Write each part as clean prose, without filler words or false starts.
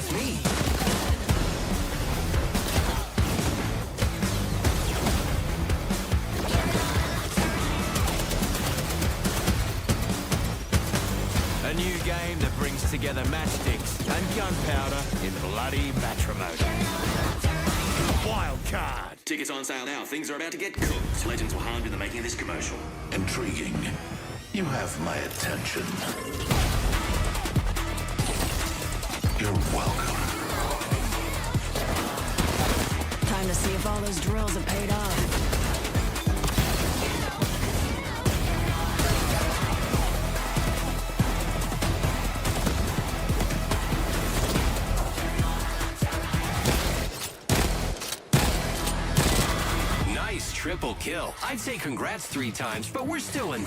That's me. A new game that brings together matchsticks and gunpowder in bloody matrimony. Wild card. Tickets on sale now. Things are about to get cooked. Legends were harmed in the making of this commercial. Intriguing. You have my attention. You're welcome. Time to see if all those drills have paid off. Nice triple kill. I'd say congrats 3 times, but we're still in.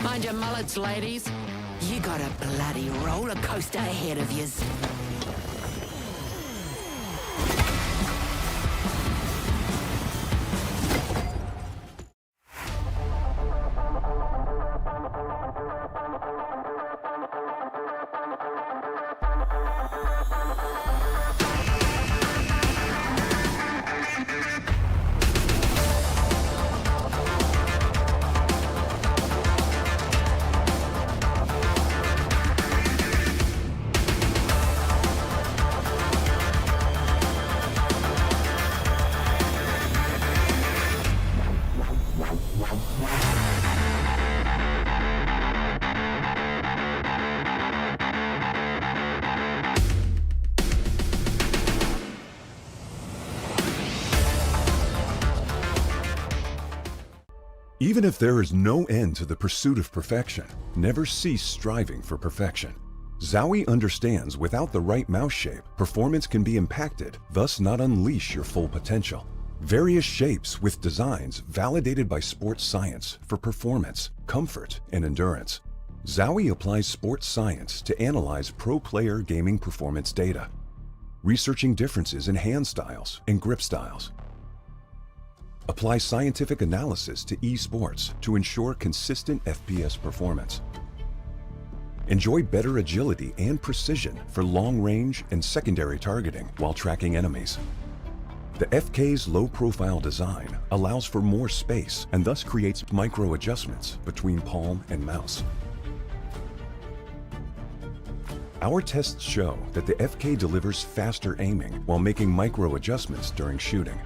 Mind your mullets, ladies. You got a bloody roller coaster ahead of yous. Even if there is no end to the pursuit of perfection, never cease striving for perfection. Zowie understands without the right mouse shape, performance can be impacted, thus not unleash your full potential. Various shapes with designs validated by sports science for performance, comfort, and endurance. Zowie applies sports science to analyze pro player gaming performance data, researching differences in hand styles and grip styles. Apply scientific analysis to esports to ensure consistent FPS performance. Enjoy better agility and precision for long-range and secondary targeting while tracking enemies. The FK's low-profile design allows for more space and thus creates micro-adjustments between palm and mouse. Our tests show that the FK delivers faster aiming while making micro-adjustments during shooting.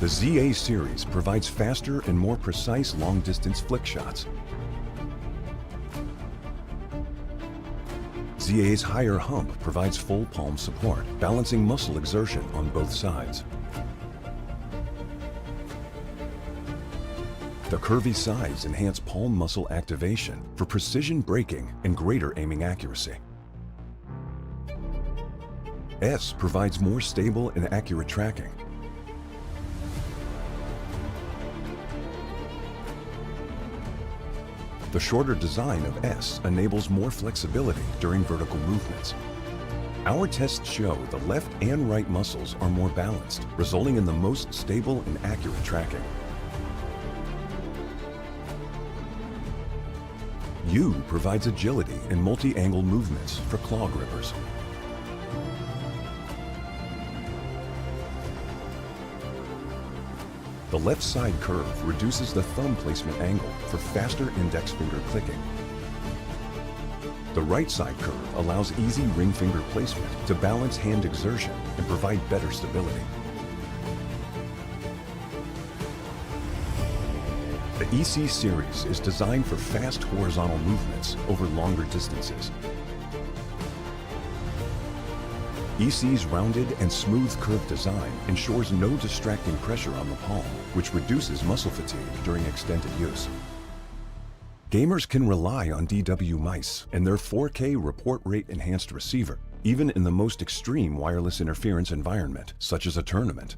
The ZA series provides faster and more precise long-distance flick shots. ZA's higher hump provides full palm support, balancing muscle exertion on both sides. The curvy sides enhance palm muscle activation for precision braking and greater aiming accuracy. S provides more stable and accurate tracking. The shorter design of S enables more flexibility during vertical movements. Our tests show the left and right muscles are more balanced, resulting in the most stable and accurate tracking. U provides agility and multi-angle movements for claw grippers. The left side curve reduces the thumb placement angle for faster index finger clicking. The right side curve allows easy ring finger placement to balance hand exertion and provide better stability. The EC series is designed for fast horizontal movements over longer distances. EC's rounded and smooth curved design ensures no distracting pressure on the palm, which reduces muscle fatigue during extended use. Gamers can rely on DW mice and their 4K report rate enhanced receiver, even in the most extreme wireless interference environment, such as a tournament.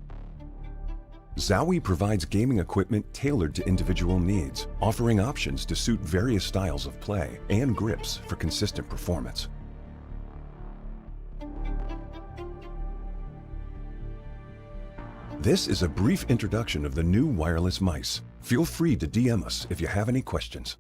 Zowie provides gaming equipment tailored to individual needs, offering options to suit various styles of play and grips for consistent performance. This is a brief introduction of the new wireless mice. Feel free to DM us if you have any questions.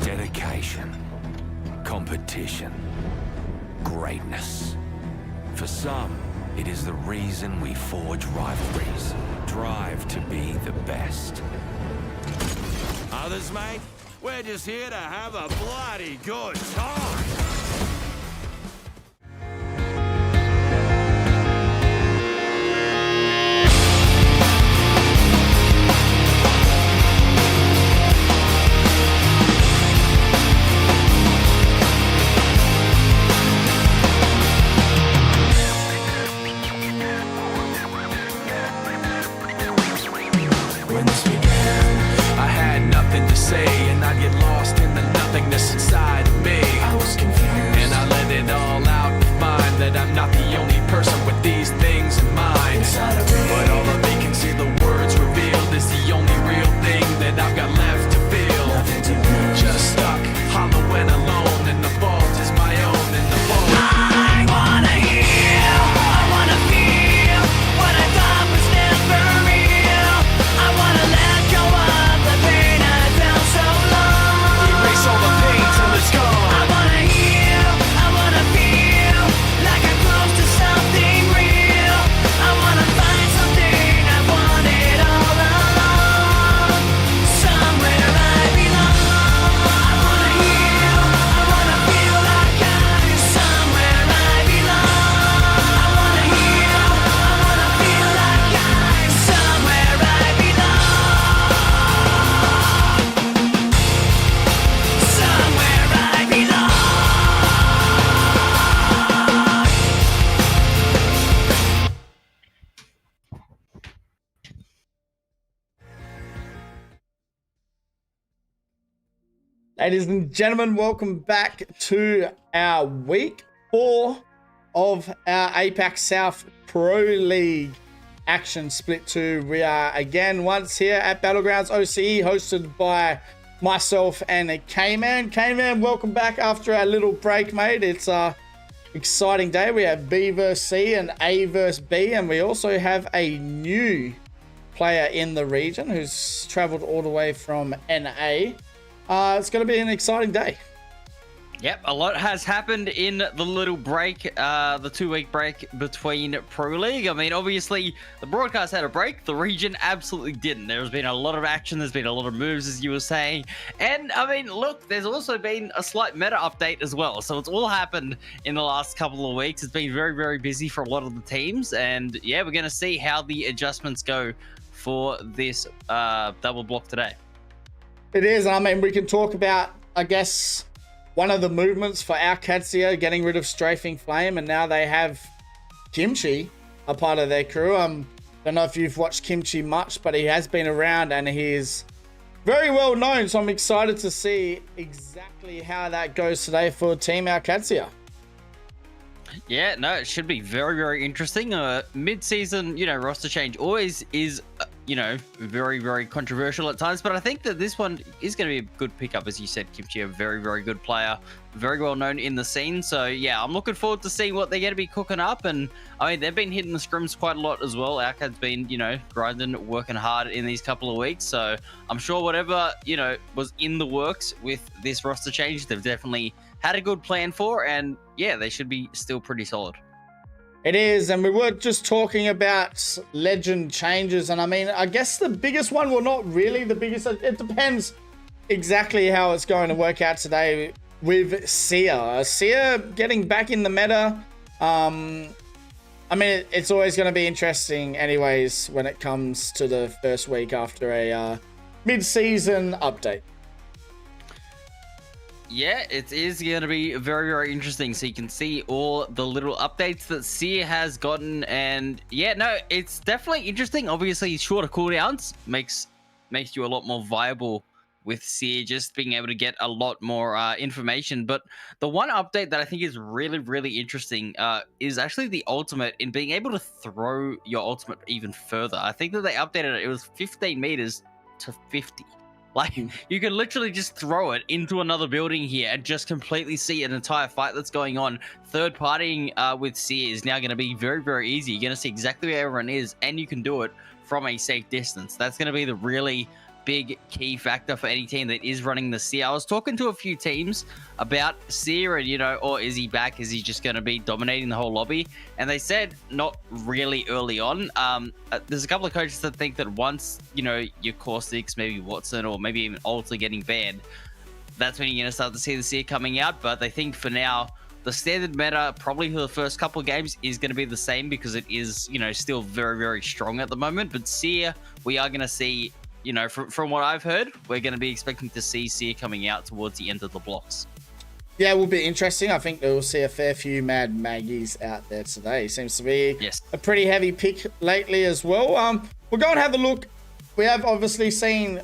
Dedication, competition, greatness. For some, it is the reason we forge rivalries, drive to be the best. Others, mate, we're just here to have a bloody good time. When this began, I had nothing to say, and I'd get lost in the nothingness inside of me. I was confused, and I let it all out to find that I'm not the only person with these things in mind. But all of me can see the words revealed is the only real thing that I've got left to feel. Just stuck, hollow and alone, and the fault is my own, and the fault. I wanna heal, I wanna feel what I thought was never real. I wanna let go of the pain I felt so long. Erase all the pain till it's gone. I wanna heal, I wanna feel like I'm close to something real. I wanna find something I wanted all along, somewhere I belong. I wanna heal, I wanna feel like I'm somewhere I belong. I wanna heal, I wanna feel like I'm somewhere I belong. Somewhere I belong. Ladies and gentlemen, welcome back to our week 4 of our APAC South Pro League. Action Split 2. We are again once here at Battlegrounds OCE, hosted by myself and K-Man. K-Man, welcome back after our little break, mate. It's a exciting day. We have B versus C and A versus B, and we also have a new player in the region who's traveled all the way from NA. It's going to be an exciting day. Yep, a lot has happened in the little break, the 2-week break between Pro League. I mean, obviously, the broadcast had a break. The region absolutely didn't. There's been a lot of action. There's been a lot of moves, as you were saying. And, I mean, look, there's also been a slight meta update as well. So it's all happened in the last couple of weeks. It's been very, very busy for a lot of the teams. And, yeah, we're going to see how the adjustments go for this double block today. It is. I mean, we can talk about, I guess, one of the movements for our Katsia, getting rid of Strafing Flame, and now they have Kimchi, a part of their crew. Don't know if you've watched Kimchi much, but he has been around and he is very well known. So I'm excited to see exactly how that goes today for Team Alcatsia. Yeah, no, it should be very, very interesting. Mid-season, roster change always is, very, very controversial at times. But I think that this one is going to be a good pickup. As you said, Kimchi, a very, very good player. Very well known in the scene. So, yeah, I'm looking forward to seeing what they're going to be cooking up. And, I mean, they've been hitting the scrims quite a lot as well. Alcad's been, grinding, working hard in these couple of weeks. So, I'm sure whatever, was in the works with this roster change, they've definitely had a good plan for, and yeah, they should be still pretty solid. It is, and we were just talking about legend changes, and I mean, I guess the biggest one, well, not really the biggest, it depends exactly how it's going to work out today with Sia. Sia getting back in the meta. I mean, it's always going to be interesting anyways when it comes to the first week after a mid-season update. Yeah, it is going to be very, very interesting. So you can see all the little updates that Seer has gotten. And yeah, no, it's definitely interesting. Obviously, shorter cooldowns makes you a lot more viable with Seer, just being able to get a lot more information. But the one update that I think is really, really interesting is actually the ultimate, in being able to throw your ultimate even further. I think that they updated it. It was 15 meters to 50. Like, you can literally just throw it into another building here and just completely see an entire fight that's going on. Third partying with Seer is now going to be very, very easy. You're going to see exactly where everyone is, and you can do it from a safe distance. That's going to be the really big key factor for any team that is running the Seer. I was talking to a few teams about Seer and, or is he back? Is he just going to be dominating the whole lobby? And they said not really early on. There's a couple of coaches that think that once, your Caustics, maybe Watson, or maybe even Alter getting banned, that's when you're going to start to see the Seer coming out. But they think for now, the standard meta, probably for the first couple of games, is going to be the same because it is, still very, very strong at the moment. But Seer, we are going to see, from what I've heard, we're going to be expecting to see Seer coming out towards the end of the blocks. Yeah, it will be interesting. I think we'll see a fair few Mad Maggies out there today. Seems to be a pretty heavy pick lately as well. We'll go and have a look. We have obviously seen,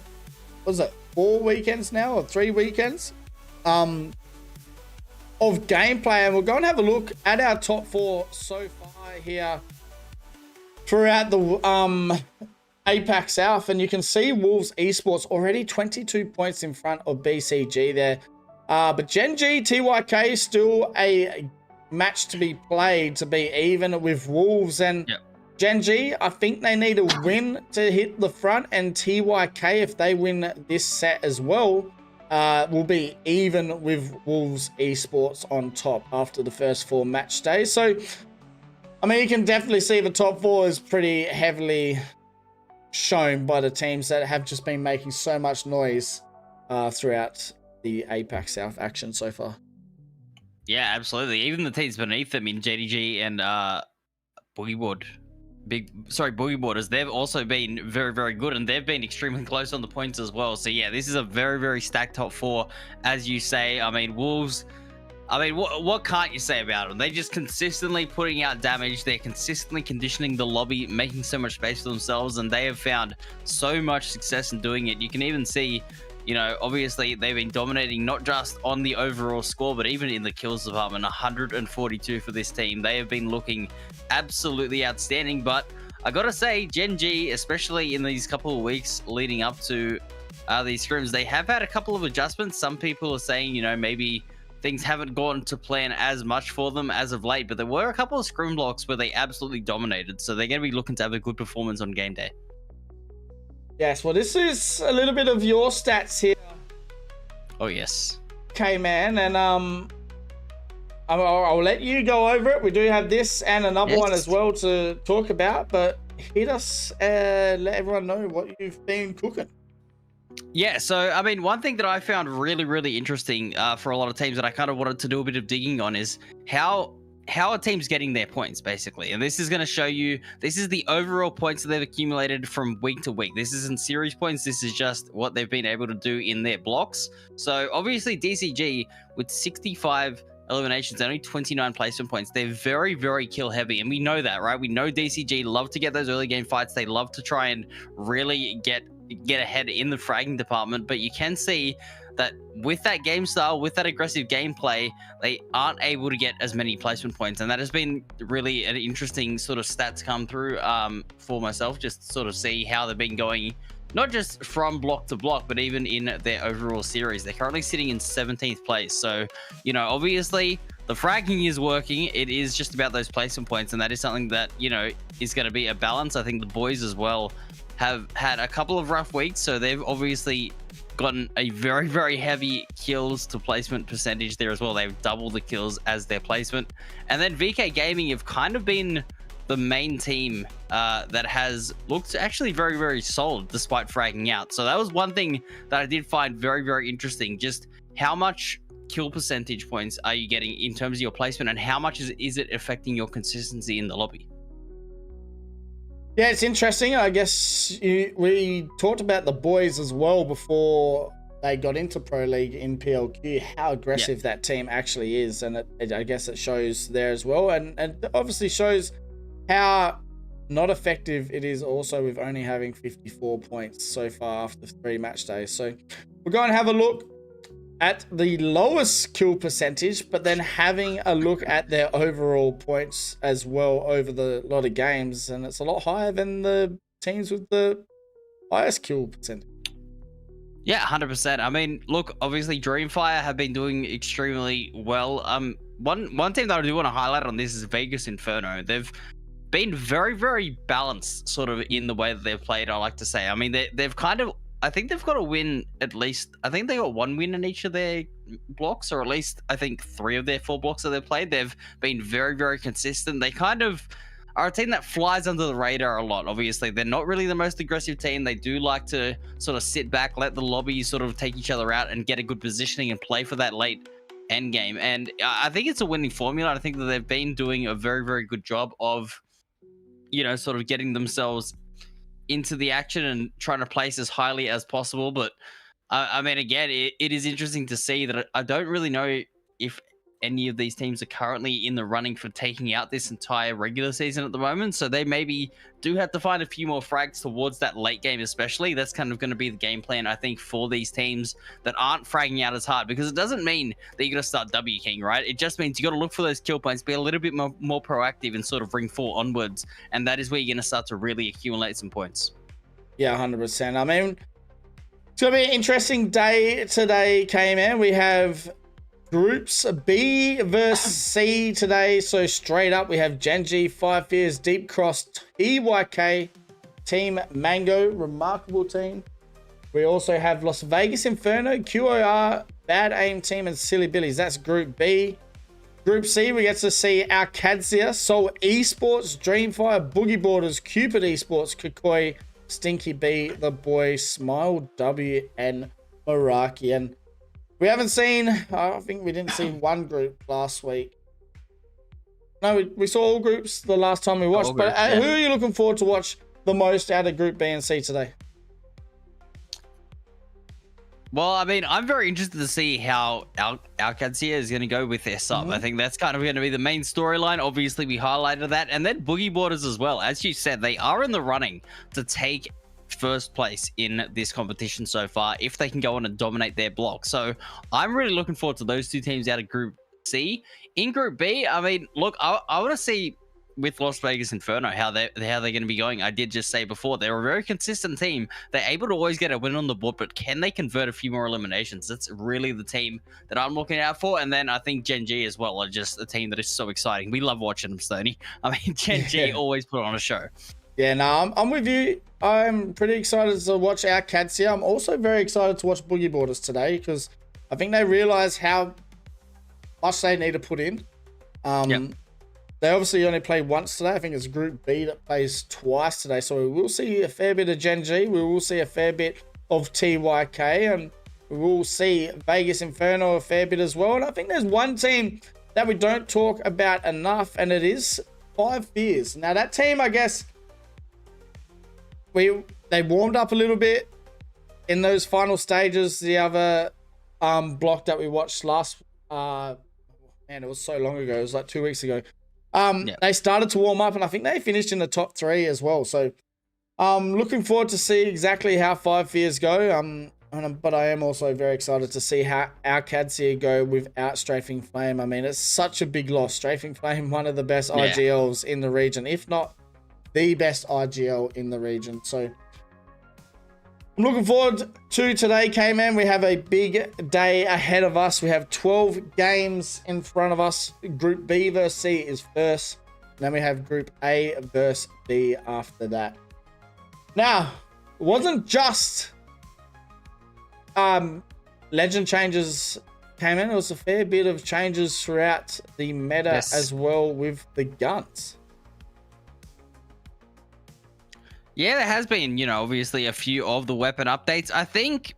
what is it, 4 weekends now, or 3 weekends of gameplay, and we'll go and have a look at our top 4 so far here throughout the APAC South, and you can see Wolves Esports already 22 points in front of BCG there. But Gen G, TYK still a match to be played to be even with Wolves. And Gen G, I think they need a win to hit the front. And TYK, if they win this set as well, will be even with Wolves Esports on top after the first 4 match days. So, I mean, you can definitely see the top 4 is pretty heavily shown by the teams that have just been making so much noise throughout the APAC South action so far. Yeah, absolutely. Even the teams beneath them in JDG and Boogie Boarders, they've also been very, very good, and they've been extremely close on the points as well. So yeah, this is a very, very stacked top 4, as you say. I mean, Wolves, what can't you say about them? They're just consistently putting out damage. They're consistently conditioning the lobby, making so much space for themselves, and they have found so much success in doing it. You can even see, obviously they've been dominating not just on the overall score, but even in the kills department. 142 for this team. They have been looking absolutely outstanding. But I gotta say, Gen G, especially in these couple of weeks leading up to these scrims, they have had a couple of adjustments. Some people are saying, you know, maybe things haven't gone to plan as much for them as of late, but there were a couple of scrim blocks where they absolutely dominated. So they're going to be looking to have a good performance on game day. Yes, well, this is a little bit of your stats here. Oh, yes. Okay, man, and I'll let you go over it. We do have this and another one as well to talk about, but hit us, let everyone know what you've been cooking. Yeah, so I mean, one thing that I found really, really interesting for a lot of teams that I kind of wanted to do a bit of digging on is how are teams getting their points, basically. And this is going to show you, this is the overall points that they've accumulated from week to week. This isn't series points. This is just what they've been able to do in their blocks. So obviously DCG with 65 eliminations, only 29 placement points. They're very, very kill heavy. And we know that, right? We know DCG love to get those early game fights. They love to try and really get ahead in the fragging department. But you can see that with that game style, with that aggressive gameplay, they aren't able to get as many placement points. And that has been really an interesting sort of stat to come through for myself, just to sort of see how they've been going, not just from block to block, but even in their overall series. They're currently sitting in 17th place. So, you know, obviously the fragging is working. It is just about those placement points. And that is something that, you know, is going to be a balance. I think the boys as well have had a couple of rough weeks. So they've obviously gotten a very, very heavy kills to placement percentage there as well. They've doubled the kills as their placement. And then VK Gaming have kind of been the main team that has looked actually very, very solid despite fragging out. So that was one thing that I did find very, very interesting. Just how much kill percentage points are you getting in terms of your placement, and how much is it affecting your consistency in the lobby? Yeah, it's interesting. I guess we talked about the boys as well before they got into Pro League in PLQ, how aggressive that team actually is. And I guess it shows there as well. And obviously shows how not effective it is also with only having 54 points so far after 3 match days. So we're going to have a look at the lowest kill percentage, but then having a look at their overall points as well over the lot of games, and it's a lot higher than the teams with the highest kill percentage. Yeah, 100%. I mean, look, obviously Dreamfire have been doing extremely well. One team that I do want to highlight on this is Vegas Inferno. They've been very, very balanced sort of in the way that they've played, I like to say. I mean, they've kind of, I think they've got a win at least. I think they got 1 win in each of their blocks, or at least I think 3 of their 4 blocks that they've played. They've been very, very consistent. They kind of are a team that flies under the radar a lot. Obviously, they're not really the most aggressive team. They do like to sort of sit back, let the lobby sort of take each other out and get a good positioning and play for that late end game. And I think it's a winning formula. I think that they've been doing a very, very good job of, you know, sort of getting themselves into the action and trying to place as highly as possible. But I mean, again, it is interesting to see that I don't really know if any of these teams are currently in the running for taking out this entire regular season at the moment. So they maybe do have to find a few more frags towards that late game, especially. That's kind of going to be the game plan, I think, for these teams that aren't fragging out as hard, because it doesn't mean that you're going to start W King, right? It just means you got to look for those kill points, be a little bit more proactive and sort of ring 4 onwards. And that is where you're going to start to really accumulate some points. Yeah, 100%. I mean, it's going to be an interesting day today, K-Man. We have Groups B versus C today. So straight up, we have Genji, Five Fears, Deep Cross, EYK, Team Mango, remarkable team. We also have Las Vegas Inferno, QOR, Bad Aim Team, and Silly Billies. That's Group B. Group C, we get to see Alcadzia, Soul Esports, Dreamfire, Boogie Borders, Cupid Esports, Kukoi, Stinky B, The Boy, Smile W, and Meraki. And we haven't seen, I think we didn't see one group last week. No, we saw all groups the last time we watched. But who are you looking forward to watch the most out of Group B and C today? Well, I mean, I'm very interested to see how Alcadzia is going to go with their sub. I think that's kind of going to be the main storyline. Obviously, we highlighted that. And then Boogie Borders as well. As you said, they are in the running to take first place in this competition so far if they can go on and dominate their block. So I'm really looking forward to those two teams out of Group C. In Group B, I mean, look, I want to see with Las Vegas Inferno, how they're going to be going. I did just say before, they're a very consistent team. They're able to always get a win on the board, but can they convert a few more eliminations? That's really the team that I'm looking out for. And then I think Gen G as well are just a team that is so exciting. We love watching them, Stoney. I mean, Gen G always put on a show. Yeah, no, I'm with you. I'm pretty excited to watch our cats here. I'm also very excited to watch Boogie Boarders today because I think they realize how much they need to put in. They obviously only played once today. I think it's Group B that plays twice today. So we will see a fair bit of Gen G. We will see a fair bit of TYK. And we will see Vegas Inferno a fair bit as well. And I think there's one team that we don't talk about enough. And it is 5 Fears. Now that team, I guess, they warmed up a little bit in those final stages. The other block that we watched last... man, it was so long ago. It was like 2 weeks ago. They started to warm up, and I think they finished in the top 3 as well. So, looking forward to see exactly how 5 Fears go. But I am also very excited to see how our Cads here go without Strafing Flame. I mean, it's such a big loss. Strafing Flame, one of the best IGLs in the region, if not the best IGL in the region. So, I'm looking forward to today, K-Man. We have a big day ahead of us. We have 12 games in front of us. Group B versus C is first. Then we have Group A versus B after that. Now, it wasn't just legend changes came in. It was a fair bit of changes throughout the meta as well with the guns. Yeah, there has been, you know, obviously a few of the weapon updates. I think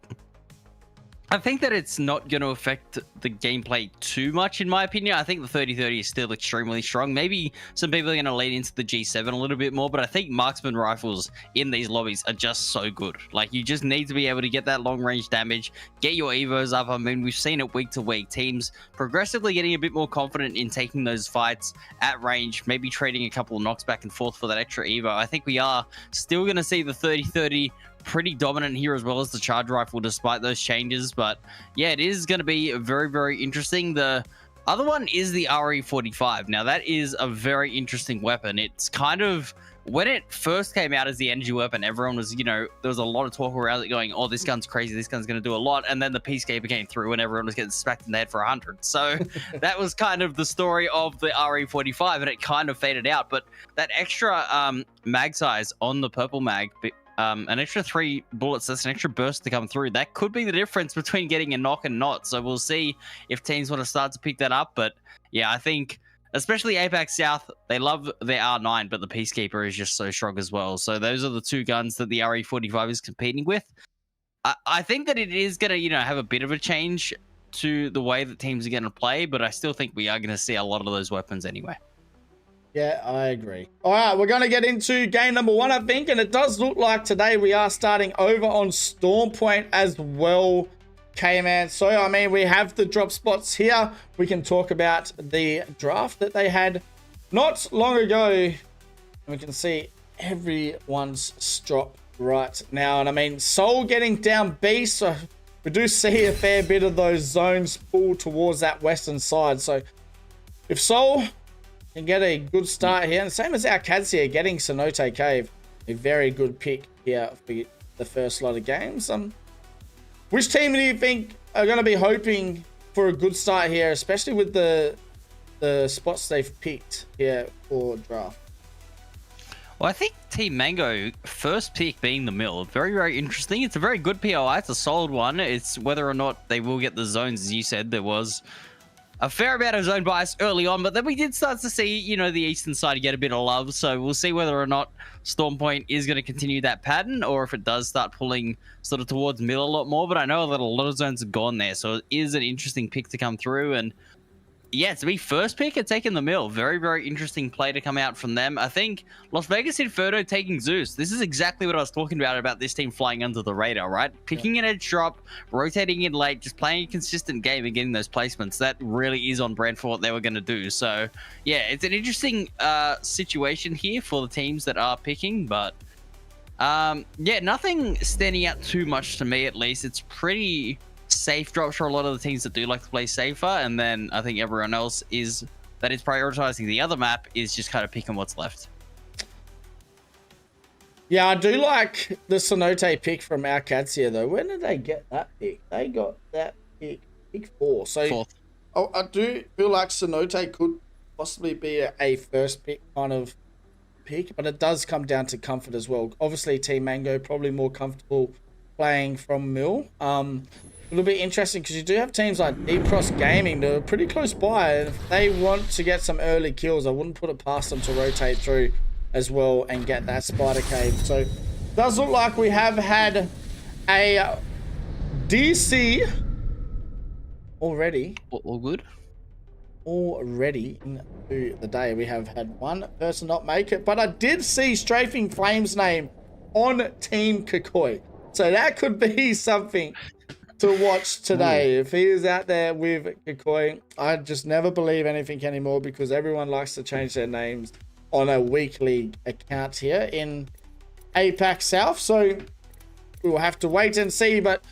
that it's not going to affect the gameplay too much, in my opinion. I think the 30-30 is still extremely strong. Maybe some people are going to lean into the G7 a little bit more, but I think marksman rifles in these lobbies are just so good. Like, you just need to be able to get that long-range damage, get your evos up. I mean, we've seen it week to week. Teams progressively getting a bit more confident in taking those fights at range, maybe trading a couple of knocks back and forth for that extra evo. I think we are still going to see the 30-30 pretty dominant here, as well as the charge rifle, despite those changes. But yeah, it is going to be very, very interesting. The other one is the RE45. Now, that is a very interesting weapon. It's kind of, when it first came out as the energy weapon, everyone was, you know, there was a lot of talk around it going, oh, this gun's crazy, this gun's going to do a lot. And then the Peacekeeper came through and everyone was getting smacked in the head for 100. So that was kind of the story of the RE45, and it kind of faded out. But that extra mag size on the purple mag, an extra 3 bullets, that's an extra burst to come through. That could be the difference between getting a knock and not. So we'll see if teams want to start to pick that up. But yeah, I think especially APAC South, they love their R9, but the Peacekeeper is just so strong as well. So those are the 2 guns that the RE45 is competing with. I think that it is going to, you know, have a bit of a change to the way that teams are going to play, but I still think we are going to see a lot of those weapons anyway. Yeah, I agree. All right, we're going to get into game number 1, I think. And it does look like today we are starting over on Storm Point as well, K-Man. So, I mean, we have the drop spots here. We can talk about the draft that they had not long ago. And we can see everyone's drop right now. And, I mean, Soul getting down B. So, we do see a fair bit of those zones pull towards that western side. So, if Soul and get a good start here, and same as our Cads here, getting Cenote Cave, a very good pick here for the first lot of games. Which team do you think are going to be hoping for a good start here, especially with the spots they've picked here for draft? Well, I think Team Mango, first pick being the mill, very, very interesting. It's a very good POI. It's a solid one. It's whether or not they will get the zones, as you said. There was a fair amount of zone bias early on, but then we did start to see, you know, the eastern side get a bit of love. So we'll see whether or not Storm Point is going to continue that pattern, or if it does start pulling sort of towards middle a lot more. But I know that a lot of zones have gone there, so it is an interesting pick to come through. And yeah, to be first pick and taking the mill, very, very interesting play to come out from them. I think Las Vegas Inferno taking Zeus. This is exactly what I was talking about this team flying under the radar, right? Picking an edge drop, rotating in late, just playing a consistent game and getting those placements. That really is on brand for what they were going to do. So yeah, it's an interesting situation here for the teams that are picking, but yeah, nothing standing out too much to me, at least. It's pretty safe drops for a lot of the teams that do like to play safer, and then I think everyone else is that is prioritizing the other map is just kind of picking what's left. Yeah, I do like the Cenote pick from our cats here, though. When did they get that pick? They got that pick 4. So Fourth. I do feel like Cenote could possibly be a first pick kind of pick, but it does come down to comfort as well. Obviously, Team Mango probably more comfortable playing from Mill. It'll be interesting because you do have teams like Deep Cross Gaming that are pretty close by. And if they want to get some early kills, I wouldn't put it past them to rotate through as well and get that spider cave. So it does look like we have had a DC already. All good. Already into the day. We have had one person not make it, but I did see Strafing Flames name on Team Kikoi. So that could be something to watch today. If he is out there with Kikoi, I just never believe anything anymore because everyone likes to change their names on a weekly account here in APAC South. So we'll have to wait and see. But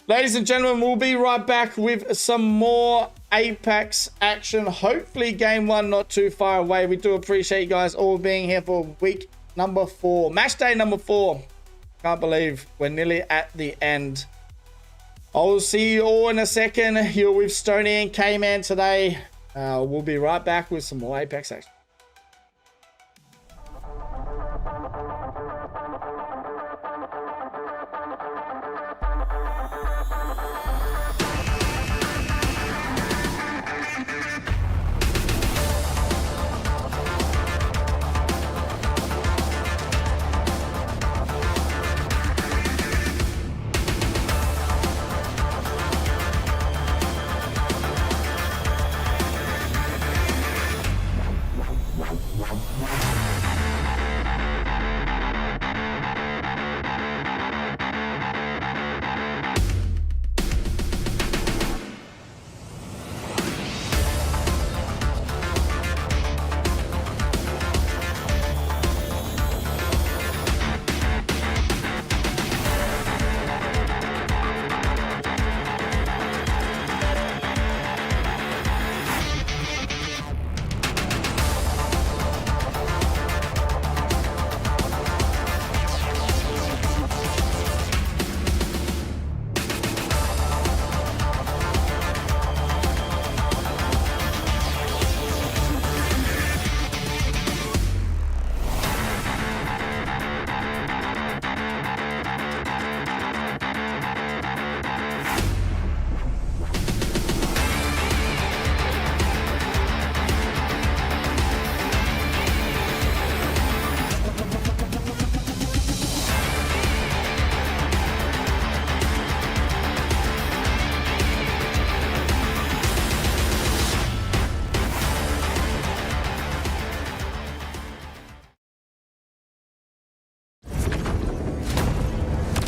ladies and gentlemen, we'll be right back with some more APAC's action. Hopefully game 1 not too far away. We do appreciate you guys all being here for week number 4. Match day number 4. Can't believe we're nearly at the end. I'll see you all in a second. You're with Stoney and K-Man today. We'll be right back with some more APAC's action.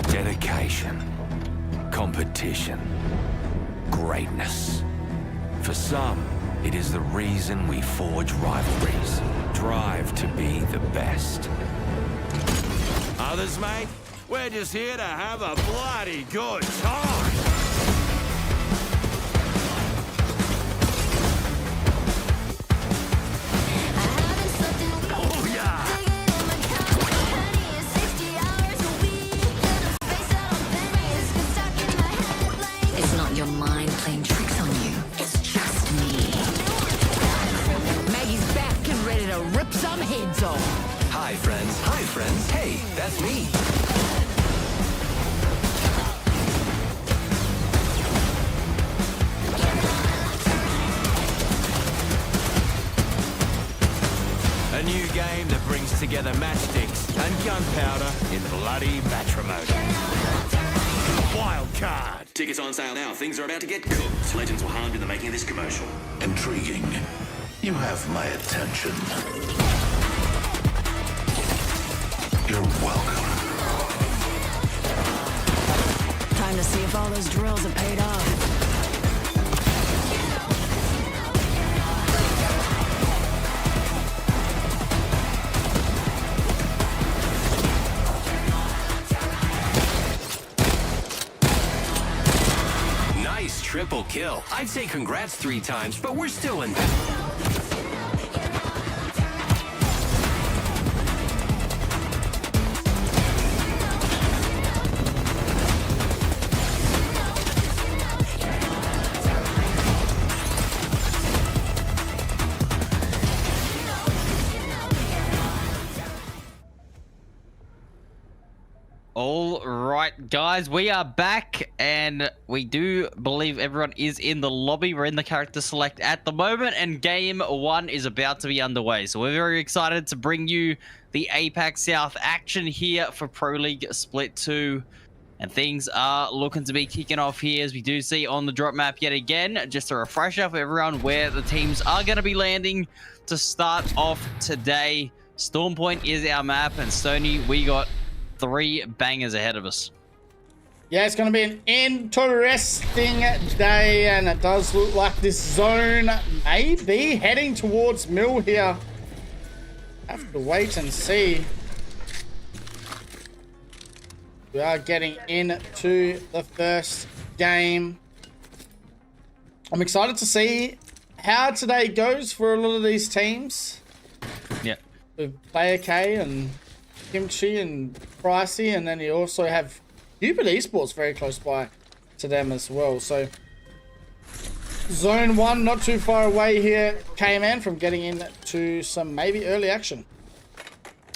Dedication, competition, greatness. For some, it is the reason we forge rivalries, drive to be the best. Others, mate, we're just here to have a bloody good time. Oh, yeah. It's not your mind playing tricks on you. It's just me. Maggie's back and ready to rip some heads off. Hi, friends. Hi, friends. Hey, that's me. A new game that brings together matchsticks and gunpowder in bloody matrimony. Wild card. Tickets on sale now. Things are about to get cooked. Legends were harmed in the making of this commercial. Intriguing. You have my attention. You're welcome. Time to see if all those drills have paid off. Nice triple kill. I'd say congrats 3 times, but we're still in. All right, guys, we are back, and we do believe everyone is in the lobby. We're in the character select at the moment, and game 1 is about to be underway. So we're very excited to bring you the APAC South action here for Pro League Split 2. And things are looking to be kicking off here, as we do see on the drop map yet again. Just a refresher for everyone where the teams are going to be landing to start off today. Storm Point is our map, and Stony, we got 3 bangers ahead of us. Yeah, it's going to be an interesting day, and it does look like this zone may be heading towards Mill here. Have to wait and see. We are getting into the first game. I'm excited to see how today goes for a lot of these teams. Yeah. With Player K and Kimchi and Pricey, and then you also have Cupid Esports very close by to them as well. So Zone 1 not too far away here, K-Man, from getting into some maybe early action.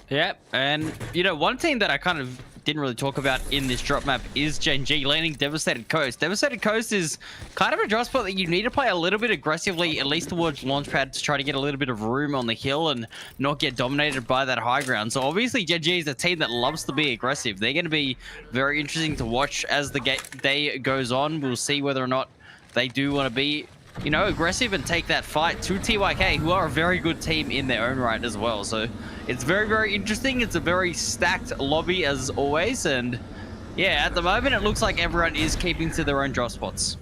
Yeah, and you know, one team that I kind of didn't really talk about in this drop map is Gen G landing Devastated Coast. Devastated Coast is kind of a drop spot that you need to play a little bit aggressively, at least towards Launchpad, to try to get a little bit of room on the hill and not get dominated by that high ground. So obviously Gen G is a team that loves to be aggressive. They're going to be very interesting to watch as the day goes on. We'll see whether or not they do want to be, you know, aggressive and take that fight to TYK, who are a very good team in their own right as well. So it's very, very interesting. It's a very stacked lobby as always. And yeah, at the moment, it looks like everyone is keeping to their own drop spots.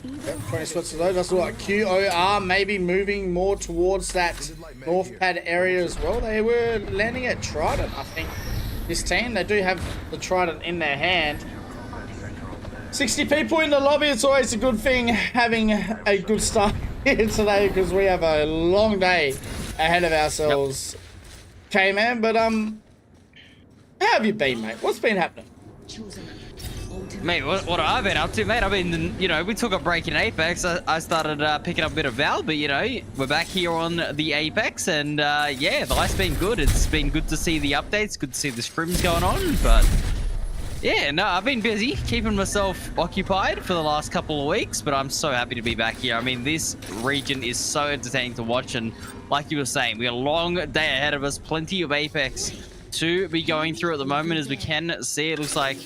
Yep, 20 spots to those. Does look like QOR maybe moving more towards that north pad area as well. They were landing at Trident, I think. This team, they do have the Trident in their hand. 60 people in the lobby, it's always a good thing having a good start here today, because we have a long day ahead of ourselves. Okay, man, but how have you been, mate? What's been happening? Mate, what have I been up to, mate? I mean, you know, we took a break in Apex. I started picking up a bit of Val, but, you know, we're back here on the Apex, and, yeah, the life's been good. It's been good to see the updates, good to see the scrims going on, but yeah, no, I've been busy keeping myself occupied for the last couple of weeks, but I'm so happy to be back here. I mean, this region is so entertaining to watch, and like you were saying, we got a long day ahead of us, plenty of Apex to be going through at the moment. As we can see, it looks like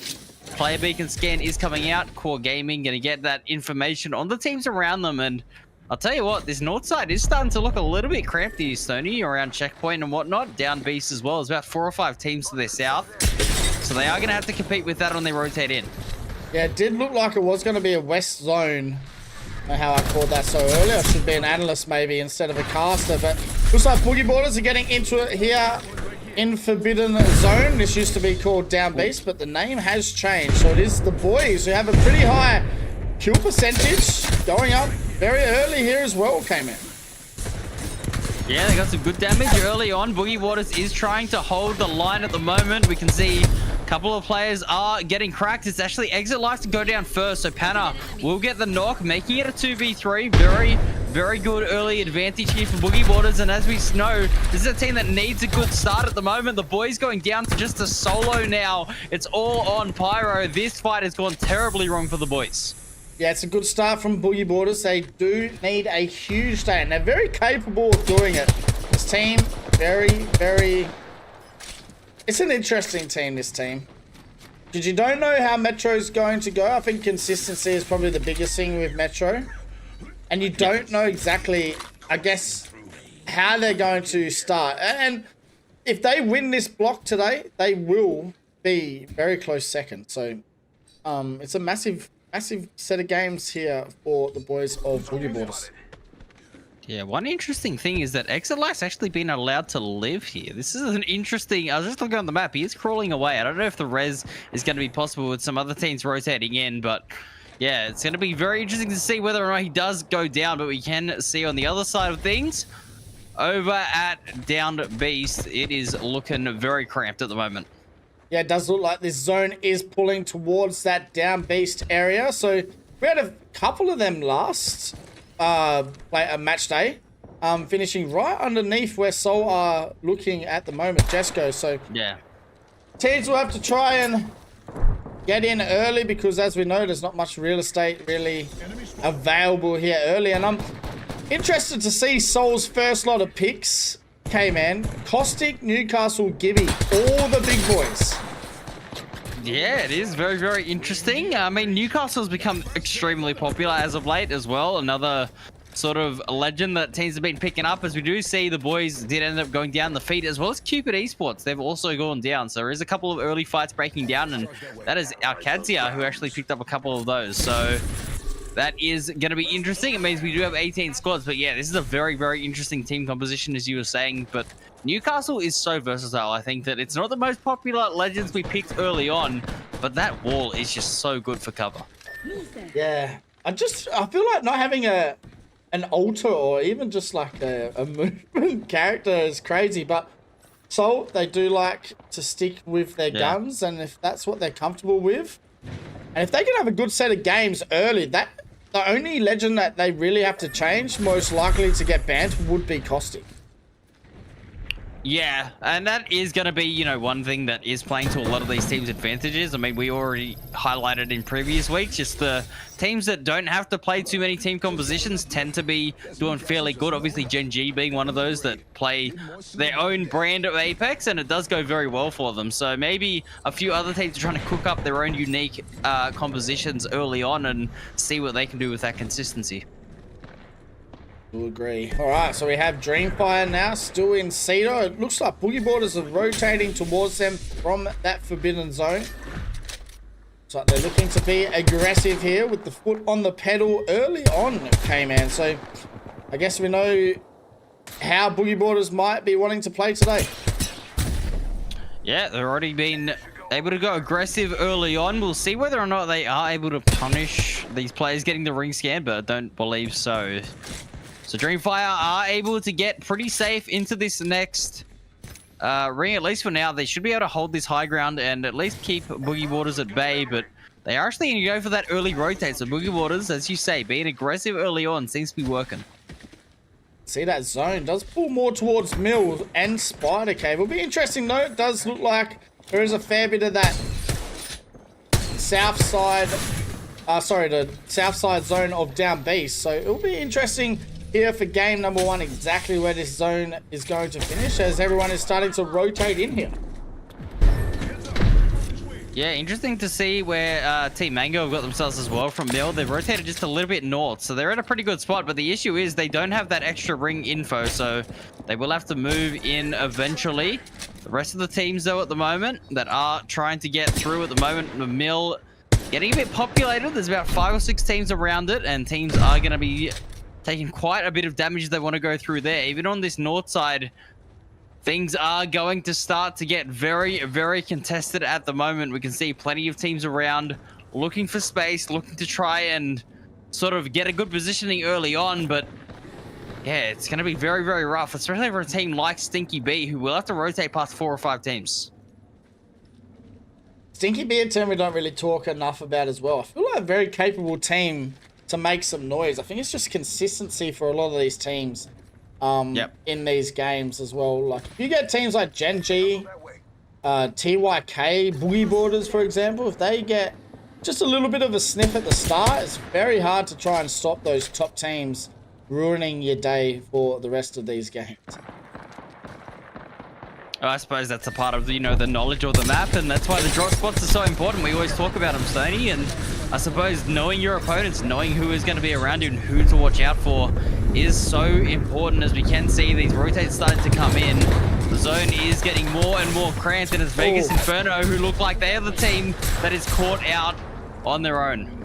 Player Beacon scan is coming out. Core Gaming going to get that information on the teams around them, and I'll tell you what, this north side is starting to look a little bit cramped here, Stoney, around Checkpoint and whatnot. Down Beast as well. There's about 4 or 5 teams to their south. So they are going to have to compete with that when they rotate in. Yeah, it did look like it was going to be a west zone. I don't know how I called that so early. I should be an analyst maybe instead of a caster. But looks like Boogie Borders are getting into it here in Forbidden Zone. This used to be called Down Beast, but the name has changed. So it is the boys who have a pretty high kill percentage going up very early here as well, came in. Yeah, they got some good damage early on. Boogie Waters is trying to hold the line at the moment. We can see a couple of players are getting cracked. It's actually Exit Life to go down first. So Panna will get the knock, making it a 2v3. Very, very good early advantage here for Boogie Waters. And as we know, this is a team that needs a good start at the moment. The boys going down to just a solo now. It's all on Pyro. This fight has gone terribly wrong for the boys. Yeah, it's a good start from Boogie Borders. They do need a huge day, and they're very capable of doing it. This team, very, very... It's an interesting team, this team. Because you don't know how Metro's going to go. I think consistency is probably the biggest thing with Metro. And you don't know exactly, I guess, how they're going to start. And if they win this block today, they will be very close second. So, it's a massive set of games here for the boys of Boogie Borders. Yeah, one interesting thing is that Exit Life's actually been allowed to live here. This is an interesting... I was just looking on the map. He is crawling away. I don't know if the res is going to be possible with some other teams rotating in, but yeah, it's going to be very interesting to see whether or not he does go down, but we can see on the other side of things, over at Downed Beast, it is looking very cramped at the moment. Yeah, it does look like this zone is pulling towards that Down Beast area. So we had a couple of them last match day, finishing right underneath where Soul are looking at the moment, Jesco. So yeah, teams will have to try and get in early because, as we know, there's not much real estate really available here early. And I'm interested to see Soul's first lot of picks. K-Man, Caustic, Newcastle, Gibby, all the big boys. Yeah, it is very, very interesting. I mean, Newcastle's become extremely popular as of late as well. Another sort of legend that teams have been picking up, as we do see the boys did end up going down the feed, as well as Cupid Esports. They've also gone down. So there is a couple of early fights breaking down, and that is Arcadia who actually picked up a couple of those. So that is going to be interesting. It means we do have 18 squads, but yeah, this is a very, very interesting team composition, as you were saying. But Newcastle is so versatile. I think that it's not the most popular legends we picked early on, but that wall is just so good for cover. Yeah, I feel like not having an altar or even just like a movement character is crazy, but so they do like to stick with their guns, and if that's what they're comfortable with, and if they can have a good set of games early, that the only legend that they really have to change, most likely to get banned, would be Caustic. Yeah, and that is going to be, you know, one thing that is playing to a lot of these teams' advantages. I mean, we already highlighted in previous weeks, just the teams that don't have to play too many team compositions tend to be doing fairly good. Obviously, Gen G being one of those that play their own brand of Apex, and it does go very well for them. So maybe a few other teams are trying to cook up their own unique compositions early on and see what they can do with that consistency. We'll agree. All right, so we have Dreamfire now, still in Cedar. It looks like Boogie Boarders are rotating towards them from that Forbidden Zone. So they're looking to be aggressive here with the foot on the pedal early on, K-Man. So I guess we know how Boogie Boarders might be wanting to play today. Yeah, they've already been able to go aggressive early on. We'll see whether or not they are able to punish these players getting the ring scan, but I don't believe so. So Dreamfire are able to get pretty safe into this next ring, at least for now. They should be able to hold this high ground and at least keep Boogie Boarders at bay, but they are actually going to go for that early rotate. So Boogie Boarders, as you say, being aggressive early on seems to be working. See, that zone does pull more towards Mill and Spider Cave. It'll be interesting though. It does look like there is a fair bit of that south side, the south side zone of Down Beast. So it'll be interesting here for game number one, exactly where this zone is going to finish, as everyone is starting to rotate in here. Yeah, interesting to see where Team Mango have got themselves as well from Mill. They've rotated just a little bit north, so they're at a pretty good spot, but the issue is they don't have that extra ring info, so they will have to move in eventually. The rest of the teams, though, at the moment, that are trying to get through at the moment, the Mill getting a bit populated. There's about 5 or 6 teams around it, and teams are going to be taking quite a bit of damage if they want to go through there. Even on this north side, things are going to start to get very, very contested at the moment. We can see plenty of teams around looking for space, looking to try and sort of get a good positioning early on, but yeah, it's going to be very, very rough, especially for a team like Stinky B, who will have to rotate past 4 or 5 teams. Stinky B, a team we don't really talk enough about as well. I feel like a very capable team to make some noise. I think it's just consistency for a lot of these teams in these games as well. Like if you get teams like Gen G, TYK, Boogie Boarders, for example, if they get just a little bit of a sniff at the start, it's very hard to try and stop those top teams ruining your day for the rest of these games. I suppose that's a part of, you know, the knowledge of the map, and that's why the drop spots are so important. We always talk about them, Stoney, and I suppose knowing your opponents, knowing who is going to be around you and who to watch out for is so important. As we can see, these rotates starting to come in. The zone is getting more and more cramped, and it's Vegas Inferno who look like they are the team that is caught out on their own.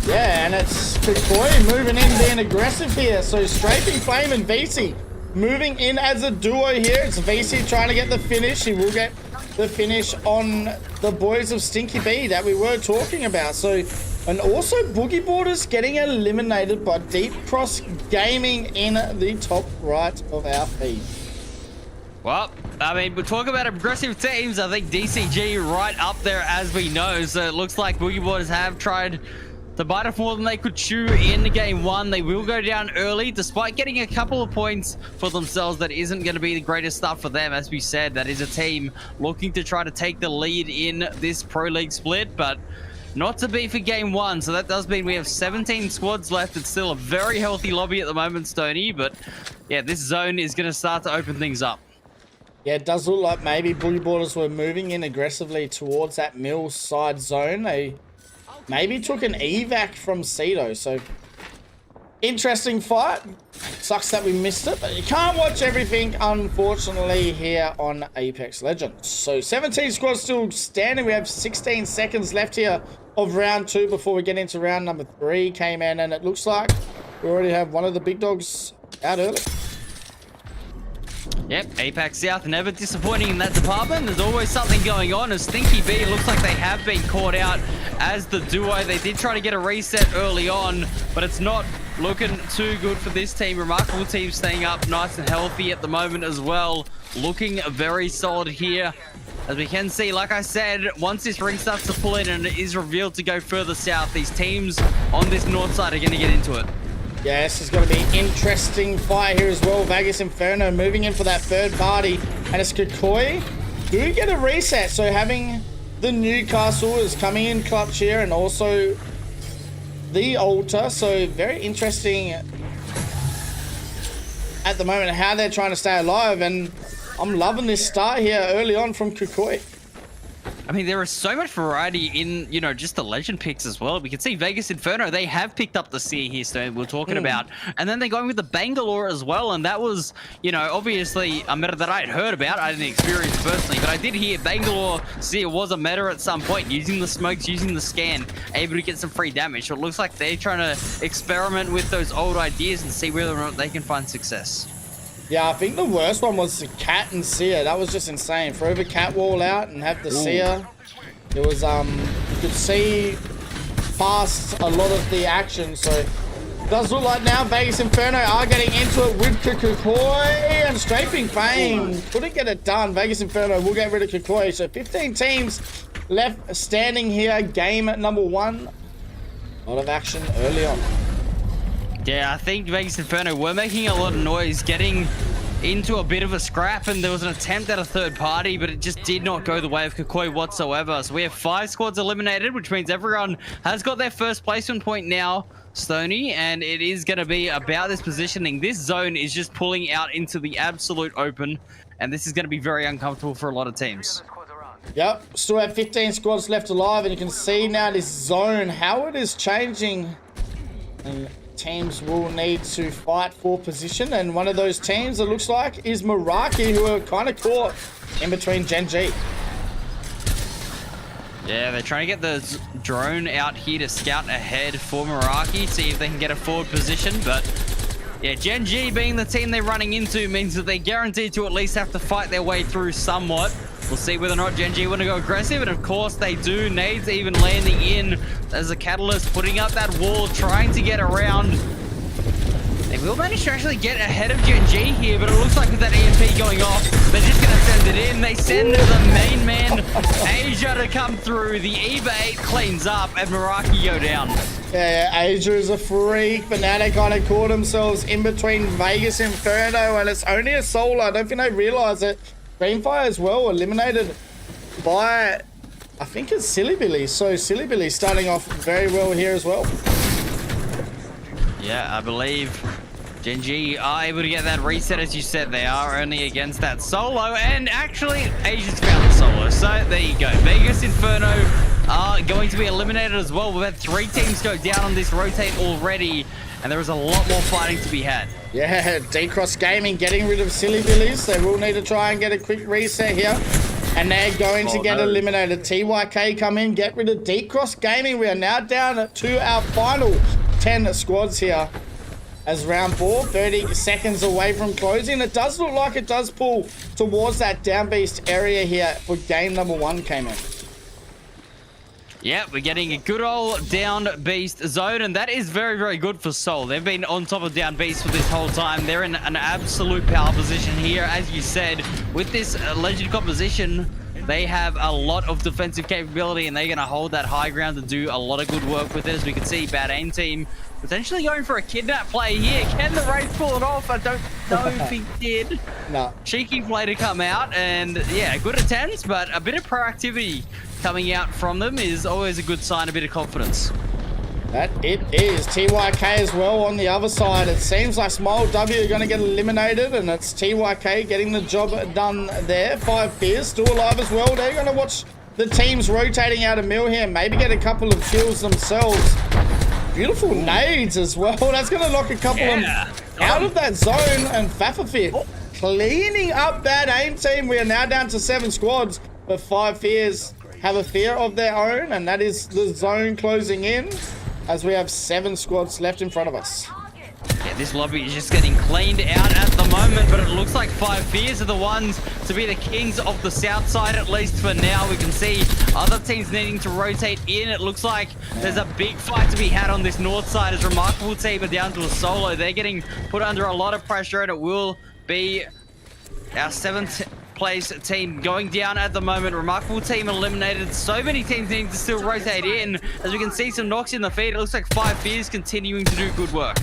Yeah, and it's Victoria moving in, being aggressive here. So Strafing Flame and VC moving in as a duo here. It's VC trying to get the finish. He will get the finish on the boys of Stinky B that we were talking about. So, and also Boogie Boarders getting eliminated by Deep Cross Gaming in the top right of our feed. Well, I mean, we talk about aggressive teams. I think DCG right up there, as we know. So it looks like Boogie Boarders have tried to bite off more than they could chew in game one. They will go down early, despite getting a couple of points for themselves. That isn't going to be the greatest start for them. As we said, that is a team looking to try to take the lead in this Pro League split, but not to be for game one. So that does mean we have 17 squads left. It's still a very healthy lobby at the moment, Stoney, but yeah, this zone is going to start to open things up. Yeah, it does look like maybe Bully Ballers were moving in aggressively towards that mill side zone. They maybe took an evac from Cedo, so interesting fight. Sucks that we missed it, but you can't watch everything, unfortunately, here on Apex Legends. So 17 squads still standing. We have 16 seconds left here of round 2 before we get into round number 3. Came in, and it looks like we already have one of the big dogs out early. Yep, APAC South never disappointing in that department. There's always something going on. As Stinky B, it looks like they have been caught out as the duo. They did try to get a reset early on, but it's not looking too good for this team. Remarkable team staying up nice and healthy at the moment as well. Looking very solid here. As we can see, like I said, once this ring starts to pull in and it is revealed to go further south, these teams on this north side are going to get into it. Yeah, this is going to be an interesting fight here as well. Vegas Inferno moving in for that third party. And it's Kukoi. Do we get a reset? So having the Newcastle is coming in clutch here, and also the Altar. So very interesting at the moment how they're trying to stay alive. And I'm loving this start here early on from Kukoi. I mean, there is so much variety in, you know, just the legend picks as well. We can see Vegas Inferno, they have picked up the Seer here, so we're talking about. And then they're going with the Bangalore as well. And that was, you know, obviously a meta that I had heard about. I didn't experience personally, but I did hear Bangalore Seer was a meta at some point, using the smokes, using the scan, able to get some free damage. So it looks like they're trying to experiment with those old ideas and see whether or not they can find success. Yeah, I think the worst one was the Cat and Seer. That was just insane. Throw the Cat wall out and have the Seer. It was, you could see past a lot of the action. So it does look like now Vegas Inferno are getting into it with Kukoi, and Strafing Fame couldn't get it done. Vegas Inferno will get rid of Kukoi. So 15 teams left standing here. Game number 1. A lot of action early on. Yeah, I think Vegas Inferno were making a lot of noise, getting into a bit of a scrap, and there was an attempt at a third party, but it just did not go the way of Kukoi whatsoever. So we have 5 squads eliminated, which means everyone has got their first placement point now, Stoney, and it is going to be about this positioning. This zone is just pulling out into the absolute open, and this is going to be very uncomfortable for a lot of teams. Yep, still have 15 squads left alive, and you can see now this zone, how it is changing. And teams will need to fight for position, and one of those teams, it looks like, is Meraki, who are kind of caught in between Gen G. Yeah, they're trying to get the drone out here to scout ahead for Meraki, see if they can get a forward position, but yeah, Gen G being the team they're running into means that they're guaranteed to at least have to fight their way through somewhat. We'll see whether or not Gen G want to go aggressive, and of course they do. Nades even landing in as a catalyst, putting up that wall, trying to get around. They will manage to actually get ahead of Gen G here, but it looks like with that EMP going off, they're just going to send it in. They send the main man, Asia, to come through. The EVA 8 cleans up, and Meraki go down. Yeah, Asia is a freak, but now they kind of caught themselves in between Vegas Inferno, and it's only a solo. I don't think they realize it. Greenfire as well, eliminated by, I think it's Silly Billy. So Silly Billy starting off very well here as well. Yeah, I believe Gen G are able to get that reset. As you said, they are only against that solo, and actually Asia's found the solo. So there you go. Vegas Inferno are going to be eliminated as well. We've had 3 teams go down on this rotate already, and there is a lot more fighting to be had. Yeah, D-Cross Gaming getting rid of Silly Billies. They will need to try and get a quick reset here. And they're going to get eliminated. TYK come in, get rid of D-Cross Gaming. We are now down to our final 10 squads here. As round 4, 30 seconds away from closing. It does look like it does pull towards that down beast area here for game number 1 came in. Yeah, we're getting a good old down beast zone, and that is very, very good for Seoul. They've been on top of down beast for this whole time. They're in an absolute power position here, as you said, with this legend composition. They have a lot of defensive capability, and they're going to hold that high ground and do a lot of good work with it. As we can see, Bad Aim Team potentially going for a kidnap play here. Can the Wraith pull it off? I don't know if he did. No. Cheeky play to come out, and yeah, good attempts, but a bit of proactivity coming out from them is always a good sign, a bit of confidence. That it is. TYK as well on the other side. It seems like Smile W are going to get eliminated, and it's TYK getting the job done there. 5 Fears still alive as well. They're going to watch the teams rotating out of mill here, maybe get a couple of kills themselves. Beautiful nades as well. That's going to knock a couple of them out of that zone, and Fafafir cleaning up Bad Aim Team. We are now down to 7 squads, but 5 Fears have a fear of their own, and that is the zone closing in, as we have 7 squads left in front of us. Yeah, this lobby is just getting cleaned out at the moment, but it looks like 5 Fears are the ones to be the kings of the south side, at least for now. We can see other teams needing to rotate in. It looks like there's a big fight to be had on this north side, as Remarkable Team are down to a solo. They're getting put under a lot of pressure, and it will be our 7th place team going down at the moment. Remarkable Team eliminated. So many teams needing to still rotate in. As we can see some knocks in the feed, it looks like 5 Fears continuing to do good work.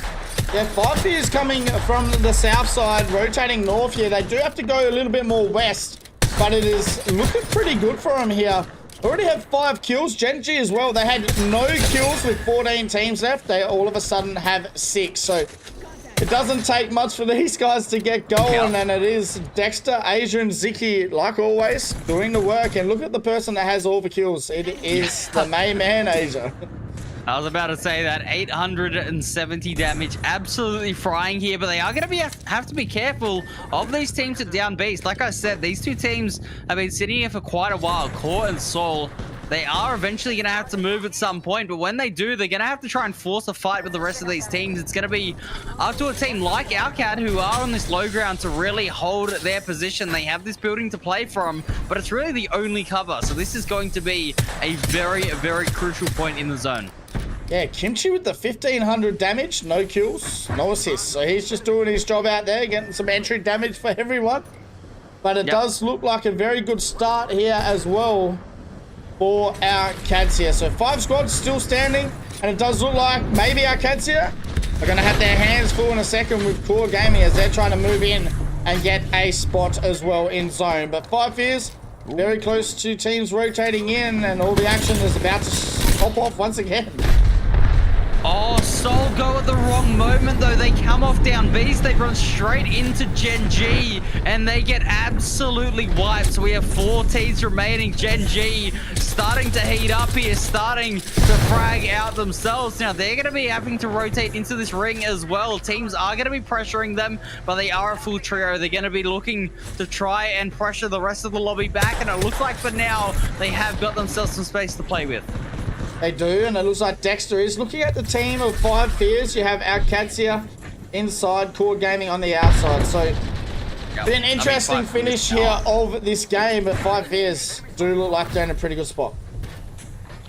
Yeah, 5 Fears coming from the south side, rotating north here. They do have to go a little bit more west, but it is looking pretty good for them here. Already have 5 kills. Gen G as well. They had no kills with 14 teams left. They all of a sudden have 6. So it doesn't take much for these guys to get going, and it is Dexter, Asia, and Ziki, like always, doing the work. And look at the person that has all the kills. It is the main man, Asia. I was about to say that 870 damage, absolutely frying here, but they are going to have to be careful of these teams at down base. Like I said, these 2 teams have been sitting here for quite a while, Core and Soul. They are eventually going to have to move at some point, but when they do, they're going to have to try and force a fight with the rest of these teams. It's going to be up to a team like Alcad, who are on this low ground, to really hold their position. They have this building to play from, but it's really the only cover. So this is going to be a very, very crucial point in the zone. Yeah, Kimchi with the 1500 damage, no kills, no assists. So he's just doing his job out there, getting some entry damage for everyone. But it does look like a very good start here as well for our Cads here. So 5 squads still standing, and it does look like maybe our Cads here are going to have their hands full in a second with Core Gaming, as they're trying to move in and get a spot as well in zone. But 5 Fears very close to teams rotating in, and all the action is about to pop off once again. Oh, Soul go at the wrong moment, though. They come off down B's. They run straight into Gen G, and they get absolutely wiped. So we have 4 teams remaining. Gen G starting to heat up here, starting to frag out themselves. Now, they're going to be having to rotate into this ring as well. Teams are going to be pressuring them, but they are a full trio. They're going to be looking to try and pressure the rest of the lobby back, and it looks like for now, they have got themselves some space to play with. They do, and it looks like Dexter is looking at the team of 5 Fears. You have our Cats here inside, Core Gaming on the outside. So, been an interesting finish here of this game, but 5 Fears do look like they're in a pretty good spot.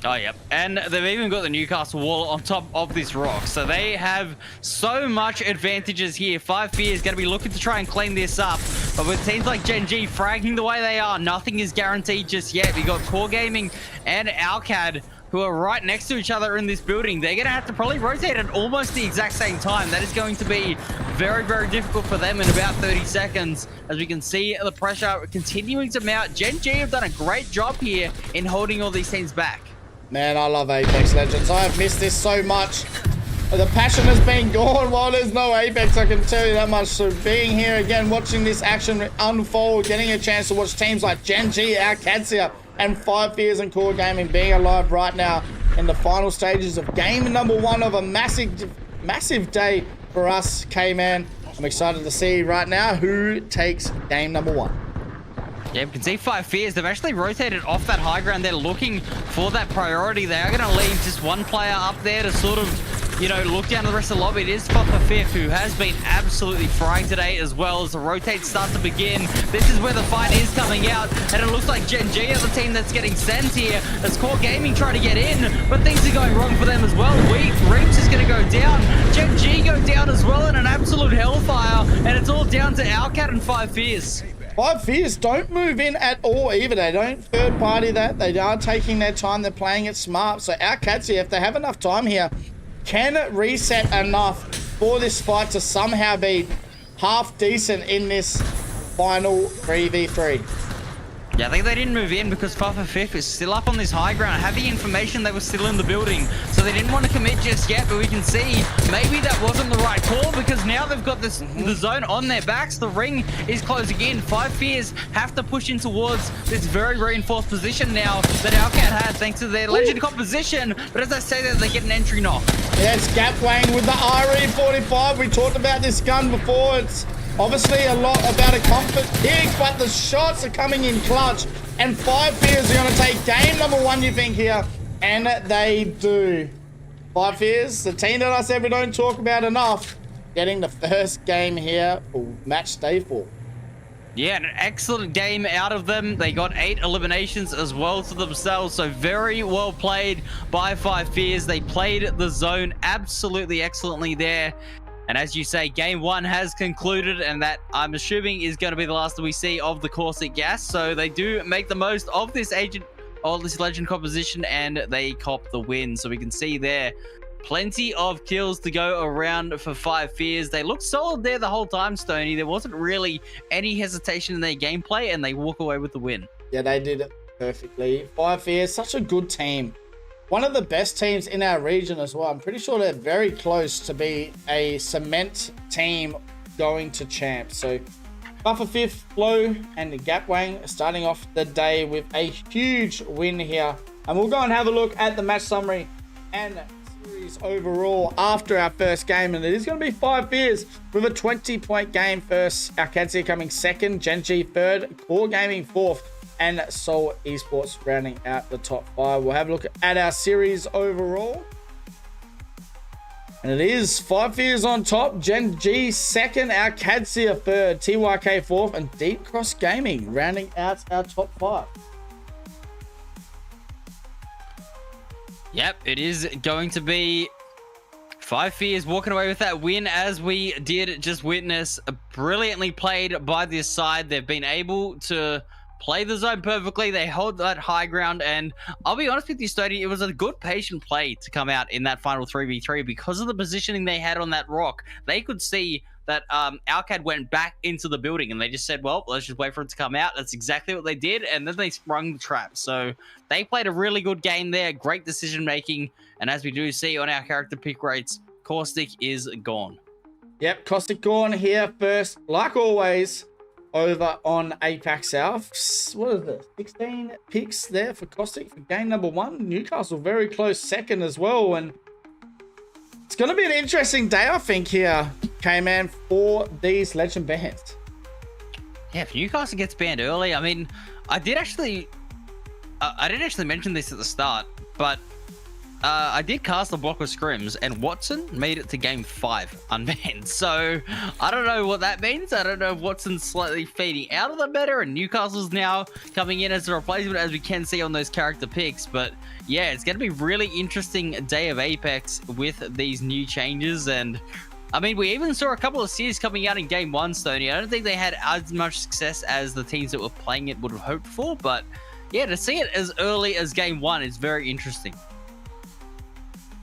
Oh, yep. And they've even got the Newcastle wall on top of this rock. So they have so much advantages here. 5 Fears going to be looking to try and clean this up. But with teams like Gen G fragging the way they are, nothing is guaranteed just yet. We got Core Gaming and Alcad, who are right next to each other in this building. They're going to have to probably rotate at almost the exact same time. That is going to be very, very difficult for them in about 30 seconds. As we can see the pressure continuing to mount. Gen G have done a great job here in holding all these teams back. Man, I love Apex Legends. I have missed this so much. The passion has been gone while there's no Apex, I can tell you that much. So being here again, watching this action unfold, getting a chance to watch teams like Gen G, our Cats here, and 5 Fears and Core Gaming being alive right now in the final stages of game number 1 of a massive day for us, K-Man. I'm excited to see right now who takes game number 1. Yeah, we can see 5 Fears. They've actually rotated off that high ground. They're looking for that priority. They are going to leave just one player up there to sort of, you know, look down the rest of the lobby. It is Fafafir, who has been absolutely frying today as well. As the rotates start to begin, this is where the fight is coming out, and it looks like Gen G are the team that's getting sent here as Core Gaming try to get in, but things are going wrong for them as well. Reach is going to go down. Gen G go down as well in an absolute hellfire, and it's all down to Alcat and 5 Fears. 5 Fears don't move in at all either. They don't third party that. They are taking their time. They're playing it smart. So our cats here, if they have enough time here, can reset enough for this fight to somehow be half decent in this final 3v3. Yeah, I think they didn't move in because 5 for 5 is still up on this high ground. I have the information they were still in the building, so they didn't want to commit just yet, but we can see maybe that wasn't the right call because now they've got this the zone on their backs. The ring is closing in. 5 Fears have to push in towards this very reinforced position now that Alcat had thanks to their legend composition, but as I say that, they get an entry knock. Yeah, it's Gapwang with the RE45. We talked about this gun before. It's obviously a lot about a comfort pick, but the shots are coming in clutch. And 5 Fears are going to take game number 1, you think, here. And they do. 5 Fears, the team that I said we don't talk about enough, getting the first game here for match day 4. Yeah, an excellent game out of them. They got 8 eliminations as well to themselves, so very well played by 5 Fears. They played the zone absolutely excellently there. And as you say, game 1 has concluded, and that I'm assuming is going to be the last that we see of the Corsic Gas. So they do make the most of this this legend composition, and they cop the win. So we can see there plenty of kills to go around for 5 Fears. They looked solid there the whole time, Stoney. There wasn't really any hesitation in their gameplay, and they walk away with the win. Yeah, they did it perfectly. 5 Fears, such a good team. One of the best teams in our region as well. I'm pretty sure they're very close to be a cement team going to champ. So Buffer 5th, Flow, and Gapwang starting off the day with a huge win here. And we'll go and have a look at the match summary and series overall after our first game. And it is going to be 5 Fears with a 20-point game first. Our cats here coming second, Genji third, Core Gaming fourth, and Seoul Esports rounding out the top 5. We'll have a look at our series overall. And it is 5 Fears on top, Gen G second, our Cadsia third, TYK fourth, and Deep Cross Gaming rounding out our top 5. Yep, it is going to be 5 Fears walking away with that win, as we did just witness. Brilliantly played by this side. They've been able to play the zone perfectly. They hold that high ground, and I'll be honest with you, Stoney, it was a good patient play to come out in that final 3v3 because of the positioning they had on that rock. They could see that Alcad went back into the building, and they just said, well, let's just wait for it to come out. That's exactly what they did, and then they sprung the trap. So they played a really good game there. Great decision making, and as we do see on our character pick rates, Caustic is gone. Yep, Caustic gone here first, like always. Over on APAC South. What is it? 16 picks there for Caustic for game number 1. Newcastle very close second as well. And it's going to be an interesting day, I think, here, K-Man, for these legend bans. Yeah, if Newcastle gets banned early, I mean, I didn't actually mention this at the start, but I did cast a block of scrims, and Watson made it to game 5 unbanned. So I don't know what that means. I don't know if Watson's slightly fading out of the meta, and Newcastle's now coming in as a replacement, as we can see on those character picks. But yeah, it's going to be really interesting day of Apex with these new changes. And I mean, we even saw a couple of series coming out in game 1, Stoney. I don't think they had as much success as the teams that were playing it would have hoped for. But yeah, to see it as early as game 1 is very interesting.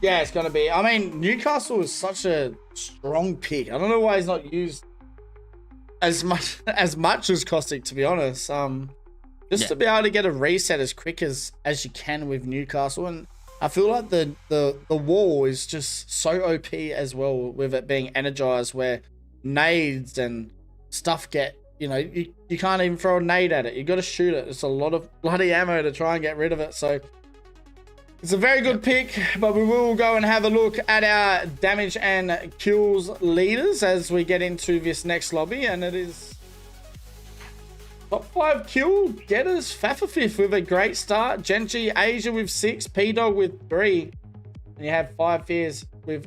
Yeah, it's going to be. I mean, Newcastle is such a strong pick. I don't know why he's not used as much as Caustic, to be honest. To be able to get a reset as quick as you can with Newcastle. And I feel like the wall is just so OP as well, with it being energized, where nades and stuff get, you can't even throw a nade at it. You got to shoot it. It's a lot of bloody ammo to try and get rid of it. So it's a very good pick, but we will go and have a look at our damage and kills leaders as we get into this next lobby. And it is top 5 kill getters. Fafafif with a great start. Genji Asia with 6. P-Dog with 3. And you have 5 Fears with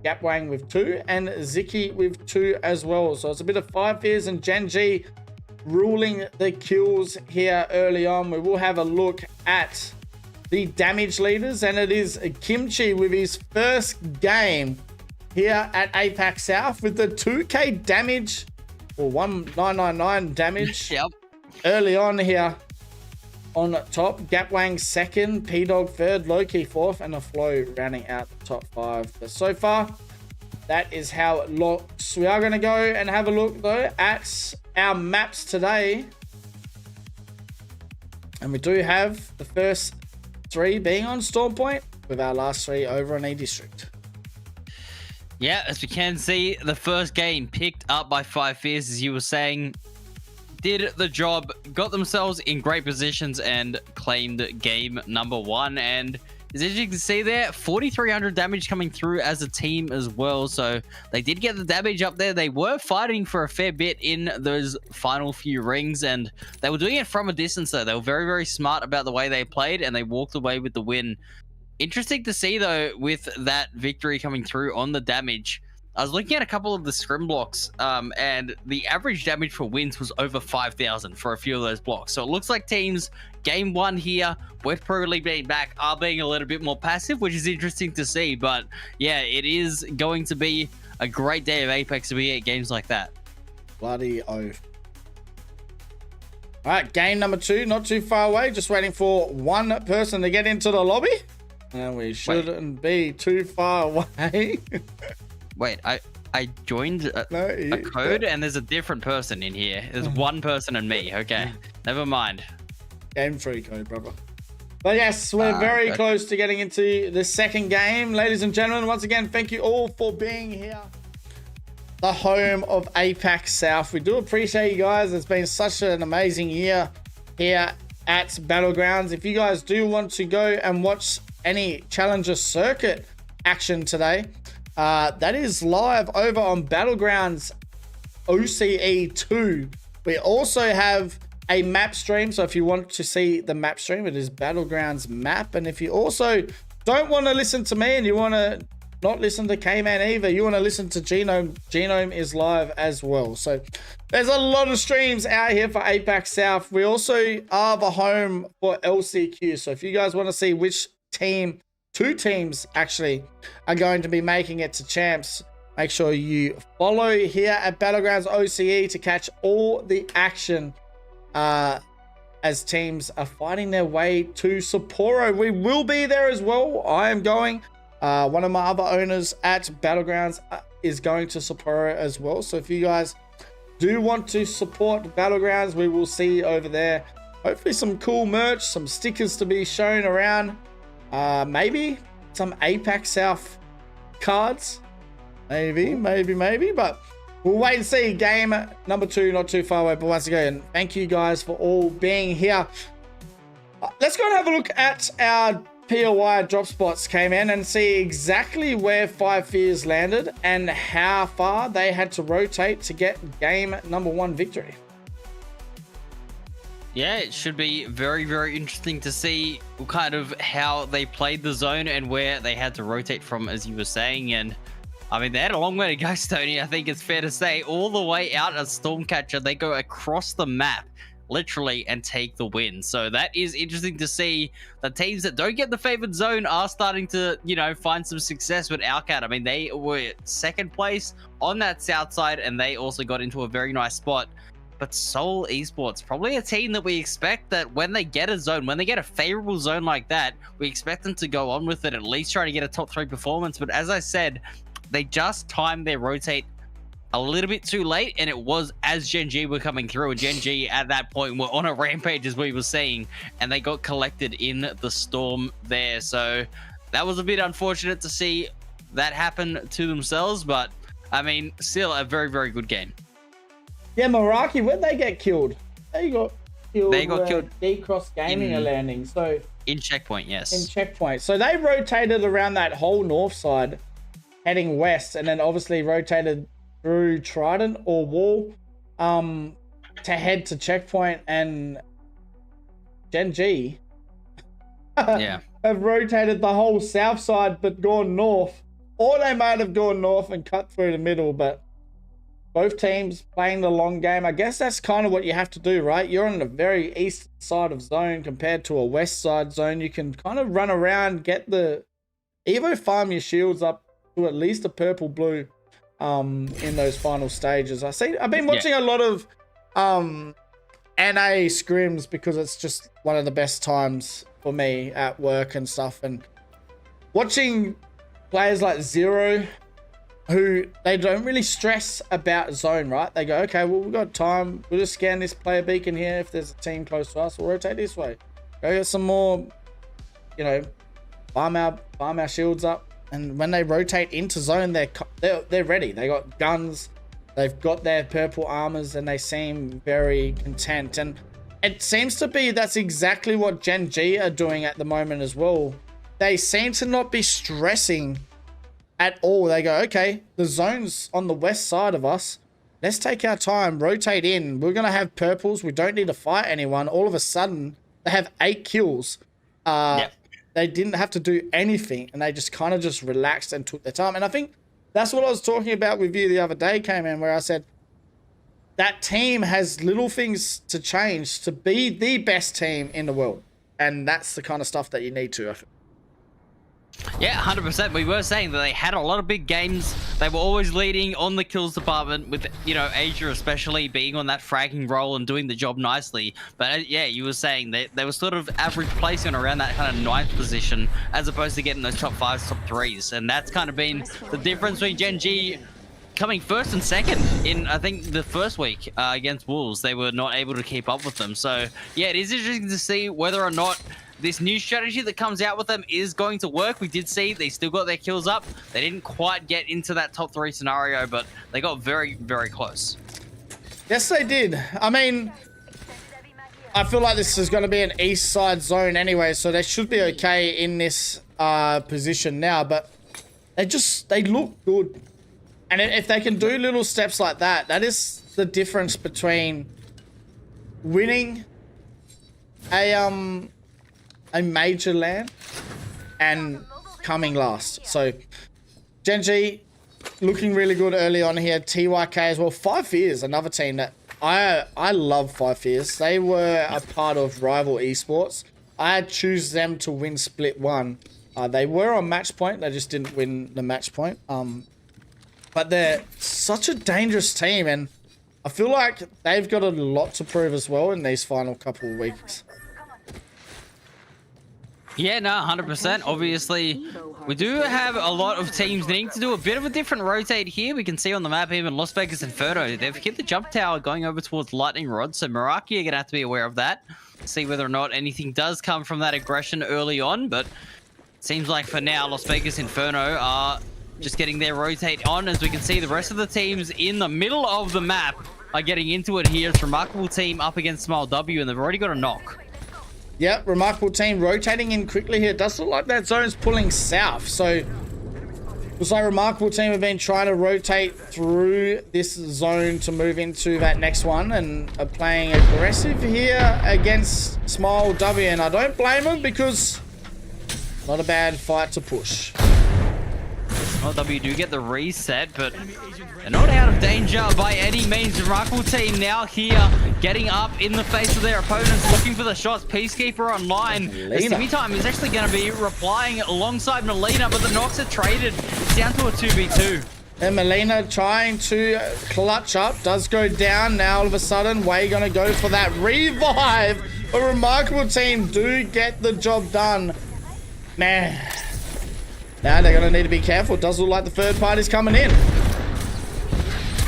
Gapwang with 2. And Ziki with 2 as well. So it's a bit of 5 Fears and Genji ruling the kills here early on. We will have a look at the damage leaders, and it is Kimchi with his first game here at APAC South with the 2k damage or 1999 damage. Yep. Early on here on top. Gapwang second, P-Dog third, Loki fourth, and a Flow rounding out the top 5. But so far, that is how it looks. We are going to go and have a look, though, at our maps today. And we do have the first 3 being on Storm Point, with our last 3 over on E-District. Yeah, as we can see, the first game picked up by 5 Fears, as you were saying, did the job, got themselves in great positions, and claimed game number 1. And as you can see there, 4,300 damage coming through as a team as well. So they did get the damage up there. They were fighting for a fair bit in those final few rings, and they were doing it from a distance, though. They were very, very smart about the way they played, and they walked away with the win. Interesting to see, though, with that victory coming through on the damage. I was looking at a couple of the scrim blocks, and the average damage for wins was over 5,000 for a few of those blocks. So it looks like teams, game 1 here, with Pro League being back, are being a little bit more passive, which is interesting to see. But yeah, it is going to be a great day of Apex to be at games like that. Bloody oath. All right, game number 2, not too far away. Just waiting for one person to get into the lobby. And we shouldn't be too far away. Wait, I joined a code and there's a different person in here. There's one person and me. Okay, never mind. Game 3 code, brother. But yes, we're very close to getting into the second game. Ladies and gentlemen, once again, thank you all for being here. The home of APAC South. We do appreciate you guys. It's been such an amazing year here at Battlegrounds. If you guys do want to go and watch any Challenger Circuit action today, that is live over on Battlegrounds OCE 2. We also have a map stream, so if you want to see the map stream, it is Battlegrounds map. And if you also don't want to listen to me and you want to not listen to K-Man either, you want to listen to Genome is live as well. So there's a lot of streams out here for APAC South. We also are the home for LCQ, so if you guys want to see which team, 2 teams actually, are going to be making it to champs, make sure you follow here at Battlegrounds OCE to catch all the action as teams are fighting their way to Sapporo. We will be there as well. I am going. One of my other owners at Battlegrounds is going to Sapporo as well. So if you guys do want to support Battlegrounds, we will see you over there. Hopefully some cool merch, some stickers to be shown around. Maybe some APAC South cards. Maybe. But we'll wait and see. Game number 2, not too far away. But once again, thank you guys for all being here. Let's go and have a look at our POI drop spots came in and see exactly where 5 Fears landed and how far they had to rotate to get game number 1 victory. Yeah, it should be very, very interesting to see kind of how they played the zone and where they had to rotate from, as you were saying. And I mean, they had a long way to go, Stoney. I think it's fair to say all the way out as Stormcatcher, they go across the map literally and take the win. So that is interesting to see. The teams that don't get the favored zone are starting to, you know, find some success with Alcat. I mean, they were 2nd place on that south side and they also got into a very nice spot. But Seoul Esports, probably a team that we expect that when they get a zone, when they get a favorable zone like that, we expect them to go on with it, at least try to get a top 3 performance. But as I said, they just timed their rotate a little bit too late, and it was as Gen G were coming through, and Gen G at that point were on a rampage, as we were seeing, and they got collected in the storm there. So that was a bit unfortunate to see that happen to themselves, but I mean, still a very, very good game. Yeah, Meraki, where'd they get killed? They got killed. They got killed. D-Cross Gaming are landing. So in Checkpoint, yes. In Checkpoint. So they rotated around that whole north side, heading west, and then obviously rotated through Trident or Wall to head to Checkpoint, and Gen G yeah, have rotated the whole south side but gone north. Or they might have gone north and cut through the middle, but both teams playing the long game. I guess that's kind of what you have to do, right? You're on the very east side of zone compared to a west side zone. You can kind of run around, get the Evo farm your shields up to at least a purple blue in those final stages. I've been watching a lot of NA scrims because it's just one of the best times for me at work and stuff, and watching players like Zero, who they don't really stress about zone, right? They go, okay, well, we've got time. We'll just scan this player beacon here. If there's a team close to us, we'll rotate this way. Go get some more, you know, farm our shields up. And when they rotate into zone, they're ready. They got guns. They've got their purple armors, and they seem very content. And it seems to be that's exactly what Gen G are doing at the moment as well. They seem to not be stressing at all. They go, okay, the zone's on the west side of us. Let's take our time, rotate in. We're going to have purples. We don't need to fight anyone. All of a sudden, they have 8 kills. They didn't have to do anything, and they just kind of just relaxed and took their time. And I think that's what I was talking about with you the other day, K-Man, where I said that team has little things to change to be the best team in the world. And that's the kind of stuff that you need to, I think. Yeah, 100%. We were saying that they had a lot of big games. They were always leading on the kills department with, you know, Asia especially being on that fragging role and doing the job nicely. But yeah, you were saying that they were sort of average placement around that kind of 9th position as opposed to getting those top 5s, top 3s. And that's kind of been the difference between Gen G coming 1st and 2nd in, I think, the first week against Wolves. They were not able to keep up with them. So yeah, it is interesting to see whether or not this new strategy that comes out with them is going to work. We did see they still got their kills up. They didn't quite get into that top 3 scenario, but they got very, very close. Yes, they did. I mean, I feel like this is going to be an east side zone anyway, so they should be okay in this position now, but they look good. And if they can do little steps like that, that is the difference between winning a major LAN and coming last. So Gen G looking really good early on here. TYK as well. Five Fears, another team that I love. Five Fears. They were a part of Rival Esports. I choose them to win Split 1. They were on match point. They just didn't win the match point. But they're such a dangerous team, and I feel like they've got a lot to prove as well in these final couple of weeks. Yeah, no, 100%. Obviously, we do have a lot of teams needing to do a bit of a different rotate here. We can see on the map even Las Vegas Inferno. They've hit the jump tower going over towards Lightning Rod, so Meraki are going to have to be aware of that. See whether or not anything does come from that aggression early on, but it seems like for now, Las Vegas Inferno are just getting their rotate on. As we can see, the rest of the teams in the middle of the map are getting into it here. It's Remarkable team up against Smile W, and they've already got a knock. Yep, Remarkable team rotating in quickly here. It does look like that zone's pulling south. So looks like Remarkable team have been trying to rotate through this zone to move into that next one, and are playing aggressive here against Smile W. And I don't blame them, because not a bad fight to push. Smile W do get the reset, but they're not out of danger by any means. Remarkable team now here, getting up in the face of their opponents, looking for the shots. Peacekeeper online. Simi Time is actually going to be replying alongside Melina, but the knocks are traded. It's down to a 2v2. And Melina trying to clutch up, does go down. Now all of a sudden, Way going to go for that revive. A Remarkable team do get the job done. Man. Now they're going to need to be careful. It does look like the third party's coming in.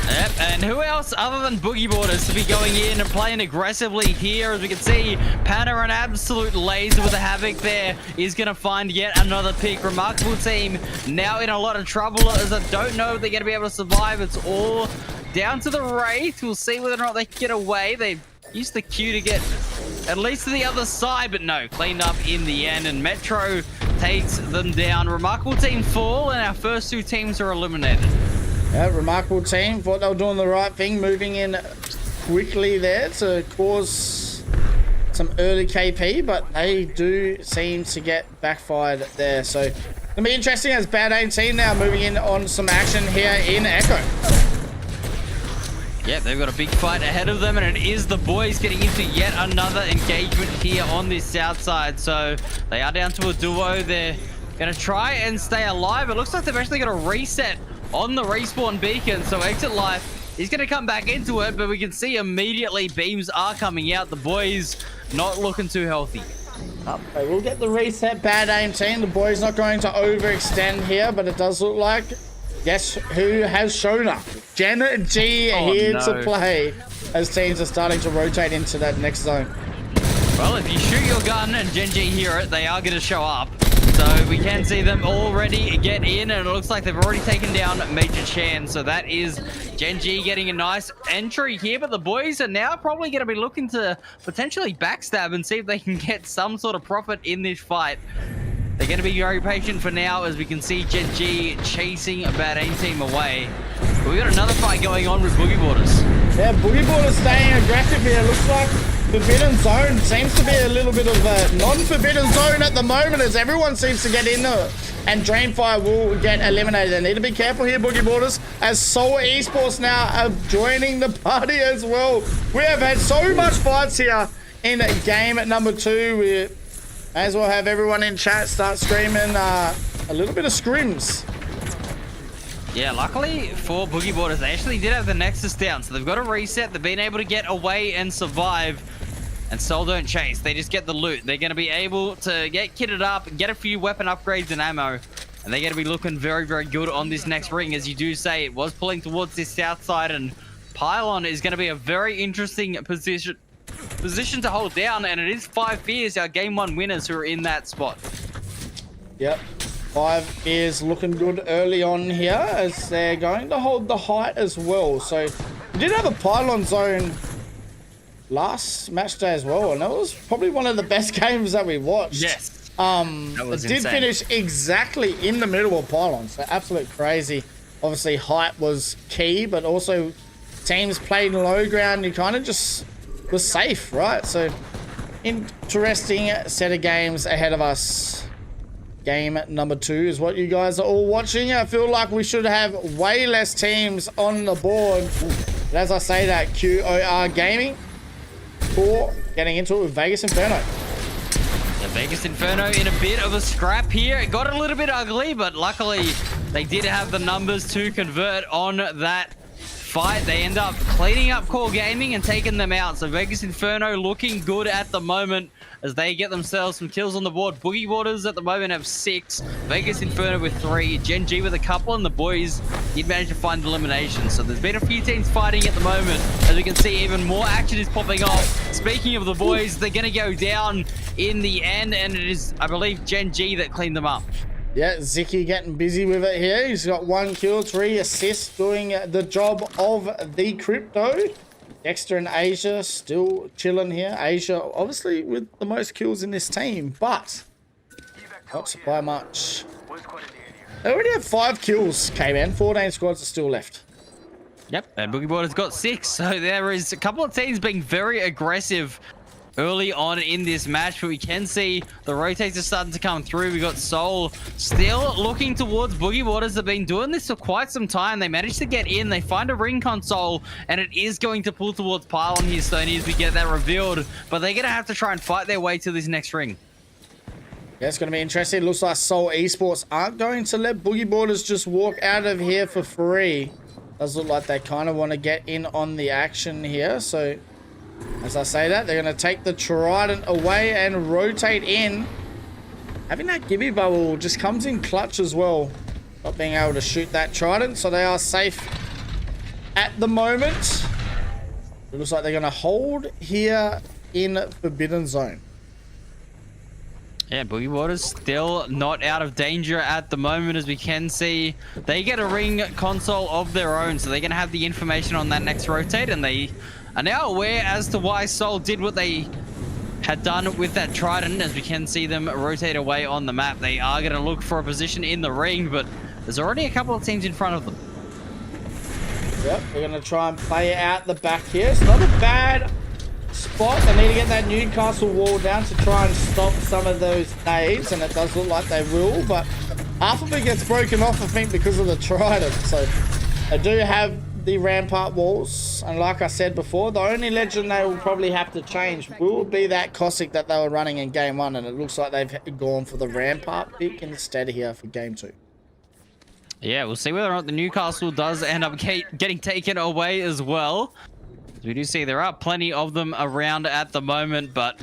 Yep, and who else other than Boogie Borders to be going in and playing aggressively here? As we can see, Panna, an absolute laser with the Havoc there, is going to find yet another pick. Remarkable team now in a lot of trouble, as I don't know if they're going to be able to survive. It's all down to the Wraith. We'll see whether or not they can get away. They used the Q to get at least to the other side, but no, cleaned up in the end, and Metro takes them down. Remarkable team fall, and our first 2 teams are eliminated. Yeah, Remarkable team thought they were doing the right thing, moving in quickly there to cause some early KP, but they do seem to get backfired there. So it's gonna be interesting as Bad Aim team now moving in on some action here in Echo. Yeah, they've got a big fight ahead of them, and it is the boys getting into yet another engagement here on this south side. So they are down to a duo. They're going to try and stay alive. It looks like they've actually got a reset on the respawn beacon. So Exit Life, he's going to come back into it, but we can see immediately beams are coming out. The boys not looking too healthy. Okay, we'll get the reset. Bad aim team. The boys not going to overextend here, but it does look like, guess who has shown up? Gen G here to play as teams are starting to rotate into that next zone. Well, if you shoot your gun and Gen G hear it, they are going to show up. So we can see them already get in, and it looks like they've already taken down Major Chan. So that is Gen G getting a nice entry here, but the boys are now probably going to be looking to potentially backstab and see if they can get some sort of profit in this fight. They're going to be very patient for now, as we can see Gen G chasing a Bad Aim team away. But we got another fight going on with Boogie Boarders. Yeah, Boogie Boarders staying aggressive here. Looks like Forbidden Zone seems to be a little bit of a non-forbidden zone at the moment, as everyone seems to get in there, and Drainfire will get eliminated. They need to be careful here, Boogie Boarders, as Soul Esports now are joining the party as well. We have had so much fights here in game number 2. We may as well have everyone in chat start screaming a little bit of scrims. Yeah, luckily for Boogie Boarders, they actually did have the Nexus down, so they've got a reset. They've been able to get away and survive. And Soul don't chase, they just get the loot. They're going to be able to get kitted up, get a few weapon upgrades and ammo. And they're going to be looking very, very good on this next ring. As you do say, it was pulling towards this south side, and Pylon is going to be a very interesting position to hold down. And it is 5 Fears, our game 1 winners, who are in that spot. Yep. 5 Fears looking good early on here, as they're going to hold the height as well. So we did have a Pylon zone last match day as well, and that was probably one of the best games that we watched. Yes. It did finish exactly in the middle of Pylon, so absolute crazy. Obviously height was key, but also teams played low ground. You kind of just was safe, right? So interesting set of games ahead of us. Game number 2 is what you guys are all watching. I feel like we should have way less teams on the board. But as I say that, QOR Gaming for getting into it with Vegas Inferno. The Vegas Inferno in a bit of a scrap here. It got a little bit ugly, but luckily they did have the numbers to convert on that fight. They end up cleaning up Core Gaming and taking them out. So Vegas Inferno looking good at the moment as they get themselves some kills on the board. Boogie Boarders at the moment have 6. Vegas Inferno with 3. Gen G with a couple, and the boys did manage to find elimination. So there's been a few teams fighting at the moment. As we can see, even more action is popping off. Speaking of the boys, they're going to go down in the end, and it is, I believe, Gen G that cleaned them up. Yeah, Ziki getting busy with it here. He's got 1 kill, 3 assists, doing the job of the Crypto. Dexter and Asia still chilling here. Asia obviously with the most kills in this team, but not by much. They already have 5 kills, K-Man. 14 squads are still left. Yep, and Boogie Boarders got 6. So there is a couple of teams being very aggressive early on in this match, but we can see the rotates are starting to come through. We got Soul still looking towards Boogie Boarders. They've been doing this for quite some time. They managed to get in, they find a ring console, and it is going to pull towards Pylon here, Stoney, as we get that revealed, but they're gonna have to try and fight their way to this next ring. Yeah, it's going to be interesting. It looks like Soul Esports aren't going to let Boogie Boarders just walk out of here for free. Does look like they kind of want to get in on the action here, so as I say that, they're going to take the Trident away and rotate in. Having that Gibby bubble just comes in clutch as well. Not being able to shoot that Trident, so they are safe at the moment. It looks like they're going to hold here in Forbidden Zone. Yeah, Boogie Boarders still not out of danger at the moment, as we can see. They get a ring console of their own, so they're going to have the information on that next rotate, and they are now aware as to why Soul did what they had done with that Trident. As we can see them rotate away on the map, they are going to look for a position in the ring, but there's already a couple of teams in front of them. Yep, they're going to try and play out the back here. It's not a bad spot. They need to get that Newcastle wall down to try and stop some of those nades, and it does look like they will, but half of it gets broken off, I think, because of the Trident. So they do have the rampart walls, and like I said before, the only legend they will probably have to change will be that Cossack that they were running in game 1, and it looks like they've gone for the rampart pick instead here for game 2. Yeah, we'll see whether or not the Newcastle does end up getting taken away as well. We do see there are plenty of them around at the moment, but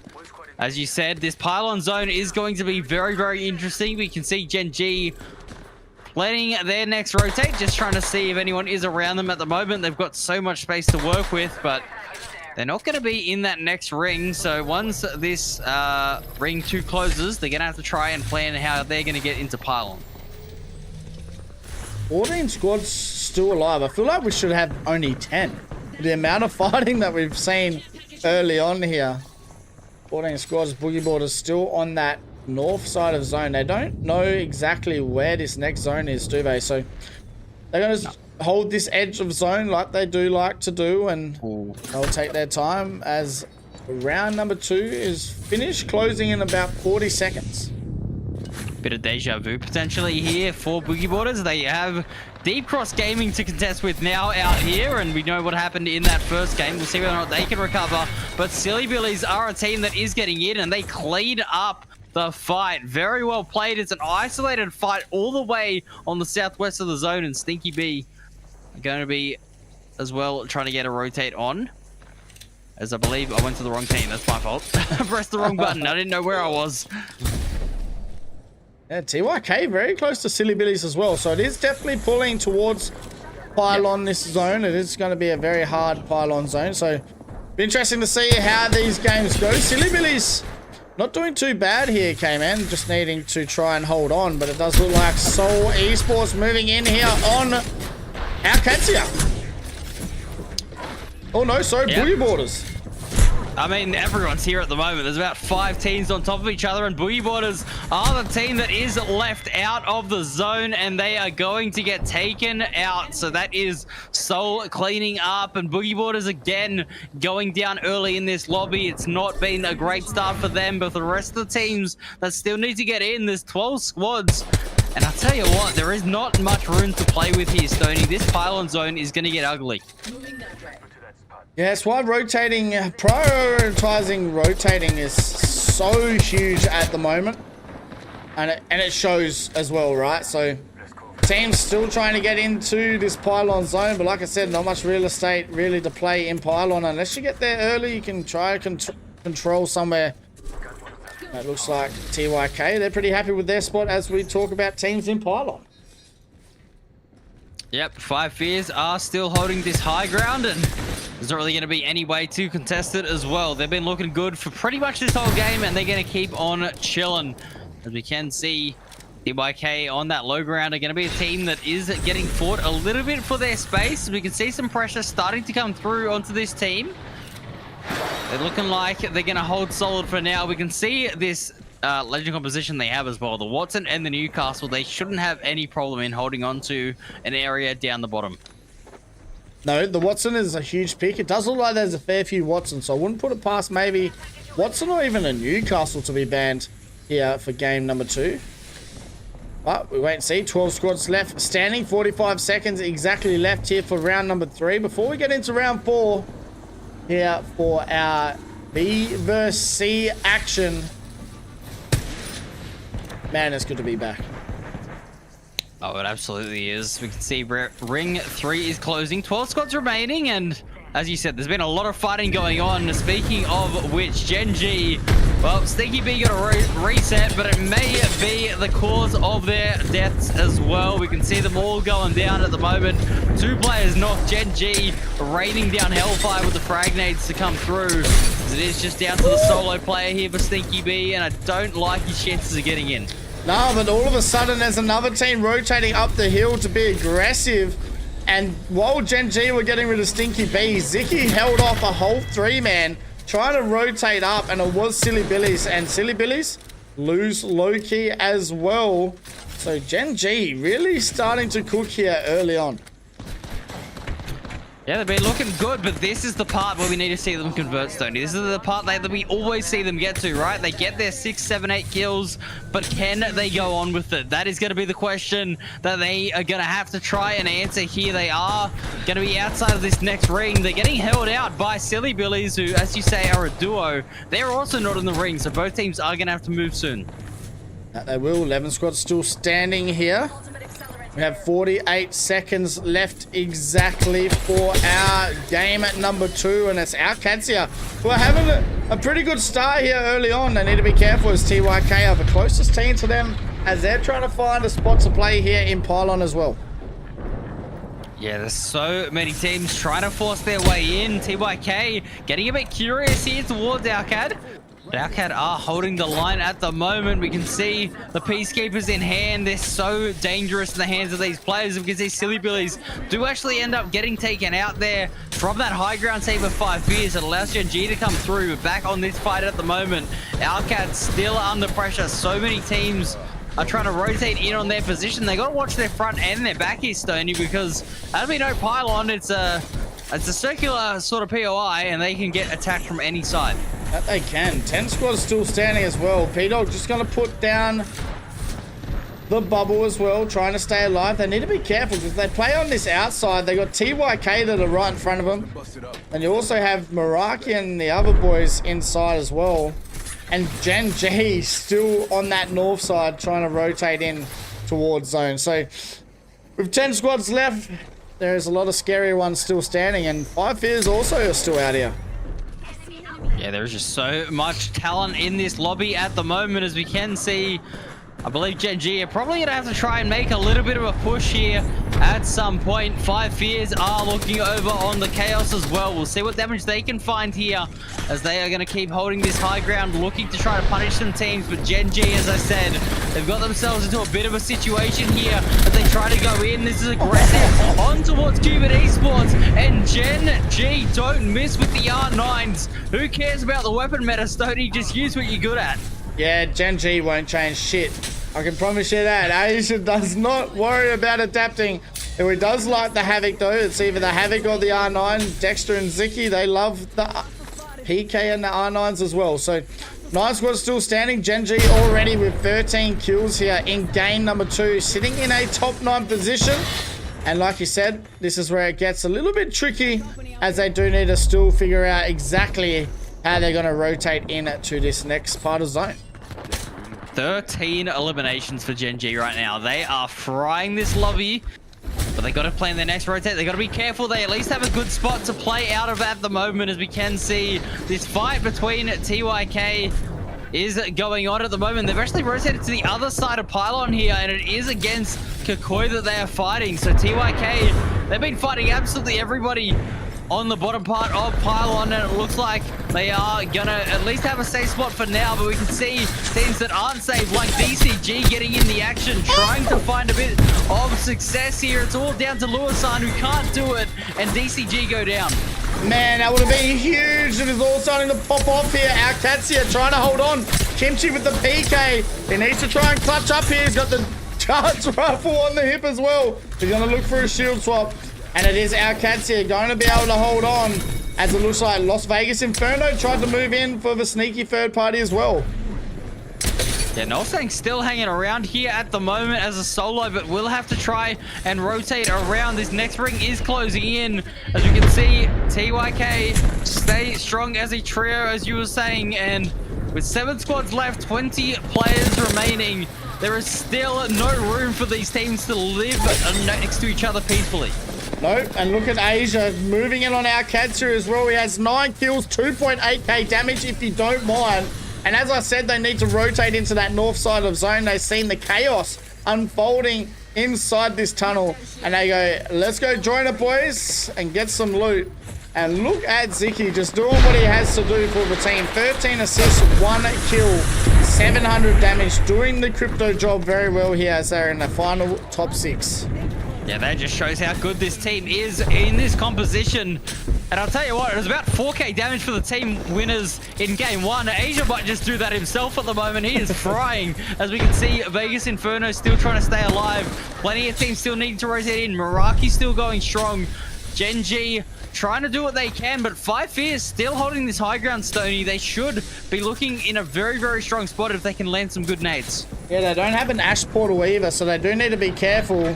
as you said, this pylon zone is going to be very, very interesting. We can see Gen G planning their next rotate, just trying to see if anyone is around them at the moment. They've got so much space to work with, but they're not going to be in that next ring. So once this ring 2 closes, they're going to have to try and plan how they're going to get into pylon. 14 squads still alive. I feel like we should have only 10. The amount of fighting that we've seen early on here. 14 squads, Boogie Boarders still on that north side of zone. They don't know exactly where this next zone is, do they? So they're going to hold this edge of zone like they do like to do, and they'll take their time as round number 2 is finished, closing in about 40 seconds. Bit of deja vu potentially here for Boogie Boarders. They have Deep Cross Gaming to contest with now out here, and we know what happened in that first game. We'll see whether or not they can recover, but Silly Billies are a team that is getting in, and they clean up the fight. Very well played. It's an isolated fight all the way on the southwest of the zone, and Stinky B are going to be as well trying to get a rotate on. As I believe I went to the wrong team. That's my fault. I pressed the wrong button. I didn't know where I was. Yeah, TYK very close to Silly Billies as well, so it is definitely pulling towards pylon this zone. It is going to be a very hard pylon zone, so be interesting to see how these games go. Silly Billies not doing too bad here, K-Man, just needing to try and hold on, but it does look like Soul Esports moving in here on Alcatia. Oh no, sorry, Boogie Boarders. I mean, everyone's here at the moment. There's about 5 teams on top of each other, and Boogie Boarders are the team that is left out of the zone, and they are going to get taken out. So that is Soul cleaning up, and Boogie Boarders again going down early in this lobby. It's not been a great start for them, but for the rest of the teams that still need to get in, there's 12 squads. And I'll tell you what, there is not much room to play with here, Stoney. This pylon zone is going to get ugly. Yeah, that's why prioritizing rotating is so huge at the moment, and it shows as well, right? So teams still trying to get into this pylon zone, but like I said, not much real estate really to play in pylon. Unless you get there early, you can try control somewhere. It looks like TYK, they're pretty happy with their spot as we talk about teams in pylon. Yep, 5 Fears are still holding this high ground, and there's not really going to be any way to contest it as well. They've been looking good for pretty much this whole game, and they're going to keep on chilling. As we can see, TYK on that low ground are going to be a team that is getting fought a little bit for their space. We can see some pressure starting to come through onto this team. They're looking like they're going to hold solid for now. We can see this legend composition they have as well. The Watson and the Newcastle, they shouldn't have any problem in holding on to an area down the bottom. No, the Watson is a huge pick. It does look like there's a fair few Watsons, so I wouldn't put it past maybe Watson or even a Newcastle to be banned here for game number 2. But we wait and see. 12 squads left standing. 45 seconds exactly left here for round number 3. Before we get into round 4 here for our B versus C action. Man, it's good to be back. Oh, it absolutely is. We can see ring 3 is closing. 12 squads remaining, and as you said, there's been a lot of fighting going on. Speaking of which, Gen G, well, Stinky B got a reset, but it may be the cause of their deaths as well. We can see them all going down at the moment. 2 players knocked. Gen G raining down Hellfire with the frag nades to come through. As it is just down to the solo player here for Stinky B, and I don't like his chances of getting in. No, but all of a sudden there's another team rotating up the hill to be aggressive. And while Gen G were getting rid of Stinky B, Zicky held off a whole 3-man trying to rotate up, and it was Silly Billies. And Silly Billies lose low-key as well. So Gen G really starting to cook here early on. Yeah, they've been looking good, but this is the part where we need to see them convert, Stoney. This is the part that we always see them get to, right? They get their 6, 7, 8 kills, but can they go on with it? That is going to be the question that they are going to have to try and answer here. They are going to be outside of this next ring. They're getting held out by Silly Billies, who, as you say, are a duo. They're also not in the ring, so both teams are going to have to move soon. That they will. 11 squads still standing here. We have 48 seconds left exactly for our game at number 2, and it's our cats here who are having a pretty good start here early on. They need to be careful as TYK are the closest team to them as they're trying to find a spot to play here in Pylon as well. Yeah, there's so many teams trying to force their way in. TYK getting a bit curious here towards Alcad. But Alcad are holding the line at the moment. We can see the Peacekeepers in hand. They're so dangerous in the hands of these players because these Silly Billies do actually end up getting taken out there from that high ground save of 5 Fears. It allows Gen G to come through. But back on this fight at the moment, Alcad still under pressure. So many teams are trying to rotate in on their position. They got to watch their front and their back here, Stoney, because as we know, Pylon, it's a circular sort of POI, and they can get attacked from any side. That they can. 10 squads still standing as well. P-Dog just going to put down the bubble as well, trying to stay alive. They need to be careful because they play on this outside. They got TYK that are right in front of them. And you also have Meraki and the other boys inside as well. And Gen G still on that north side trying to rotate in towards zone. So with 10 squads left, there's a lot of scary ones still standing, and 5 Fears also are still out here. Yeah, there's just so much talent in this lobby at the moment, as we can see. I believe Gen G are probably going to have to try and make a little bit of a push here at some point. 5 Fears are looking over on the Chaos as well. We'll see what damage they can find here, as they are going to keep holding this high ground, looking to try to punish some teams. But Gen G, as I said, they've got themselves into a bit of a situation here as they try to go in. This is aggressive on towards Cuban Esports, and Gen G don't miss with the R9s. Who cares about the weapon meta, Stoney? Just use what you're good at. Yeah, Gen G won't change shit. I can promise you that. Asia does not worry about adapting. If he does like the Havoc though, it's either the Havoc or the R9. Dexter and Ziki, they love the PK and the R9s as well. So 9 squads still standing. Gen G already with 13 kills here in game number 2, sitting in a top 9 position. And like you said, this is where it gets a little bit tricky, as they do need to still figure out exactly how they're going to rotate in to this next part of zone. 13 eliminations for Gen G right now. They are frying this lobby, but they got to plan their next rotate. They got to be careful. They at least have a good spot to play out of at the moment, as we can see this fight between TYK is going on at the moment. They've actually rotated to the other side of Pylon here, and it is against Kakoi that they are fighting. So TYK, they've been fighting absolutely everybody on the bottom part of Pylon, and it looks like they are gonna at least have a safe spot for now. But we can see teams that aren't safe, like DCG, getting in the action, trying to find a bit of success here. It's all down to Luasan, who can't do it, and DCG go down. Man, that would have been huge. It is all starting to pop off here. Our cats here trying to hold on. Kimchi with the PK. He needs to try and clutch up here. He's got the charge rifle on the hip as well. He's gonna look for a shield swap. And it is our cats here going to be able to hold on, as it looks like Las Vegas Inferno tried to move in for the sneaky third party as well. Yeah, Nolsang still hanging around here at the moment as a solo, but will have to try and rotate around. This next ring is closing in. As we can see, TYK stay strong as a trio, as you were saying, and with 7 squads left, 20 players remaining, there is still no room for these teams to live next to each other peacefully. Nope, and look at Asia moving in on our cats here as well. He has 9 kills, 2.8k damage if you don't mind. And as I said, they need to rotate into that north side of zone. They've seen the chaos unfolding inside this tunnel, and they go, let's go join it, boys, and get some loot. And look at Ziki just doing what he has to do for the team. 13 assists, 1 kill, 700 damage, doing the crypto job very well here as they're in the final top 6. Yeah, that just shows how good this team is in this composition. And I'll tell you what, it was about 4k damage for the team winners in game 1. Asia might just do that himself at the moment. He is frying. As we can see, Vegas Inferno still trying to stay alive. Plenty of teams still needing to rotate in. Meraki still going strong. Gen G trying to do what they can, but 5 Fears still holding this high ground, Stoney. They should be looking in a very, very strong spot if they can land some good nades. Yeah, they don't have an Ash Portal either, so they do need to be careful.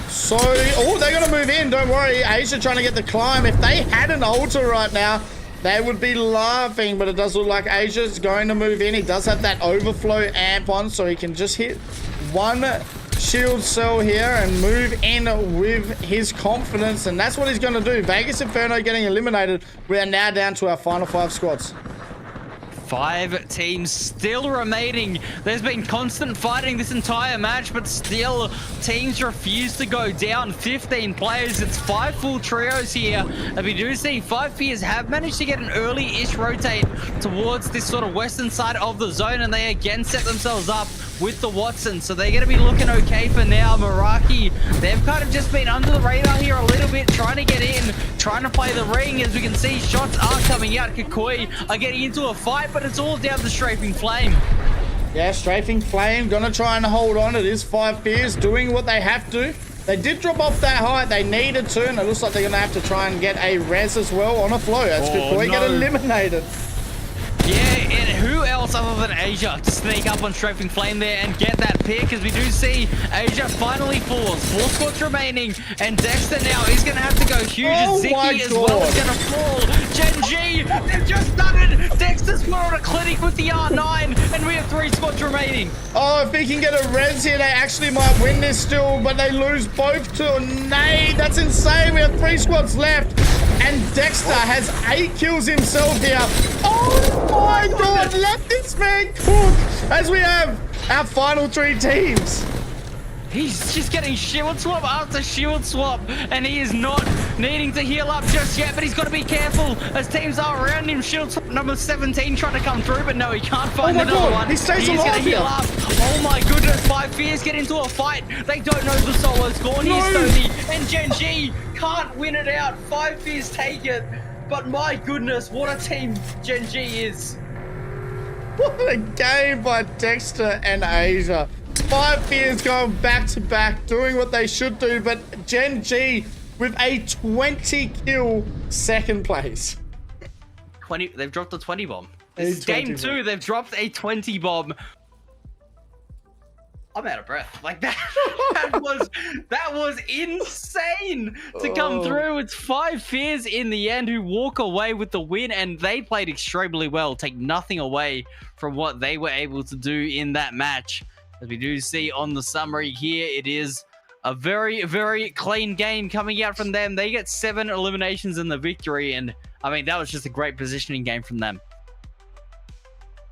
So, oh, they're going to move in. Don't worry. Asia trying to get the climb. If they had an altar right now, they would be laughing, but it does look like Asia's going to move in. He does have that overflow amp on, so he can just hit one shield cell here and move in with his confidence, and that's what he's going to do. Vegas Inferno getting eliminated. We are now down to our final 5 squads. 5 teams still remaining. There's been constant fighting this entire match, but still teams refuse to go down. 15 players. It's 5 full trios here. And we do see 5 Fears have managed to get an early-ish rotate towards this sort of western side of the zone, and they again set themselves up with the Watson. So they're going to be looking okay for now. Meraki, they've kind of just been under the radar here a little bit, trying to get in, trying to play the ring. As we can see, shots are coming out. Kikoi are getting into a fight, but it's all down to Strafing Flame. Yeah, Strafing Flame gonna try and hold on. It is 5 Fears doing what they have to. They did drop off that height. They needed to, and it looks like they're gonna have to try and get a res as well on a flow. That's Kikoi get eliminated. Yeah, and who else other than Asia to sneak up on Strafing Flame there and get that pick? As we do see Asia finally falls. 4 squads remaining, and Dexter now is going to have to go huge. Oh Ziki as well is going to fall. Gen G, they've just done it. Dexter's put on a clinic with the R9, and we have 3 squads remaining. Oh, if he can get a res here, they actually might win this still, but they lose both to a nade. That's insane. We have 3 squads left, and Dexter has 8 kills himself here. Oh my God, let this man cook as we have our final 3 teams. He's just getting shield swap after shield swap, and he is not needing to heal up just yet, but he's got to be careful as teams are around him. Shield swap number 17 trying to come through, but no, he can't find another one. He stays He's alive going to heal here. up. Oh my goodness, 5 Fears get into a fight. They don't know the solo's gone here, Stoney, and Gen G can't win it out. 5 Fears take it, but my goodness, what a team Gen G is. What a game by Dexter and Asia. 5 Fears going back to back, doing what they should do, but Gen G with a 20 kill second place. 20. They've dropped a 20 bomb. A This is 20 game 2. bomb. They've dropped a 20 bomb. I'm out of breath. Like that was insane to come through. It's 5 Fears in the end who walk away with the win, and they played extremely well. Take nothing away from what they were able to do in that match. As we do see on the summary here, it is a very, very clean game coming out from them. They get 7 eliminations in the victory, and I mean, that was just a great positioning game from them.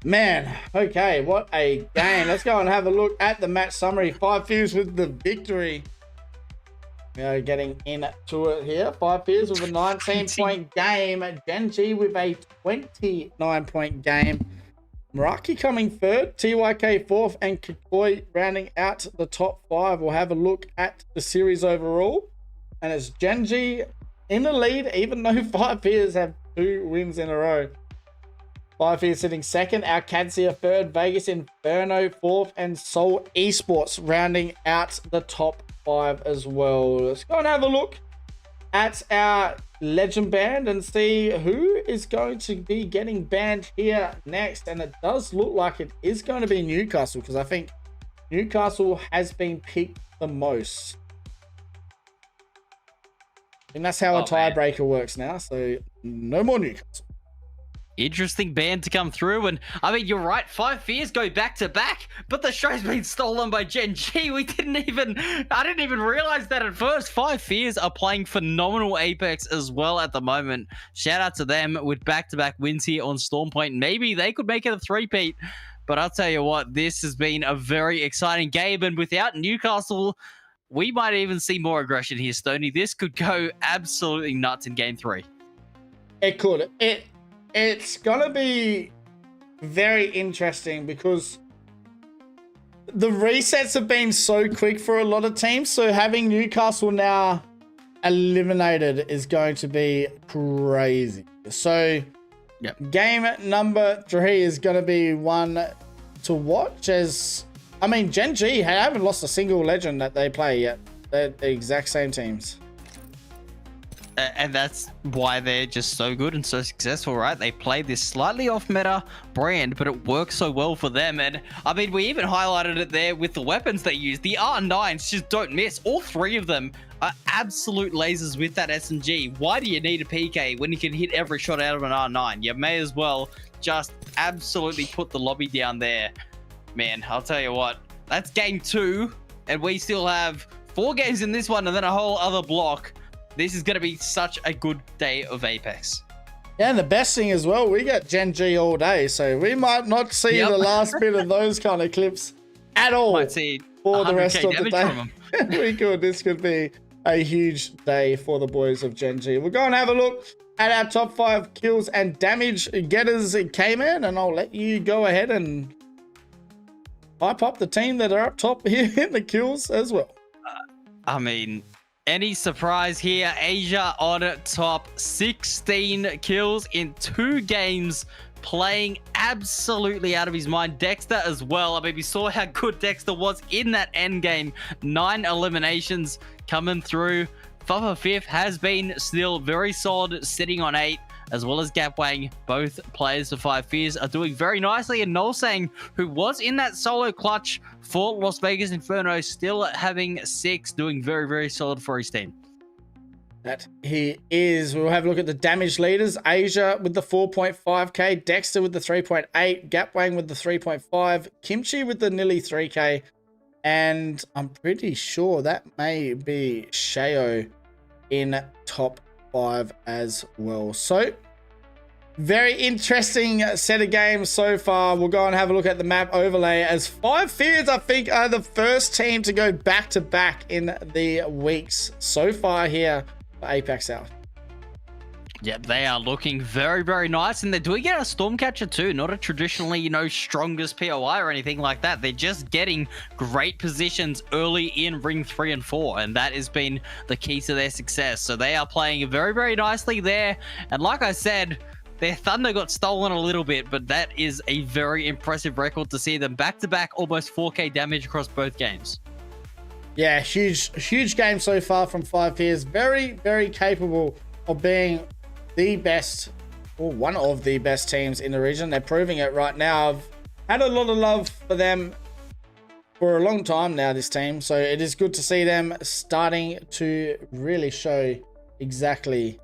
Man, okay, what a game. Let's go and have a look at the match summary. 5 Fears with the victory. We are getting into it here. 5 Fears with a 19-point game. Gen G with a 29-point game. Meraki coming 3rd, TYK 4th, and Kikoi rounding out the top 5. We'll have a look at the series overall. And it's Gen G in the lead, even though 5 Fears have 2 wins in a row. 5 Fears sitting 2nd, our Cadsia 3rd, Vegas Inferno 4th, and Seoul Esports rounding out the top 5 as well. Let's go and have a look at our legend band and see who is going to be getting banned here next. And it does look like it is going to be Newcastle, because I think Newcastle has been picked the most. And that's how a tiebreaker works now, so no more Newcastle. Interesting band to come through, and I mean, you're right, 5 Fears go back to back, but the show's been stolen by Gen G. I didn't even realize that at first. 5 Fears are playing phenomenal Apex as well at the moment. Shout out to them with back-to-back wins here on Storm Point. Maybe they could make it a 3-peat, but I'll tell you what, this has been a very exciting game, and without Newcastle, we might even see more aggression here, Stoney. This could go absolutely nuts in Game 3. It could. It's gonna be very interesting because the resets have been so quick for a lot of teams. So having Newcastle now eliminated is going to be crazy. So game number 3 is going to be one to watch, as I mean, Gen G haven't lost a single legend that they play yet. They're the exact same teams. And that's why they're just so good and so successful, right? They play this slightly off-meta brand, but it works so well for them. And, I mean, we even highlighted it there with the weapons they use. The R9s just don't miss. All 3 of them are absolute lasers with that SMG. Why do you need a PK when you can hit every shot out of an R9? You may as well just absolutely put the lobby down there. Man, I'll tell you what. That's game 2. and we still have 4 games in this one and then a whole other block. This is going to be such a good day of Apex. Yeah, and the best thing as well, we got Gen G all day, so we might not see the last bit of those kind of clips at all Might see for the rest of the damage from day. them. We could. This could be a huge day for the boys of Gen G. We'll go and have a look at our top 5 kills and damage getters came in, and I'll let you go ahead and hype up the team that are up top here in the kills as well. I mean, any surprise here? Asia on top, 16 kills in 2 games, playing absolutely out of his mind. Dexter as well. I mean, we saw how good Dexter was in that end game. 9 eliminations coming through. Fifth has been still very solid, sitting on 8, as well as Gapwang. Both players for 5 Fears are doing very nicely. And Nolsang, who was in that solo clutch for Las Vegas Inferno, still having 6, doing very, very solid for his team. That he is. We'll have a look at the damage leaders. Asia with the 4.5k, Dexter with the 3.8, Gapwang with the 3.5, Kimchi with the nearly 3k, and I'm pretty sure that may be Shayo in top 5 as well. So very interesting set of games so far. We'll go and have a look at the map overlay, as 5 Fears, I think, are the first team to go back-to-back in the weeks so far here for APAC South. Yep, they are looking very, very nice. And they're doing it a Stormcatcher too. Not a traditionally, strongest POI or anything like that. They're just getting great positions early in Ring 3 and 4. And that has been the key to their success. So they are playing very, very nicely there. And like I said, their thunder got stolen a little bit, but that is a very impressive record to see them back-to-back, almost 4k damage across both games. Yeah, huge game so far from 5 Fears. Very, very capable of being the best, or one of the best teams in the region. They're proving it right now. I've had a lot of love for them for a long time now, this team. So it is good to see them starting to really show exactly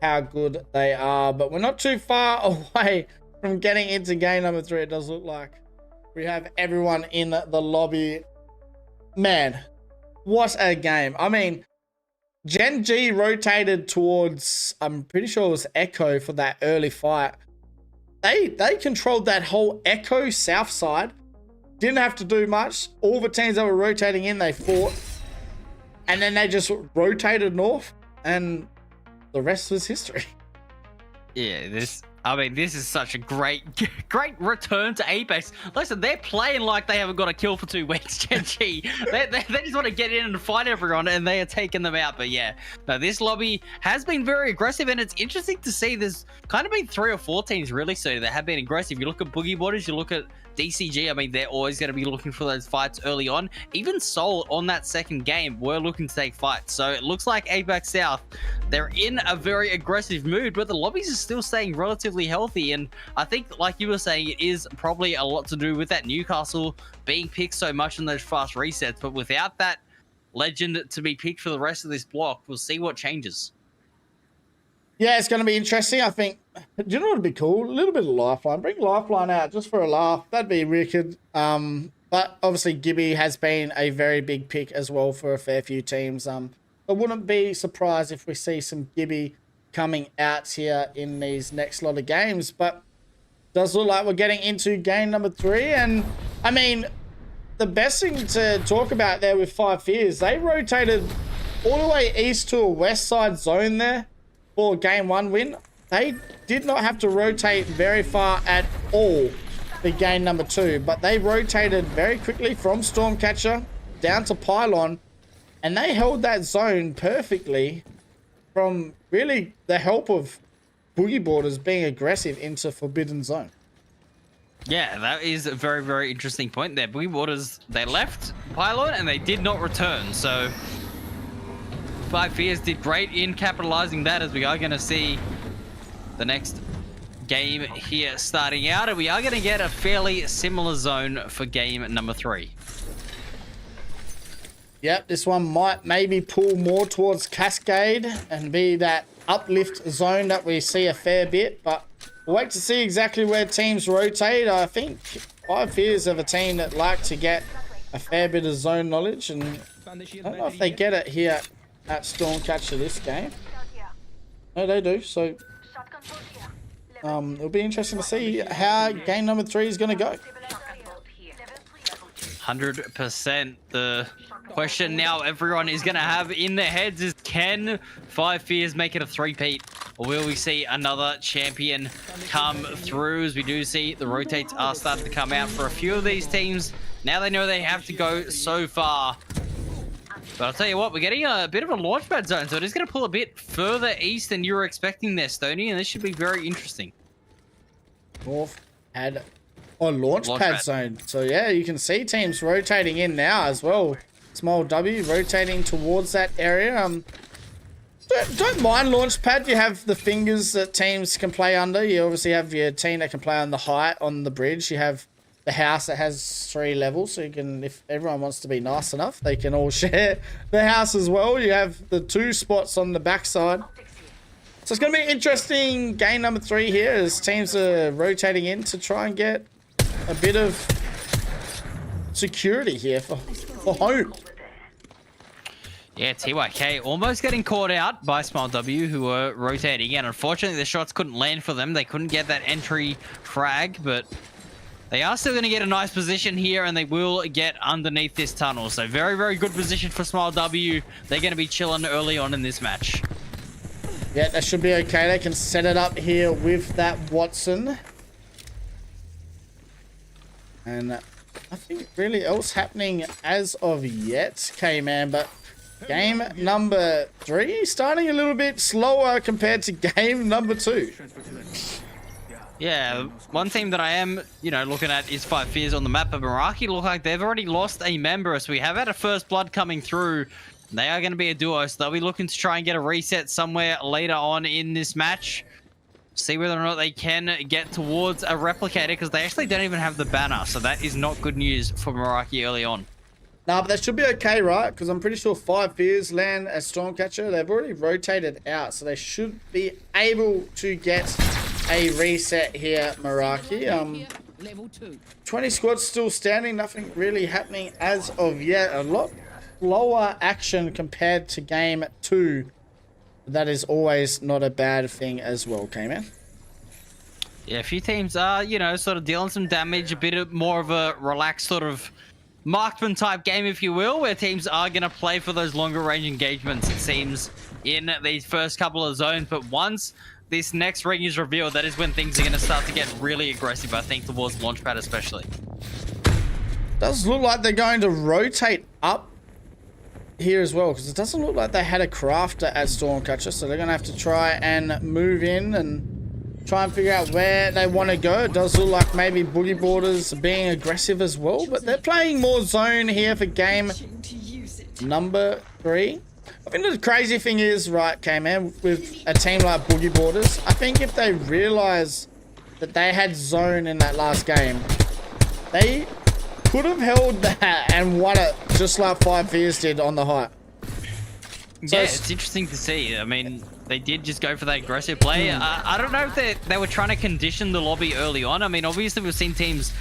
how good they are. But we're not too far away from getting into game number 3. It does look like we have everyone in the lobby. Man, what a game. I mean, Gen G rotated towards, I'm pretty sure it was Echo for that early fight. They controlled that whole Echo south side. Didn't have to do much. All the teams that were rotating in, they fought. And then they just rotated north, and the rest was history. Yeah, this is such a great return to Apex. Listen, they're playing like they haven't got a kill for 2 weeks, Gen G. they just want to get in and fight everyone, and they are taking them out. But yeah, no, this lobby has been very aggressive, and it's interesting to see there's kind of been 3 or 4 teams really so that have been aggressive. You look at Boogie Boarders, you look at DCG, I mean, they're always going to be looking for those fights early on. Even Seoul on that second game were looking to take fights. So it looks like APAC South, they're in a very aggressive mood, but the lobbies are still staying relatively healthy. And I think, like you were saying, it is probably a lot to do with that Newcastle being picked so much in those fast resets. But without that legend to be picked for the rest of this block, we'll see what changes. Yeah, it's going to be interesting. I think, do you know what would be cool? A little bit of Lifeline. Bring Lifeline out just for a laugh. That'd be wicked. But obviously, Gibby has been a very big pick as well for a fair few teams. I wouldn't be surprised if we see some Gibby coming out here in these next lot of games. But it does look like we're getting into game number 3. And, I mean, the best thing to talk about there with 5 Fears, they rotated all the way east to a west side zone there for game 1 win. They did not have to rotate very far at all for game number 2, but they rotated very quickly from Stormcatcher down to Pylon, and they held that zone perfectly from really the help of Boogie Boarders being aggressive into Forbidden Zone. Yeah, that is a very, very interesting point there. Boogie Boarders, they left Pylon and they did not return, so 5 Fears did great in capitalizing that, as we are going to see the next game here starting out, and we are going to get a fairly similar zone for game number 3. Yep, this one might maybe pull more towards Cascade and be that uplift zone that we see a fair bit, but we'll wait to see exactly where teams rotate. I think 5 Fears of a team that like to get a fair bit of zone knowledge, and I don't know if they get it here at Stormcatcher this game. No, they do. So it'll be interesting to see how game number 3 is going to go. 100%. The question now everyone is going to have in their heads is, can Five Fears make it a three-peat? Or will we see another champion come through? As we do see the rotates are starting to come out for a few of these teams. Now they know they have to go so far. But I'll tell you what, we're getting a bit of a launchpad zone, so it is going to pull a bit further east than you were expecting there, Stoney, and this should be very interesting. North had a launchpad zone. So yeah, you can see teams rotating in now as well. Small W rotating towards that area. Don't mind launchpad. You have the fingers that teams can play under. You obviously have your team that can play on the height on the bridge. You have the house that has 3 levels, so you can, if everyone wants to be nice enough, they can all share the house as well. You have the 2 spots on the backside. So it's going to be interesting game number 3 here as teams are rotating in to try and get a bit of security here for home. Yeah, TYK almost getting caught out by Smile W, who were rotating in. Unfortunately, the shots couldn't land for them. They couldn't get that entry frag, but they are still going to get a nice position here, and they will get underneath this tunnel. So very, very good position for Smile W. They're going to be chilling early on in this match. Yeah, that should be okay. They can set it up here with that Watson. And nothing really else happening as of yet, K-Man, but game number 3 starting a little bit slower compared to game number 2. Yeah, one team that I am, looking at is Five Fears on the map, but Meraki look like they've already lost a member, so we have had a first blood coming through. They are going to be a duo, so they'll be looking to try and get a reset somewhere later on in this match. See whether or not they can get towards a replicator, because they actually don't even have the banner, so that is not good news for Meraki early on. Nah, but that should be okay, right? Because I'm pretty sure Five Fears land as Stormcatcher. They've already rotated out, so they should be able to get a reset here, Meraki. 20 squads still standing, nothing really happening as of yet. A lot lower action compared to game 2. That is always not a bad thing as well, K-Man. Yeah, a few teams are, sort of dealing some damage, a bit more of a relaxed sort of marksman type game, if you will, where teams are going to play for those longer range engagements, it seems, in these first couple of zones. But once this next ring is revealed, that is when things are going to start to get really aggressive, I think, towards Launchpad especially. Does look like they're going to rotate up here as well, because it doesn't look like they had a crafter at Stormcatcher, so they're going to have to try and move in and try and figure out where they want to go. It does look like maybe Boogie Boarders are being aggressive as well, but they're playing more zone here for game number 3. I think the crazy thing is, right, K-Man, with a team like Boogie Boarders, I think if they realize that they had zone in that last game, they could have held that and won it just like Five Fears did on the height. So yeah, it's interesting to see. I mean, they did just go for that aggressive play. I don't know if they were trying to condition the lobby early on. I mean, obviously we've seen teams,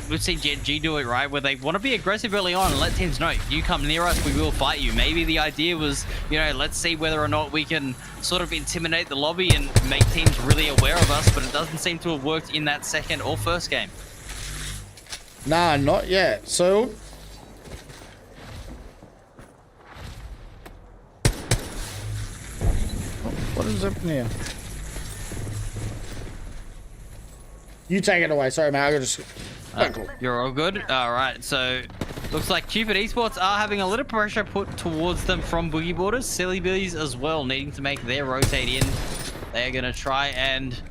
we've seen G do it, right? Where they want to be aggressive early on and let teams know, if you come near us, we will fight you. Maybe the idea was, let's see whether or not we can sort of intimidate the lobby and make teams really aware of us, but it doesn't seem to have worked in that second or first game. Nah, not yet. So what is up here? You take it away. Sorry, man. I got just. You're all good. All right. So looks like Cupid Esports are having a little pressure put towards them from Boogie Boarders. Silly Billies as well, needing to make their rotate in. They are going to try and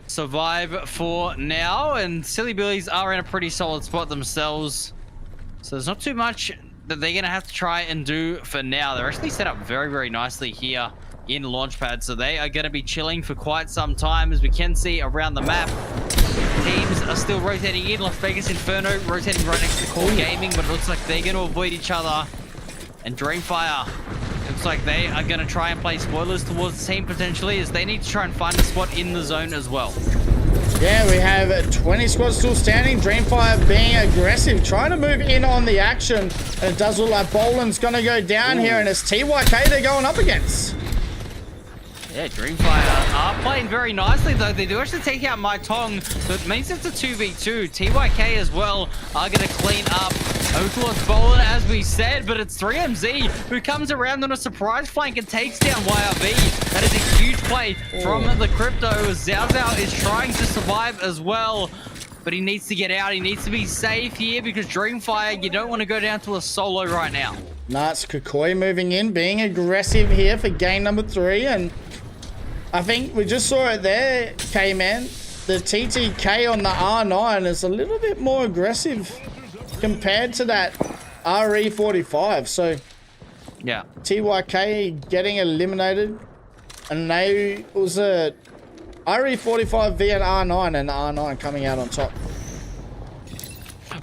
survive for now, and Silly Billies are in a pretty solid spot themselves, so there's not too much that they're gonna have to try and do for now. They're actually set up very, very nicely here in Launchpad, so they are going to be chilling for quite some time. As we can see around the map, teams are still rotating in. Las Vegas Inferno rotating right next to Core Gaming, but it looks like they're going to avoid each other, and Dreamfire looks like they are going to try and play spoilers towards the team potentially, as they need to try and find a spot in the zone as well. Yeah, we have 20 squads still standing. Dreamfire being aggressive, trying to move in on the action. And it does look like Boland's going to go down here, and it's TYK they're going up against. Yeah, Dreamfire are playing very nicely, though. They do actually take out My Tong, so it means it's a 2v2. TYK as well are going to clean up over towards Boland, as we said, but it's 3MZ who comes around on a surprise flank and takes down YRB. That is a huge play from the Crypto. Zhao Zhao is trying to survive as well, but he needs to get out. He needs to be safe here because Dreamfire, you don't want to go down to a solo right now. Nah, it's Kukoi moving in, being aggressive here for game number 3, and I think we just saw it there, K-Man. The TTK on the R9 is a little bit more aggressive compared to that RE45. So, yeah, TYK getting eliminated. And it was a RE45 v an R9, and the R9 coming out on top.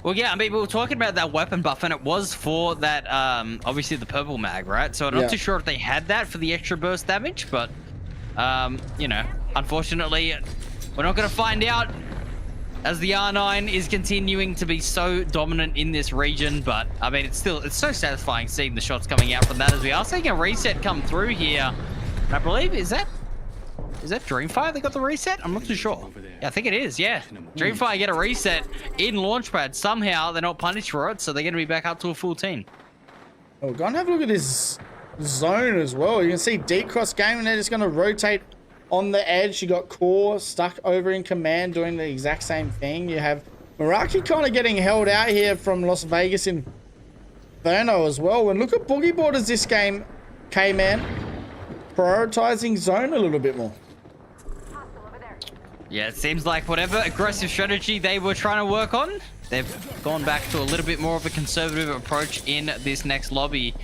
Well, yeah, I mean, we were talking about that weapon buff, and it was for that, obviously the purple mag, right? So I'm not too sure if they had that for the extra burst damage, but... you know, unfortunately, we're not going to find out as the R9 is continuing to be so dominant in this region. But I mean, it's so satisfying seeing the shots coming out from that, as we are seeing a reset come through here. And I believe, is that Dreamfire that got the reset? I'm not too sure. Yeah, I think it is. Yeah, Dreamfire get a reset in Launchpad. Somehow they're not punished for it, so they're going to be back up to a full team. Oh, go and have a look at this zone as well. You can see deep cross game, and they're just going to rotate on the edge. You got Core stuck over in command doing the exact same thing. You have Meraki kind of getting held out here from Las Vegas Inferno as well. And look at Boogie Borders this game, K-Man, prioritizing zone a little bit more. Yeah, it seems like whatever aggressive strategy they were trying to work on, they've gone back to a little bit more of a conservative approach in this next lobby.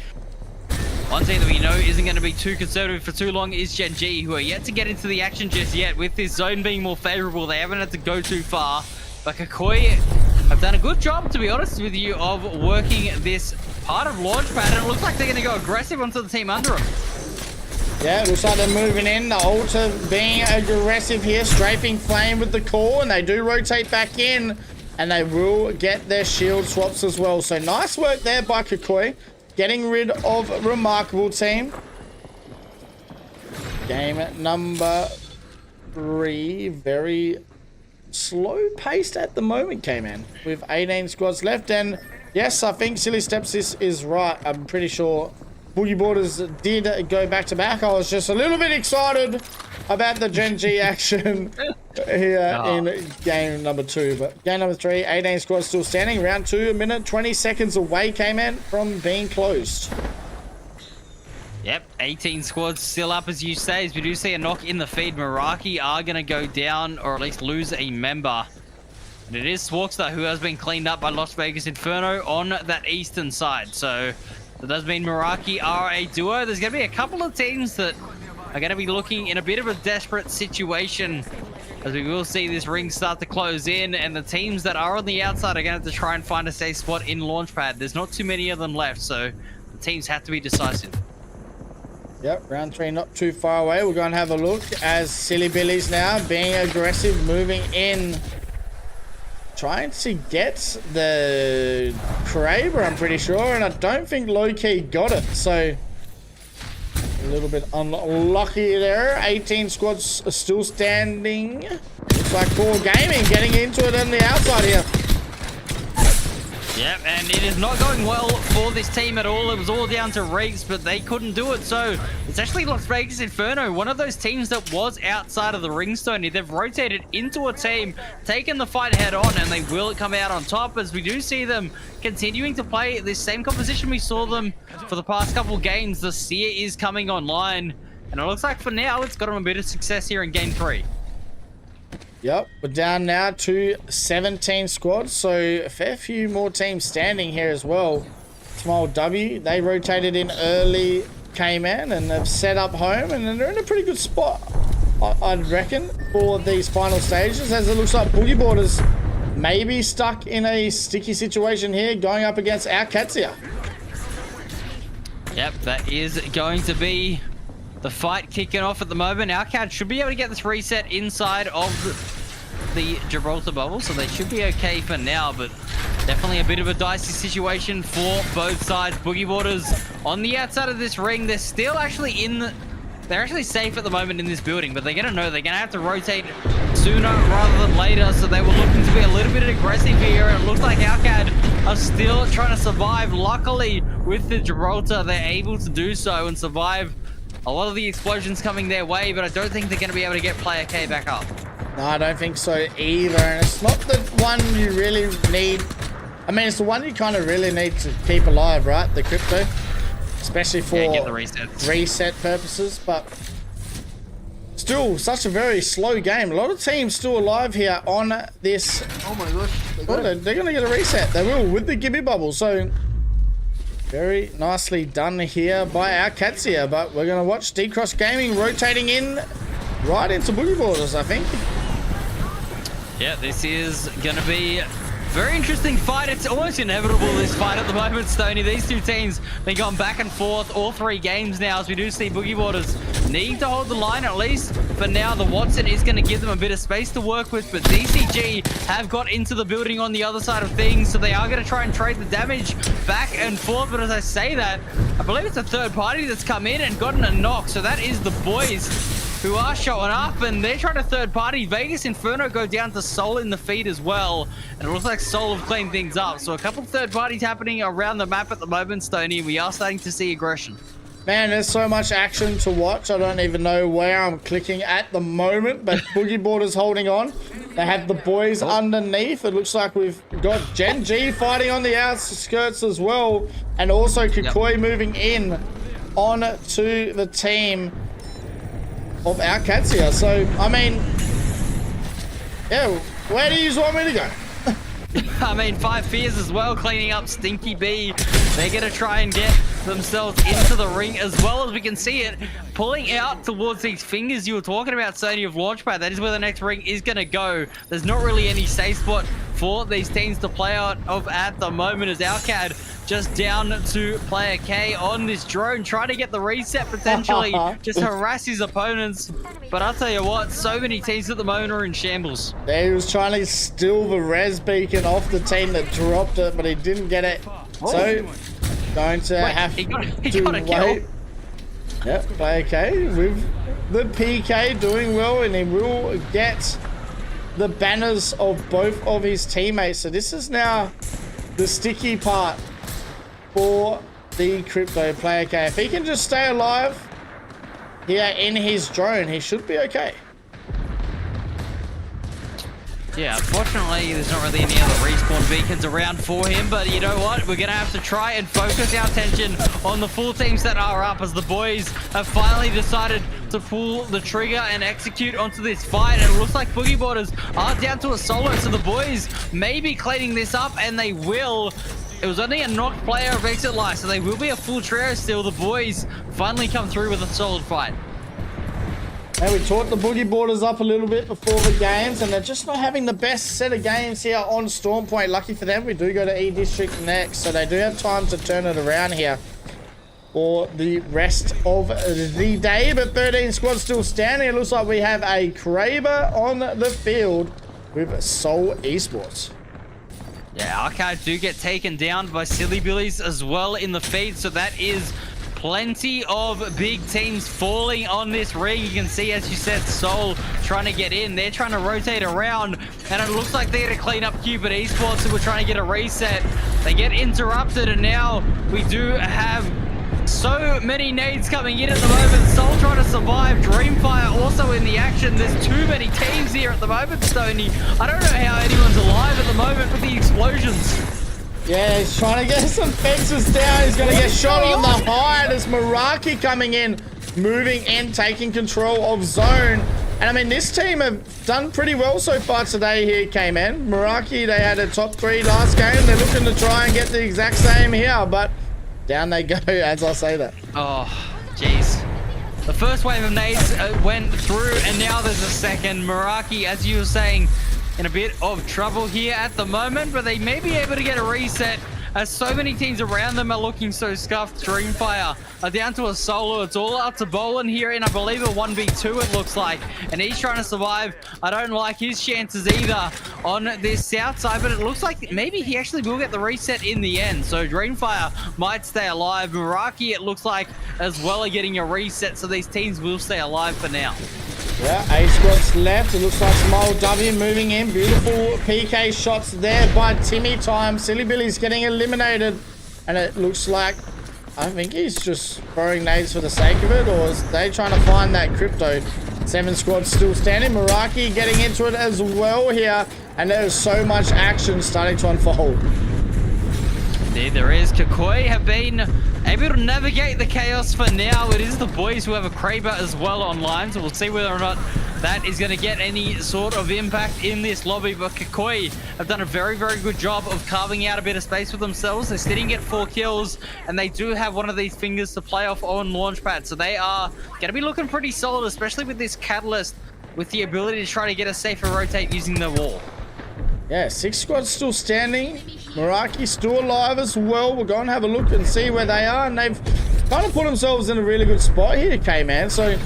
One team that we know isn't going to be too conservative for too long is Gen G, who are yet to get into the action just yet. With this zone being more favorable, they haven't had to go too far. But Kukoi have done a good job, to be honest with you, of working this part of Launchpad. And it looks like they're going to go aggressive onto the team under them. Yeah, it looks like they're moving in. The Altar being aggressive here, strafing Flame with the Core, and they do rotate back in. And they will get their shield swaps as well. So nice work there by Kukoi. Getting rid of Remarkable team. Game number 3. Very slow paced at the moment, K-Man. With 18 squads left. And yes, I think Silly Steps is right. I'm pretty sure Boogie Borders did go back to back. I was just a little bit excited about the Gen G action here in game number 2. But game number 3, 18 squads still standing. Round 2, a minute 20 seconds away, K-Man, from being closed. Yep, 18 squads still up, as you say. As we do see a knock in the feed, Meraki are going to go down, or at least lose a member. And it is Swarkster who has been cleaned up by Las Vegas Inferno on that eastern side. So that does mean Meraki are a duo. There's going to be a couple of teams that are going to be looking in a bit of a desperate situation, as we will see this ring start to close in, and the teams that are on the outside are going to have to try and find a safe spot in Launchpad. There's not too many of them left, so the teams have to be decisive. Yep, round 3 not too far away. We're going to have a look as Silly Billy's now being aggressive, moving in, trying to get the Kraber, I'm pretty sure, and I don't think Low-Key got it, so a little bit unlucky there. 18 squads are still standing. Looks like Core Gaming getting into it on the outside here. Yep, and it is not going well for this team at all. It was all down to Reeks, but they couldn't do it. So it's actually Las Vegas Inferno, one of those teams that was outside of the ring, Stoney. They've rotated into a team, taken the fight head on, and they will come out on top, as we do see them continuing to play this same composition we saw them for the past couple games. The Seer is coming online, and it looks like for now it's got them a bit of success here in game 3. Yep, we're down now to 17 squads, so a fair few more teams standing here as well. Small W, they rotated in early, K-Man, and they've set up home, and they're in a pretty good spot, I'd reckon, for these final stages, as it looks like Boogie Borders may be stuck in a sticky situation here, going up against our Katsia. Yep, that is going to be the fight kicking off at the moment. Our Cat should be able to get this reset inside of the Gibraltar bubble, so they should be okay for now, but definitely a bit of a dicey situation for both sides. Boogie Boarders on the outside of this ring. They're still actually they're actually safe at the moment in this building, but they're going to know they're going to have to rotate sooner rather than later, so they were looking to be a little bit aggressive here. It looks like Alcad are still trying to survive. Luckily, with the Gibraltar, they're able to do so and survive a lot of the explosions coming their way, but I don't think they're going to be able to get player K back up. No, I don't think so either, and it's not the one you really need. I mean, it's the one you kind of really need to keep alive, right? The crypto. Especially for get the resets. Reset purposes, but still such a very slow game. A lot of teams still alive here on this. Oh my gosh. They're going to get a reset. They will with the Gibby bubble. So very nicely done here by our cats here. But we're going to watch D-Cross Gaming rotating in right into Boogie Boarders, I think. Yeah, this is going to be very interesting fight. It's almost inevitable, this fight at the moment, Stoney. These two teams been going back and forth all 3 games now, as we do see Boogie Boarders need to hold the line at least. For now, the Watson is going to give them a bit of space to work with, but DCG have got into the building on the other side of things, so they are going to try and trade the damage back and forth. But as I say that, I believe it's a third party that's come in and gotten a knock, so that is the boys who are showing up, and they're trying to third party. Vegas Inferno go down to Soul in the feed as well, and it looks like Soul have cleaned things up. So a couple third parties happening around the map at the moment, Stoney. We are starting to see aggression. Man, there's so much action to watch. I don't even know where I'm clicking at the moment, but Boogie Boarders holding on. They have the boys underneath. It looks like we've got Gen G fighting on the outskirts as well, and also Kukoi moving in on to the team of our cats here. So, I mean, yeah, where do you want me to go? I mean, 5 Fears as well, cleaning up Stinky B. They're going to try and get themselves into the ring as well, as we can see it pulling out towards these fingers you were talking about, Sony, of Launchpad. That is where the next ring is going to go. There's not really any safe spot for these teams to play out of at the moment, as Alcad just down to player K on this drone, trying to get the reset potentially, just harass his opponents. But I'll tell you what, so many teams at the moment are in shambles. He was trying to steal the res beacon off the team that dropped it, but he didn't get it. So, going to have he got a wait. kill. Yep, player K with the PK doing well, and he will get the banners of both of his teammates. So this is now the sticky part for the crypto player K. If he can just stay alive here in his drone, he should be okay. Yeah, unfortunately, there's not really any other respawn beacons around for him, but you know what? We're going to have to try and focus our attention on the full teams that are up, as the boys have finally decided to pull the trigger and execute onto this fight. And it looks like Boogie Boarders are down to a solo, so the boys may be cleaning this up, and they will. It was only a knocked player of Exit Life, so they will be a full trio still. The boys finally come through with a solid fight. And we taught the Boogie Boarders up a little bit before the games, and they're just not having the best set of games here on Storm Point. Lucky for them, we do go to E District next, so they do have time to turn it around here for the rest of the day. But 13 squads still standing. It looks like we have a Kraber on the field with Soul Esports. Yeah, Arcade do get taken down by Silly Billies as well in the feed, so that is plenty of big teams falling on this ring. You can see, as you said, Soul trying to get in. They're trying to rotate around, and it looks like they're going to clean up Cupid Esports, who were trying to get a reset. They get interrupted, and now we do have so many nades coming in at the moment. Soul trying to survive. Dreamfire also in the action. There's too many teams here at the moment, Stoney. I don't know how anyone's alive at the moment with the explosions. Yeah, he's trying to get some fences down. He's going to get shot on the hide as Meraki coming in, moving in, taking control of zone. And I mean, this team have done pretty well so far today here, K-Man. Meraki, they had a top 3 last game. They're looking to try and get the exact same here, but down they go as I say that. Oh, jeez. The first wave of nades went through, and now there's a second. Meraki, as you were saying, in a bit of trouble here at the moment, but they may be able to get a reset as so many teams around them are looking so scuffed. Dreamfire are down to a solo. It's all up to Bolin here, and I believe a 1v2 it looks like, and he's trying to survive. I don't like his chances either on this south side, but it looks like maybe he actually will get the reset in the end. So Dreamfire might stay alive. Meraki, it looks like, as well, are getting a reset, so these teams will stay alive for now. Yeah, 8 squads left. It looks like Smile W moving in. Beautiful PK shots there by Timmy Time. Silly Billy's getting eliminated. And it looks like, I think he's just throwing nades for the sake of it. Or is they trying to find that crypto? 7 squads still standing. Meraki getting into it as well here. And there's so much action starting to unfold. There is. Kakoi have been able to navigate the chaos for now. It is the boys who have a Kraber as well online, so we'll see whether or not that is going to get any sort of impact in this lobby. But Kakoi have done a very, very good job of carving out a bit of space for themselves. They're sitting at 4 kills, and they do have one of these fingers to play off on Launchpad, so they are going to be looking pretty solid, especially with this Catalyst, with the ability to try to get a safer rotate using the wall. Yeah, 6 squads still standing. Meraki still alive as well. We'll go and have a look and see where they are. And they've kind of put themselves in a really good spot here, K-Man. So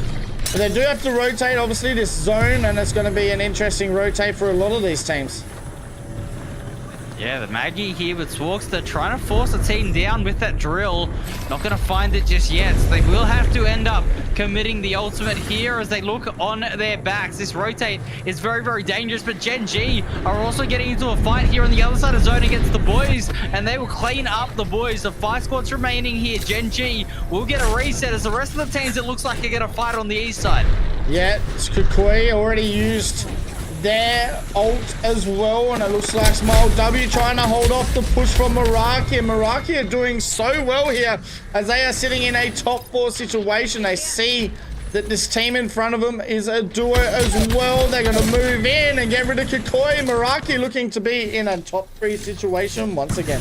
they do have to rotate, obviously, this zone. And it's going to be an interesting rotate for a lot of these teams. Yeah, the Maggie here with Swarkster trying to force a team down with that drill. Not going to find it just yet. So they will have to end up committing the ultimate here as they look on their backs. This rotate is very, very dangerous, but Gen G are also getting into a fight here on the other side of zone against the boys, and they will clean up the boys. The 5 squads remaining here. Gen G will get a reset as the rest of the teams, it looks like, are going to fight on the east side. Yeah, Kukui already used their ult as well, and it looks like Smile W trying to hold off the push from Meraki, and Meraki are doing so well here as they are sitting in a top 4 situation. They see that this team in front of them is a duo as well. They're going to move in and get rid of Kikoi. Meraki looking to be in a top 3 situation once again.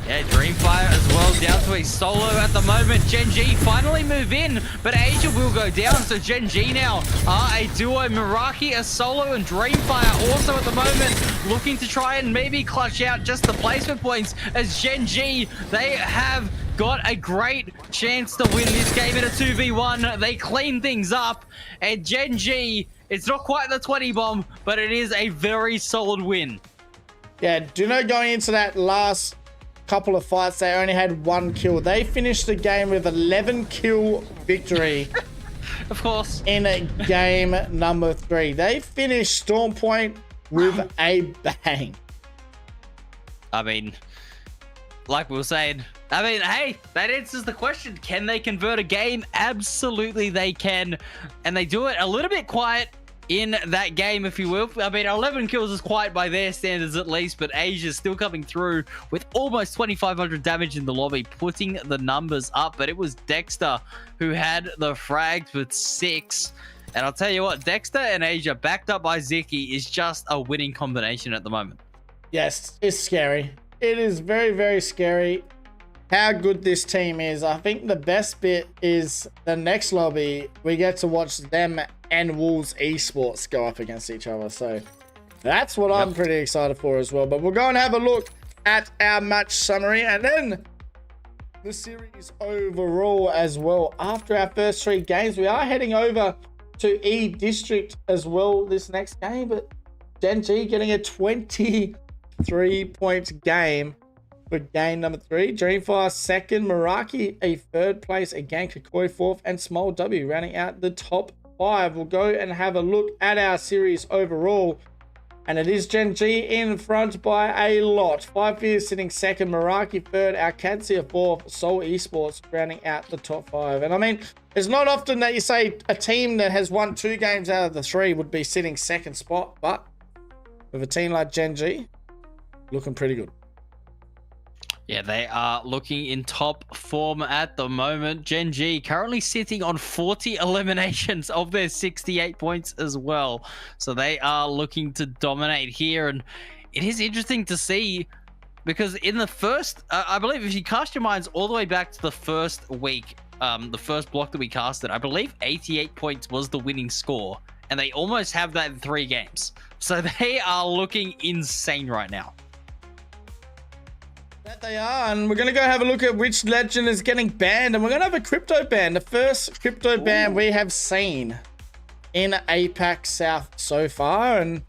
Yeah, Dreamfire as well, down to a solo at the moment. Gen G finally move in, but Asia will go down, so Gen G now are a duo. Meraki a solo, and Dreamfire also at the moment looking to try and maybe clutch out just the placement points, as Gen G, they have got a great chance to win this game in a 2v1. They clean things up, and Gen G, it's not quite the 20 bomb, but it is a very solid win. Yeah, do you know, going into that last couple of fights, they only had 1 kill. They finished the game with 11 kill victory. Of course. In game number 3. They finished Storm Point with a bang. I mean, like we were saying, hey, that answers the question. Can they convert a game? Absolutely they can. And they do it a little bit quiet in that game, if you will. I mean, 11 kills is quiet by their standards at least, but Asia's still coming through with almost 2,500 damage in the lobby, putting the numbers up. But it was Dexter who had the frags with 6. And I'll tell you what, Dexter and Asia backed up by Ziki is just a winning combination at the moment. Yes, it's scary. It is very, very scary how good this team is. I think the best bit is the next lobby. We get to watch them and Wolves Esports go up against each other. So that's what I'm pretty excited for as well. But we'll go and have a look at our match summary and then the series overall as well. After our first 3 games, we are heading over to E District as well this next game. But Gen G getting a 23-point game for game number 3. Dreamfire 2nd, Meraki a 3rd place, again Kikoi 4th, and Small W rounding out the top 5. We'll go and have a look at our series overall, and it is Gen G in front by a lot. 5 Fears sitting 2nd, Meraki 3rd, our Cadsia 4th, Seoul Esports rounding out the top 5. And I mean, it's not often that you say a team that has won 2 games out of the 3 would be sitting 2nd spot, but with a team like Gen G, looking pretty good. Yeah, they are looking in top form at the moment. Gen G currently sitting on 40 eliminations of their 68 points as well. So they are looking to dominate here. And it is interesting to see because in the first, I believe if you cast your minds all the way back to the first week, the first block that we casted, I believe 88 points was the winning score. And they almost have that in 3 games. So they are looking insane right now. That they are, and we're going to go have a look at which legend is getting banned, and we're going to have a crypto ban. The first crypto ban we have seen in APAC South so far, and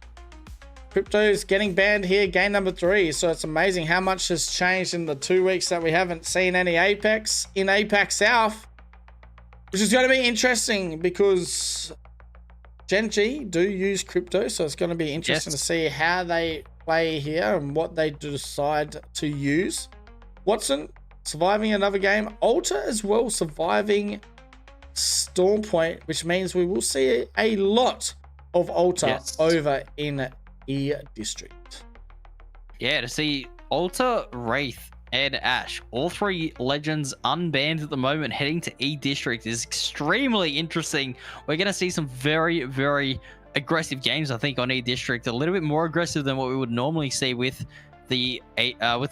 crypto is getting banned here, game number 3. So it's amazing how much has changed in the 2 weeks that we haven't seen any Apex in APAC South, which is going to be interesting because Gen G do use crypto, so it's going to be interesting to see how they play here and what they decide to use. Watson surviving another game. Alter as well surviving Storm Point, which means we will see a lot of Alter over in E District. Yeah, to see Alter, Wraith, and Ash, all 3 legends unbanned at the moment, heading to E District is extremely interesting. We're going to see some very, very aggressive games, I think, on E District, a little bit more aggressive than what we would normally see with the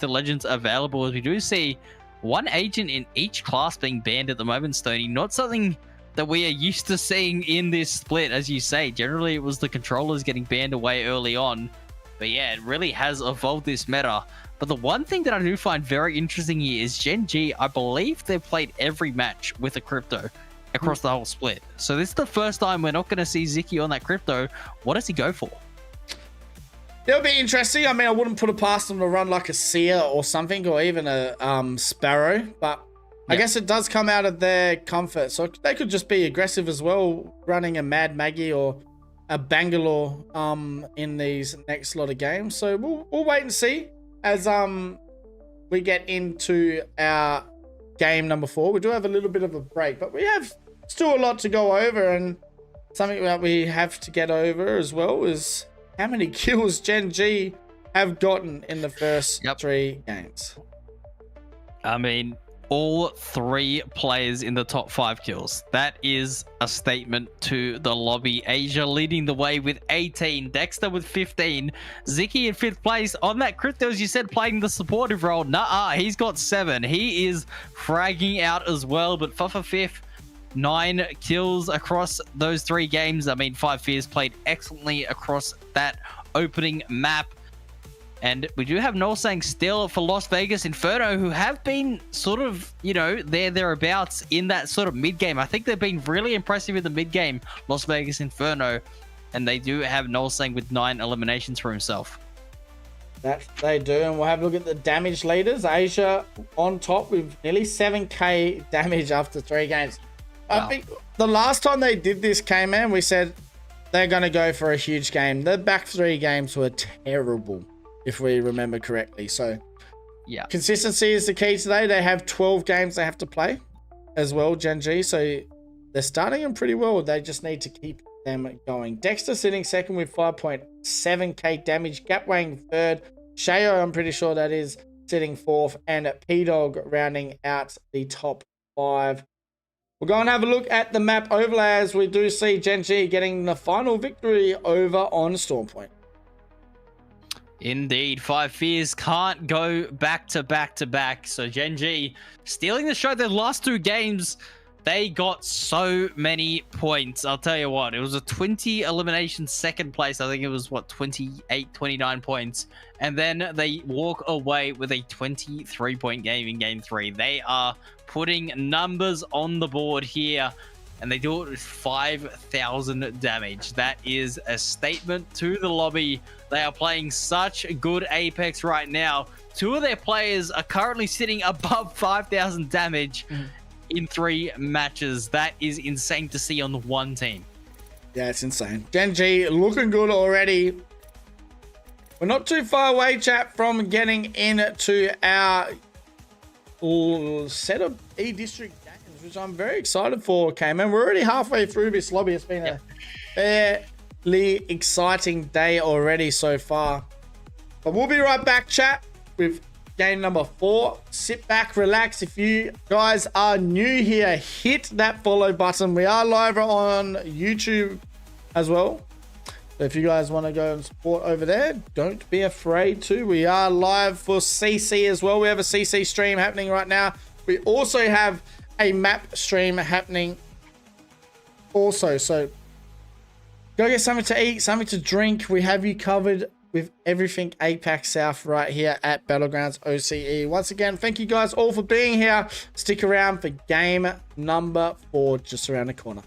legends available, as we do see 1 agent in each class being banned at the moment, Stoney. Not something that we are used to seeing in this split, as you say. Generally, it was the controllers getting banned away early on, but yeah, it really has evolved this meta. But the one thing that I do find very interesting here is Gen G, I believe they've played every match with a crypto across the whole split. So this is the first time we're not going to see Ziki on that crypto. What does he go for? It'll be interesting. I mean, I wouldn't put it past them to run like a Seer or something, or even a Sparrow, but I guess it does come out of their comfort. So they could just be aggressive as well, running a Mad Maggie or a Bangalore in these next lot of games. So we'll wait and see as we get into our game number 4. We do have a little bit of a break, but we have still a lot to go over, and something that we have to get over as well is how many kills Gen G have gotten in the first 3 games. I mean, all 3 players in the top 5 kills. That is a statement to the lobby. Asia leading the way with 18, Dexter with 15, Ziki in 5th place. On that crypto, as you said, playing the supportive role. He's got 7. He is fragging out as well, but Fuffa 5th, 9 kills across those 3 games. I mean, 5 Fears played excellently across that opening map. And we do have Nolsang still for Las Vegas Inferno, who have been sort of, you know, thereabouts in that sort of mid-game. I think they've been really impressive in the mid-game, Las Vegas Inferno. And they do have Nolsang with 9 eliminations for himself. That they do, and we'll have a look at the damage leaders. Asia on top with nearly 7k damage after 3 games. Wow. I think the last time they did this, K-Man, we said they're going to go for a huge game. The back 3 games were terrible, if we remember correctly. So yeah, consistency is the key today. They have 12 games they have to play as well, Gen G. So they're starting them pretty well. They just need to keep them going. Dexter sitting second with 5.7k damage. Gapwang third. Shayo, I'm pretty sure that is, sitting 4th. And P-Dog rounding out the top 5. We'll go and have a look at the map overlay as we do see Gen G getting the final victory over on Storm Point. Indeed, 5 Fears can't go back to back to back. So Gen G stealing the show. Their last 2 games, they got so many points. I'll tell you what, it was a 20 elimination 2nd place. I think it was, what, 28, 29 points. And then they walk away with a 23-point game in game 3. They are putting numbers on the board here, and they do it with 5,000 damage. That is a statement to the lobby. They are playing such good Apex right now. 2 of their players are currently sitting above 5,000 damage in 3 matches. That is insane to see on the one team. Yeah, it's insane. Gen G looking good already. We're not too far away, chat, from getting into our set of E-District games, which I'm very excited for, K-Man. We're already halfway through this lobby. It's been a fairly exciting day already so far. But we'll be right back, chat, with game number 4. Sit back, relax. If you guys are new here, hit that follow button. We are live on YouTube as well. So if you guys want to go and support over there, don't be afraid to. We are live for CC as well. We have a CC stream happening right now. We also have a map stream happening also. So go get something to eat, something to drink. We have you covered with everything APAC South right here at Battlegrounds OCE. Once again, thank you guys all for being here. Stick around for game number 4 just around the corner.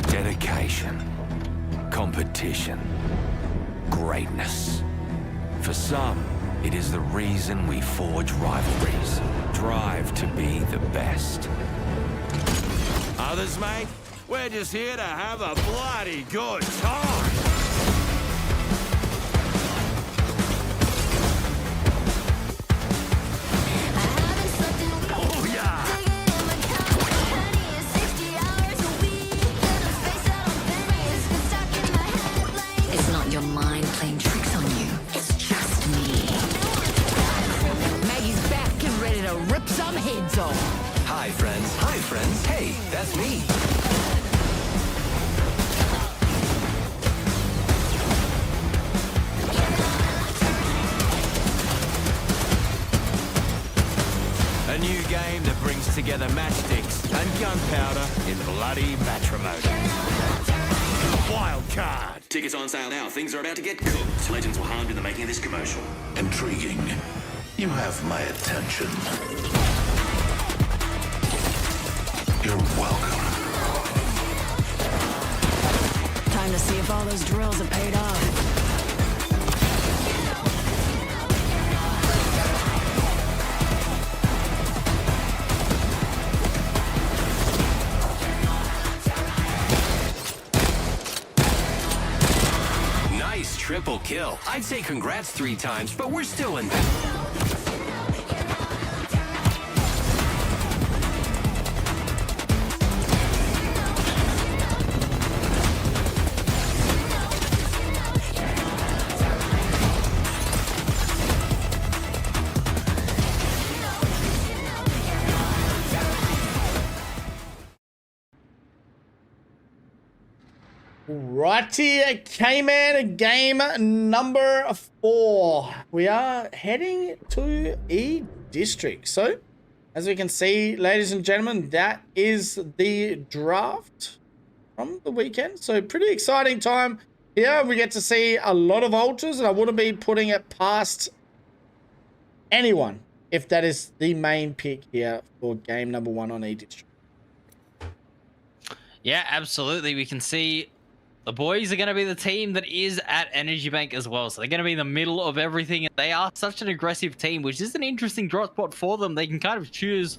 Dedication, competition, greatness. For some, it is the reason we forge rivalries, drive to be the best. Others, mate, we're just here to have a bloody good time. Oh, yeah. It's not your mind playing tricks on you. It's just me. Maggie's back and ready to rip some heads off. Hi, friends. Hi, friends. Hey, that's me. A new game that brings together matchsticks and gunpowder in bloody matrimony. Wild card. Tickets on sale now. Things are about to get cooked. Legends were harmed in the making of this commercial. Intriguing. You have my attention. You're welcome. Time to see if all those drills have paid off. Nice triple kill. I'd say congrats 3 times, but we're still in. Righty, K-Man, game number 4. We are heading to E District. So, as we can see, ladies and gentlemen, that is the draft from the weekend. So, pretty exciting time here. We get to see a lot of ultras, and I wouldn't be putting it past anyone if that is the main pick here for game number 1 on E District. Yeah, absolutely. We can see the boys are going to be the team that is at Energy Bank as well. So they're going to be in the middle of everything. They are such an aggressive team, which is an interesting drop spot for them. They can kind of choose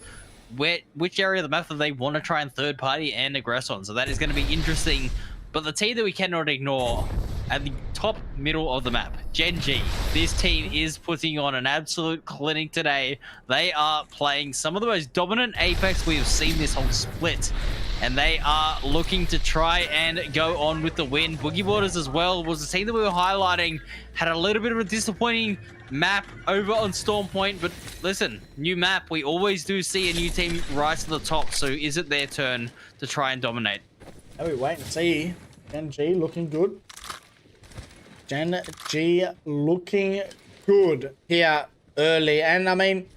which area of the map that they want to try and third party and aggress on. So that is going to be interesting. But the team that we cannot ignore at the top middle of the map. Gen G. This team is putting on an absolute clinic today. They are playing some of the most dominant Apex we have seen this whole split. And they are looking to try and go on with the win. Boogie Waters as well was the team that we were highlighting. Had a little bit of a disappointing map over on Storm Point. But listen, new map. We always do see a new team rise to the top. So is it their turn to try and dominate? Oh, we wait and see. Gen G looking good. Gen G looking good here early. And I mean,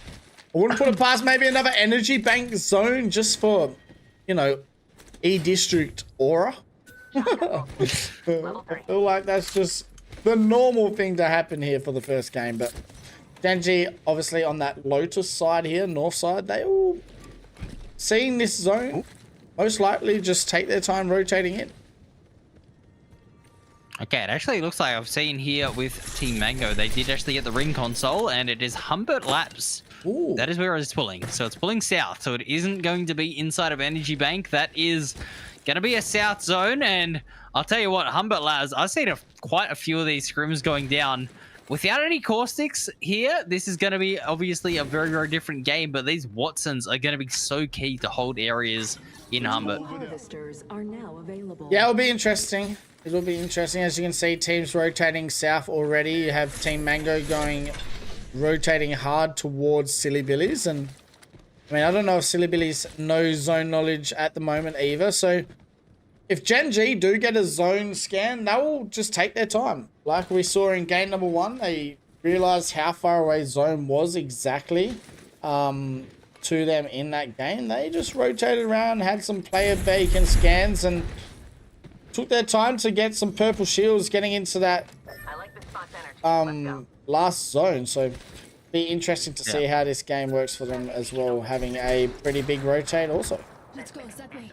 I wouldn't put it past maybe another energy bank zone just for, you know, E-District aura. I feel like that's just the normal thing to happen here for the first game. But Gen G obviously on that Lotus side here, north side, they all seeing this zone most likely just take their time rotating in. Okay, it actually looks like I've seen here with Team Mango, they did actually get the ring console, and it is Humbert Labs. Ooh. That is where it's pulling. So it's pulling south, so it isn't going to be inside of Energy Bank. That is going to be a south zone, and I'll tell you what, Humbert Labs, I've seen quite a few of these scrims going down. Without any caustics here, this is going to be obviously a very, very different game, but these Watsons are going to be so key to hold areas in Humbert. Harvesters are now available. Yeah, it'll be interesting. It'll be interesting. As you can see, teams rotating south already. You have Team Mango rotating hard towards Silly Billies. And I mean, I don't know if Silly Billies knows zone knowledge at the moment either. So if Gen G do get a zone scan, they will just take their time. Like we saw in game number 1, they realized how far away zone was exactly to them in that game. They just rotated around, had some player bacon scans, and took their time to get some purple shields getting into that last zone. So be interesting to see how this game works for them as well, having a pretty big rotate also. Let's go, that way.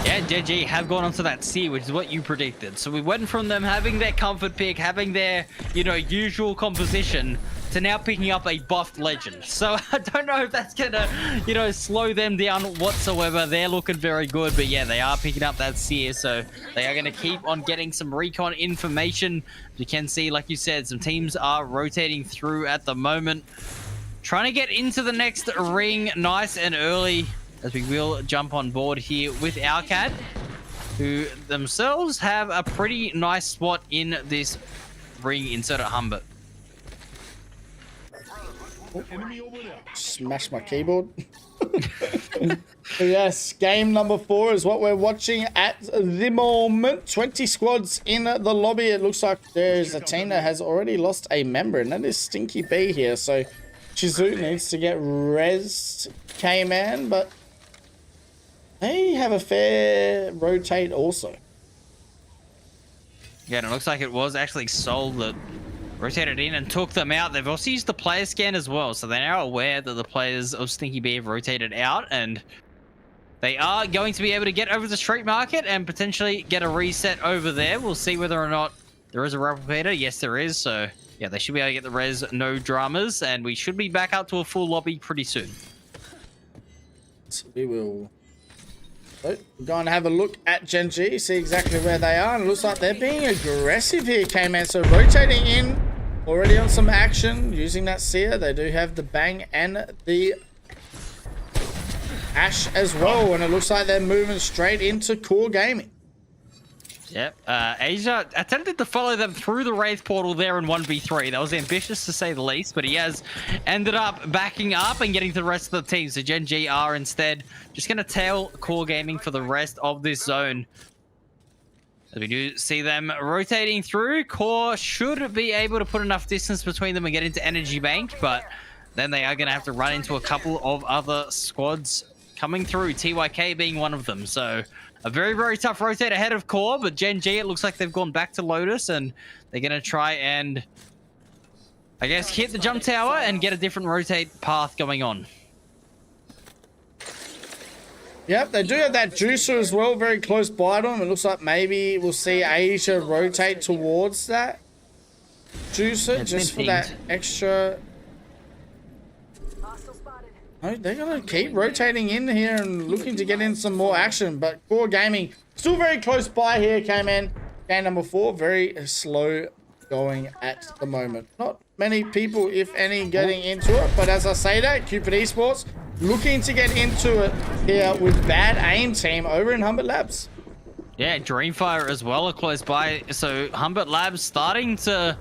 Yeah, Gen G have gone onto that C, which is what you predicted. So we went from them having their comfort pick, having their, you know, usual composition, to now picking up a buffed legend. So I don't know if that's gonna, you know, slow them down whatsoever. They're looking very good, but yeah, they are picking up that seer, so they are gonna keep on getting some recon information. You can see, like you said, some teams are rotating through at the moment, trying to get into the next ring nice and early, as we will jump on board here with Alcat, who themselves have a pretty nice spot in this ring inside at Humbert. Smash my keyboard. Yes, game number 4 is what we're watching at the moment. 20 squads in the lobby. It looks like there's a team that has already lost a member, and that is Stinky B here. So Chizu needs to get rezzed, K-Man, but they have a fair rotate also. Yeah, and it looks like it was actually Soul that rotated in and took them out. They've also used the player scan as well, so they're now aware that the players of Stinky B have rotated out, and they are going to be able to get over the street market and potentially get a reset over there. We'll see whether or not there is a replicator. Yes, there is, so yeah, they should be able to get the res, no dramas, and we should be back up to a full lobby pretty soon. So we will go and have a look at Gen G, see exactly where they are, and it looks like they're being aggressive here, K-Man. So rotating in, already on some action, using that seer. They do have the bang and the Ash as well, and it looks like they're moving straight into Core Gaming. Yep, Asia attempted to follow them through the Wraith portal there in 1v3. That was ambitious to say the least, but he has ended up backing up and getting to the rest of the team. So Gen G are instead just going to tail Core Gaming for the rest of this zone. As we do see them rotating through, Core should be able to put enough distance between them and get into Energy Bank, but then they are going to have to run into a couple of other squads coming through, TYK being one of them. So a very, very tough rotate ahead of Core, but Gen G, it looks like they've gone back to Lotus, and they're going to try and, I guess, hit the jump tower and get a different rotate path going on. Yep, they do have that juicer as well, very close by to them. It looks like maybe we'll see Asia rotate towards that juicer just for that extra. No, they're going to keep rotating in here and looking to get in some more action, but Core Gaming still very close by here, K-Man. Game number 4, very slow going at the moment. Not many people, if any, getting into it. But as I say that, Cupid Esports looking to get into it here with Bad Aim Team over in Humbert Labs. Yeah, Dreamfire as well are close by. So Humbert Labs starting to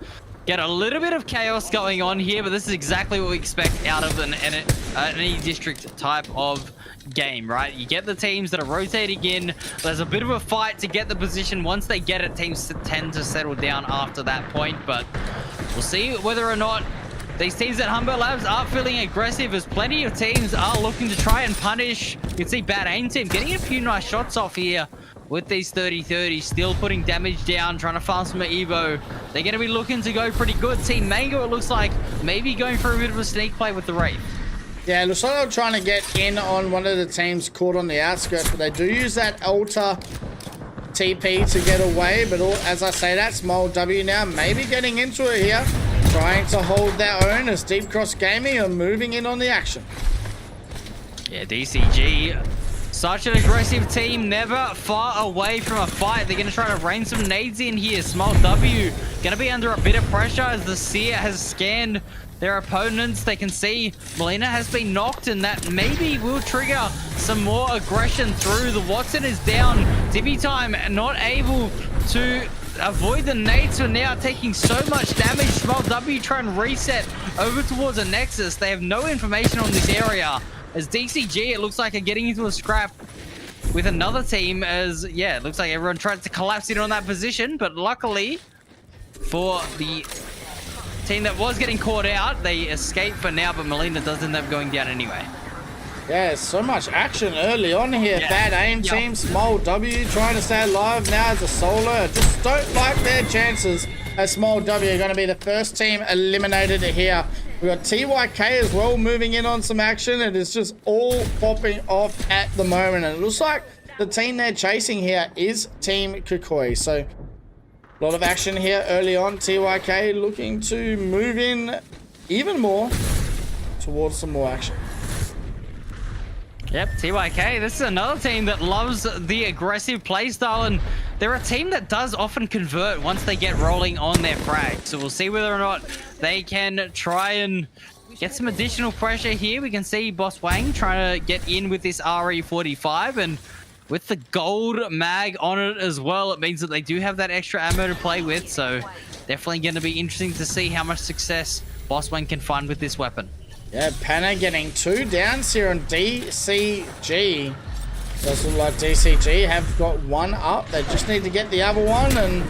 get a little bit of chaos going on here, but this is exactly what we expect out of an any district type of game, right? You get the teams that are rotating in. There's a bit of a fight to get the position. Once they get it, teams tend to settle down after that point, but we'll see whether or not these teams at Humbert Labs are feeling aggressive, as plenty of teams are looking to try and punish. You can see Bad Aim Team getting a few nice shots off here with these 30-30, still putting damage down, trying to farm some Evo. They're going to be looking to go pretty good. Team Mango, it looks like, maybe going for a bit of a sneak play with the Wraith. Yeah, it looks like they're trying to get in on one of the teams caught on the outskirts, but they do use that Alta TP to get away. But as I say that, Small W now maybe getting into it here, trying to hold their own as Deep Cross Gaming are moving in on the action. Yeah, DCG, such an aggressive team, never far away from a fight. They're going to try to rain some nades in here. Small W going to be under a bit of pressure as the Seer has scanned their opponents. They can see Melina has been knocked, and that maybe will trigger some more aggression through. The Watson is down. Dippy Time not able to avoid the nades, for now taking so much damage. Small W trying to reset over towards a Nexus. They have no information on this area, as DCG, it looks like, are getting into a scrap with another team, as, yeah, it looks like everyone tried to collapse in on that position, but luckily for the team that was getting caught out, they escape for now, but Melina does end up going down anyway. Yeah, so much action early on here. Yeah. Bad Aim Team, Small W trying to stay alive now as a solo. Just don't like their chances, as Small W are going to be the first team eliminated here. We've got TYK as well moving in on some action. It is just all popping off at the moment. And it looks like the team they're chasing here is Team Kukoi. So a lot of action here early on. TYK looking to move in even more towards some more action. Yep, TYK, this is another team that loves the aggressive playstyle, and they're a team that does often convert once they get rolling on their frag. So we'll see whether or not they can try and get some additional pressure here. We can see Boss Wang trying to get in with this RE45, and with the gold mag on it as well, it means that they do have that extra ammo to play with. So definitely going to be interesting to see how much success Boss Wang can find with this weapon. Yeah, Panna getting 2 downs here on DCG. Does look like DCG have got 1 up. They just need to get the other one. And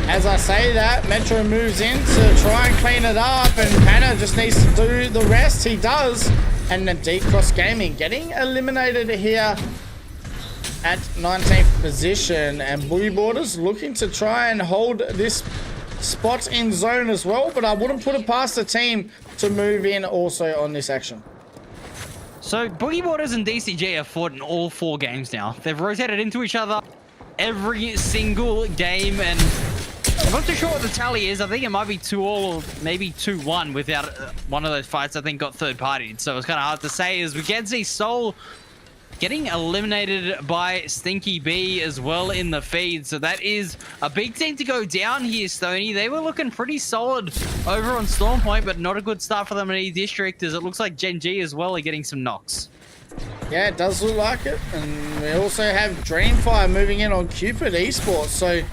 as I say that, Metro moves in to try and clean it up. And Panna just needs to do the rest. He does. And then Deep Cross Gaming getting eliminated here at 19th position. And Boogie Borders looking to try and hold this spot in zone as well. But I wouldn't put it past the team to move in also on this action. So Boogie Borders and DCG have fought in all 4 games now. They've rotated into each other every single game, and I'm not too sure what the tally is. I think it might be 2-2 or maybe 2-1 without one of those fights I think got third-partied. So it's kind of hard to say, as we can see Soul getting eliminated by Stinky B as well in the feed. So that is a big team to go down here, Stoney. They were looking pretty solid over on Storm Point, but not a good start for them in E-District, as it looks like Gen G as well are getting some knocks. Yeah, it does look like it. And we also have Dreamfire moving in on Cupid Esports. So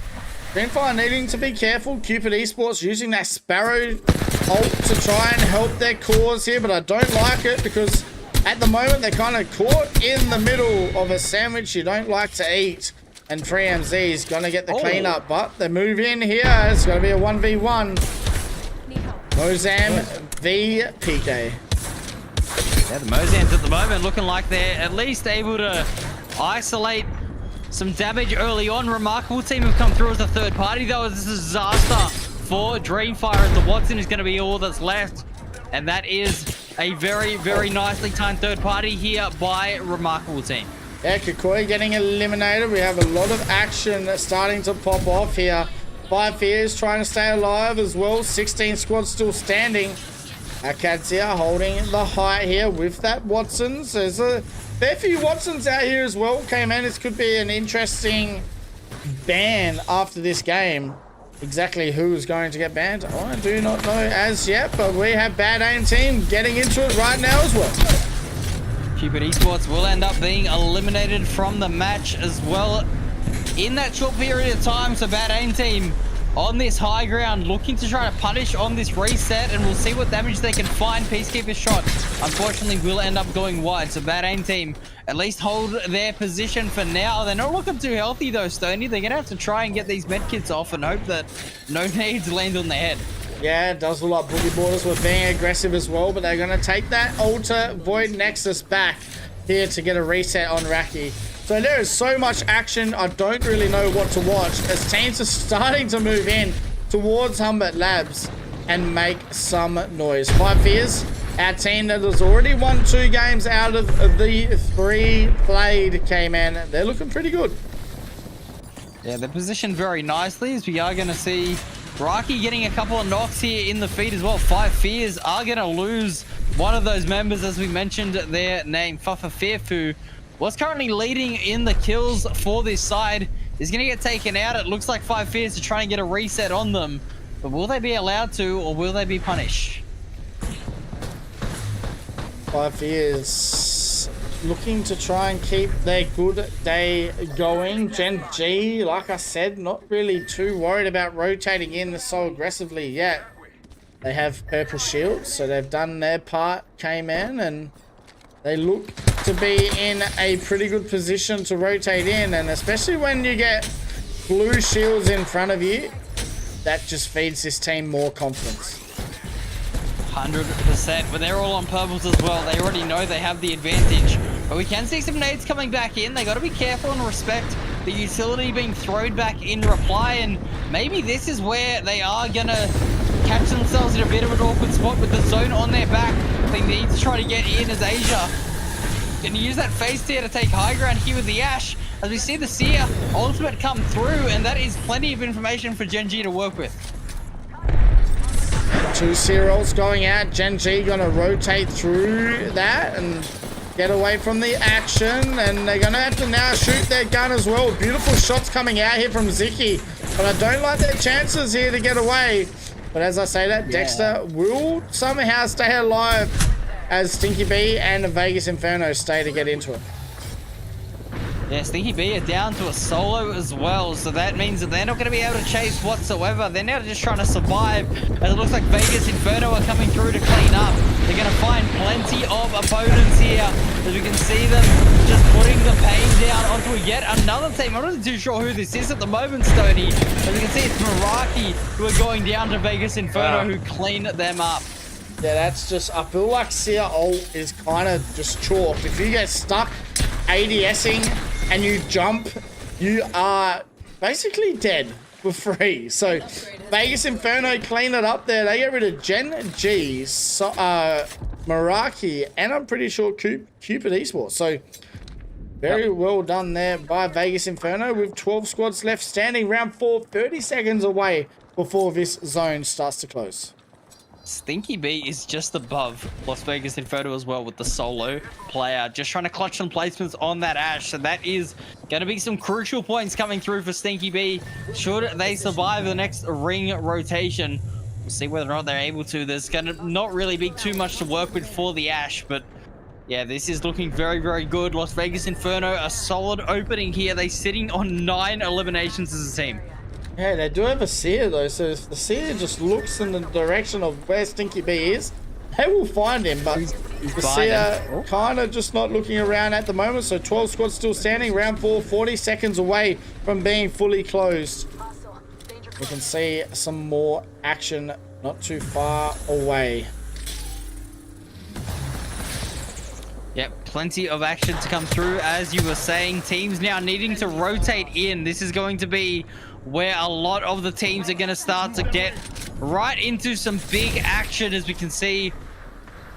Dreamfire needing to be careful. Cupid Esports using that Sparrow ult to try and help their cause here, but I don't like it because at the moment they're kind of caught in the middle of a sandwich you don't like to eat. And 3MZ is going to get the cleanup, but they move in here. It's going to be a 1v1. Mozam v PK. Yeah, the Mozams at the moment looking like they're at least able to isolate some damage early on. Remarkable team have come through as a third party, though. This is a disaster for Dreamfire, as the Watson is going to be all that's left. And that is a very, very nicely timed third party here by Remarkable team. Yeah, Kukoi getting eliminated. We have a lot of action starting to pop off here. 5 Fears trying to stay alive as well. 16 squads still standing. Akadzia holding the height here with that Watsons. There's a fair few Watsons out here as well. Okay, man, this could be an interesting ban after this game. Exactly who is going to get banned, I do not know as yet, but we have Bad Aim Team getting into it right now as well. Cupid Esports will end up being eliminated from the match as well in that short period of time. So Bad Aim Team on this high ground looking to try to punish on this reset, and we'll see what damage they can find. Peacekeeper's shot unfortunately will end up going wide, so Bad Aim Team at least hold their position for now. They're not looking too healthy though, Stoney. They're gonna have to try and get these medkits off and hope that no nades land on their head. Yeah, it does look like Boogie Borders were being aggressive as well, but they're going to take that Alter Void Nexus back here to get a reset on Raki. So there is so much action, I don't really know what to watch, as teams are starting to move in towards Humbert Labs and make some noise. Five Fears, our team that has already won 2 games out of the 3 played, K-Man. They're looking pretty good. Yeah, they're positioned very nicely, as we are going to see Raki getting a couple of knocks here in the feed as well. Five Fears are going to lose one of those members, as we mentioned their name. Fafa Fearfu was currently leading in the kills for this side. Is going to get taken out. It looks like Five Fears are trying to get a reset on them. But will they be allowed to, or will they be punished? Five Fears looking to try and keep their good day going. Gen G, like I said, not really too worried about rotating in so aggressively yet. They have purple shields, so they've done their part, K-Man, and they look to be in a pretty good position to rotate in, and especially when you get blue shields in front of you, that just feeds this team more confidence. 100%, but they're all on purples as well. They already know they have the advantage. But we can see some nades coming back in. They got to be careful and respect the utility being thrown back in reply, and maybe this is where they are going to catch themselves in a bit of an awkward spot with the zone on their back. They need to try to get in as Asia. Going to use that phase tier to take high ground here with the Ash, as we see the Seer ultimate come through, and that is plenty of information for Gen G to work with. 2 Seer ults going out. Gen G gonna rotate through that and get away from the action, and they're gonna have to now shoot their gun as well. Beautiful shots coming out here from Ziki, but I don't like their chances here to get away. But as I say that, Dexter will somehow stay alive as Stinky B and Vegas Inferno stay to get into it. Yeah, Stinky B are down to a solo as well, so that means that they're not going to be able to chase whatsoever. They're now just trying to survive, as it looks like Vegas Inferno are coming through to clean up. They're going to find plenty of opponents here, as we can see them just putting the pain down onto yet another team. I'm not too sure who this is at the moment, Stoney. As you can see, it's Meraki who are going down to Vegas Inferno, who clean them up. Yeah, that's just, I feel like Seer ult is kind of just chalk. If you get stuck ADSing and you jump, you are basically dead for free. So Vegas Inferno clean it up there. They get rid of Gen G, Meraki, and I'm pretty sure Cupid Esports. So very well done there by Vegas Inferno, with 12 squads left standing. Round 4, 30 seconds away before this zone starts to close. Stinky B is just above Las Vegas Inferno as well, with the solo player just trying to clutch some placements on that Ash. So that is going to be some crucial points coming through for Stinky B should they survive the next ring rotation. We'll see whether or not they're able to. There's going to not really be too much to work with for the Ash, but yeah, this is looking very, very good. Las Vegas Inferno, a solid opening here. They're sitting on 9 eliminations as a team. Yeah, they do have a Seer though, so if the Seer just looks in the direction of where Stinky B is, they will find him, but the Seer kind of just not looking around at the moment. So 12 squads still standing. Round 4, 40 seconds away from being fully closed. We can see some more action not too far away. Yep, plenty of action to come through. As you were saying, teams now needing to rotate in. This is going to be where a lot of the teams are going to start to get right into some big action. As we can see,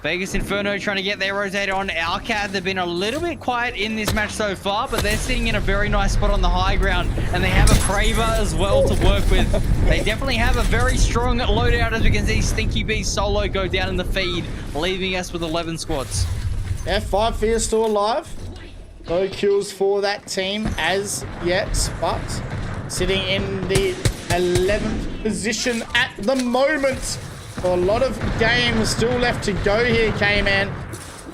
Vegas Inferno trying to get their rotate on. Alcad, they've been a little bit quiet in this match so far, but they're sitting in a very nice spot on the high ground, and they have a Kraber as well to work with. They definitely have a very strong loadout, as we can see Stinky B solo go down in the feed, leaving us with 11 squads. Yeah, 5 Fears still alive. No kills for that team as yet, but sitting in the 11th position at the moment. So a lot of games still left to go here, K-Man.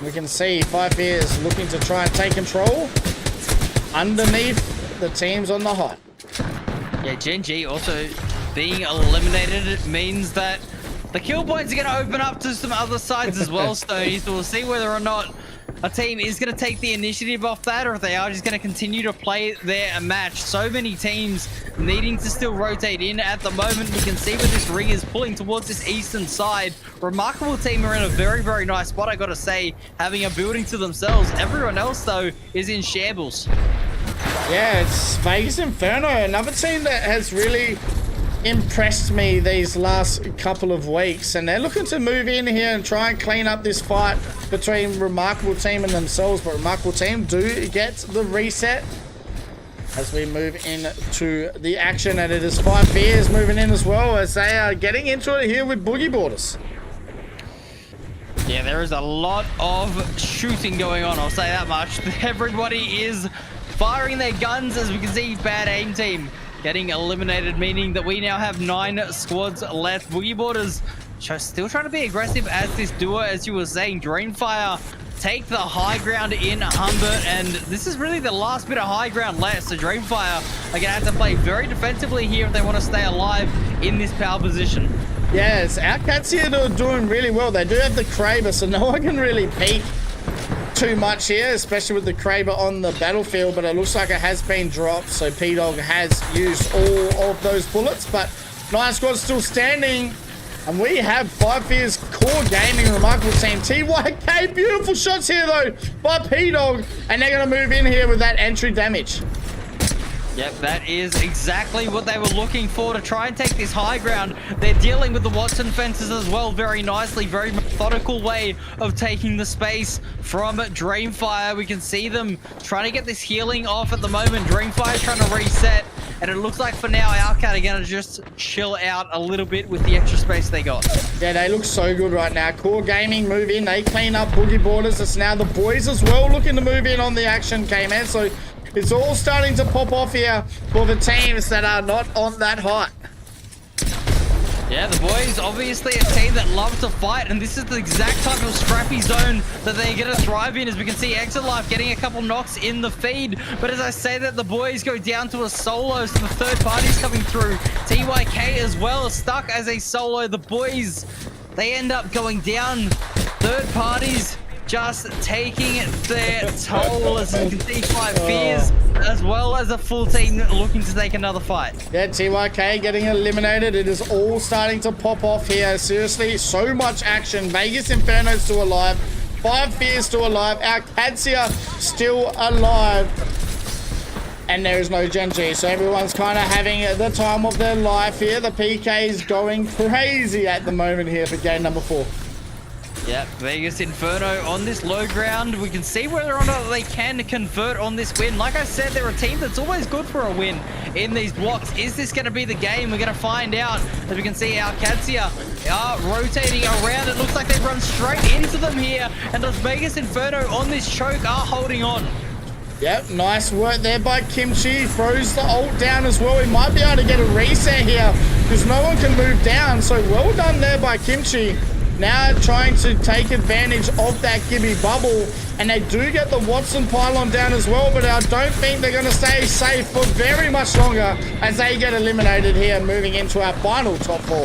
We can see 5 Fears looking to try and take control underneath the teams on the high. Yeah, Gen G also being eliminated means that the kill points are going to open up to some other sides as well, Stoney. So we'll see whether or not a team is going to take the initiative off that, or if they are just going to continue to play their match. So many teams needing to still rotate in at the moment. We can see where this ring is pulling towards this eastern side. Remarkable team are in a very, very nice spot, I got to say, having a building to themselves. Everyone else, though, is in shambles. Yeah, it's Vegas Inferno, another team that has really impressed me these last couple of weeks, and they're looking to move in here and try and clean up this fight between Remarkable Team and themselves. But Remarkable Team do get the reset as we move into the action, and it is 5 Fears moving in as well as they are getting into it here with Boogie Borders. Yeah, there is a lot of shooting going on, I'll say that much. Everybody is firing their guns, as we can see. Bad aim team getting eliminated, meaning that we now have 9 squads left. Boogie Borders still trying to be aggressive as this duo, as you were saying. Drainfire take the high ground in Humbert, and this is really the last bit of high ground left. So Drainfire are going to have to play very defensively here if they want to stay alive in this power position. Yes, our cats here are doing really well. They do have the Kraber, so no one can really peek too much here, especially with the Kraber on the battlefield, but it looks like it has been dropped, so P-Dog has used all of those bullets, but 9 squads still standing, and we have 5 Fears Core Gaming, Remarkable Team, TYK, beautiful shots here though by P-Dog, and they're going to move in here with that entry damage. Yep, that is exactly what they were looking for, to try and take this high ground. They're dealing with the Watson fences as well very nicely. Very methodical way of taking the space from Drainfire. We can see them trying to get this healing off at the moment. Drainfire trying to reset. And it looks like for now, Alcat are going to just chill out a little bit with the extra space they got. Yeah, they look so good right now. Core Gaming move in. They clean up Boogie Borders. It's now the boys as well looking to move in on the action, K-Man. So it's all starting to pop off here for the teams that are not on that hot. Yeah, the boys obviously a team that love to fight, and this is the exact type of scrappy zone that they're going to thrive in, as we can see Exit Life getting a couple knocks in the feed. But as I say that, the boys go down to a solo, so the third party's coming through. TYK as well is stuck as a solo. The boys, they end up going down. Third parties just taking their toll, as you can see 5 Fears as well as a full team looking to take another fight. Yeah, TYK getting eliminated. It is all starting to pop off here. Seriously, so much action. Vegas Inferno still alive. 5 Fears still alive. Our Cadsia still alive. And there is no Gen G, so everyone's kind of having the time of their life here. The PK is going crazy at the moment here for game number 4. Yeah, Vegas Inferno on this low ground. We can see whether or not they can convert on this win. Like I said, they're a team that's always good for a win in these blocks. Is this going to be the game? We're going to find out. As we can see, our Cadsia are rotating around. It looks like they run straight into them here. And does Vegas Inferno on this choke are holding on. Yep, nice work there by Kimchi. Throws the ult down as well. He might be able to get a reset here because no one can move down. So well done there by Kimchi. Now trying to take advantage of that Gibby bubble. And they do get the Watson pylon down as well, but I don't think they're going to stay safe for very much longer as they get eliminated here, moving into our final top 4.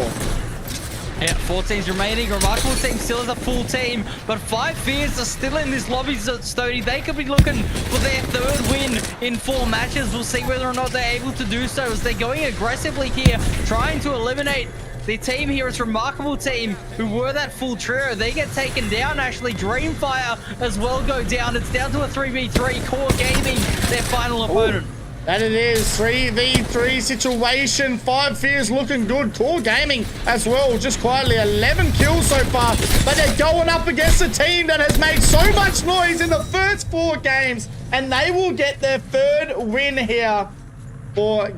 Yeah, 4 teams remaining. Remarkable Team still is a full team, but 5 Fears are still in this lobby, Stoney. They could be looking for their 3rd win in 4 matches. We'll see whether or not they're able to do so, as they're going aggressively here, trying to eliminate the team here. Is Remarkable Team, who were that full trio. They get taken down, actually. Drainfire as well go down. It's down to a 3v3. Core Gaming, their final opponent. That it is, 3v3 situation. 5 Fears looking good. Core Gaming as well, just quietly 11 kills so far. But they're going up against a team that has made so much noise in the first 4 games. And they will get their 3rd win here for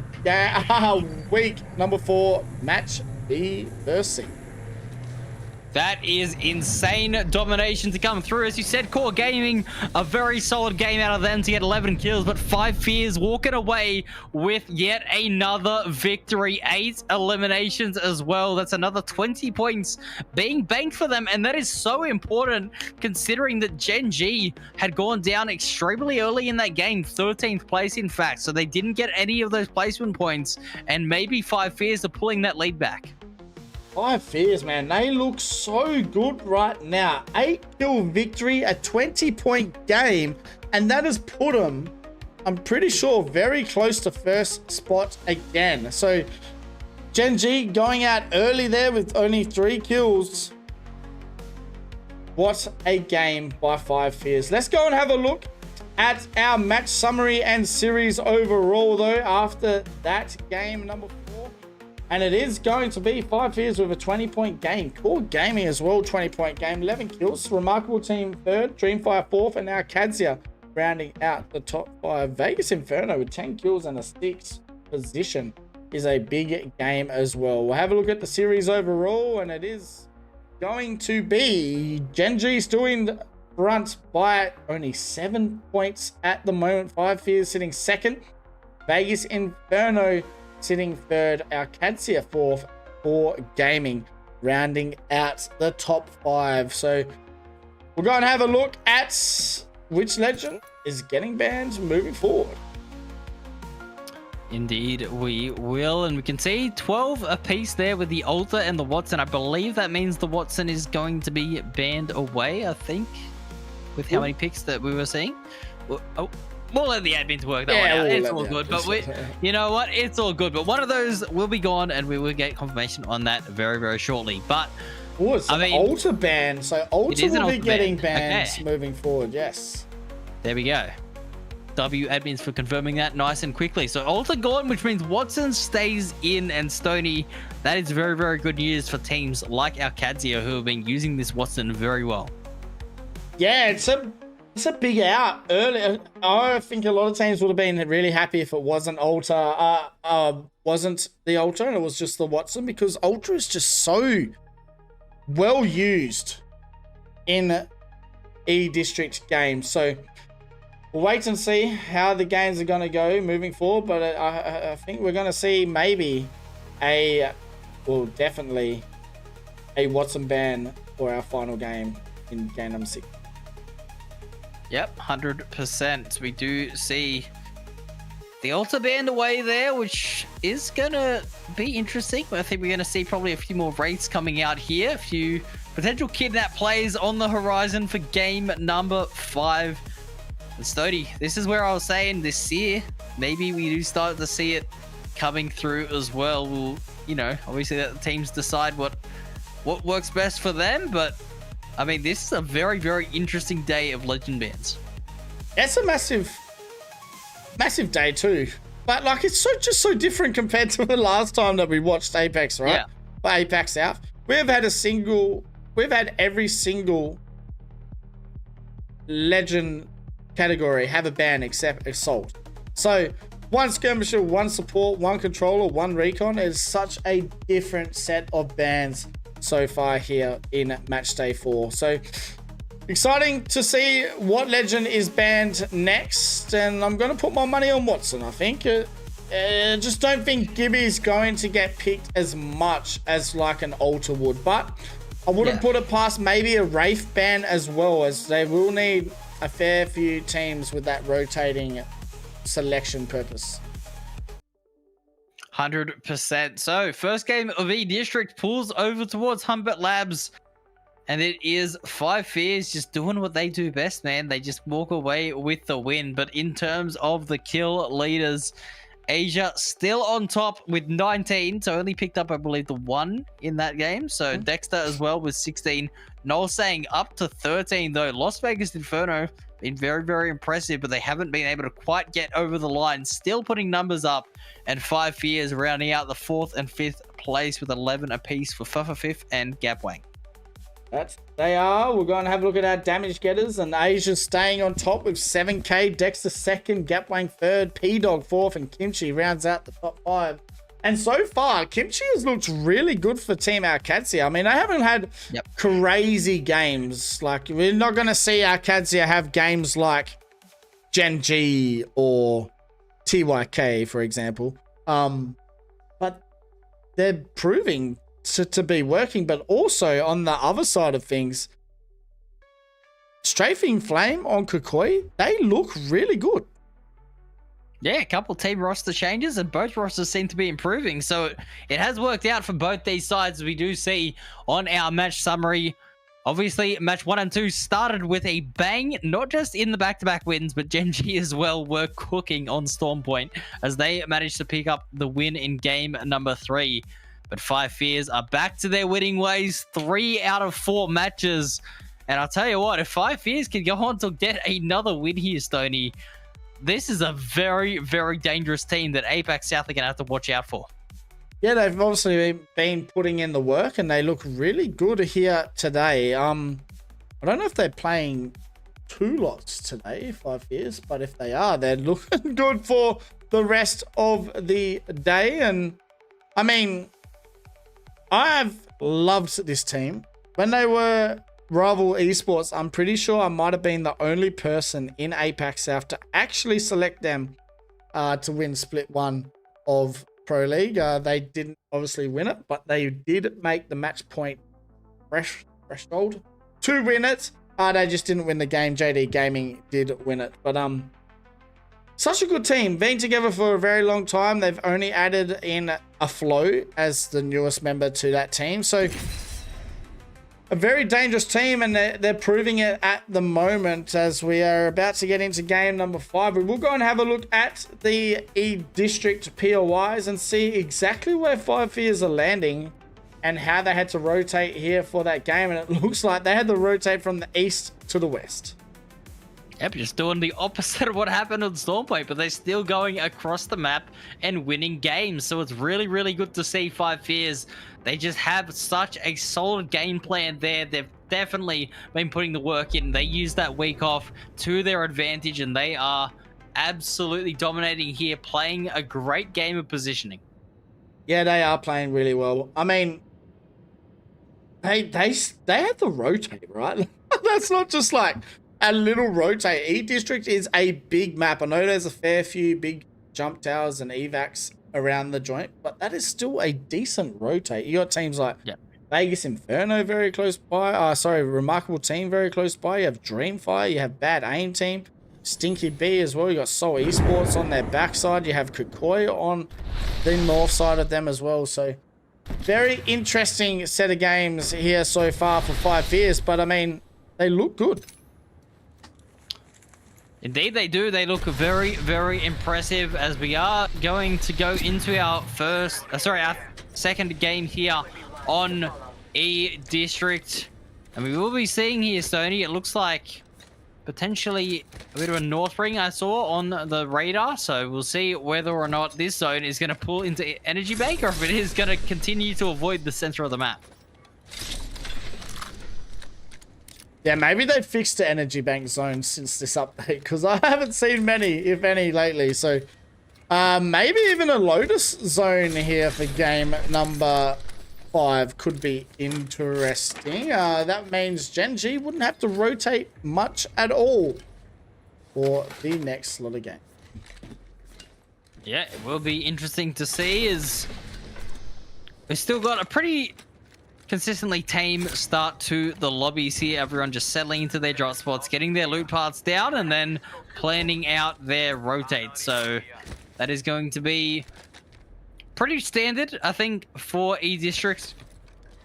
week number 4, match B versus C. That is insane domination to come through. As you said, Core Gaming, a very solid game out of them to get 11 kills, but 5 Fears walking away with yet another victory. 8 eliminations as well. That's another 20 points being banked for them, and that is so important considering that Gen G had gone down extremely early in that game, 13th place in fact, so they didn't get any of those placement points, and maybe 5 Fears are pulling that lead back. 5 Fears, man. They look so good right now. 8-kill victory, a 20-point game, and that has put them, I'm pretty sure, very close to first spot again. So, Gen G going out early there with only 3 kills. What a game by 5 Fears. Let's go and have a look at our match summary and series overall, though, after that game number 4. And it is going to be 5 Fears with a 20-point game. Core Gaming as well, 20-point game. 11 kills. Remarkable Team 3rd. Dreamfire 4th. And now Kadzia rounding out the top 5. Vegas Inferno with 10 kills and a 6th position is a big game as well. We'll have a look at the series overall. And it is going to be Gen G still in front by only 7 points at the moment. 5 Fears sitting 2nd. Vegas Inferno sitting 3rd, our Kadzia 4th, for Gaming rounding out the top 5. So we'll go and have a look at which legend is getting banned moving forward. Indeed, we will. And we can see 12 apiece there with the Alter and the Watson. I believe that means the Watson is going to be banned away, I think, with how many picks that we were seeing. Oh. We'll let the admins work that one out. It's all good, but you know what? It's all good. But one of those will be gone, and we will get confirmation on that very, very shortly. But it's an Alter ban, so Alter will be getting banned moving forward. Yes. There we go. W admins for confirming that nice and quickly. So Alter gone, which means Watson stays in, and Stony. That is very, very good news for teams like our Kadzia who have been using this Watson very well. Yeah, it's a big out early. I think a lot of teams would have been really happy if it wasn't Alter, wasn't the Alter, and it was just the Watson, because Alter is just so well used in E-District games. So we'll wait and see how the games are going to go moving forward, but I think we're going to see maybe definitely a Watson ban for our final game in game number 6. Yep, 100%. We do see the Alter band away there, which is going to be interesting. I think we're going to see probably a few more raids coming out here. A few potential kidnap plays on the horizon for game number 5. And Stody, this is where I was saying this year, maybe we do start to see it coming through as well. We'll, obviously let the teams decide what works best for them, but I mean, this is a very, very interesting day of legend bans. It's a massive day too. But like, it's just so different compared to the last time that we watched Apex, right? Yeah. Or APAC South. We've had every single legend category have a ban except Assault. So 1 skirmisher, 1 support, 1 controller, 1 recon is such a different set of bans so far here in match day 4. So exciting to see what legend is banned next, and I'm going to put my money on Watson. I think just don't think Gibby's going to get picked as much as like an Alter would, but I wouldn't put it past maybe a Wraith ban as well, as they will need a fair few teams with that rotating selection purpose. 100%. So first game of E-District pulls over towards Humbert Labs, and it is 5 Fears just doing what they do best, man. They just walk away with the win. But in terms of the kill leaders, Asia still on top with 19, so only picked up, I believe, the 1 in that game. So Dexter as well with 16. Noel saying up to 13, though. Las Vegas Inferno been very, very impressive, but they haven't been able to quite get over the line. Still putting numbers up, and 5 Fears rounding out the 4th and 5th place with 11 apiece for Fuffa 5th and Gapwang. They are. We're going to have a look at our damage getters, and Asia's staying on top with 7k. Dexter 2nd, Gapwang 3rd, P-Dog 4th, and Kimchi rounds out the top 5 And so far, Kimchi has looked really good for Team Arcadia. I mean, they haven't had crazy games. Like, we're not going to see Arcadia have games like Gen G or TYK, for example. But they're proving to be working. But also, on the other side of things, Strafing Flame on Kukui, they look really good. Yeah, a couple team roster changes and both rosters seem to be improving. So it has worked out for both these sides. We do see on our match summary, obviously match 1 and 2 started with a bang, not just in the back-to-back wins, but Gen G as well were cooking on Storm Point as they managed to pick up the win in game number 3. But Five Fears are back to their winning ways, 3 out of 4 matches. And I'll tell you what, if Five Fears can go on to get another win here, Stoney, this is a very, very dangerous team that APAC South are going to have to watch out for. Yeah, they've obviously been putting in the work and they look really good here today. I don't know if they're playing 2 lots today, 5 years, but if they are, they're looking good for the rest of the day. And I mean, I've loved this team. When they were Rival Esports, I'm pretty sure I might have been the only person in APAC South to actually select them to win Split 1 of Pro League. They didn't obviously win it, but they did make the match point threshold to win it. They just didn't win the game. JD Gaming did win it. But such a good team. Been together for a very long time. They've only added in a Flow as the newest member to that team. So a very dangerous team, and they're proving it at the moment as we are about to get into game number 5. We will go and have a look at the E-District POIs and see exactly where Five Fears are landing and how they had to rotate here for that game. And it looks like they had to rotate from the east to the west. Yep, just doing the opposite of what happened on Stormpoint, but they're still going across the map and winning games. So it's really, really good to see Five Fears. They just have such a solid game plan there. They've definitely been putting the work in. They use that week off to their advantage, and they are absolutely dominating here, playing a great game of positioning. Yeah, they are playing really well. I mean, they had to rotate, right? That's not just like a little rotate. E-District is a big map. I know there's a fair few big jump towers and evacs around the joint, but that is still a decent rotate. You got teams like Vegas Inferno very close by. Remarkable Team very close by. You have Dreamfire. You have Bad Aim Team. Stinky B as well. You got Soul Esports on their backside. You have Kukui on the north side of them as well. So very interesting set of games here so far for Five Fears, but I mean, they look good. Indeed they do. They look very, very impressive as we are going to go into our our second game here on E-District. And we will be seeing here, Stoney, it looks like potentially a bit of a north ring I saw on the radar. So we'll see whether or not this zone is going to pull into Energy Bank or if it is going to continue to avoid the center of the map. Yeah, maybe they fixed the Energy Bank zone since this update, because I haven't seen many, if any, lately. So maybe even a Lotus zone here for game number 5 could be interesting. That means Gen G wouldn't have to rotate much at all for the next lot of game. Yeah, it will be interesting to see as we've still got a pretty consistently tame start to the lobbies here. Everyone just settling into their drop spots, getting their loot parts down, and then planning out their rotate. So that is going to be pretty standard, I think, for E-District.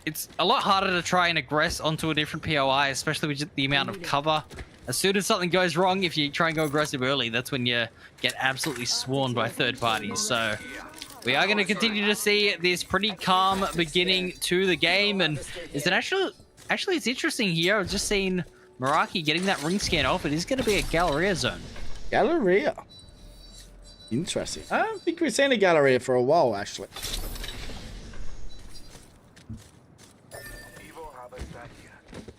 It's a lot harder to try and aggress onto a different POI, especially with the amount of cover. As soon as something goes wrong, if you try and go aggressive early, that's when you get absolutely swarmed by third parties. So we are going to continue to see this pretty calm beginning to the game. And is it actually it's interesting here. I've just seen Meraki getting that ring scan off. It is going to be a Galleria zone. Galleria. Interesting. I don't think we've seen a Galleria for a while, actually.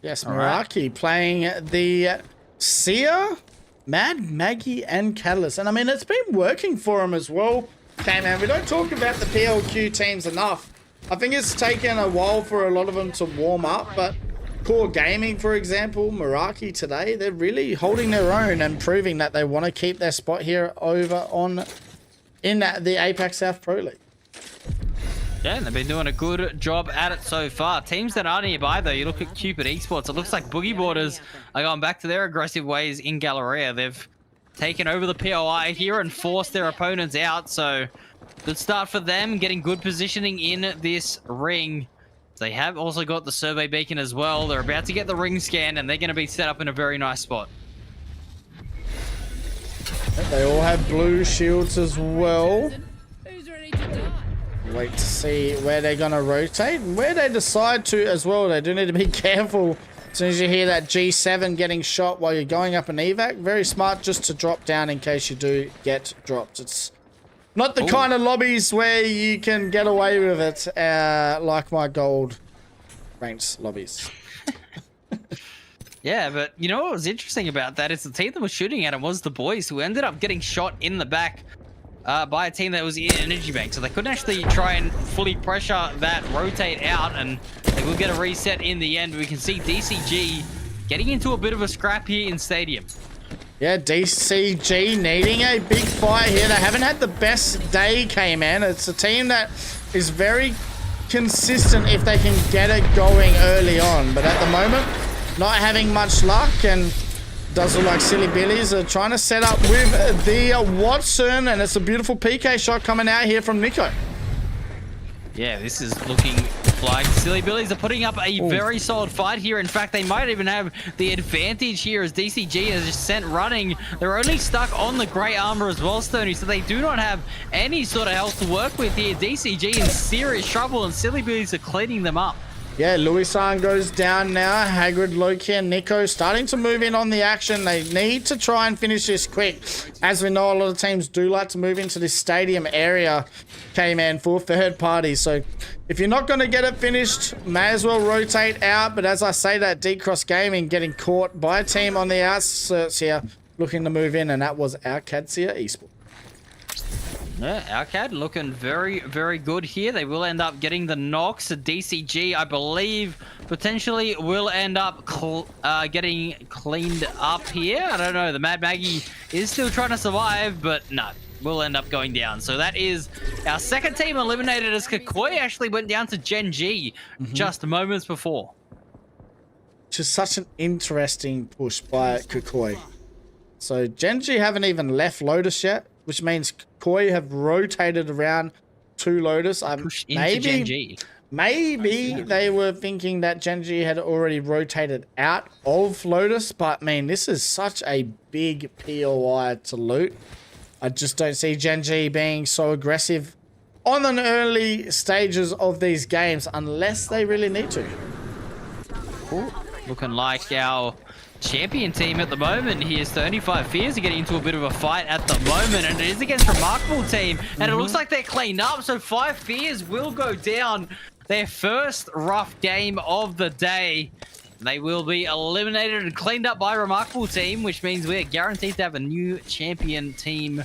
Yes, Meraki playing the Sia, Mad Maggie, and Catalyst. And I mean, it's been working for him as well. Okay, man, we don't talk about the PLQ teams enough. I think it's taken a while for a lot of them to warm up, but Core Gaming, for example, Meraki today, they're really holding their own and proving that they want to keep their spot here over in the APAC South Pro League. Yeah, they've been doing a good job at it so far. Teams that are nearby, though, you look at Cupid Esports, it looks like Boogie Boarders are going back to their aggressive ways in Galleria. They've taken over the POI here and forced their opponents out, so good start for them, getting good positioning in this ring. They have also got the survey beacon as well. They're about to get the ring scan, and they're going to be set up in a very nice spot. They all have blue shields as well. Wait to see where they're going to rotate and where they decide to as well. They do need to be careful as soon as you hear that G7 getting shot while you're going up an evac. Very smart just to drop down in case you do get dropped. It's not the kind of lobbies where you can get away with it like my gold ranked lobbies. Yeah, but you know what was interesting about that is the team that was shooting at him was the boys, who ended up getting shot in the back by a team that was in Energy Bank. So they couldn't actually try and fully pressure that rotate out, and they will get a reset in the end. We can see DCG getting into a bit of a scrap here in Stadium. Yeah, DCG needing a big fight here. They haven't had the best day, K-Man. It's a team that is very consistent if they can get it going early on. But at the moment, not having much luck, and does look like Silly Billies are trying to set up with the Watson, and it's a beautiful PK shot coming out here from Nico. Yeah, this is looking like Silly Billies are putting up a very solid fight here. In fact, they might even have the advantage here as DCG is just sent running. They're only stuck on the grey armor as well, Stoney, so they do not have any sort of health to work with here. DCG in serious trouble, and Silly Billies are cleaning them up. Yeah, Louis-san goes down now. Hagrid, Loki, and Nico starting to move in on the action. They need to try and finish this quick. As we know, a lot of teams do like to move into this stadium area, K-Man, for third parties. So if you're not going to get it finished, may as well rotate out. But as I say that, D-Cross Gaming getting caught by a team on the outskirts here, looking to move in, and that was our Cadsia Esports. Yeah, Alcad looking very, very good here. They will end up getting the knocks. DCG, I believe, potentially will end up getting cleaned up here. I don't know. The Mad Maggie is still trying to survive, but no, will end up going down. So that is our second team eliminated, as Kakoi actually went down to Gen G just moments before. Which is such an interesting push by Kakoi. So Gen G haven't even left Lotus yet, which means Koi have rotated around to Lotus. Maybe they were thinking that Gen G had already rotated out of Lotus, but man, this is such a big POI to loot. I just don't see Gen G being so aggressive on the early stages of these games unless they really need to. Ooh, looking like our champion team at the moment here. 35 Fears are getting into a bit of a fight at the moment, and it is against Remarkable team, and it looks like they're cleaned up, so 5 Fears will go down. Their first rough game of the day. They will be eliminated and cleaned up by Remarkable team, which means we're guaranteed to have a new champion team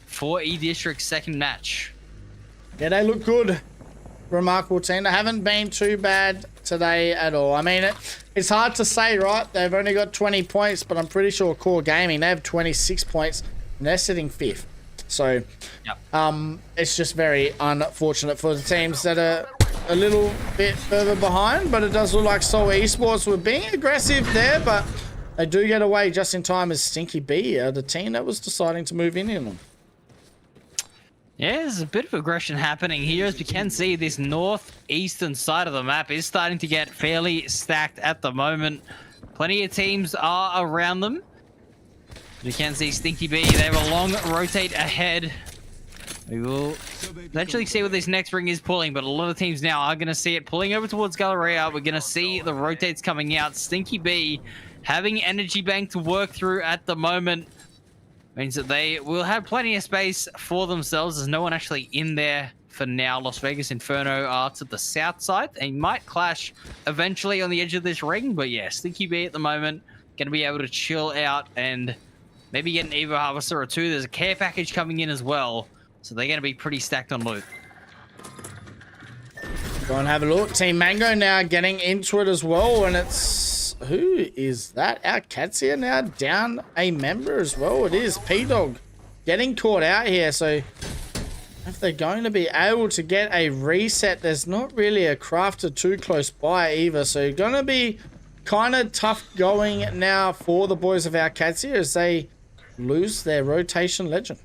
for E-District's second match. Yeah, they look good. Remarkable team. They haven't been too bad today at all. I mean, it's hard to say, right? They've only got 20 points, but I'm pretty sure Core Gaming, they have 26 points, and they're sitting 5th. So, it's just very unfortunate for the teams that are a little bit further behind, but it does look like Seoul Esports were being aggressive there, but they do get away just in time as Stinky B, the team that was deciding to move in them. Yeah, there's a bit of aggression happening here. As we can see, this northeastern side of the map is starting to get fairly stacked at the moment. Plenty of teams are around them. We can see Stinky B. They have a long rotate ahead. We will eventually see what this next ring is pulling, but a lot of teams now are going to see it pulling over towards Galleria. We're going to see the rotates coming out. Stinky B having Energy Bank to work through at the moment. Means that they will have plenty of space for themselves. There's no one actually in there for now. Las Vegas Inferno are to the south side. They might clash eventually on the edge of this ring, but yeah, Stinky B at the moment going to be able to chill out and maybe get an Evo Harvester or two. There's a care package coming in as well. So they're going to be pretty stacked on loot. Go and have a look. Team Mango now getting into it as well. And it's... Who is that? Our Cats here now down a member as well. It is P-Dog getting caught out here. So if they're going to be able to get a reset, there's not really a crafter too close by either. So going to be kind of tough going now for the boys of our Cats here as they lose their rotation legend.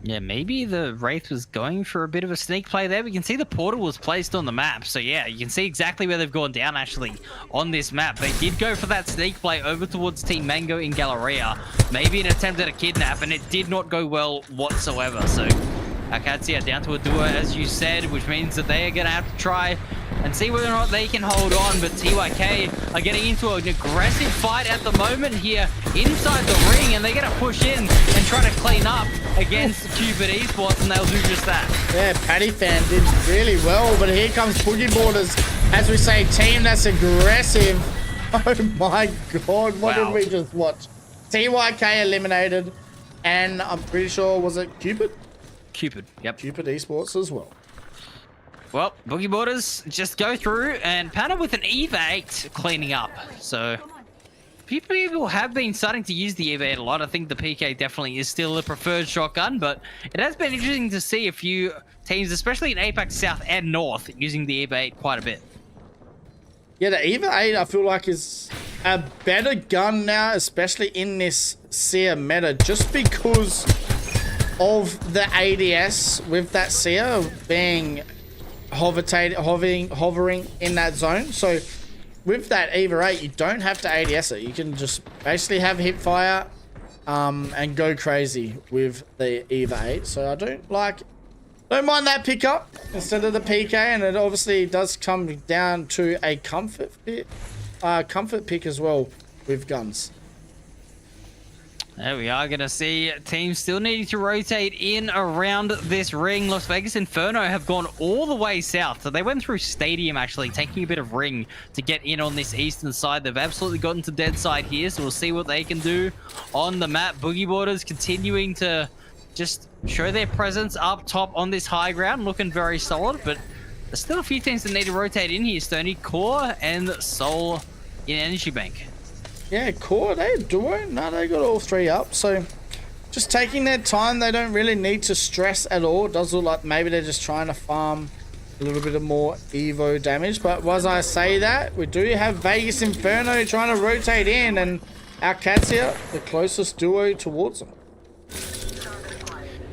Yeah, maybe the Wraith was going for a bit of a sneak play there. We can see the portal was placed on the map. So yeah, you can see exactly where they've gone down actually on this map. They did go for that sneak play over towards Team Mango in Galleria. Maybe an attempt at a kidnap, and it did not go well whatsoever. So Akatsia down to a duo, as you said, which means that they are going to have to try and see whether or not they can hold on. But TYK are getting into an aggressive fight at the moment here inside the ring, and they're going to push in and try to clean up against Cupid Esports, and they'll do just that. Yeah, Paddy Fan did really well, but here comes Boogie Borders, as we say, team that's aggressive. Oh my god, what did we just watch? TYK eliminated, and I'm pretty sure, was it Cupid? Cupid, yep. Cupid Esports as well. Well, Boogie Borders just go through, and Panna with an EVA 8 cleaning up. So people have been starting to use the EVA 8 a lot. I think the PK definitely is still the preferred shotgun, but it has been interesting to see a few teams, especially in APAC South and North, using the EVA 8 quite a bit. Yeah, the EVA 8 I feel like is a better gun now, especially in this Seer meta, just because of the ADS with that Seer being hovering in that zone. So with that EVA 8, you don't have to ADS it. You can just basically have hip fire and go crazy with the EVA 8. So I don't mind that pickup instead of the PK, and it obviously does come down to a comfort pick as well with guns. There we are going to see teams still needing to rotate in around this ring. Las Vegas Inferno have gone all the way south. So they went through Stadium, actually, taking a bit of ring to get in on this eastern side. They've absolutely gotten to dead side here, so we'll see what they can do on the map. Boogie Borders continuing to just show their presence up top on this high ground, looking very solid, but there's still a few teams that need to rotate in here. Stony, Core, and Soul in Energy Bank. Yeah, Core, they duo. No, they got all three up. So just taking their time. They don't really need to stress at all. It does look like maybe they're just trying to farm a little bit of more Evo damage. But as I say that, we do have Vegas Inferno trying to rotate in, and our Cats here, the closest duo towards them.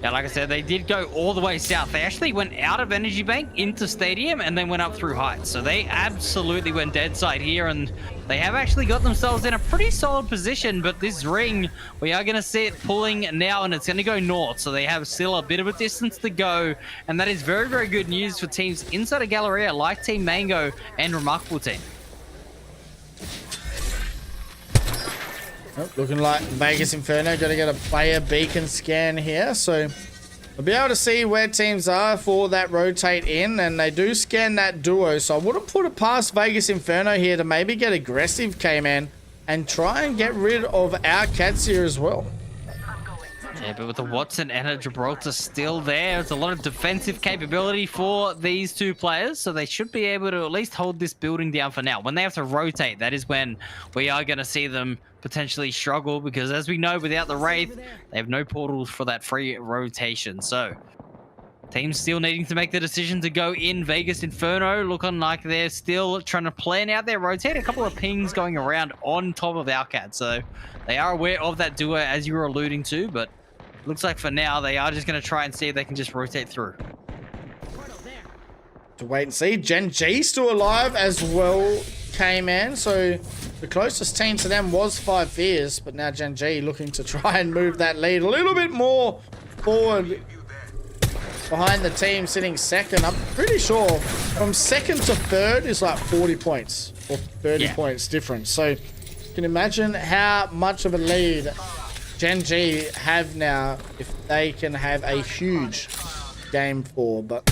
Yeah, like I said, they did go all the way south. They actually went out of Energy Bank into Stadium and then went up through Heights. So they absolutely went dead side here, and they have actually got themselves in a pretty solid position. But this ring, we are going to see it pulling now, and it's going to go north. So they have still a bit of a distance to go, and that is very, very good news for teams inside of Galleria like Team Mango and Remarkable Team. Oh, looking like Vegas Inferno got to get a player beacon scan here, so we'll be able to see where teams are for that rotate in, and they do scan that duo. So I wouldn't put it past Vegas Inferno here to maybe get aggressive, K-Man, and try and get rid of our Cats here as well. Yeah, but with the Watson and a Gibraltar still there, it's a lot of defensive capability for these two players, so they should be able to at least hold this building down for now. When they have to rotate, that is when we are going to see them potentially struggle, because as we know, without the Wraith, they have no portals for that free rotation. So teams still needing to make the decision to go in. Vegas Inferno looking like they're still trying to plan out their rotate. A couple of pings going around on top of Alcat, so they are aware of that duo, as you were alluding to, but looks like for now they are just going to try and see if they can just rotate through. To wait and see. Gen G still alive as well, K-Man. So the closest team to them was 5 Fears, but now Gen G looking to try and move that lead a little bit more forward behind the team sitting second. I'm pretty sure from second to third is like 40 points or 30 points difference. So you can imagine how much of a lead Gen G have now if they can have a huge game 4. But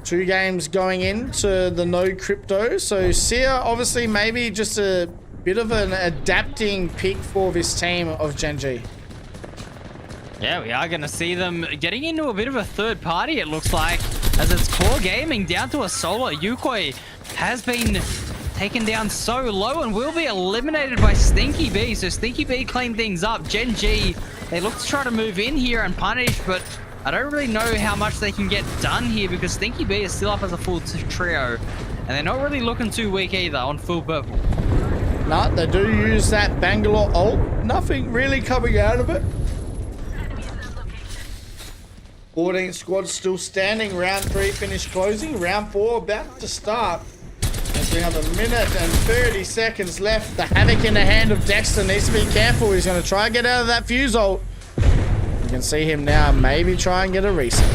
2 games going into the no crypto, so Seer obviously maybe just a bit of an adapting pick for this team of Gen G. Yeah, we are going to see them getting into a bit of a third party, it looks like, as it's Core Gaming down to a solo. Yukoi has been taken down so low and will be eliminated by Stinky B. So Stinky B cleaned things up. Gen G, they look to try to move in here and punish, but I don't really know how much they can get done here because Stinky B is still up as a full trio. And they're not really looking too weak either on full purple. No, they do use that Bangalore ult. Nothing really coming out of it. 14 squad still standing. Round 3 finished closing. Round 4 about to start. As we have a minute and 30 seconds left. The havoc in the hand of Dexter needs to be careful. He's going to try and get out of that fuse ult. You can see him now maybe try and get a reset.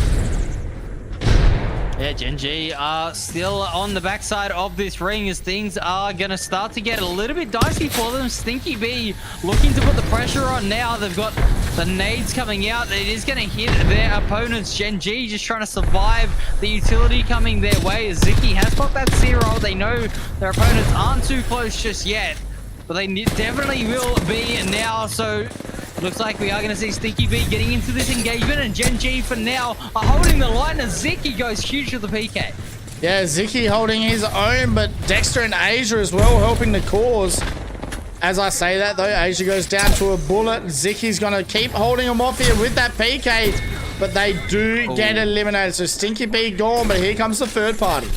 Yeah, Gen G are still on the backside of this ring as things are going to start to get a little bit dicey for them. Stinky B looking to put the pressure on now. They've got the nades coming out. It is going to hit their opponents. Gen G just trying to survive the utility coming their way as Ziki has got that zero. They know their opponents aren't too close just yet, but they definitely will be now. So looks like we are going to see Stinky B getting into this engagement, and Gen G for now are holding the line as Ziki goes huge with the PK. Yeah, Ziki holding his own, but Dexter and Asia as well helping the cause. As I say that though, Asia goes down to a bullet. Ziki's going to keep holding him off here with that PK, but they do get eliminated. So Stinky B gone, but here comes the third party.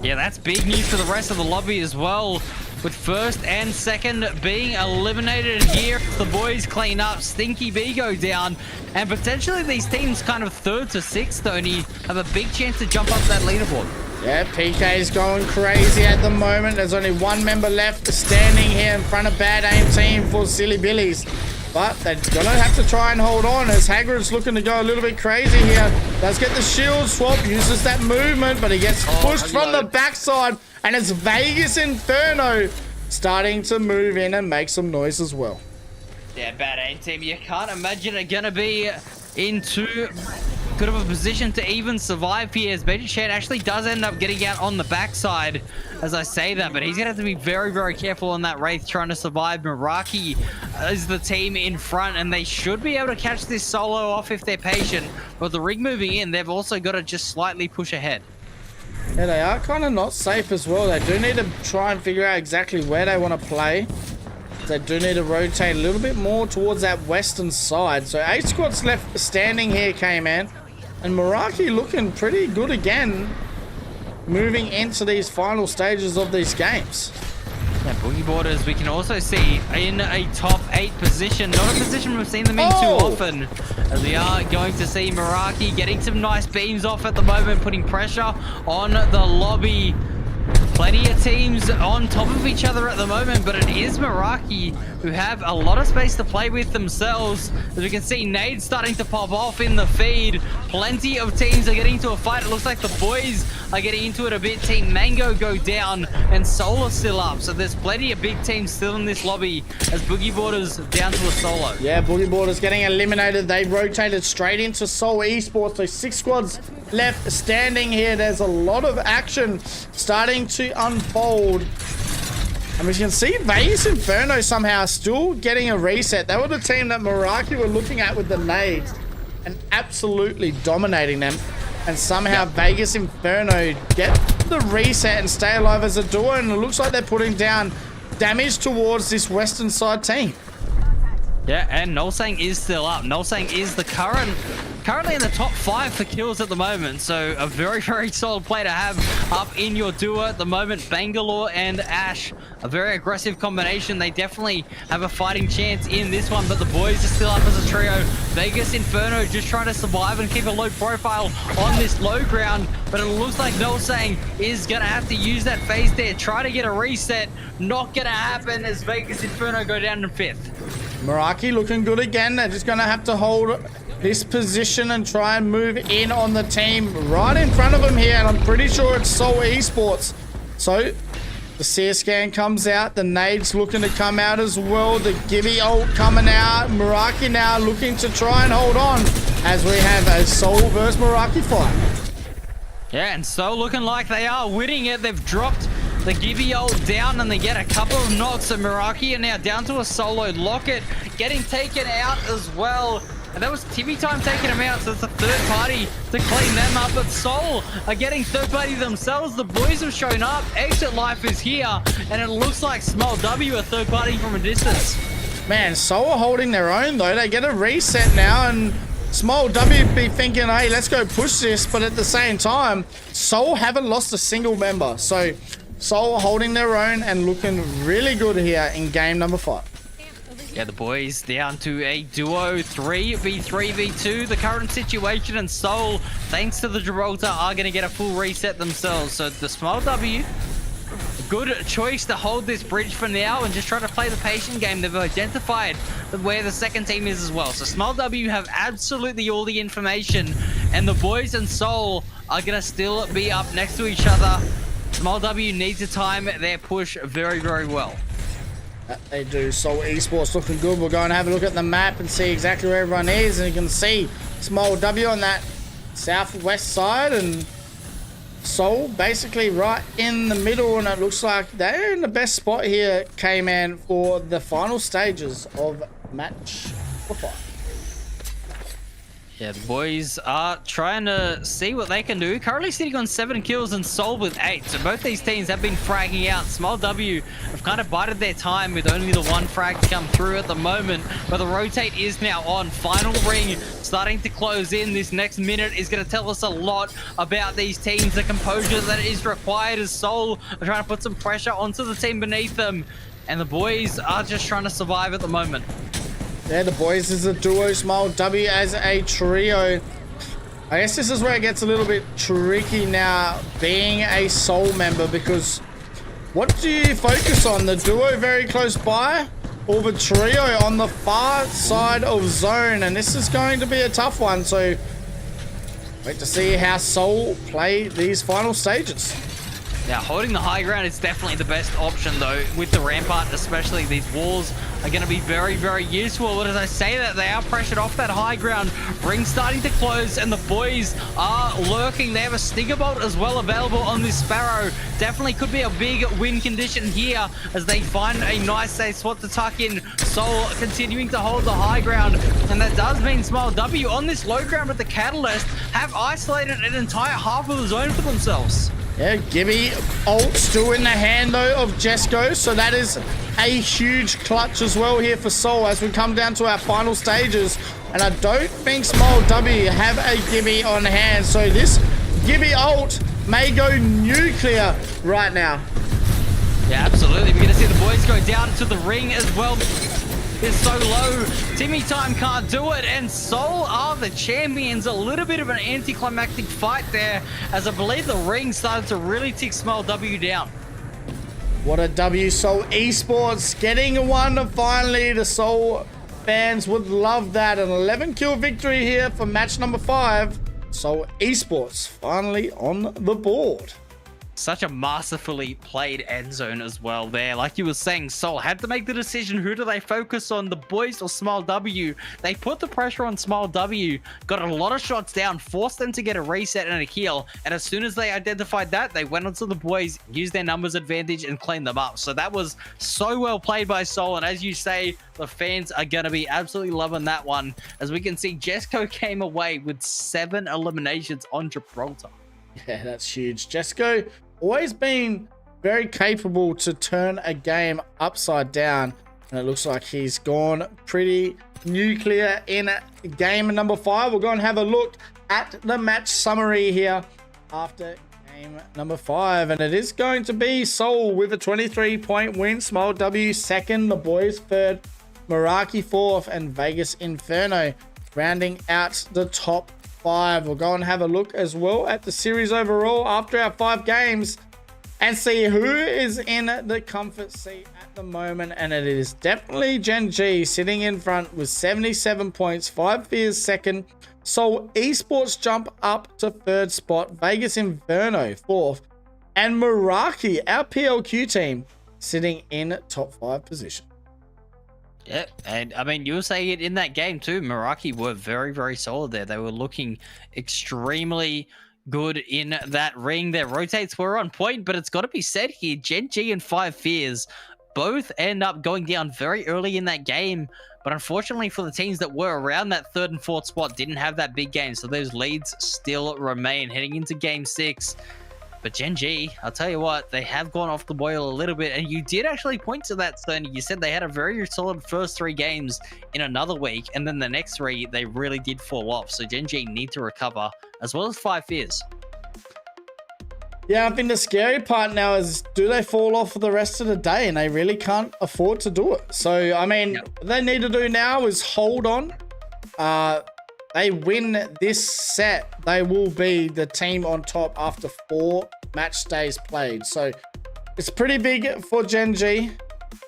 Yeah, that's big news for the rest of the lobby as well, with first and second being eliminated here. The boys clean up, Stinky B go down, and potentially these teams kind of third to sixth, Tony, have a big chance to jump up that leaderboard. Yeah, PK is going crazy at the moment. There's only one member left standing here in front of Bad Aim Team for Silly Billies. But they're going to have to try and hold on as Hagrid's looking to go a little bit crazy here. Does get the shield swap, uses that movement, but he gets pushed from the backside. And it's Vegas Inferno starting to move in and make some noise as well. Yeah, Bad Aim Team, you can't imagine it going to be in too good of a position to even survive here, as Major Chan actually does end up getting out on the backside as I say that, but he's gonna have to be very, very careful on that Wraith trying to survive. Meraki is the team in front, and they should be able to catch this solo off if they're patient, but the rig moving in, they've also got to just slightly push ahead. Yeah, they are kind of not safe as well. They do need to try and figure out exactly where they want to play. They do need to rotate a little bit more towards that western side. So 8 squads left standing here, K-Man. And Meraki looking pretty good again, moving into these final stages of these games. Yeah, Boogie Borders, we can also see in a top 8 position. Not a position we've seen them in too often. As we are going to see Meraki getting some nice beams off at the moment, putting pressure on the lobby. Plenty of teams on top of each other at the moment, but it is Meraki who have a lot of space to play with themselves. As we can see, nades starting to pop off in the feed. Plenty of teams are getting into a fight. It looks like the boys are getting into it a bit. Team Mango go down and Soul is still up. So there's plenty of big teams still in this lobby as Boogie Borders down to a solo. Yeah, Boogie Borders getting eliminated. They rotated straight into Soul Esports. So 6 squads left standing here. There's a lot of action starting to unfold. And we can see Vegas Inferno somehow still getting a reset. They were the team that Meraki were looking at with the nades and absolutely dominating them. And somehow Vegas Inferno get the reset and stay alive as a duo. And it looks like they're putting down damage towards this western side team. Yeah, and Nolsang is still up. Nolsang is the currently in the top 5 for kills at the moment. So a very, very solid play to have up in your duo at the moment. Bangalore and Ash, a very aggressive combination. They definitely have a fighting chance in this one, but the boys are still up as a trio. Vegas Inferno just trying to survive and keep a low profile on this low ground, but it looks like Nolsang is going to have to use that phase there, try to get a reset. Not going to happen as Vegas Inferno go down to 5th. Meraki looking good again. They're just going to have to hold this position and try and move in on the team right in front of them here. And I'm pretty sure it's Soul Esports. So the CS scan comes out. The nades looking to come out as well. The Gibby ult coming out. Meraki now looking to try and hold on as we have a Soul versus Meraki fight. Yeah, and so looking like they are winning it. They've dropped the Gibby ult down and they get a couple of knocks. And Meraki are now down to a solo. Locket getting taken out as well. And that was Timmy Time taking him out, so it's a third party to clean them up. But Soul are getting third party themselves. The boys have shown up. Exit Life is here, and it looks like Small W are third party from a distance. Man, Soul are holding their own though. They get a reset now, and Small W be thinking, hey, let's go push this. But at the same time, Soul haven't lost a single member. So Soul are holding their own and looking really good here in game number 5. Yeah, the boys down to a duo 3v3v2. The current situation, and Soul, thanks to the Gibraltar, are going to get a full reset themselves. So the Small W, good choice to hold this bridge for now and just try to play the patient game. They've identified where the second team is as well. So Small W have absolutely all the information, and the boys and Soul are going to still be up next to each other. Small W needs to time their push very, very well. They do. Soul Esports looking good. We're going to have a look at the map and see exactly where everyone is, and you can see Small W on that southwest side, and Soul basically right in the middle, and it looks like they're in the best spot here, K-Man, for the final stages of match 5. Yeah, the boys are trying to see what they can do. Currently sitting on 7 kills and Soul with 8. So both these teams have been fragging out. Small W have kind of bided their time with only the 1 frag to come through at the moment. But the rotate is now on. Final ring starting to close in. This next minute is going to tell us a lot about these teams. The composure that is required as Soul are trying to put some pressure onto the team beneath them. And the boys are just trying to survive at the moment. Yeah, the boys is a duo, Small W as a trio. I guess this is where it gets a little bit tricky now, being a Soul member, because what do you focus on? The duo very close by, or the trio on the far side of zone? And this is going to be a tough one, so wait to see how Soul play these final stages. Now, holding the high ground is definitely the best option, though. With the rampart, especially, these walls are going to be very, very useful. But as I say that, they are pressured off that high ground. Ring starting to close, and the boys are lurking. They have a Stinger Bolt as well available on this Sparrow. Definitely could be a big win condition here as they find a nice safe spot to tuck in. Soul continuing to hold the high ground, and that does mean Small W on this low ground with the Catalyst have isolated an entire half of the zone for themselves. Yeah, Gibby ult still in the hand though of Jesco, so that is a huge clutch as well here for Soul as we come down to our final stages. And I don't think Small W have a Gibby on hand, so this Gibby ult may go nuclear right now. Yeah, absolutely. We're going to see the boys go down to the ring as well. It's so low. Timmy Time can't do it, and Soul are the champions. A little bit of an anticlimactic fight there, as I believe the ring started to really tick Small W down. What a W. Soul Esports getting one finally. The Soul fans would love that. An 11 kill victory here for match number 5. Soul Esports finally on the board. Such a masterfully played end zone as well there. Like you were saying, Soul had to make the decision. Who do they focus on, the boys or Small W? They put the pressure on Small W, got a lot of shots down, forced them to get a reset and a kill. And as soon as they identified that, they went onto the boys, used their numbers advantage and cleaned them up. So that was so well played by Soul. And as you say, the fans are going to be absolutely loving that one. As we can see, Jesco came away with 7 eliminations on Gibraltar. Yeah, that's huge. Jesco always been very capable to turn a game upside down, and it looks like he's gone pretty nuclear in game number 5. We'll go and have a look at the match summary here after game number 5, and it is going to be Soul with a 23-point win, Small W second, the boys third, Meraki fourth, and Vegas Inferno rounding out the top 5. We'll go and have a look as well at the series overall after our 5 games and see who is in the comfort seat at the moment. And it is definitely Gen G sitting in front with 77 points, 5 Fears second, Soul Esports jump up to 3rd spot, Vegas Inferno 4th, and Meraki, our PLQ team, sitting in top 5 position. Yeah, and I mean, you were saying it in that game too. Meraki were very, very solid there. They were looking extremely good in that ring. Their rotates were on point, but it's got to be said here, Gen G and 5 Fears both end up going down very early in that game. But unfortunately for the teams that were around that 3rd and 4th spot, didn't have that big game. So those leads still remain heading into game 6. But Gen G, I'll tell you what, they have gone off the boil a little bit. And you did actually point to that, Stoney. You said they had a very solid first 3 games in another week. And then the next 3, they really did fall off. So Gen G need to recover, as well as 5 Fears. Yeah, I think the scary part now is, do they fall off for the rest of the day? And they really can't afford to do it. So, I mean, what they need to do now is hold on. They win this set, they will be the team on top after 4 match days played. So, it's pretty big for Gen G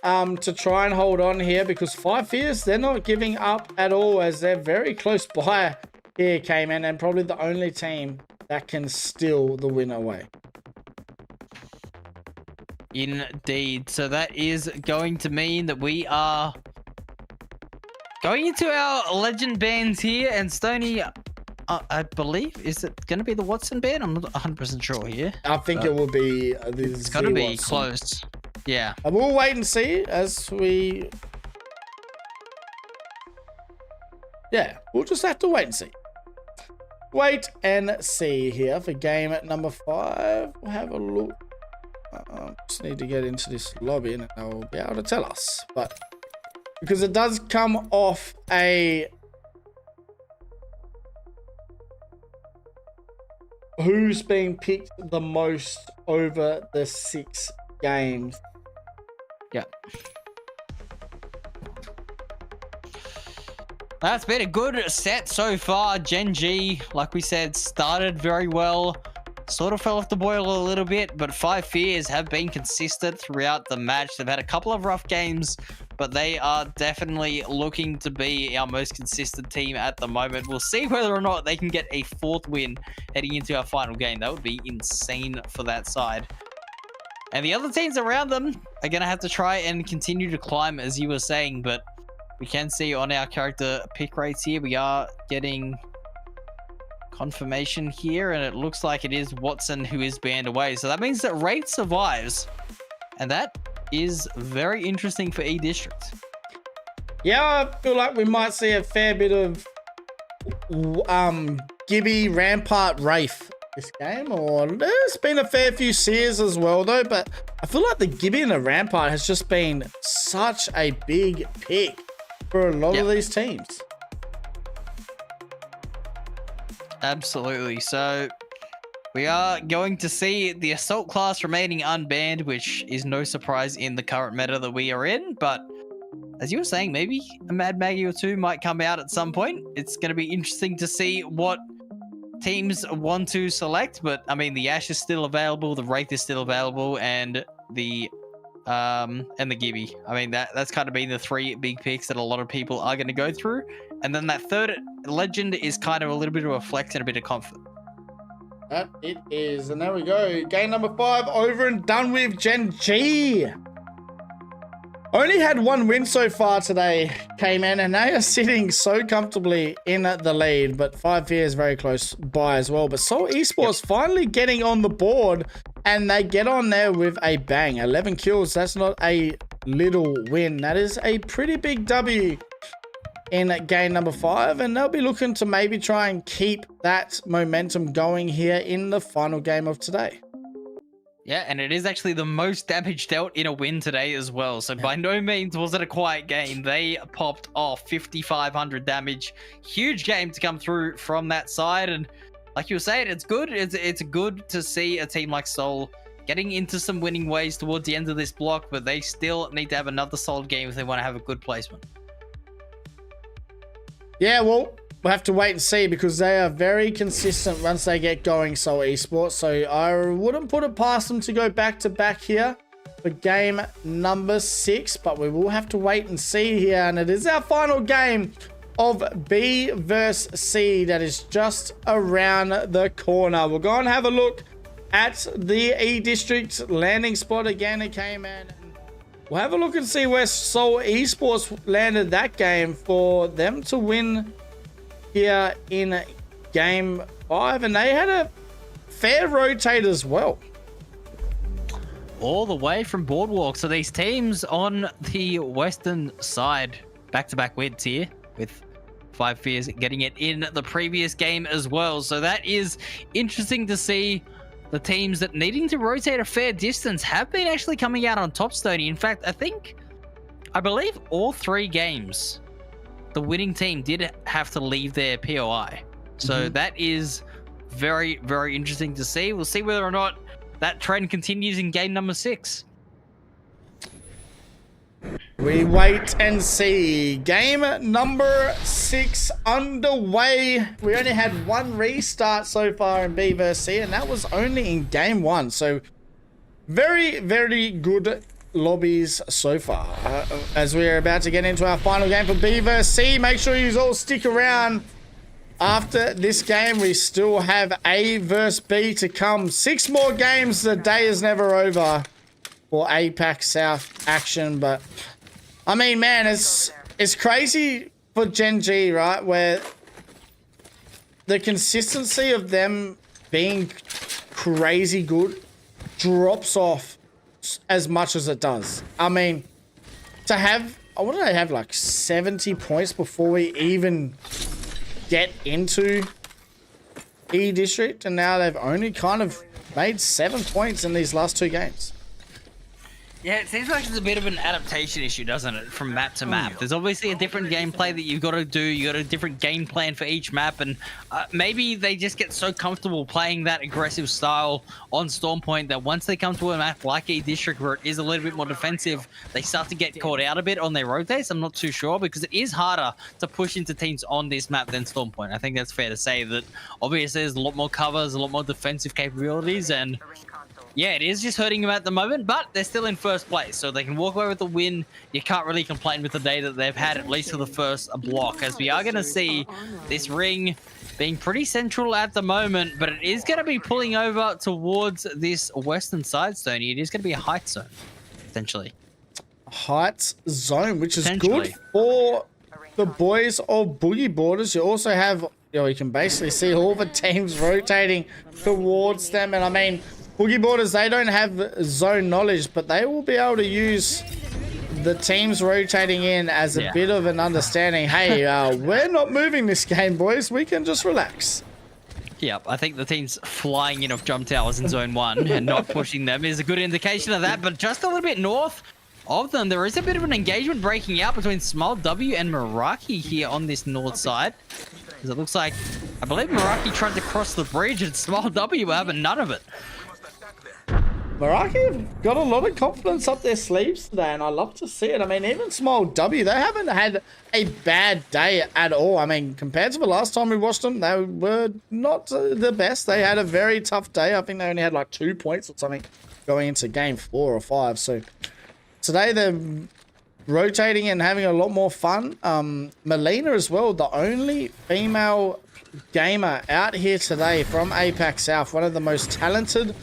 to try and hold on here, because 5 Fears, they're not giving up at all, as they're very close by here, Cayman, and probably the only team that can steal the win away. Indeed. So that is going to mean that we are going into our legend bands here. And Stoney, I believe, is it going to be the Watson band? I'm not 100% sure here. I think it will be it's got to be close. Yeah. And we'll wait and see as we... Yeah, we'll just have to wait and see. Wait and see here for game number 5. We'll have a look. Just need to get into this lobby and they'll be able to tell us. But because it does come off a who's being picked the most over the 6 games. Yeah. That's been a good set so far. Gen G, like we said, started very well. Sort of fell off the boil a little bit, but 5 Fears have been consistent throughout the match. They've had a couple of rough games, but they are definitely looking to be our most consistent team at the moment. We'll see whether or not they can get a 4th win heading into our final game. That would be insane for that side. And the other teams around them are going to have to try and continue to climb, as you were saying, but we can see on our character pick rates here, we are getting confirmation here, and it looks like it is Watson who is banned away. So that means that Wraith survives, and that is very interesting for E District. Yeah, I feel like we might see a fair bit of Gibby, Rampart, Wraith this game, or there's been a fair few Sears as well though, but I feel like the Gibby and the Rampart has just been such a big pick for a lot of these teams. Absolutely. So we are going to see the Assault class remaining unbanned, which is no surprise in the current meta that we are in. But as you were saying, maybe a Mad Maggie or 2 might come out at some point. It's going to be interesting to see what teams want to select. But I mean, the Ash is still available, the Wraith is still available, and the Gibby. I mean, that's kind of been the 3 big picks that a lot of people are going to go through. And then that 3rd legend is kind of a little bit of a flex and a bit of comfort. That it is. And there we go. Game number 5 over and done with. Gen G only had 1 win so far today, Cayman, and they are sitting so comfortably in the lead. But 5 Fears very close by as well. But Soul Esports finally getting on the board, and they get on there with a bang. 11 kills. That's not a little win. That is a pretty big W in game number 5, and they'll be looking to maybe try and keep that momentum going here in the final game of today. Yeah, and it is actually the most damage dealt in a win today as well. So by no means was it a quiet game. They popped off 5,500 damage. Huge game to come through from that side. And like you were saying, it's good. It's good to see a team like Soul getting into some winning ways towards the end of this block, but they still need to have another solid game if they want to have a good placement. Yeah, well, we'll have to wait and see, because they are very consistent once they get going, Soul Esports. So I wouldn't put it past them to go back-to-back here for game number 6, but we will have to wait and see here. And it is our final game of B versus C that is just around the corner. We'll go and have a look at the E District landing spot again. It came in. We'll have a look and see where Soul Esports landed that game for them to win here in game 5. And they had a fair rotate as well. all the way from Boardwalk. So these teams on the western side, back-to-back wins here with 5 Fears getting it in the previous game as well. So that is interesting to see. The teams that needing to rotate a fair distance have been actually coming out on top, Stoney. In fact, I believe all 3 games, the winning team did have to leave their POI. So that is very, very interesting to see. We'll see whether or not that trend continues in game number 6. We wait and see. Game number 6 underway. We only had 1 restart so far in B vs C, and that was only in game 1. So very, very good lobbies so far. As we are about to get into our final game for B vs C, make sure you all stick around. After this game, we still have A vs B to come. 6 more games. The day is never over for APAC South action, but I mean, man, it's crazy for Gen G, right? Where the consistency of them being crazy good drops off as much as it does. I mean, to have, what did I have, like 70 points before we even get into E District, and now they've only kind of made 7 points in these last 2 games. Yeah, it seems like it's a bit of an adaptation issue, doesn't it? From map to map. There's obviously a different gameplay that you've got to do. You got a different game plan for each map, and maybe they just get so comfortable playing that aggressive style on Storm Point that once they come to a map like E District where it is a little bit more defensive, they start to get caught out a bit on their rotates. I'm not too sure, because it is harder to push into teams on this map than Storm Point. I think that's fair to say that obviously there's a lot more covers, a lot more defensive capabilities, and yeah, it is just hurting them at the moment, but they're still in first place, so they can walk away with the win. You can't really complain with the day that they've had, at least for the first block, as we are going to see this ring being pretty central at the moment, but it is going to be pulling over towards this western side, Stoney. It is going to be a height zone, essentially. Heights zone, which is good for the boys of Boogie Borders. You also have, you know, you can basically see all the teams rotating towards them, and I mean, Boogie Borders, they don't have zone knowledge, but they will be able to use the teams rotating in as a bit of an understanding. Hey, we're not moving this game, boys. We can just relax. Yep, I think the teams flying in off jump towers in zone 1 and not pushing them is a good indication of that, but just a little bit north of them, there is a bit of an engagement breaking out between Smile W and Meraki here on this north side. Because it looks like, I believe Meraki tried to cross the bridge and Smile W were having none of it. Meraki have got a lot of confidence up their sleeves today, and I love to see it. I mean, even Small W, they haven't had a bad day at all. I mean, compared to the last time we watched them, they were not the best. They had a very tough day. I think they only had like 2 points or something going into game 4 or 5. So today they're rotating and having a lot more fun. Melina as well, the only female gamer out here today from APAC South, one of the most talented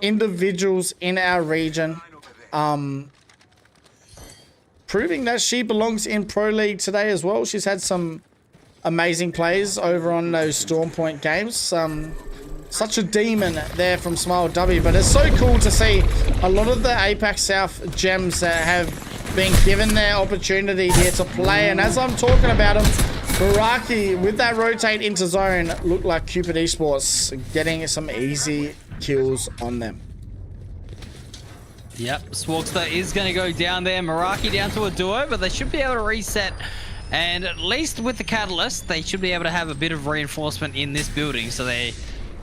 individuals in our region, proving that she belongs in Pro League today as well. She's had some amazing plays over on those Storm Point games. Such a demon there from Smile W, but it's so cool to see a lot of the APAC South gems that have been given their opportunity here to play. And as I'm talking about them, Meraki with that rotate into zone looked like Cupid Esports getting some easy kills on them. Yep, Swarkster is going to go down there. Meraki down to a duo, but they should be able to reset. And at least with the catalyst, they should be able to have a bit of reinforcement in this building. So they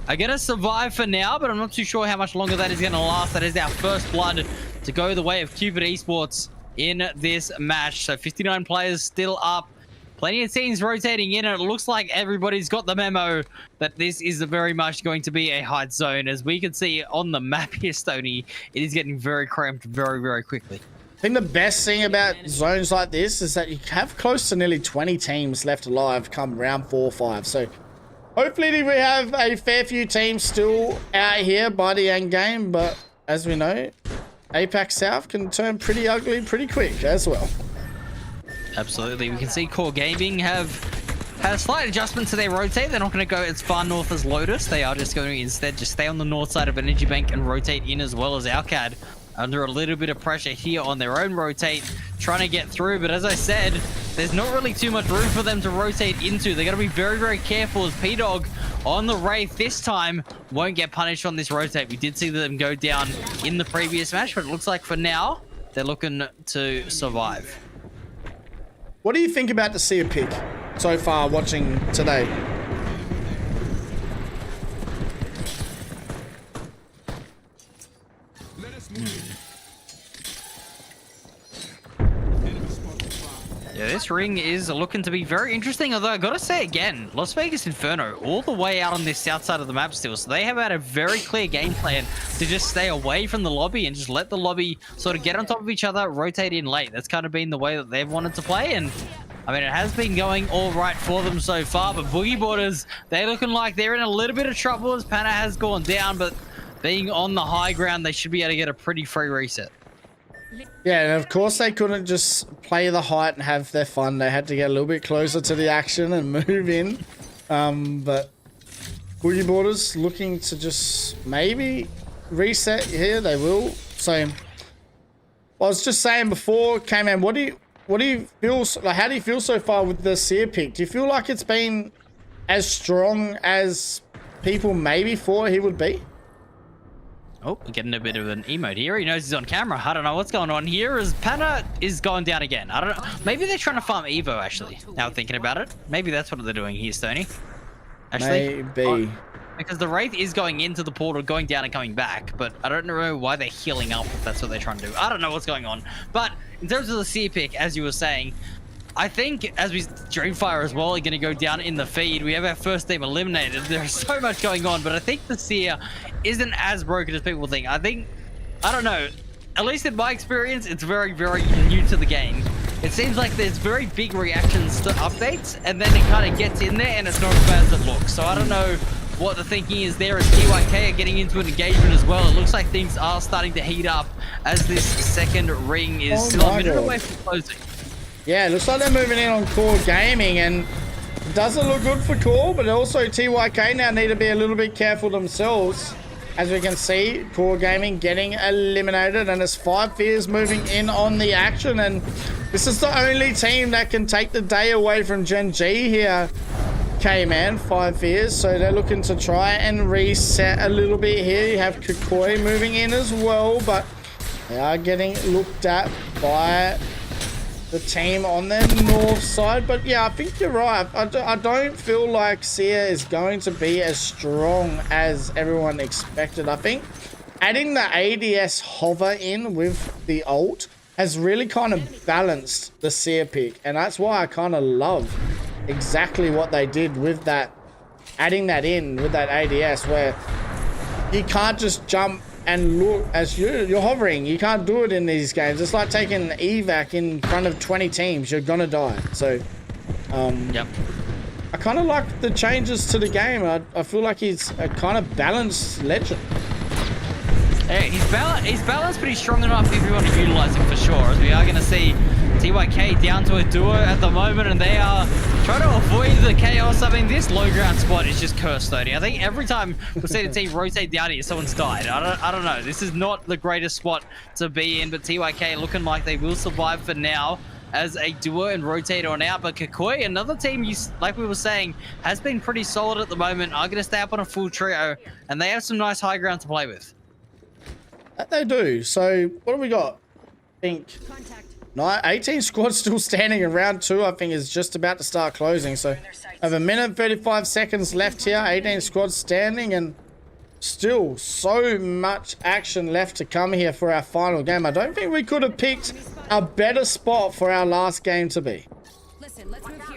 are going to survive for now, but I'm not too sure how much longer that is going to last. That is our first blood to go the way of Cupid Esports in this match. So 59 players still up. Plenty of teams rotating in, and it looks like everybody's got the memo that this is very much going to be a hide zone. As we can see on the map here, Stoney, it is getting very cramped very, very quickly. I think the best thing about zones like this is that you have close to nearly 20 teams left alive come round 4 or 5. So hopefully we have a fair few teams still out here by the end game, but as we know, APAC South can turn pretty ugly pretty quick as well. Absolutely. We can see Core Gaming have had a slight adjustment to their rotate. They're not going to go as far north as Lotus. They are just going to instead just stay on the north side of Energy Bank and rotate in as well as Alcad. Under a little bit of pressure here on their own rotate, trying to get through. But as I said, there's not really too much room for them to rotate into. They're going to be very, very careful as P-Dog on the Wraith this time won't get punished on this rotate. We did see them go down in the previous match, but it looks like for now, they're looking to survive. What do you think about the Seer pick so far watching today? Yeah, this ring is looking to be very interesting, although I gotta say again, Las Vegas Inferno all the way out on this south side of the map still, so they have had a very clear game plan to just stay away from the lobby and just let the lobby sort of get on top of each other, rotate in late. That's kind of been the way that they've wanted to play, and I mean, it has been going all right for them so far, but Boogie Borders, they're looking like they're in a little bit of trouble as Pana has gone down, but being on the high ground, they should be able to get a pretty free reset. Yeah, and of course they couldn't just play the height and have their fun. They had to get a little bit closer to the action and move in. But Boogie Borders looking to just maybe reset here. They will. So I was just saying before, K-Man, what do you feel? Like, how do you feel so far with the Seer pick? Do you feel like it's been as strong as people maybe thought he would be? Oh, we're getting a bit of an emote here. He knows he's on camera. I don't know what's going on here as Pana is going down again. I don't know. Maybe they're trying to farm Evo, actually. Now thinking about it. Maybe that's what they're doing here, Stoney. Actually, maybe. Because the Wraith is going into the portal, going down and coming back. But I don't know why they're healing up if that's what they're trying to do. I don't know what's going on. But in terms of the Seer pick, as you were saying, I think as we Dreamfire as well are going to go down in the feed. We have our first team eliminated. There's so much going on, but I think the Seer isn't as broken as people think. I don't know, at least in my experience, it's very, very new to the game. It seems like there's very big reactions to updates, and then it kind of gets in there and it's not as bad as it looks. So I don't know what the thinking is there as TYK are getting into an engagement as well. It looks like things are starting to heat up as this second ring is still a minute away from closing. Yeah, it looks like they're moving in on Core Gaming, and it doesn't look good for Core, but also TYK now need to be a little bit careful themselves. As we can see, Core Gaming getting eliminated, and it's 5 Fears moving in on the action, and this is the only team that can take the day away from Gen G here. K-Man, 5 Fears, so they're looking to try and reset a little bit here. You have Kukoi moving in as well, but they are getting looked at by the team on their north side. But yeah, I think you're right. I don't feel like Seer is going to be as strong as everyone expected. I think adding the ADS hover in with the ult has really kind of balanced the Seer pick, and that's why I kind of love exactly what they did with that, adding that in with that ADS, where you can't just jump and look as you're hovering. You can't do it in these games. It's like taking evac in front of 20 teams. You're gonna die. So yep, I kind of like the changes to the game. I feel like he's a kind of balanced legend. Yeah, he's balanced, but he's strong enough if you want to utilize him for sure. As we are going to see TYK down to a duo at the moment, and they are trying to avoid the chaos. I mean, this low ground spot is just cursed, though. I think every time we see the team rotate down here, someone's died. I don't know. This is not the greatest spot to be in, but TYK looking like they will survive for now as a duo and rotate on out. But Kukoi, another team, like we were saying, has been pretty solid at the moment, are going to stay up on a full trio, and they have some nice high ground to play with. They do. So what do we got? I think 18 squads still standing in round 2. I think is just about to start closing. So have a minute 35 seconds left here. 18 squads standing, and still so much action left to come here for our final game. I don't think we could have picked a better spot for our last game to be. Listen, let's move here.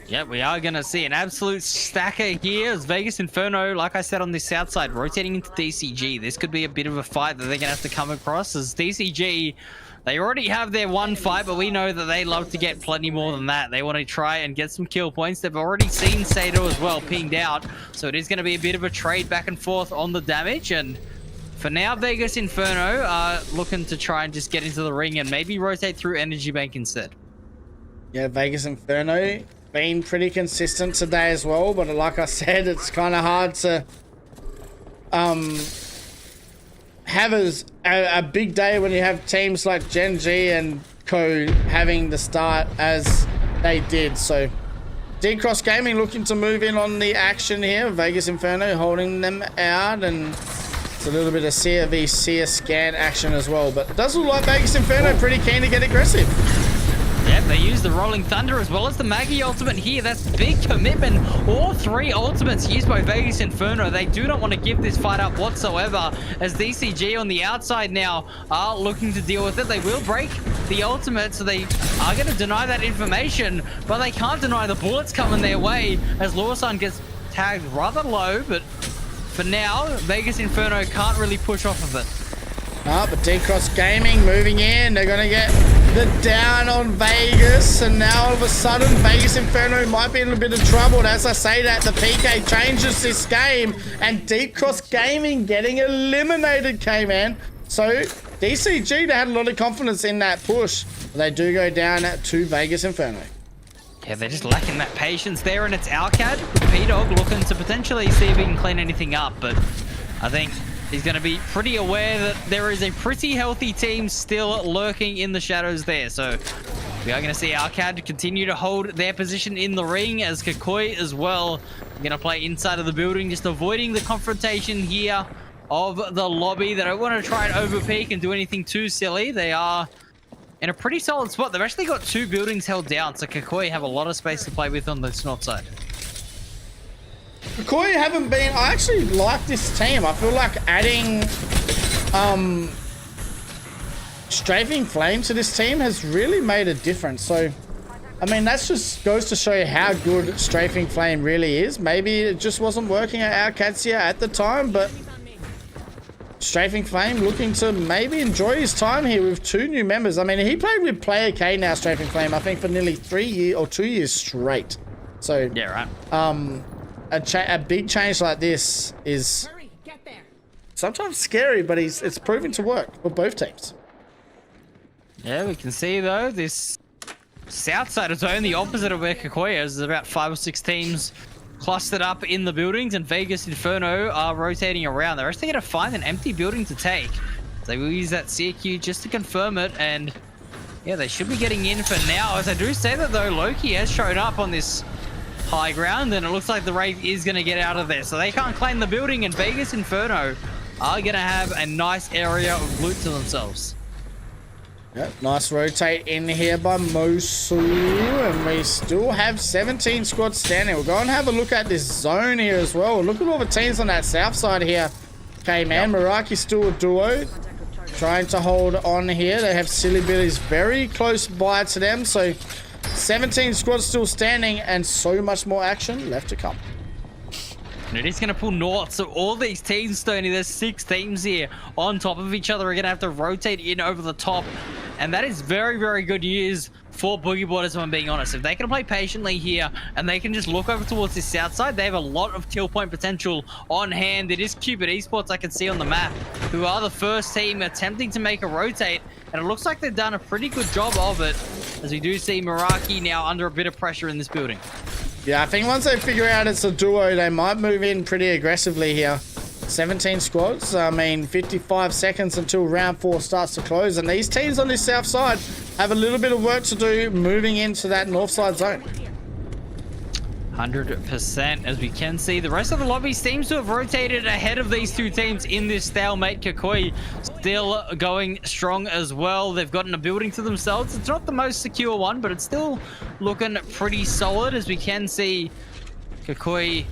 Yeah, we are going to see an absolute stacker here as Vegas Inferno, like I said, on this south side, rotating into DCG. This could be a bit of a fight that they're going to have to come across, as DCG, they already have their one fight, but we know that they love to get plenty more than that. They want to try and get some kill points. They've already seen Sato as well pinged out, so it is going to be a bit of a trade back and forth on the damage. And for now, Vegas Inferno are looking to try and just get into the ring and maybe rotate through Energy Bank instead. Yeah, Vegas Inferno been pretty consistent today as well, but like I said, it's kind of hard to have a big day when you have teams like Gen G and Co having the start as they did. So D-Cross Gaming looking to move in on the action here. Vegas Inferno holding them out, and it's a little bit of Seer v Seer scan action as well, but it does look like Vegas Inferno pretty keen to get aggressive. Yep, they use the Rolling Thunder as well as the Maggie ultimate here. That's big commitment. All three ultimates used by Vegas Inferno. They do not want to give this fight up whatsoever, as DCG on the outside now are looking to deal with it. They will break the ultimate, so they are going to deny that information, but they can't deny the bullets coming their way as Lawson gets tagged rather low, but for now, Vegas Inferno can't really push off of it. But D-Cross Gaming moving in. They're going to get the down on Vegas. And now all of a sudden, Vegas Inferno might be in a bit of trouble. And as I say that, the PK changes this game. And D-Cross Gaming getting eliminated, K-Man. So DCG, they had a lot of confidence in that push. They do go down to Vegas Inferno. Yeah, they're just lacking that patience there. And it's Alcad, P-Dog, looking to potentially see if he can clean anything up. But I think he's going to be pretty aware that there is a pretty healthy team still lurking in the shadows there. So we are going to see Alcad continue to hold their position in the ring, as Kakoi as well going to play inside of the building, just avoiding the confrontation here of the lobby. They don't want to try and overpeak and do anything too silly. They are in a pretty solid spot. They've actually got two buildings held down, so Kakoi have a lot of space to play with on the north side. Kakoi haven't been... I actually like this team. I feel like adding Strafing Flame to this team has really made a difference. So, I mean, that just goes to show you how good Strafing Flame really is. Maybe it just wasn't working at Alcatsia at the time, but Strafing Flame looking to maybe enjoy his time here with two new members. I mean, he played with Player K now, Strafing Flame, I think for nearly 3 years or 2 years straight. So, yeah, right. A big change like this is sometimes scary, but it's proven to work for both teams. Yeah, we can see though this south side is only the opposite of where Kakoi is. There's about 5 or 6 teams clustered up in the buildings, and Vegas Inferno are rotating around. They're actually going to find an empty building to take. They will use that CQ just to confirm it, and yeah, they should be getting in for now. As I do say that though, Loki has shown up on this high ground, and it looks like the Wraith is going to get out of there, so they can't claim the building, and Vegas Inferno are going to have a nice area of loot to themselves. Yep, nice rotate in here by Mosu, and we still have 17 squads standing. We'll go and have a look at this zone here as well. Look at all the teams on that south side here. Okay, man, Meraki's still a duo, trying to hold on here. They have Silly Billies very close by to them, so 17 squads still standing, and so much more action left to come. And it is going to pull north, so all these teams, Stoney, there's 6 teams here on top of each other, are going to have to rotate in over the top, and that is very, very good news for Boogie Boarders, if I'm being honest. If they can play patiently here, and they can just look over towards this south side, they have a lot of kill point potential on hand. It is Cupid Esports, I can see on the map, who are the first team attempting to make a rotate, and it looks like they've done a pretty good job of it, as we do see Meraki now under a bit of pressure in this building. Yeah, I think once they figure out it's a duo, they might move in pretty aggressively here. 17 squads, I mean, 55 seconds until round 4 starts to close, and these teams on this south side have a little bit of work to do moving into that north side zone. 100%. As we can see, the rest of the lobby seems to have rotated ahead of these two teams in this stalemate. Kakoi still going strong as well. They've gotten a building to themselves. It's not the most secure one, but it's still looking pretty solid, as we can see Kakoi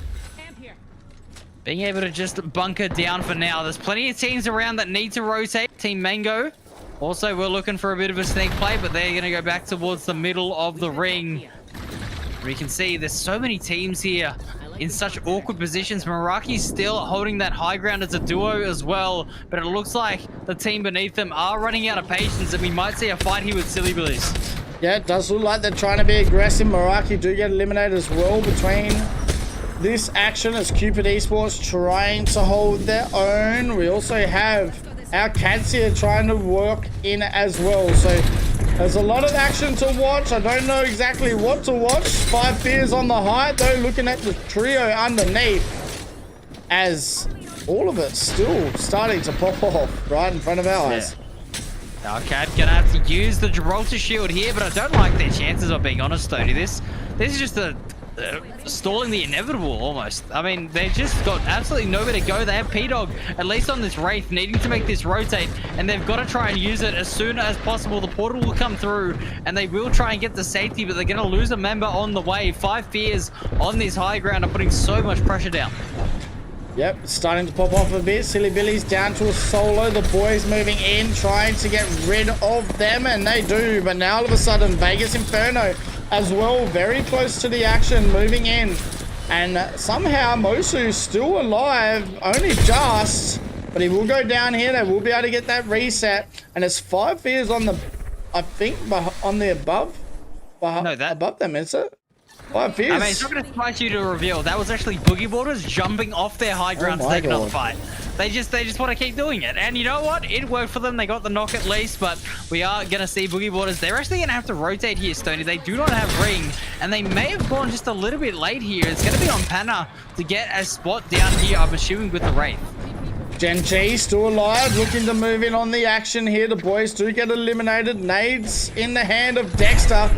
being able to just bunker down for now. There's plenty of teams around that need to rotate. Team Mango also, we're looking for a bit of a sneak play, but they're going to go back towards the middle of the ring. We can see there's so many teams here in such awkward positions. Meraki's still holding that high ground as a duo as well, but it looks like the team beneath them are running out of patience, and we might see a fight here with Silly Billies. Yeah, it does look like they're trying to be aggressive. Meraki do get eliminated as well between this action, as Cupid Esports trying to hold their own. We also have our Cats here trying to work in as well. So There's a lot of action to watch. I don't know exactly what to watch. 5 Fears on the height, though, looking at the trio underneath. As all of it's still starting to pop off right in front of our eyes. Okay, gonna have to use the Gibraltar shield here, but I don't like their chances of being honest, Tony. This is just stalling the inevitable almost. I mean, they've just got absolutely nowhere to go. They have P-Dog, at least on this Wraith, needing to make this rotate, and they've got to try and use it as soon as possible. The portal will come through, and they will try and get to safety, but they're going to lose a member on the way. 5 Fears on this high ground are putting so much pressure down. Yep, it's starting to pop off a bit. Silly Billy's down to a solo. The boys moving in, trying to get rid of them, and they do. But now all of a sudden, Vegas Inferno as well, very close to the action, moving in. And somehow Mosu's still alive, only just. But he will go down here. They will be able to get that reset. And it's 5 Fears on the, I think, on the above. No, that above them, is it? 5 Fears. I mean, it's not going to surprise you to reveal that was actually Boogie Boarders jumping off their high ground to take another fight. They just want to keep doing it, and you know what? It worked for them. They got the knock at least, but we are going to see Boogie Boarders. They're actually going to have to rotate here, Stoney. They do not have ring, and they may have gone just a little bit late here. It's going to be on Panna to get a spot down here, I'm assuming, with the Wraith. Gen G still alive, looking to move in on the action here. The boys do get eliminated. Nades in the hand of Dexter.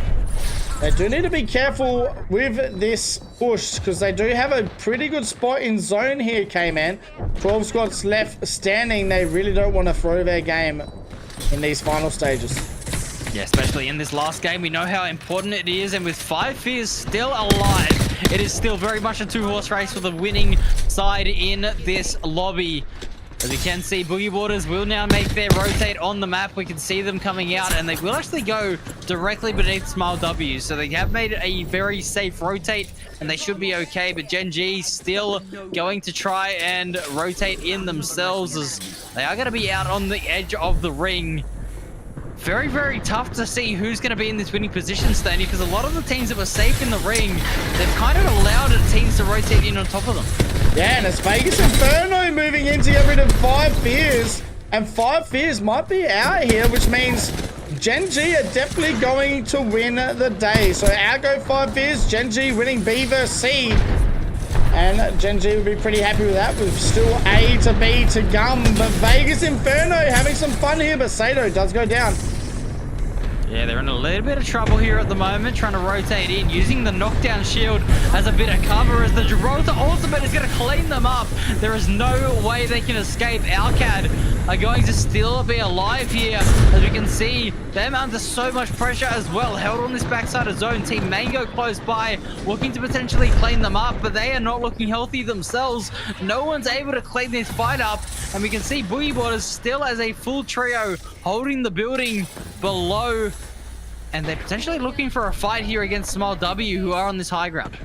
They do need to be careful with this push because they do have a pretty good spot in zone here, K-Man. 12 squads left standing. They really don't want to throw their game in these final stages. Yeah, especially in this last game. We know how important it is, and with 5 Fears still alive, it is still very much a 2-horse race for the winning side in this lobby. As we can see, Boogie Boarders will now make their rotate on the map. We can see them coming out, and they will actually go directly beneath Smile W. So they have made a very safe rotate, and they should be okay. But Gen G still going to try and rotate in themselves, as they are going to be out on the edge of the ring. Very, very tough to see who's going to be in this winning position, Stanley, because a lot of the teams that were safe in the ring, they've kind of allowed the teams to rotate in on top of them. Yeah, and it's Vegas Inferno moving in to get rid of 5 Fears. And 5 Fears might be out here, which means Gen G are definitely going to win the day. So out go 5 Fears, Gen G winning B versus C. And Gen G would be pretty happy with that, with still A to B to gum. But Vegas Inferno having some fun here, but Sato does go down. Yeah, they're in a little bit of trouble here at the moment, trying to rotate in, using the knockdown shield as a bit of cover, as the Gibraltar ultimate is going to clean them up. There is no way they can escape. Alcad are going to still be alive here, as we can see them under so much pressure as well. Held on this backside of zone. Team Mango close by, looking to potentially clean them up, but they are not looking healthy themselves. No one's able to clean this fight up, and we can see Boogie Boarders still as a full trio holding the building below. And they're potentially looking for a fight here against Smile W, who are on this high ground.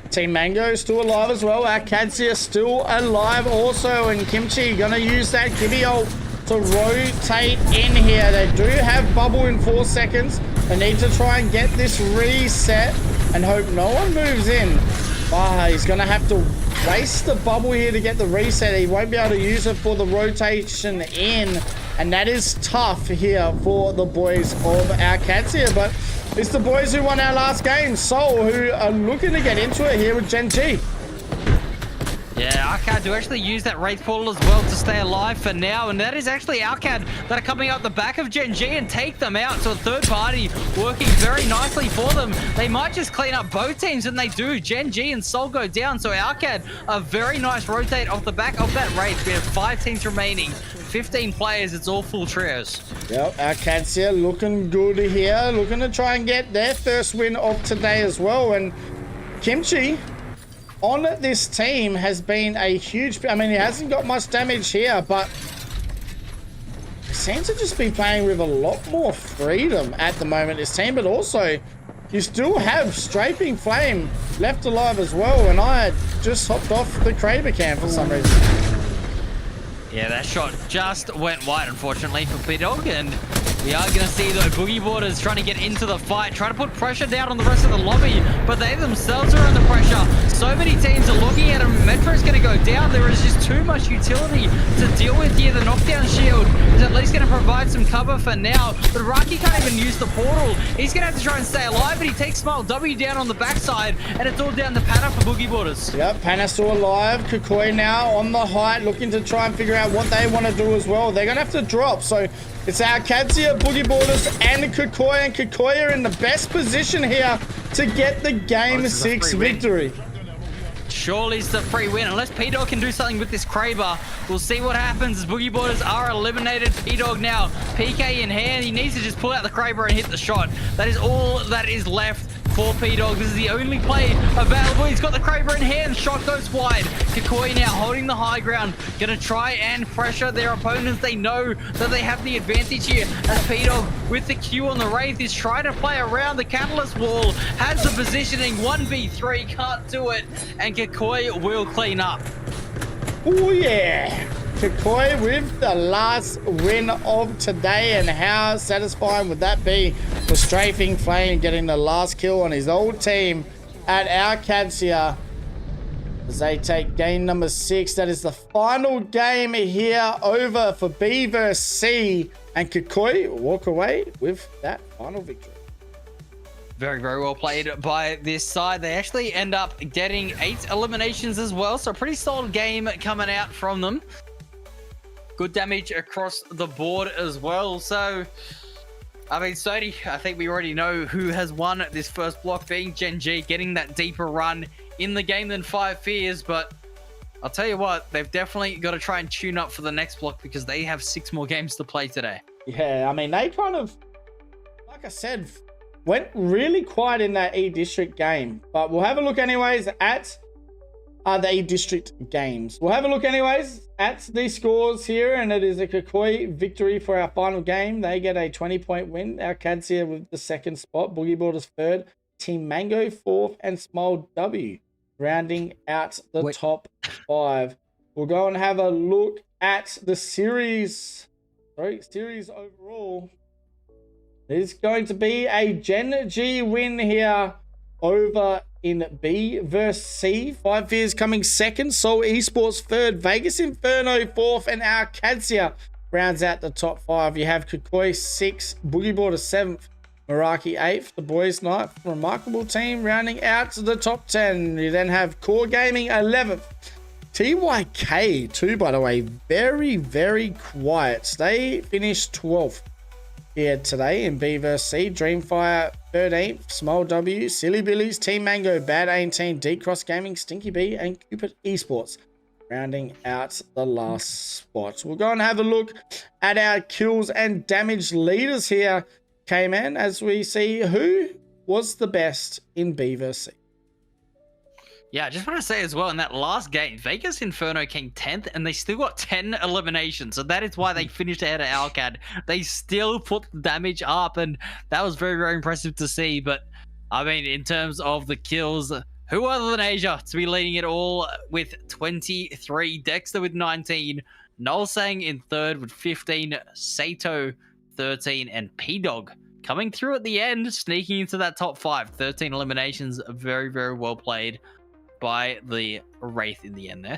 Team Mango still alive as well. Akadzia still alive also. And Kimchi gonna use that Gibby ult to rotate in here. They do have bubble in 4 seconds. They need to try and get this reset and hope no one moves in. He's gonna have to waste the bubble here to get the reset. He won't be able to use it for the rotation in. And that is tough here for the boys of Akadzia. But it's the boys who won our last game, Soul, who are looking to get into it here with Gen G. Yeah, Arcad to actually use that Wraith Portal as well to stay alive for now. And that is actually Arcad that are coming out the back of Gen G and take them out. So a third party working very nicely for them. They might just clean up both teams, and they do. Gen G and Soul go down. So Arcad, a very nice rotate off the back of that Wraith. We have 5 teams remaining. 15 players, it's all full trios. Yep, Akadzia looking good here. Looking to try and get their first win of today as well. And Kimchi on this team has been a huge... I mean, he hasn't got much damage here, but he seems to just be playing with a lot more freedom at the moment, this team. But also, you still have Strafing Flame left alive as well. And I just hopped off the Kraber cam for some reason. Yeah, that shot just went wide, unfortunately, for P-Dog, and we are going to see, though, Boogie Boarders trying to get into the fight, trying to put pressure down on the rest of the lobby, but they themselves are under pressure. So many teams are looking at a Metro is going to go down. There is just too much utility to deal with here. The knockdown shield is at least going to provide some cover for now, but Raki can't even use the portal. He's going to have to try and stay alive, but he takes Smile W down on the backside, and it's all down to Pana for Boogie Borders. Yep, Pana still alive. Kukui now on the height, looking to try and figure out what they want to do as well. They're going to have to drop, so it's our Katsia, Boogie Borders, and Kukui, and Kukui are in the best position here to get the Game 6 victory. Surely it's the free win. Unless P-Dog can do something with this Kraber, we'll see what happens as Boogie Borders are eliminated. P-Dog now, PK in hand. He needs to just pull out the Kraber and hit the shot. That is all that is left for P-Dog. This is the only play available. He's got the Kraber in hand. Shot goes wide. Kukui now holding the high ground. Gonna try and pressure their opponents. They know that they have the advantage here as P-Dog with the Q on the Wraith is trying to play around the Catalyst wall. Has the positioning. 1v3. Can't do it. And Kukui will clean up. Oh yeah. Kukui with the last win of today, and how satisfying would that be for Strafing Flame getting the last kill on his old team at our Katsia as they take game number 6. That is the final game here over for B versus C, and Kukui walk away with that final victory. Very, very well played by this side. They actually end up getting 8 eliminations as well, so a pretty solid game coming out from them. Good damage across the board as well. So, I mean, Sody, I think we already know who has won this first block, being Gen G, getting that deeper run in the game than Five Fears. But I'll tell you what, they've definitely got to try and tune up for the next block because they have 6 more games to play today. Yeah, I mean, they kind of, like I said, went really quiet in that E-District game. But we'll have a look anyways at the E-District games. We'll have a look anyways at the scores here, and it is a Kukui victory for our final game. They get a 20-point win. Our Cads here with the 2nd spot, Boogie Borders 3rd, Team Mango 4th, and Smile W rounding out the top 5. We'll go and have a look at the series. Series overall. There's going to be a Gen G win here over in B versus C. Five Fears coming 2nd, Soul Esports 3rd, Vegas Inferno 4th, and our Katsia rounds out the top 5. You have Kukui 6th, Boogie Border 7th, Meraki 8th, the Boys 9th, Remarkable Team rounding out to the top 10. You then have Core Gaming 11th, TYK 2, by the way, very, very quiet. They finished 12th here today in B vs C. Dreamfire 13th, Small W, Silly Billies, Team Mango, Bad 18, D-Cross Gaming, Stinky B, and Cupid Esports rounding out the last spot. We'll go and have a look at our kills and damage leaders here, K-Man, as we see who was the best in B vs C. Yeah, I just want to say as well, in that last game, Vegas Inferno came 10th, and they still got 10 eliminations. So that is why they finished ahead of Alcad. They still put the damage up, and that was very, very impressive to see. But, I mean, in terms of the kills, who other than Asia to be leading it all with 23, Dexter with 19, Nolsang in 3rd with 15, Sato 13, and P-Dog coming through at the end, sneaking into that top 5. 13 eliminations, very, very well played by the Wraith in the end there.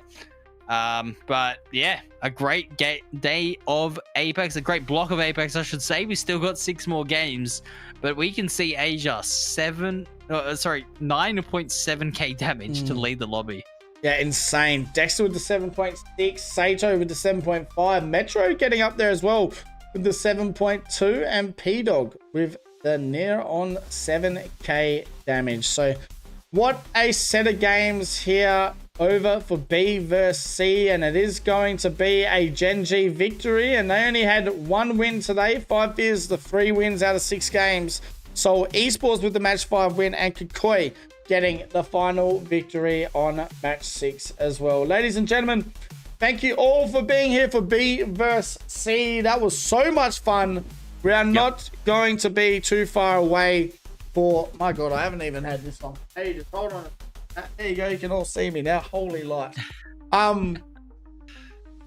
But yeah, a great day of Apex, a great block of Apex, I should say. We still got 6 more games, but we can see Asia 9.7k damage to lead the lobby. Yeah, insane. Dexter with the 7.6, Sato with the 7.5, Metro getting up there as well with the 7.2, and P-Dog with the near on 7k damage. So what a set of games here over for B versus C, and it is going to be a Gen G victory, and they only had 1 win today. Five Fears the 3 wins out of 6 games. So Esports with the match 5 win, and Kukui getting the final victory on match 6 as well. Ladies and gentlemen, thank you all for being here for B versus C. That was so much fun. We are not going to be too far away for, my God, I haven't even had this on. Hey, just hold on. There you go. You can all see me now. Holy light.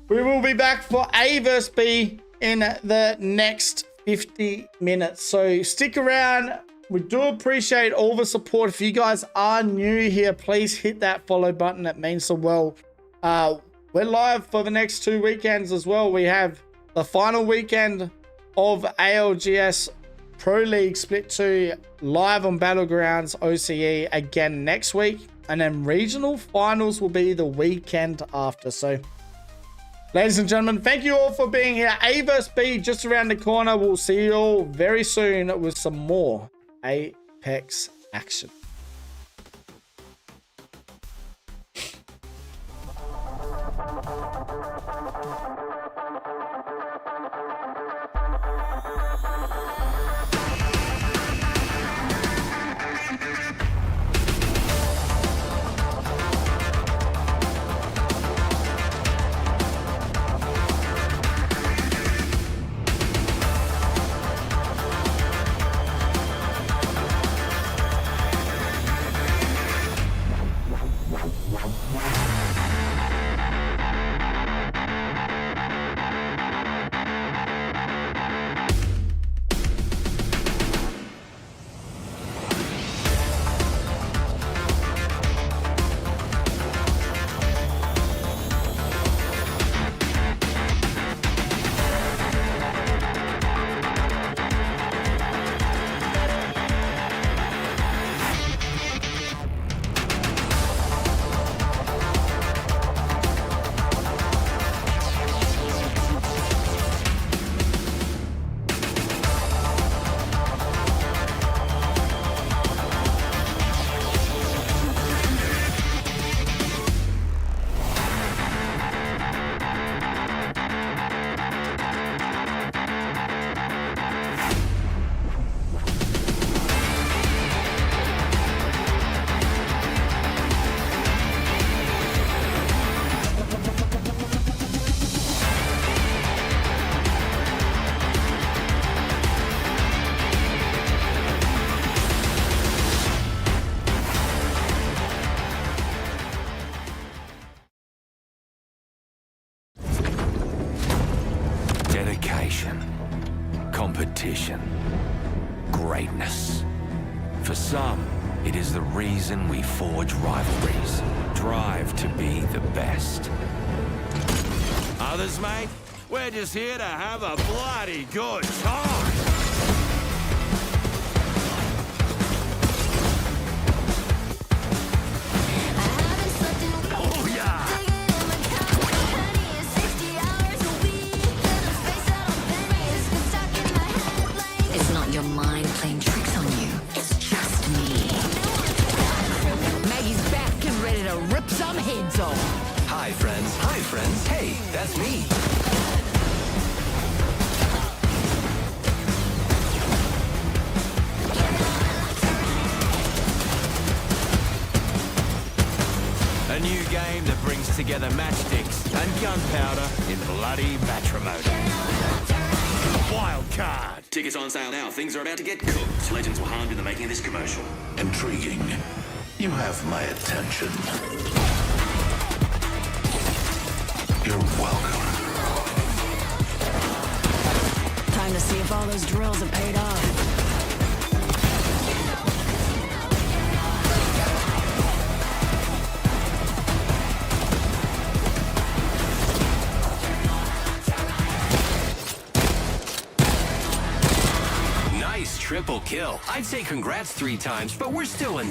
We will be back for A versus B in the next 50 minutes. So stick around. We do appreciate all the support. If you guys are new here, please hit that follow button. It means so well We're live for the next 2 weekends as well. We have the final weekend of ALGS Pro League Split 2 live on Battlegrounds OCE again next week. And then regional finals will be the weekend after. So, ladies and gentlemen, thank you all for being here. A vs B just around the corner. We'll see you all very soon with some more Apex action. Competition. Greatness. For some, it is the reason we forge rivalries. Drive to be the best. Others, mate, we're just here to have a bloody good time. Oh, yeah. It's not your mind playing tricks on you. It's just me. Maggie's back and ready to rip some heads off. Hi, friends. Hi, friends. Hey, that's me. A new game that brings together matchsticks and gunpowder in bloody matrimony. Wild card. Tickets on sale now. Things are about to get cooked. Legends were harmed in the making of this commercial. Intriguing. You have my attention. You're welcome. Time to see if all those drills have paid off. Nice triple kill. I'd say congrats 3 times, but we're still in.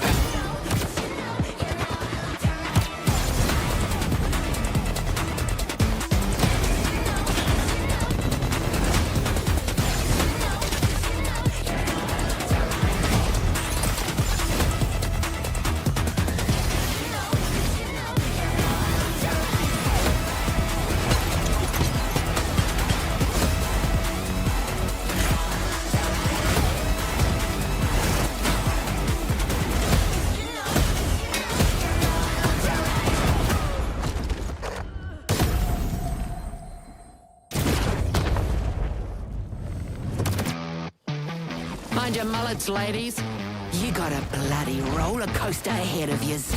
Mind your mullets, ladies. You got a bloody roller coaster ahead of yous.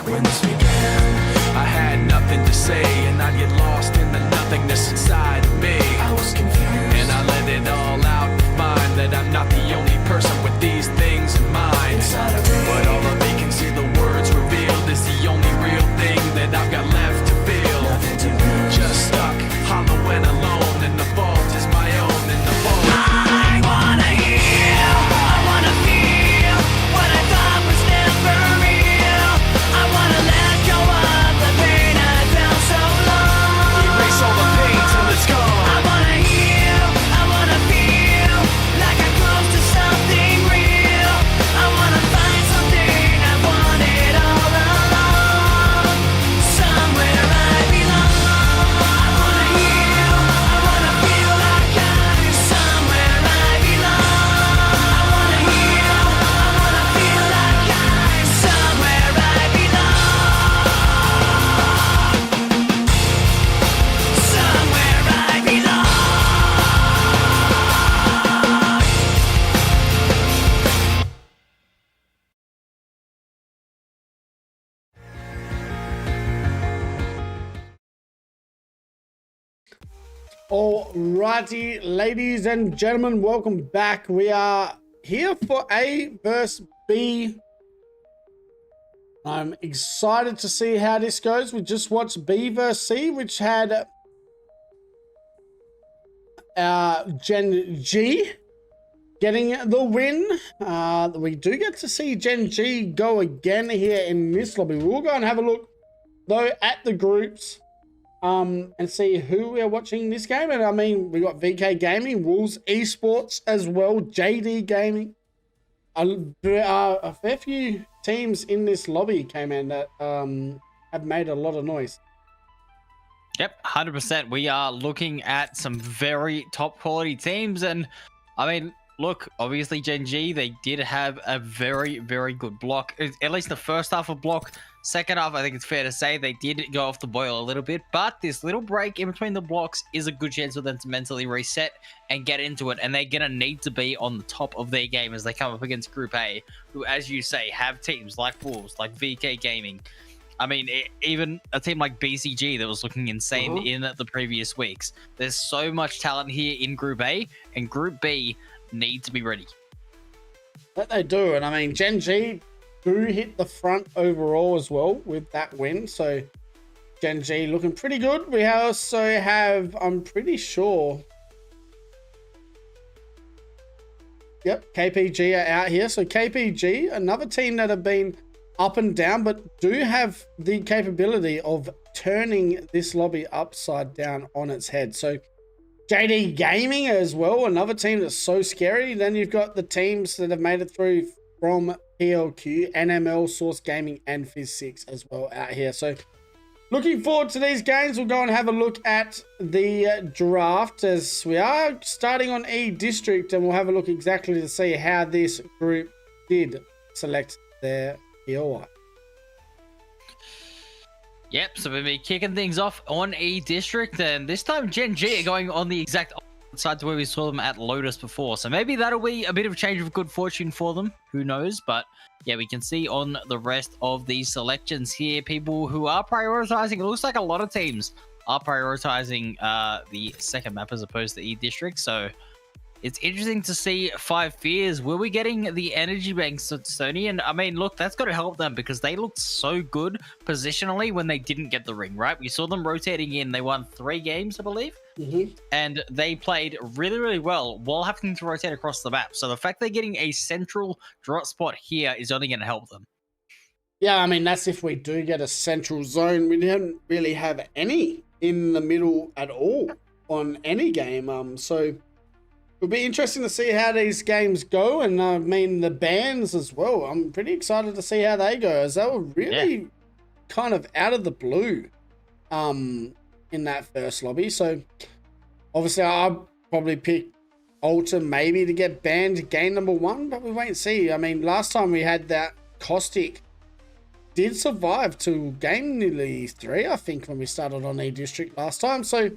When this began, I had nothing to say, and I'd get lost in the nothingness inside of me. I was confused, and I let it all out to find that I'm not the only person with these things in mind. But all of vacancy, the words revealed, is the only real thing that I've got left to feel. Just stuck, hollow and alone, and the fault is my own, and the fault. I wanna heal, I wanna feel what I thought was never real. I wanna let go of the pain I felt so long. Erase all the pain till it's gone. I wanna heal, I wanna feel like I'm close to something real. I wanna find something I wanted all along. Somewhere I belong. I wanna heal, I wanna feel like I'm somewhere I belong. I wanna heal, I wanna feel like I'm somewhere I belong. Somewhere I belong. Alrighty, ladies and gentlemen, welcome back. We are here for A versus B. I'm excited to see how this goes. We just watched B versus C, which had Gen G getting the win. We do get to see Gen G go again here in this lobby. We'll go and have a look, though, at the groups and see who we are watching this game. And I mean, we got VK Gaming, Wolves Esports as well, JD Gaming. A fair few teams in this lobby came in that have made a lot of noise. Yep, 100%. We are looking at some very top quality teams. And I mean, look, obviously Gen G, they did have a very, very good block. At least the first half of block. Second half, I think it's fair to say they did go off the boil a little bit. But this little break in between the blocks is a good chance for them to mentally reset and get into it. And they're going to need to be on the top of their game as they come up against Group A, who, as you say, have teams like Wolves, like VK Gaming. I mean, even a team like BCG that was looking insane in the previous weeks. There's so much talent here in Group A, and Group B need to be ready. That they do. And I mean, Gen G do hit the front overall as well with that win. So Gen G looking pretty good. We also have, I'm pretty sure, yep, KPG are out here. So KPG, another team that have been up and down, but do have the capability of turning this lobby upside down on its head. So JD Gaming as well, another team that's so scary. Then you've got the teams that have made it through from PLQ, NML, Source Gaming, and Fizz6 as well out here. So looking forward to these games. We'll go and have a look at the draft as we are starting on E District, and we'll have a look exactly to see how this group did select their POI. Yep, so we'll be kicking things off on E District, and this time Gen G are going on the exact opposite side to where we saw them at Lotus before. So maybe that'll be a bit of a change of good fortune for them. Who knows? But yeah, we can see on the rest of these selections here, people who are prioritizing. It looks like a lot of teams are prioritizing the second map as opposed to E District. So it's interesting to see Five Fears. Were we getting the energy banks at Sony? And I mean, look, that's got to help them because they looked so good positionally when they didn't get the ring, right? We saw them rotating in. They won 3 games, I believe. And they played really, really well while having to rotate across the map. So the fact they're getting a central drop spot here is only going to help them. Yeah, I mean, that's if we do get a central zone. We didn't really have any in the middle at all on any game. So it'll be interesting to see how these games go, and I mean the bans as well. I'm pretty excited to see how they go, as they were really kind of out of the blue in that first lobby. So obviously I'll probably pick Alter maybe to get banned game number 1, but we wait and see. I mean, last time we had that, Caustic did survive to game nearly 3, I think, when we started on E District last time. So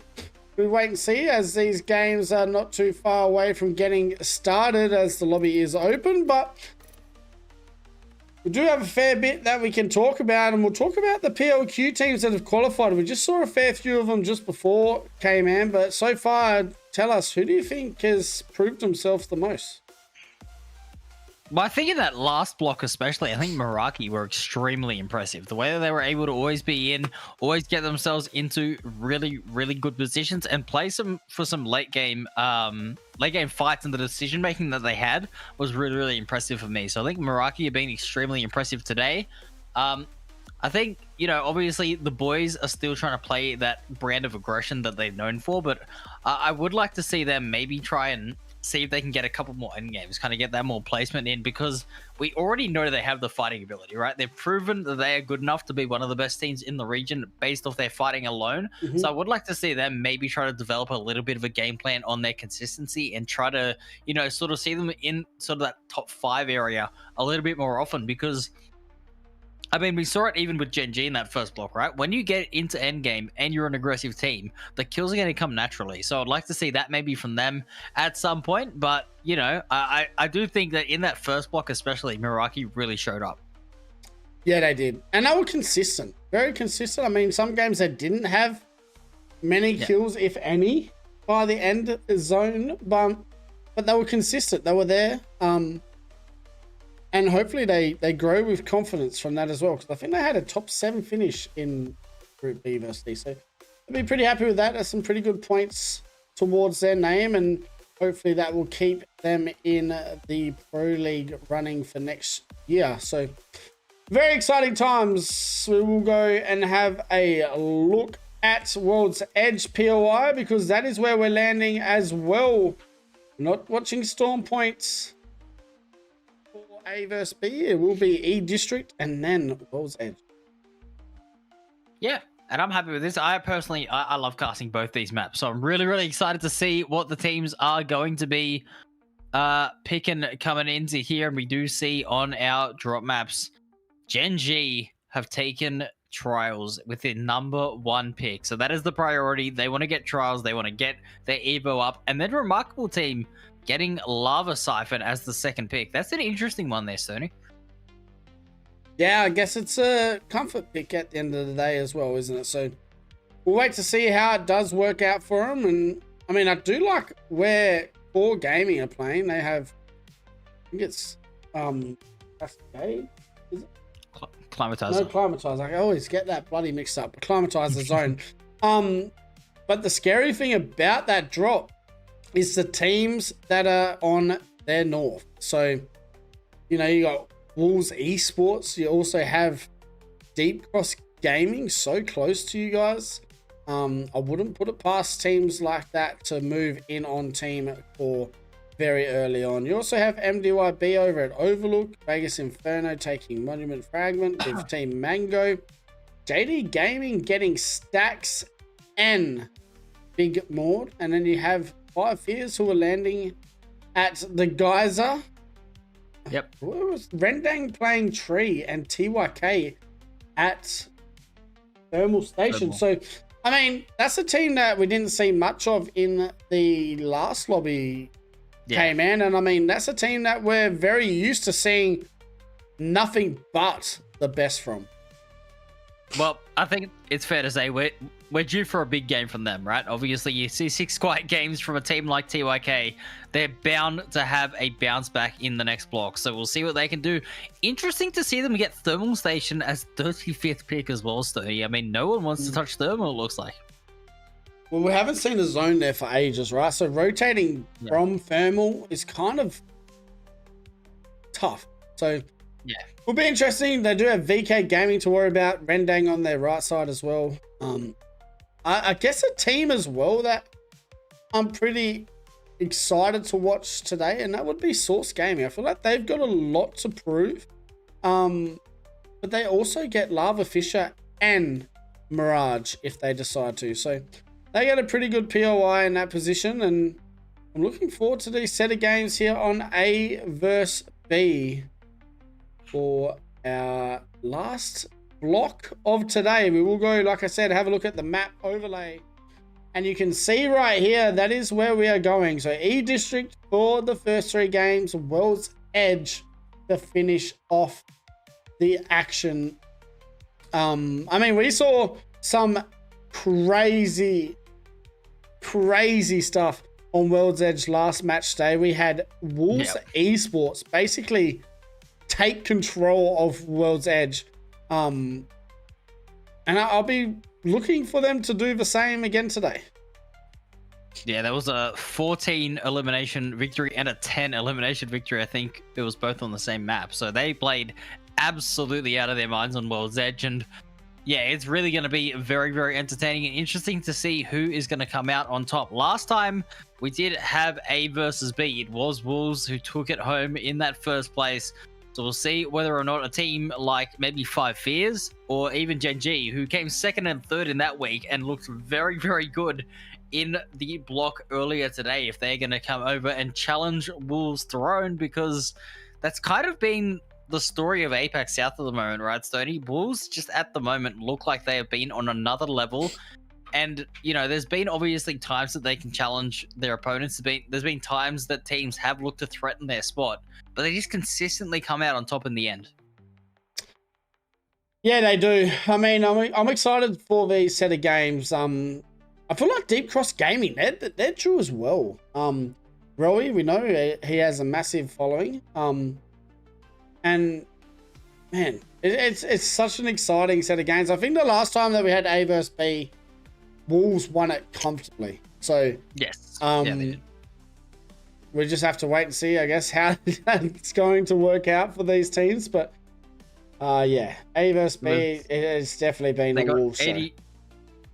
we wait and see, as these games are not too far away from getting started as the lobby is open. But we do have a fair bit that we can talk about, and we'll talk about the PLQ teams that have qualified. We just saw a fair few of them just before K-Man, but so far, tell us, who do you think has proved themselves the most? Well, I think in that last block especially, I think Meraki were extremely impressive. The way that they were able to always be in, always get themselves into really, really good positions and play for some late game fights, and the decision making that they had was really, really impressive for me. So I think Meraki have been extremely impressive today. I think, you know, obviously the boys are still trying to play that brand of aggression that they're known for, but I would like to see them maybe try and see if they can get a couple more end games, kind of get that more placement in, because we already know they have the fighting ability, right? They've proven that they are good enough to be one of the best teams in the region based off their fighting alone. So I would like to see them maybe try to develop a little bit of a game plan on their consistency and try to, you know, sort of see them in sort of that top 5 area a little bit more often, because I mean, we saw it even with Gen G in that first block, right? When you get into endgame and you're an aggressive team, the kills are going to come naturally. So I'd like to see that maybe from them at some point. But, you know, I do think that in that first block especially, Meraki really showed up. Yeah, they did. And they were consistent. Very consistent. I mean, some games they didn't have many kills, if any, by the end zone. But they were consistent. They were there. And hopefully they grow with confidence from that as well, because I think they had a top 7 finish in Group B versus D. So I'll be pretty happy with that. There's some pretty good points towards their name, and hopefully that will keep them in the Pro League running for next year. So very exciting times. We will go and have a look at World's Edge POI, because that is where we're landing as well. Not watching Storm points. A versus B, it will be E District and then World's Edge. Yeah, and I'm happy with this. I personally, I love casting both these maps, so I'm really, really excited to see what the teams are going to be picking coming into here. And we do see on our drop maps, Gen G have taken Trials with their number 1 pick. So that is the priority. They want to get Trials, they want to get their Evo up, and then Remarkable team getting Lava Siphon as the 2nd pick. That's an interesting one there, Sony. Yeah, I guess it's a comfort pick at the end of the day as well, isn't it? So we'll wait to see how it does work out for them. And I mean, I do like where Core Gaming are playing. They have, I think it's Cascade, is it? Climatizer. No, Climatizer. I always get that bloody mixed up. Climatizer zone. But the scary thing about that drop is the teams that are on their north. So, you know, you got Wolves Esports. You also have Deep Cross Gaming so close to you guys. I wouldn't put it past teams like that to move in on Team Core very early on. You also have MDYB over at Overlook, Vegas Inferno taking Monument Fragment with Team Mango, JD Gaming getting Stacks and Big Maud, and then you have Five Fears who are landing at the Geyser. Yep. Where was Rendang playing Tree and TYK at Thermal Station? So, I mean, that's a team that we didn't see much of in the last lobby came in. And I mean, that's a team that we're very used to seeing nothing but the best from. Well, I think it's fair to say we're due for a big game from them, right? Obviously, you see 6 quiet games from a team like TYK. They're bound to have a bounce back in the next block. So we'll see what they can do. Interesting to see them get Thermal Station as 35th pick as well, Sturdy. I mean, no one wants to touch Thermal, it looks like. Well, we haven't seen a zone there for ages, right? So rotating from Thermal is kind of tough. So yeah, will be interesting. They do have VK Gaming to worry about, Rendang on their right side as well. I guess a team as well that I'm pretty excited to watch today, and that would be Source Gaming. I feel like they've got a lot to prove, but they also get Lava Fisher and Mirage if they decide to. So they get a pretty good POI in that position, and I'm looking forward to these set of games here on A versus B for our last block of today. We will go, like I said, have a look at the map overlay, and you can see right here that is where we are going. So E District for the first 3 games, World's Edge to finish off the action. I mean, we saw some crazy stuff on World's Edge last match day. We had Wolves Esports basically take control of World's Edge. And I'll be looking for them to do the same again today. Yeah, there was a 14 elimination victory and a 10 elimination victory. I think it was both on the same map. So they played absolutely out of their minds on World's Edge. And yeah, it's really going to be very, very entertaining and interesting to see who is going to come out on top. Last time we did have A versus B. It was Wolves who took it home in that first place. So we'll see whether or not a team like maybe Five Fears or even Gen G, who came 2nd and 3rd in that week and looked very, very good in the block earlier today, if they're going to come over and challenge Wolves' throne, because that's kind of been the story of APAC South at the moment, right, Stoney? Wolves just at the moment look like they have been on another level. And, you know, there's been obviously times that they can challenge their opponents. There's been times that teams have looked to threaten their spot, but they just consistently come out on top in the end. Yeah, they do. I mean, I'm excited for these set of games. I feel like Deep Cross Gaming, they're true as well. Rowie, we know he has a massive following. And man, it's such an exciting set of games. I think the last time that we had A versus B, Wolves won it comfortably. So yes, we just have to wait and see, I guess, how it's going to work out for these teams. But yeah, A versus B, it's definitely been the Wolves. 80,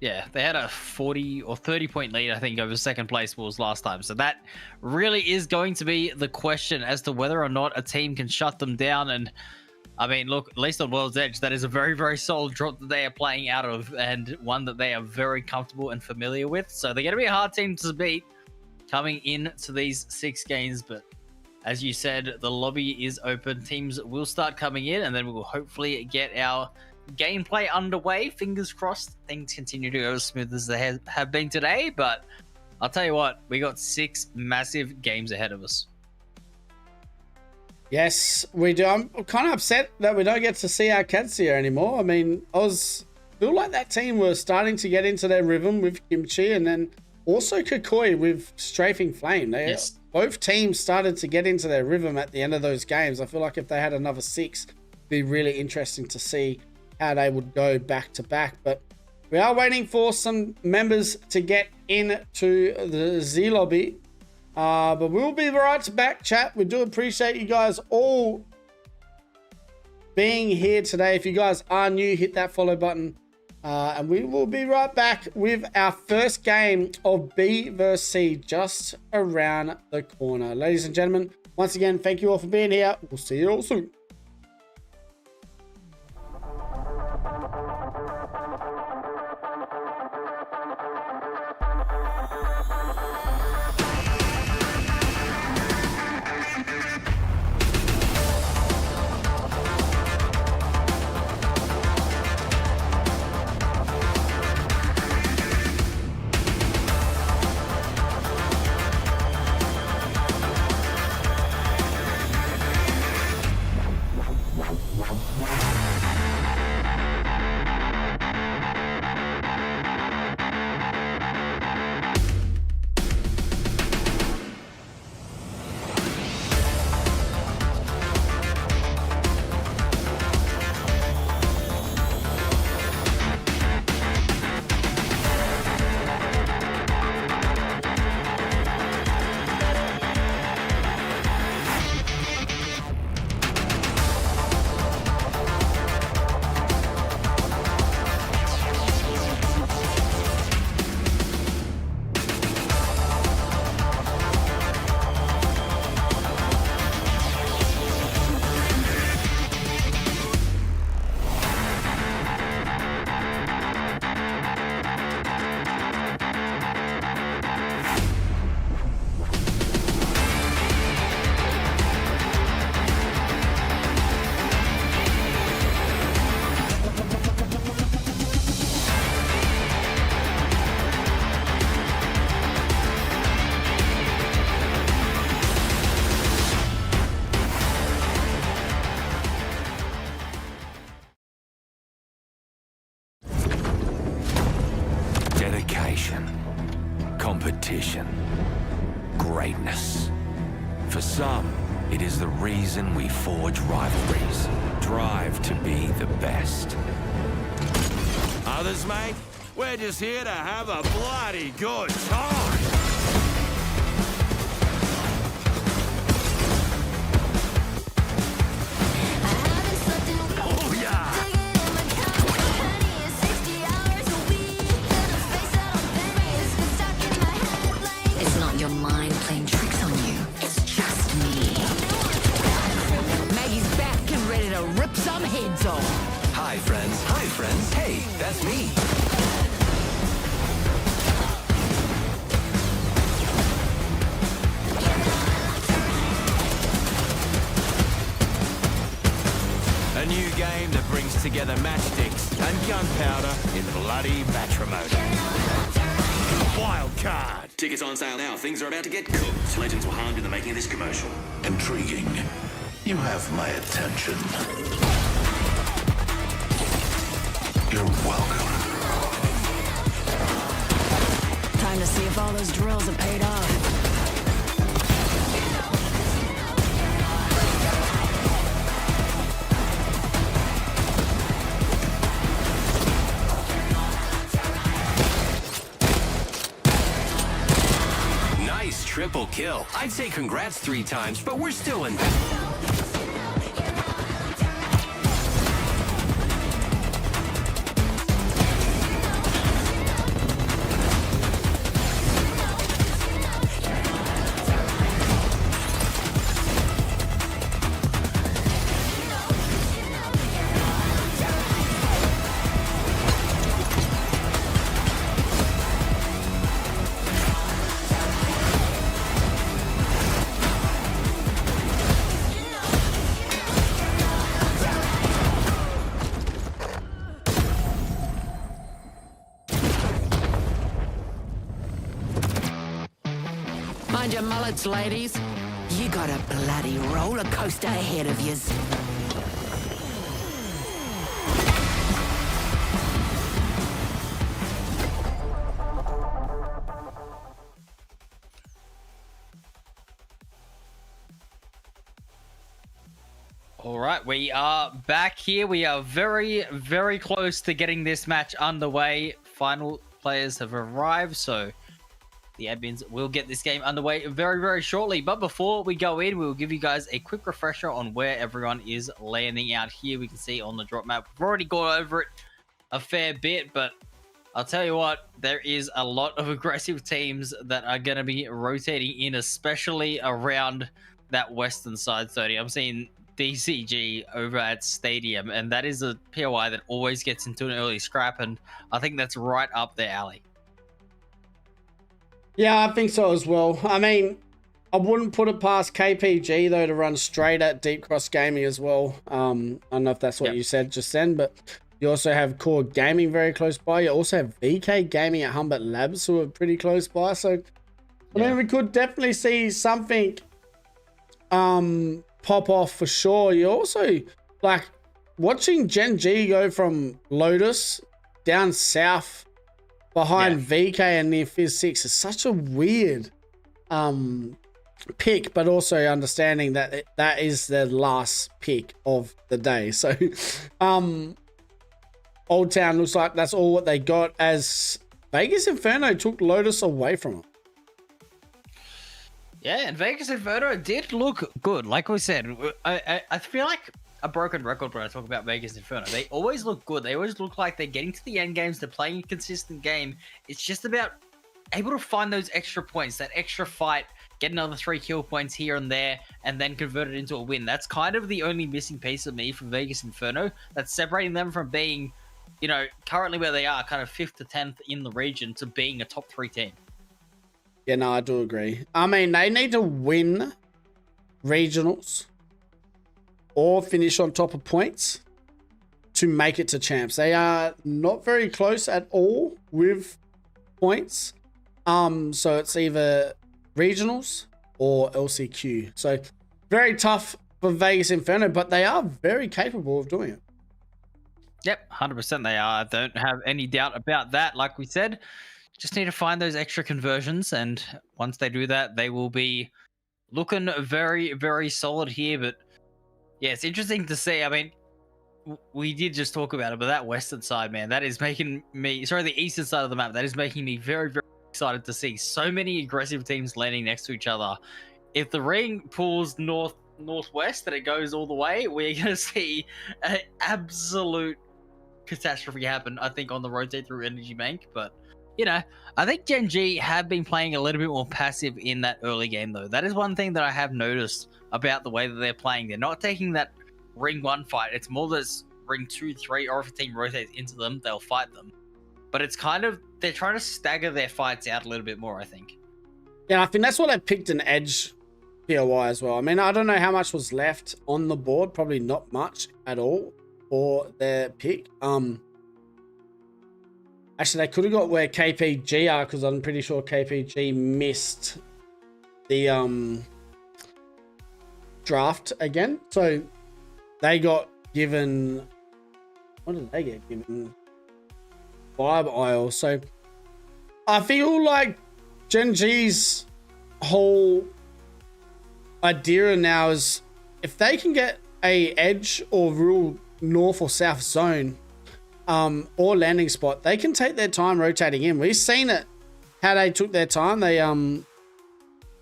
yeah, they had a 40 or 30 point lead, I think, over second place Wolves last time. So that really is going to be the question as to whether or not a team can shut them down. And I mean, look, at least on World's Edge, that is a very, very solid drop that they are playing out of, and one that they are very comfortable and familiar with. So they're going to be a hard team to beat coming into these 6 games. But as you said, the lobby is open. Teams will start coming in, and then we will hopefully get our gameplay underway. Fingers crossed things continue to go as smooth as they have been today. But I'll tell you what, we got 6 massive games ahead of us. Yes, we do. I'm kind of upset that we don't get to see our cats here anymore. I mean, feel like that team was starting to get into their rhythm with Kimchi, and then also Kukui with Strafing Flame. Both teams started to get into their rhythm at the end of those games. I feel like if they had another 6, it'd be really interesting to see how they would go back to back. But we are waiting for some members to get into the Z lobby. But we'll be right back, chat. We do appreciate you guys all being here today. If you guys are new, hit that follow button. And we will be right back with our first game of B versus C just around the corner. Ladies and gentlemen, once again, thank you all for being here. We'll see you all soon. Dedication, competition, greatness. For some, it is the reason we forge rivalries, drive to be the best. Others, mate, we're just here to have a bloody good time. Oh, yeah. It's not your mind playing tricks on you. It's just me. Maggie's back and ready to rip some heads off. Hi, friends. Hi, friends. Hey, that's me. A new game that brings together matchsticks and gunpowder in bloody matrimony. Wild card. Tickets on sale now. Things are about to get cooked. Legends were harmed in the making of this commercial. Intriguing. You have my attention. You're welcome. Time to see if all those drills have paid off. Nice triple kill. I'd say congrats 3 times, but we're still in. Mind your mullets, ladies. You got a bloody roller coaster ahead of yous. All right, we are back here. We are very, very close to getting this match underway. Final players have arrived, so the admins will get this game underway very, very shortly. But before we go in, we'll give you guys a quick refresher on where everyone is landing out here. We can see on the drop map, we've already gone over it a fair bit, but I'll tell you what, there is a lot of aggressive teams that are going to be rotating in, especially around that western side 30. I'm seeing DCG over at Stadium, and that is a POI that always gets into an early scrap, and I think that's right up their alley. Yeah, I think so as well. I mean, I wouldn't put it past KPG, though, to run straight at Deep Cross Gaming as well. I don't know if that's what you said just then, but you also have Core Gaming very close by. You also have VK Gaming at Humbert Labs, who are pretty close by. So, I mean, we could definitely see something pop off for sure. You also, like, watching Gen G go from Lotus down south behind VK and near Fizz 6 is such a weird pick, but also understanding that that is the last pick of the day. So Old Town looks like that's all what they got, as Vegas Inferno took Lotus away from them. Yeah, and Vegas Inferno did look good. Like we said, I feel like a broken record when I talk about Vegas Inferno. They always look good. They always look like they're getting to the end games. They're playing a consistent game. It's just about able to find those extra points, that extra fight, get another 3 kill points here and there, and then convert it into a win. That's kind of the only missing piece of me for Vegas Inferno. That's separating them from being, you know, currently where they are, kind of 5th to 10th in the region, to being a top 3 team. Yeah, no, I do agree. I mean, they need to win regionals or finish on top of points to make it to champs. They are not very close at all with points. So it's either regionals or LCQ. So very tough for Vegas Inferno, but they are very capable of doing it. Yep, 100% they are. I don't have any doubt about that. Like we said, just need to find those extra conversions, and once they do that, they will be looking very, very solid here. But yeah, it's interesting to see. I mean, we did just talk about it, but that western side, man, that is making me, sorry, the eastern side of the map, that is making me very, very excited to see so many aggressive teams landing next to each other. If the ring pulls northwest and it goes all the way, we're going to see an absolute catastrophe happen, I think, on the rotate through Energy Bank. But you know, I think Gen G have been playing a little bit more passive in that early game, though. That is one thing that I have noticed about the way that they're playing. They're not taking that ring 1 fight. It's more this ring 2, 3, or if a team rotates into them, they'll fight them. But it's kind of, they're trying to stagger their fights out a little bit more, I think. Yeah, I think that's what they picked an edge POI as well. I mean, I don't know how much was left on the board. Probably not much at all for their pick. Actually, they could have got where KPG are, because I'm pretty sure KPG missed the draft again. So they got given, what did they get given? Vibe Isle. So I feel like Gen G's whole idea now is, if they can get a edge or real north or south zone or landing spot, they can take their time rotating in. We've seen it, how they took their time. They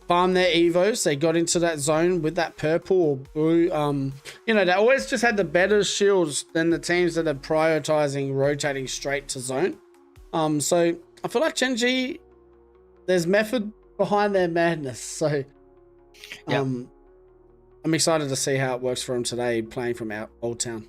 farmed their evos, they got into that zone with that purple or blue. You know, they always just had the better shields than the teams that are prioritizing rotating straight to zone. So I feel like Gen G, there's method behind their madness. So I'm excited to see how it works for them today, playing from out Old Town.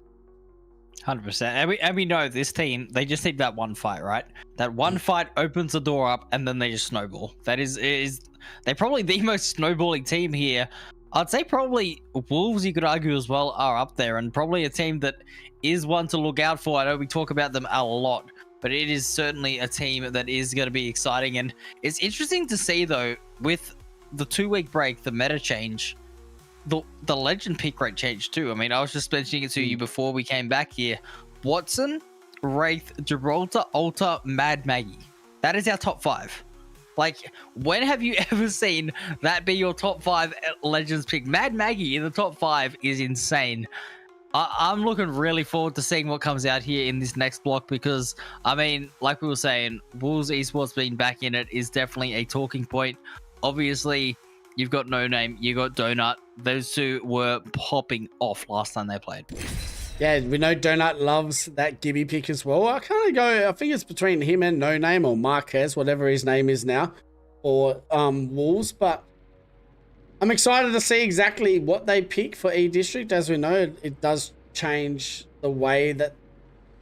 100%. And we know this team, they just need that one fight, right? That one fight opens the door up, and then they just snowball. That is they're probably the most snowballing team here. I'd say probably Wolves, you could argue as well, are up there, and probably a team that is one to look out for. I know we talk about them a lot, but it is certainly a team that is going to be exciting. And it's interesting to see, though, with the 2-week break, the meta change, the legend pick rate changed too. I mean, I was just mentioning it to you before we came back here. Watson, Wraith, Gibraltar, Alta, Mad Maggie. That is our top 5. Like, when have you ever seen that be your top 5 legends pick? Mad Maggie in the top 5 is insane. I'm looking really forward to seeing what comes out here in this next block, because, I mean, like we were saying, Wolves Esports being back in it is definitely a talking point. Obviously, you've got No Name, you got Donut. Those two were popping off last time they played. Yeah, we know Donut loves that Gibby pick as well. I kind of go, I think it's between him and No Name or Marquez, whatever his name is now, or Wolves. But I'm excited to see exactly what they pick for E-District. As we know, it does change the way that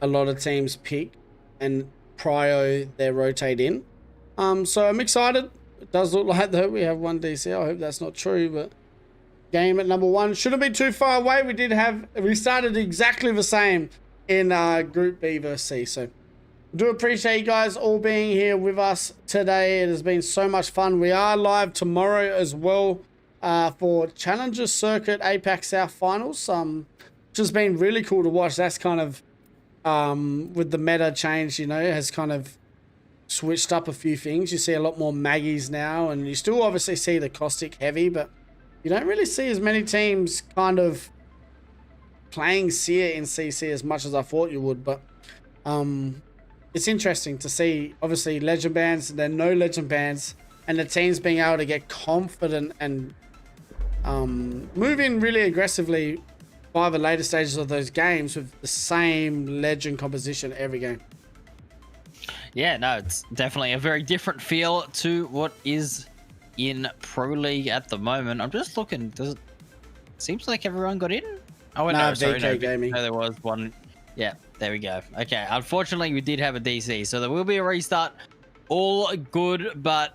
a lot of teams pick and prio they rotate in. So I'm excited. It does look like, though, we have one DC. I hope that's not true, but game at number 1 shouldn't be too far away. We started exactly the same in Group B versus C. So I do appreciate you guys all being here with us today. It has been so much fun. We are live tomorrow as well for Challenger Circuit APAC South Finals, which has been really cool to watch. That's kind of, with the meta change, you know, has kind of switched up a few things. You see a lot more Maggies now, and you still obviously see the Caustic heavy, but you don't really see as many teams kind of playing Seer in CC as much as I thought you would. But it's interesting to see, obviously, legend bans and then no legend bans, and the teams being able to get confident and move in really aggressively by the later stages of those games with the same legend composition every game. Yeah, no, it's definitely a very different feel to what is in Pro League at the moment. I'm just looking. Does it seems like everyone got in? Oh, no, sorry, no, Gaming. No, there was one. Yeah, there we go. Okay, unfortunately, we did have a DC, so there will be a restart. All good, but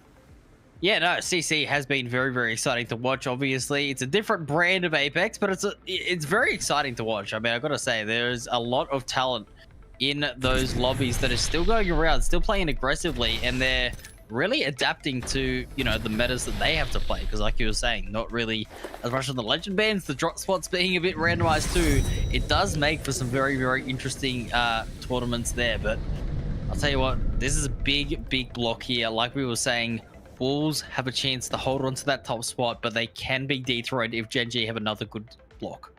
yeah, no, CC has been very, very exciting to watch. Obviously, it's a different brand of Apex, but it's very exciting to watch. I mean, I've got to say, there's a lot of talent in those lobbies that are still going around, still playing aggressively, and they're really adapting to, you know, the metas that they have to play. Because like you were saying, not really as much on the legend bans, the drop spots being a bit randomized too. It does make for some very, very interesting tournaments there. But I'll tell you what, this is a big, big block here. Like we were saying, Wolves have a chance to hold on to that top spot, but they can be dethroned if Gen G have another good block.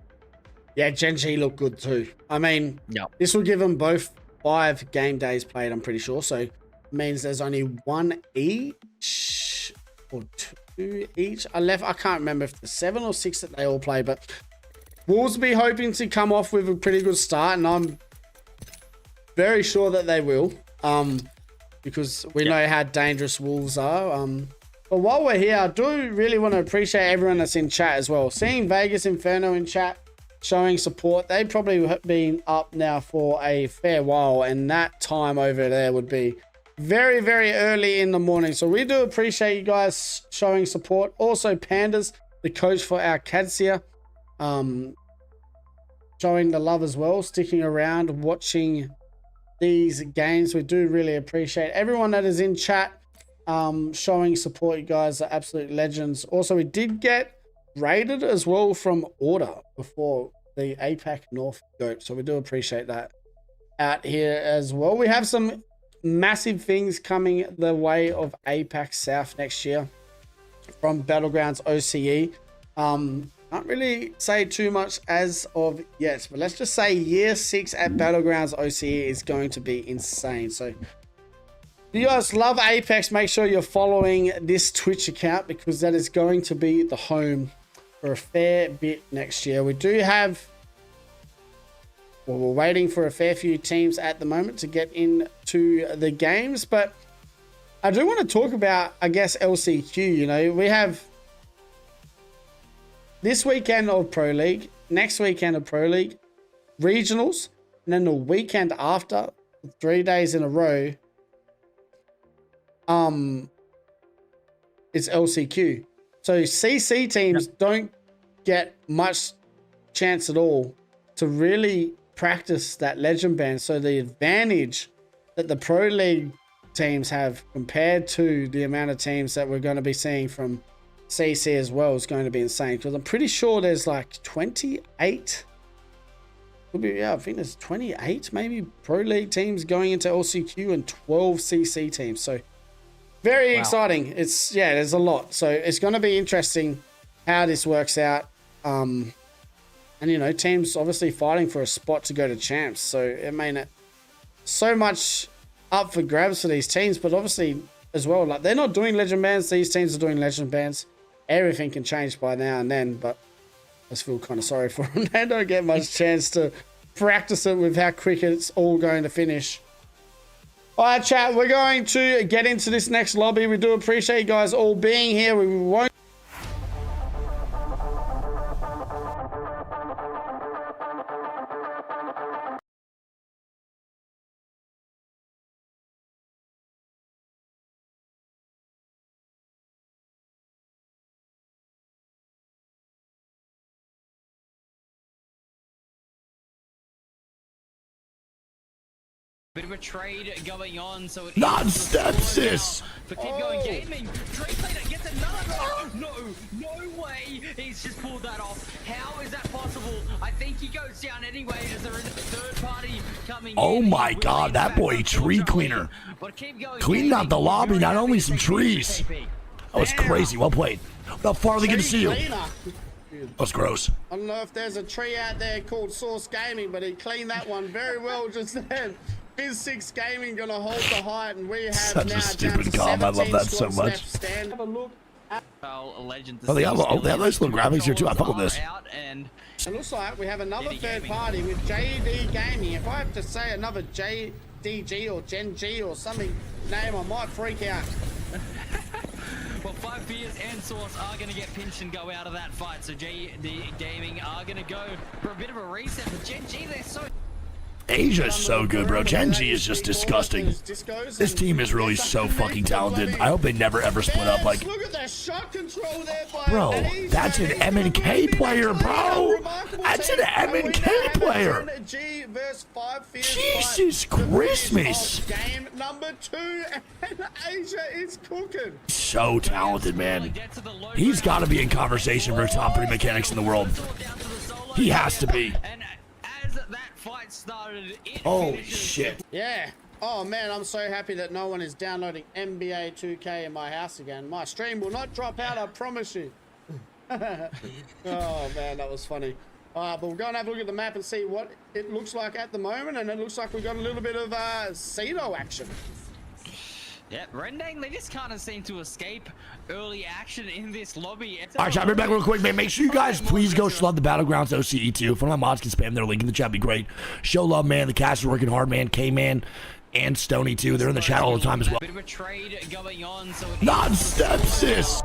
Yeah, Gen G look good too. I mean, yep. This will give them both 5 game days played, I'm pretty sure. So it means there's only 1 each or 2 each. I can't remember if there's 7 or 6 that they all play, but Wolves will be hoping to come off with a pretty good start, and I'm very sure that they will, because we know how dangerous Wolves are. But while we're here, I do really want to appreciate everyone that's in chat as well. Seeing Vegas Inferno in chat, showing support. They've probably been up now for a fair while, and that time over there would be very, very early in the morning. So we do appreciate you guys showing support. Also, Pandas, the coach for our Cads here, showing the love as well, sticking around, watching these games. We do really appreciate everyone that is in chat, showing support. You guys are absolute legends. Also, we did get rated as well from Order before the APAC North GOAT, so we do appreciate that out here as well. We have some massive things coming the way of APAC South next year from Battlegrounds OCE. Can't really say too much as of yet, but let's just say year 6 at Battlegrounds OCE is going to be insane. So if you guys love Apex, make sure you're following this Twitch account, because that is going to be the home for a fair bit next year. We do have, well, we're waiting for a fair few teams at the moment to get into the games, but I do want to talk about, I guess, LCQ. You know, we have this weekend of Pro League, next weekend of Pro League, regionals, and then the weekend after, 3 days in a row, it's LCQ. So CC teams don't get much chance at all to really practice that legend ban. So the advantage that the Pro League teams have compared to the amount of teams that we're going to be seeing from CC as well is going to be insane. Because I'm pretty sure there's like 28. Yeah, I think there's 28 maybe Pro League teams going into LCQ and 12 CC teams. So very exciting. It's, yeah, there's a lot. So it's going to be interesting how this works out. And, you know, teams obviously fighting for a spot to go to champs. So it mean it so much up for grabs for these teams. But obviously as well, like, they're not doing legend bans. These teams are doing legend bans. Everything can change by now and then. But I just feel kind of sorry for them. They don't get much chance to practice it with how quick it's all going to finish. All right, chat, we're going to get into this next lobby. We do appreciate you guys all being here. We won't. Bit of a trade going on, so it Non-sepsis! But keep going gaming. Trade cleaner gets another. No way. He's just pulled that off. How is that possible? I think he goes down anyway as there is a third party coming in. Oh my god, that boy tree cleaner. Cleaned out the lobby, not only some trees. That was crazy. Well played. How far are they going to see you? That's gross. I don't know if there's a tree out there called Source Gaming, but he cleaned that one very well just then. Biz 6 Gaming gonna hold the height, and we have Such now a stupid down to calm. I love that so squads much. left. Stand. Have a look. Oh, they have nice little graphics here too. I fuck with this. It looks like we have another third party with JD Gaming. If I have to say another JDG or Gen G or something name, I might freak out. Well, 5 Fears and Source are going to get pinched and go out of that fight. So JD Gaming are going to go for a bit of a reset. But Gen G, they're so... Asia's so good, bro. Gen G is just disgusting. This team is really so fucking talented. I hope they never ever split up. Like, look at that shot control there by bro, that's an M&K player, bro. That's an M&K player. Jesus Christmas. Game number 2, and Asia is cooking. So talented, man. He's got to be in conversation for top 3 mechanics in the world. He has to be. That fight started, Oh shit. Yeah. Oh man, I'm so happy that no one is downloading NBA 2K in my house again. My stream will not drop out, I promise you. Oh man, that was funny. But we'll go and have a look at the map and see what it looks like at the moment, and it looks like we've got a little bit of Cedo action. Yeah, Rendang, they just kind of seem to escape early action in this lobby. All right, chat, be back real quick, man. Make sure you guys please go flood the Battlegrounds OCE too. If one of my mods can spam their link in the chat, be great. Show love, man. The cast is working hard, man. K-Man and Stony too. They're in the chat all the time as well. Bit of a trade going on, so Non-sepsis!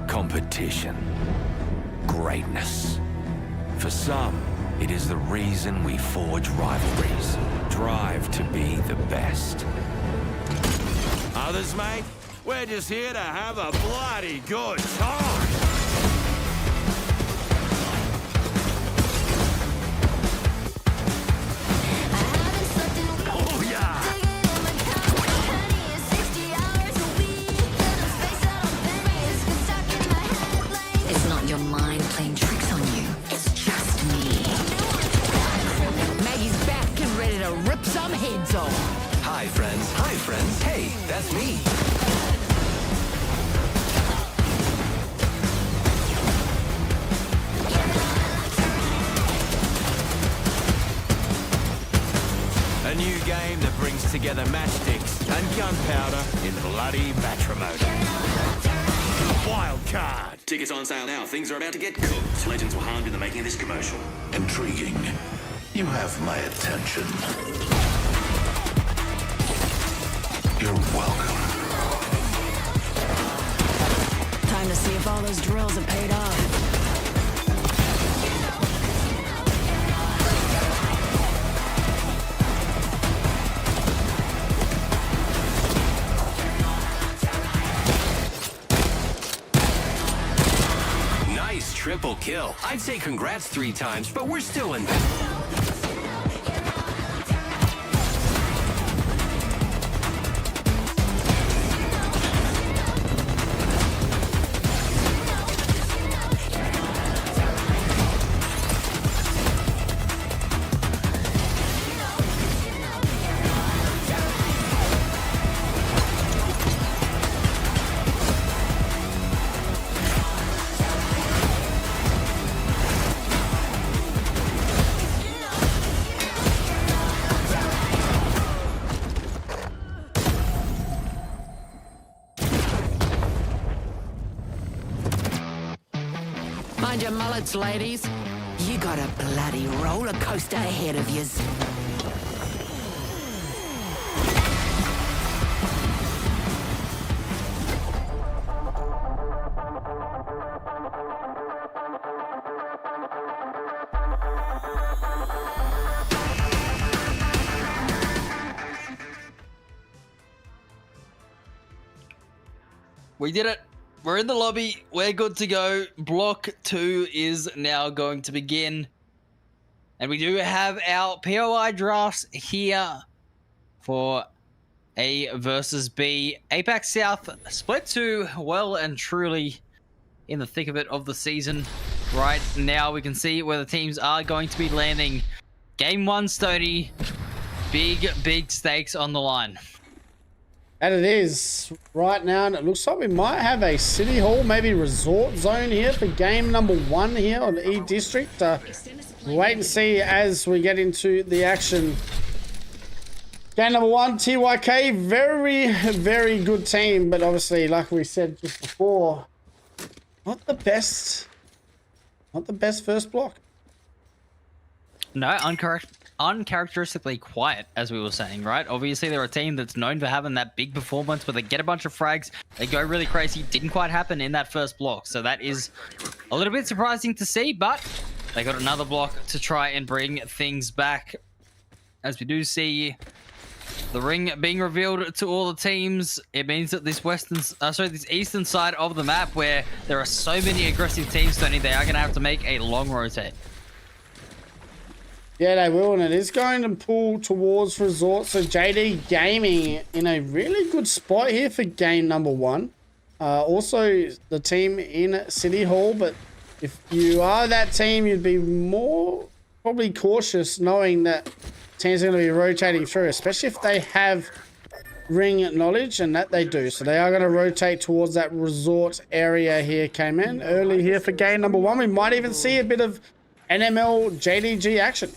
Competition. Greatness. For some, it is the reason we forge rivalries. Drive to be the best. Others, mate, we're just here to have a bloody good time. Oh, yeah. It's not your mind playing tricks on you. It's just me. Maggie's back and ready to rip some heads off. Hi, friends. Hi, friends. Hey, that's me. A new game that brings together matchsticks and gunpowder in bloody matrimony. Wild card. Tickets on sale now. Things are about to get cooked. Legends were harmed in the making of this commercial. Intriguing. You have my attention. You're welcome. Time to see if all those drills have paid off. Nice triple kill. I'd say congrats 3 times, but we're still in. Mind your mullets, ladies. You got a bloody roller coaster ahead of yous. We did it. We're in the lobby. We're good to go. Block 2 is now going to begin. And we do have our POI drafts here for A versus B. APAC South split 2 well and truly in the thick of it of the season. Right now we can see where the teams are going to be landing. Game 1, Stony. Big stakes on the line. And it is right now, and it looks like we might have a city hall, maybe resort zone here for game number 1 here on E District. Wait and see as we get into the action. Game number 1, TYK, very good team, but obviously, like we said just before, not the best first block. No, uncharacteristically quiet, as we were saying, right? Obviously, they're a team that's known for having that big performance where they get a bunch of frags, they go really crazy. Didn't quite happen in that first block, so that is a little bit surprising to see, but they got another block to try and bring things back. As we do see the ring being revealed to all the teams, it means that this this eastern side of the map, where there are so many aggressive teams, Tony, they are going to have to make a long rotate. Yeah, they will, and it is going to pull towards resort. So JD Gaming in a really good spot here for game number 1. Also, the team in City Hall, but if you are that team, you'd be more probably cautious knowing that teams are going to be rotating through, especially if they have ring knowledge, and that they do. So they are going to rotate towards that resort area here. Came in early here for game number 1. We might even see a bit of NML JDG action.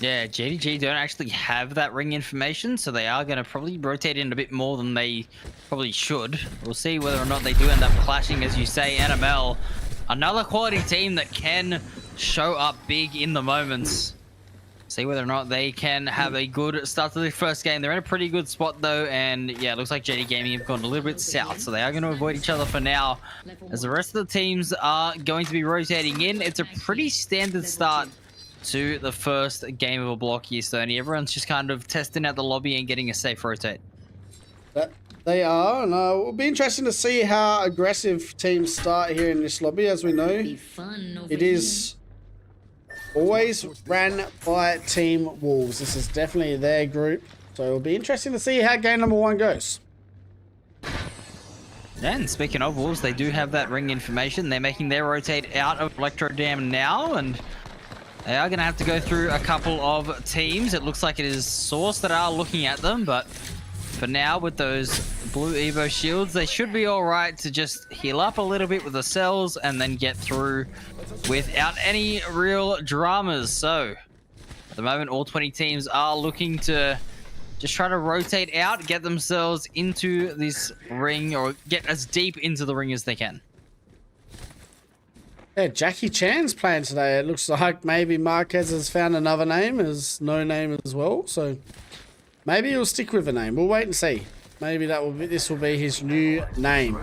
Yeah, JDG don't actually have that ring information, so they are going to probably rotate in a bit more than they probably should. We'll see whether or not they do end up clashing, as you say. NML, another quality team that can show up big in the moments. See whether or not they can have a good start to the first game. They're in a pretty good spot, though, and yeah, it looks like JD Gaming have gone a little bit south, so they are going to avoid each other for now, as the rest of the teams are going to be rotating in. It's a pretty standard start to the first game of a block here, Stoney. Everyone's just kind of testing out the lobby and getting a safe rotate. They are. And it'll be interesting to see how aggressive teams start here in this lobby. As we know, it is always ran by Team Wolves. This is definitely their group. So it'll be interesting to see how game number 1 goes. And speaking of Wolves, they do have that ring information. They're making their rotate out of Electro Dam now, and they are going to have to go through a couple of teams. It looks like it is Source that are looking at them, but for now, with those blue Evo shields, they should be all right to just heal up a little bit with the cells and then get through without any real dramas. So at the moment, all 20 teams are looking to just try to rotate out, get themselves into this ring, or get as deep into the ring as they can. Yeah, Jackie Chan's playing today. It looks like maybe Marquez has found another name, as no name as well. So maybe he'll stick with a name. We'll wait and see. Maybe this will be his new name.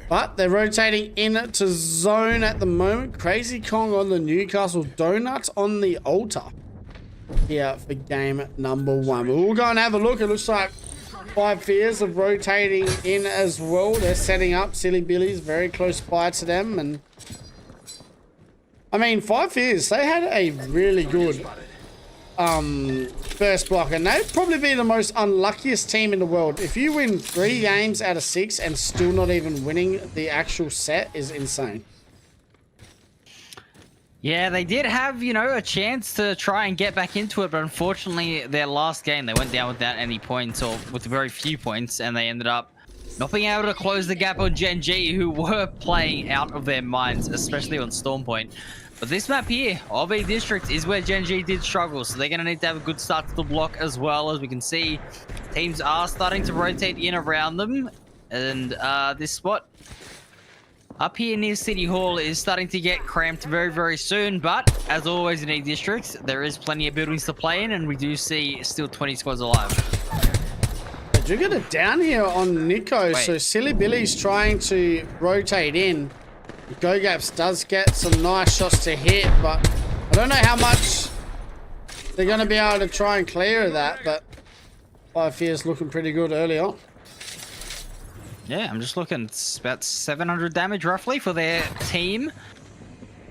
But they're rotating into zone at the moment. Crazy Kong on the Newcastle, Donuts on the altar here for game number 1. We'll go and have a look. It looks like 5 Fears are rotating in as well. They're setting up. Silly Billy's very close by to them. And I mean, 5 Fears, they had a really good first block, and they'd probably be the most unluckiest team in the world. If you win 3 games out of 6 and still not even winning the actual set is insane. Yeah, they did have, you know, a chance to try and get back into it, but unfortunately, their last game, they went down without any points, or with very few points, and they ended up not being able to close the gap on Gen G, who were playing out of their minds, especially on Storm Point. But this map here, Obi District, is where Gen G did struggle, so they're going to need to have a good start to the block as well. As we can see, teams are starting to rotate in around them, and this spot up here near City Hall is starting to get cramped very, very soon. But as always in E Districts, there is plenty of buildings to play in, and we do see still 20 squads alive. They do get it down here on Nico, so Silly Billy's trying to rotate in. Go Gaps does get some nice shots to hit, but I don't know how much they're going to be able to try and clear that, but 5 Fears looking pretty good early on. Yeah, I'm just looking. It's about 700 damage roughly for their team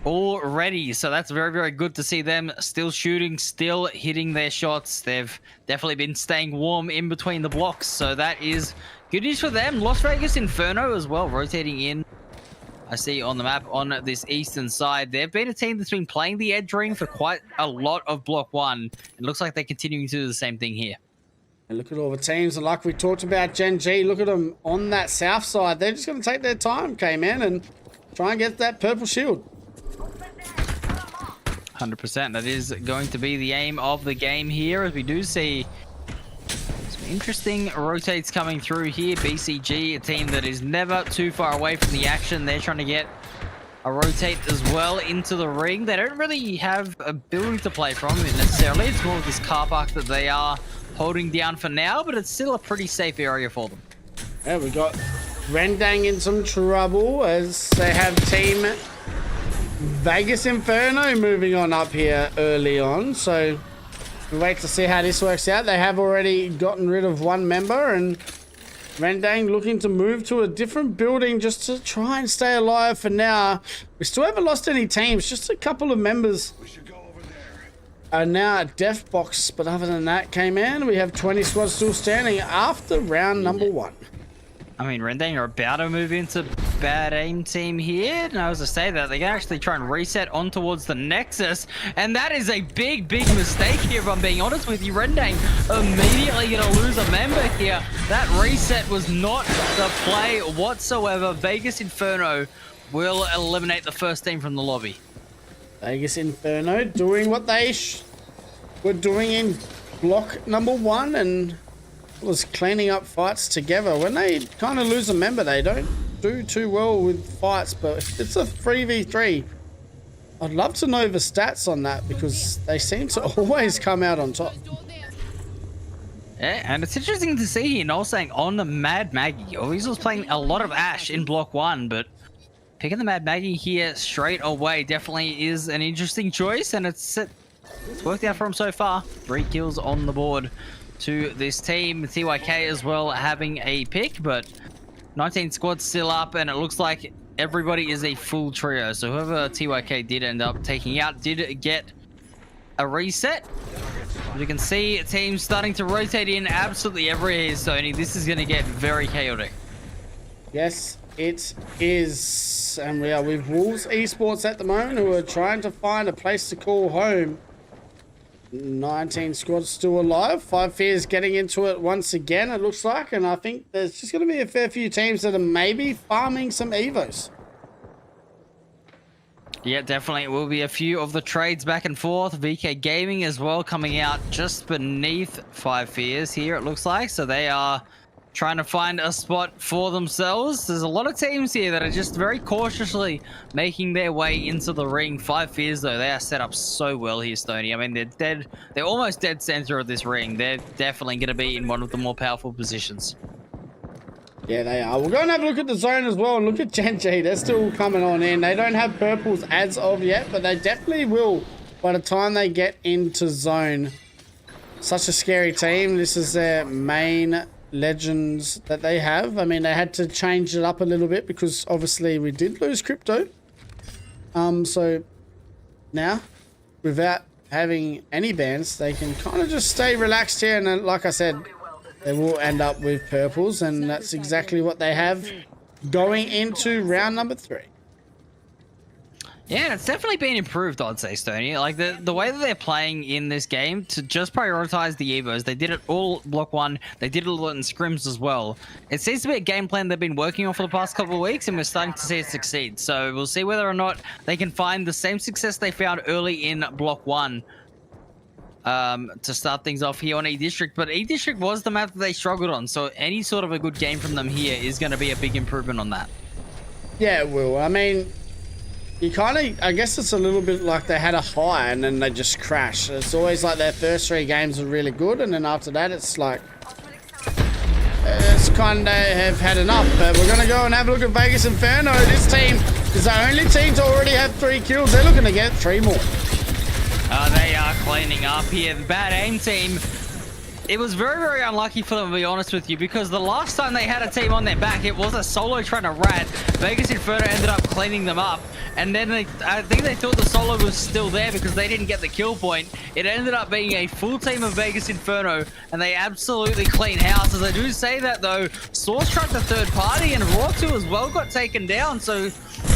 already. So that's very, very good to see them still shooting, still hitting their shots. They've definitely been staying warm in between the blocks. So that is good news for them. Las Vegas Inferno as well, rotating in. I see on the map on this eastern side, they've been a team that's been playing the edge ring for quite a lot of Block 1. It looks like they're continuing to do the same thing here. And look at all the teams, and like we talked about Gen G, look at them on that south side. They're just going to take their time, K-Man, and try and get that purple shield. 100%. That is going to be the aim of the game here, as we do see some interesting rotates coming through here. BCG, a team that is never too far away from the action. They're trying to get a rotate as well into the ring. They don't really have a building to play from necessarily. It's more of this car park that they are holding down for now, but it's still a pretty safe area for them. Yeah, we got Rendang in some trouble as they have Team Vegas Inferno moving on up here early on. So we wait to see how this works out. They have already gotten rid of 1 member, and Rendang looking to move to a different building just to try and stay alive for now. We still haven't lost any teams, just a couple of members are now at Death Box, but other than that, K-Man, we have 20 squads still standing after round number 1. I mean, Rendang are about to move into bad aim team here. And as I say that, they can actually try and reset on towards the Nexus. And that is a big, big mistake here, if I'm being honest with you. Rendang immediately going to lose a member here. That reset was not the play whatsoever. Vegas Inferno will eliminate the first team from the lobby. Vegas Inferno doing what they were doing in block number 1 and was cleaning up fights together. When they kind of lose a member, they don't do too well with fights, but if it's a 3v3, I'd love to know the stats on that because they seem to always come out on top. Yeah, and it's interesting to see here, Noel saying on the Mad Maggie. Always was playing a lot of Ash in block 1, but picking the Mad Maggie here straight away definitely is an interesting choice, and it's worked out for him so far. 3 kills on the board to this team. TYK as well having a pick, but 19 squads still up, and it looks like everybody is a full trio. So whoever TYK did end up taking out did get a reset. As you can see, teams starting to rotate in absolutely everywhere, Sony. This is going to get very chaotic. Yes, it is. And we are with Wolves Esports at the moment, who are trying to find a place to call home. 19 squads still alive. 5 Fears getting into it once again, it looks like. And I think there's just going to be a fair few teams that are maybe farming some Evos. Yeah, definitely. It will be a few of the trades back and forth. VK Gaming as well coming out just beneath 5 Fears here, it looks like. So they are trying to find a spot for themselves. There's a lot of teams here that are just very cautiously making their way into the ring. 5 Fears, though, they are set up so well here, Stoney. I mean, they're dead. They're almost dead center of this ring. They're definitely going to be in one of the more powerful positions. Yeah, they are. We'll go and have a look at the zone as well and look at Gen G. They're still coming on in. They don't have purples as of yet, but they definitely will by the time they get into zone. Such a scary team. This is their main legends that they have. I mean, they had to change it up a little bit because obviously we did lose crypto. So now, without having any bans, they can kind of just stay relaxed here. And then, like I said, they will end up with purples, and that's exactly what they have going into round number 3. Yeah, it's definitely been improved, I'd say, Stoney. Like, the way that they're playing in this game to just prioritize the Evos. They did it all block 1. They did it all in scrims as well. It seems to be a game plan they've been working on for the past couple of weeks, and we're starting to see it succeed. So we'll see whether or not they can find the same success they found early in block 1 to start things off here on E-District. But E-District was the map that they struggled on, so any sort of a good game from them here is going to be a big improvement on that. Yeah, it will. I mean, you kind of, I guess it's a little bit like they had a high and then they just crash. It's always like their first 3 games are really good, and then after that it's like, it's kind of have had enough. But we're going to go and have a look at Vegas Inferno. This team is the only team to already have 3 kills. They're looking to get 3 more. They are cleaning up here. The bad aim team, it was very, very unlucky for them, to be honest with you, because the last time they had a team on their back, it was a solo trying to rat. Vegas Inferno ended up cleaning them up, and then I think they thought the solo was still there because they didn't get the kill point. It ended up being a full team of Vegas Inferno, and they absolutely clean house. As I do say that, though, Source tracked the third party, and Raw 2 as well got taken down, so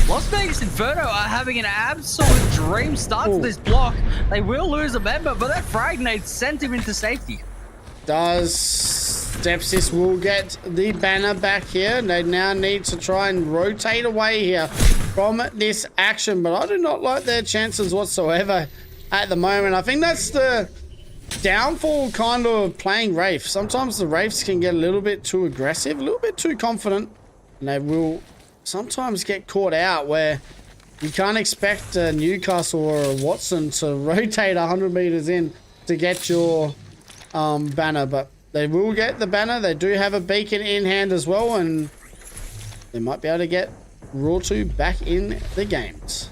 Las Vegas Inferno are having an absolute dream start to this block. They will lose a member, but that frag nade sent him into safety. Does Stepsis will get the banner back here. They now need to try and rotate away here from this action, but I do not like their chances whatsoever at the moment. I think that's the downfall kind of playing Wraith. Sometimes the Wraiths can get a little bit too aggressive, a little bit too confident, and they will sometimes get caught out where you can't expect a Newcastle or a Watson to rotate 100 meters in to get your banner, but they will get the banner. They do have a beacon in hand as well, and they might be able to get Raw 2 back in the games.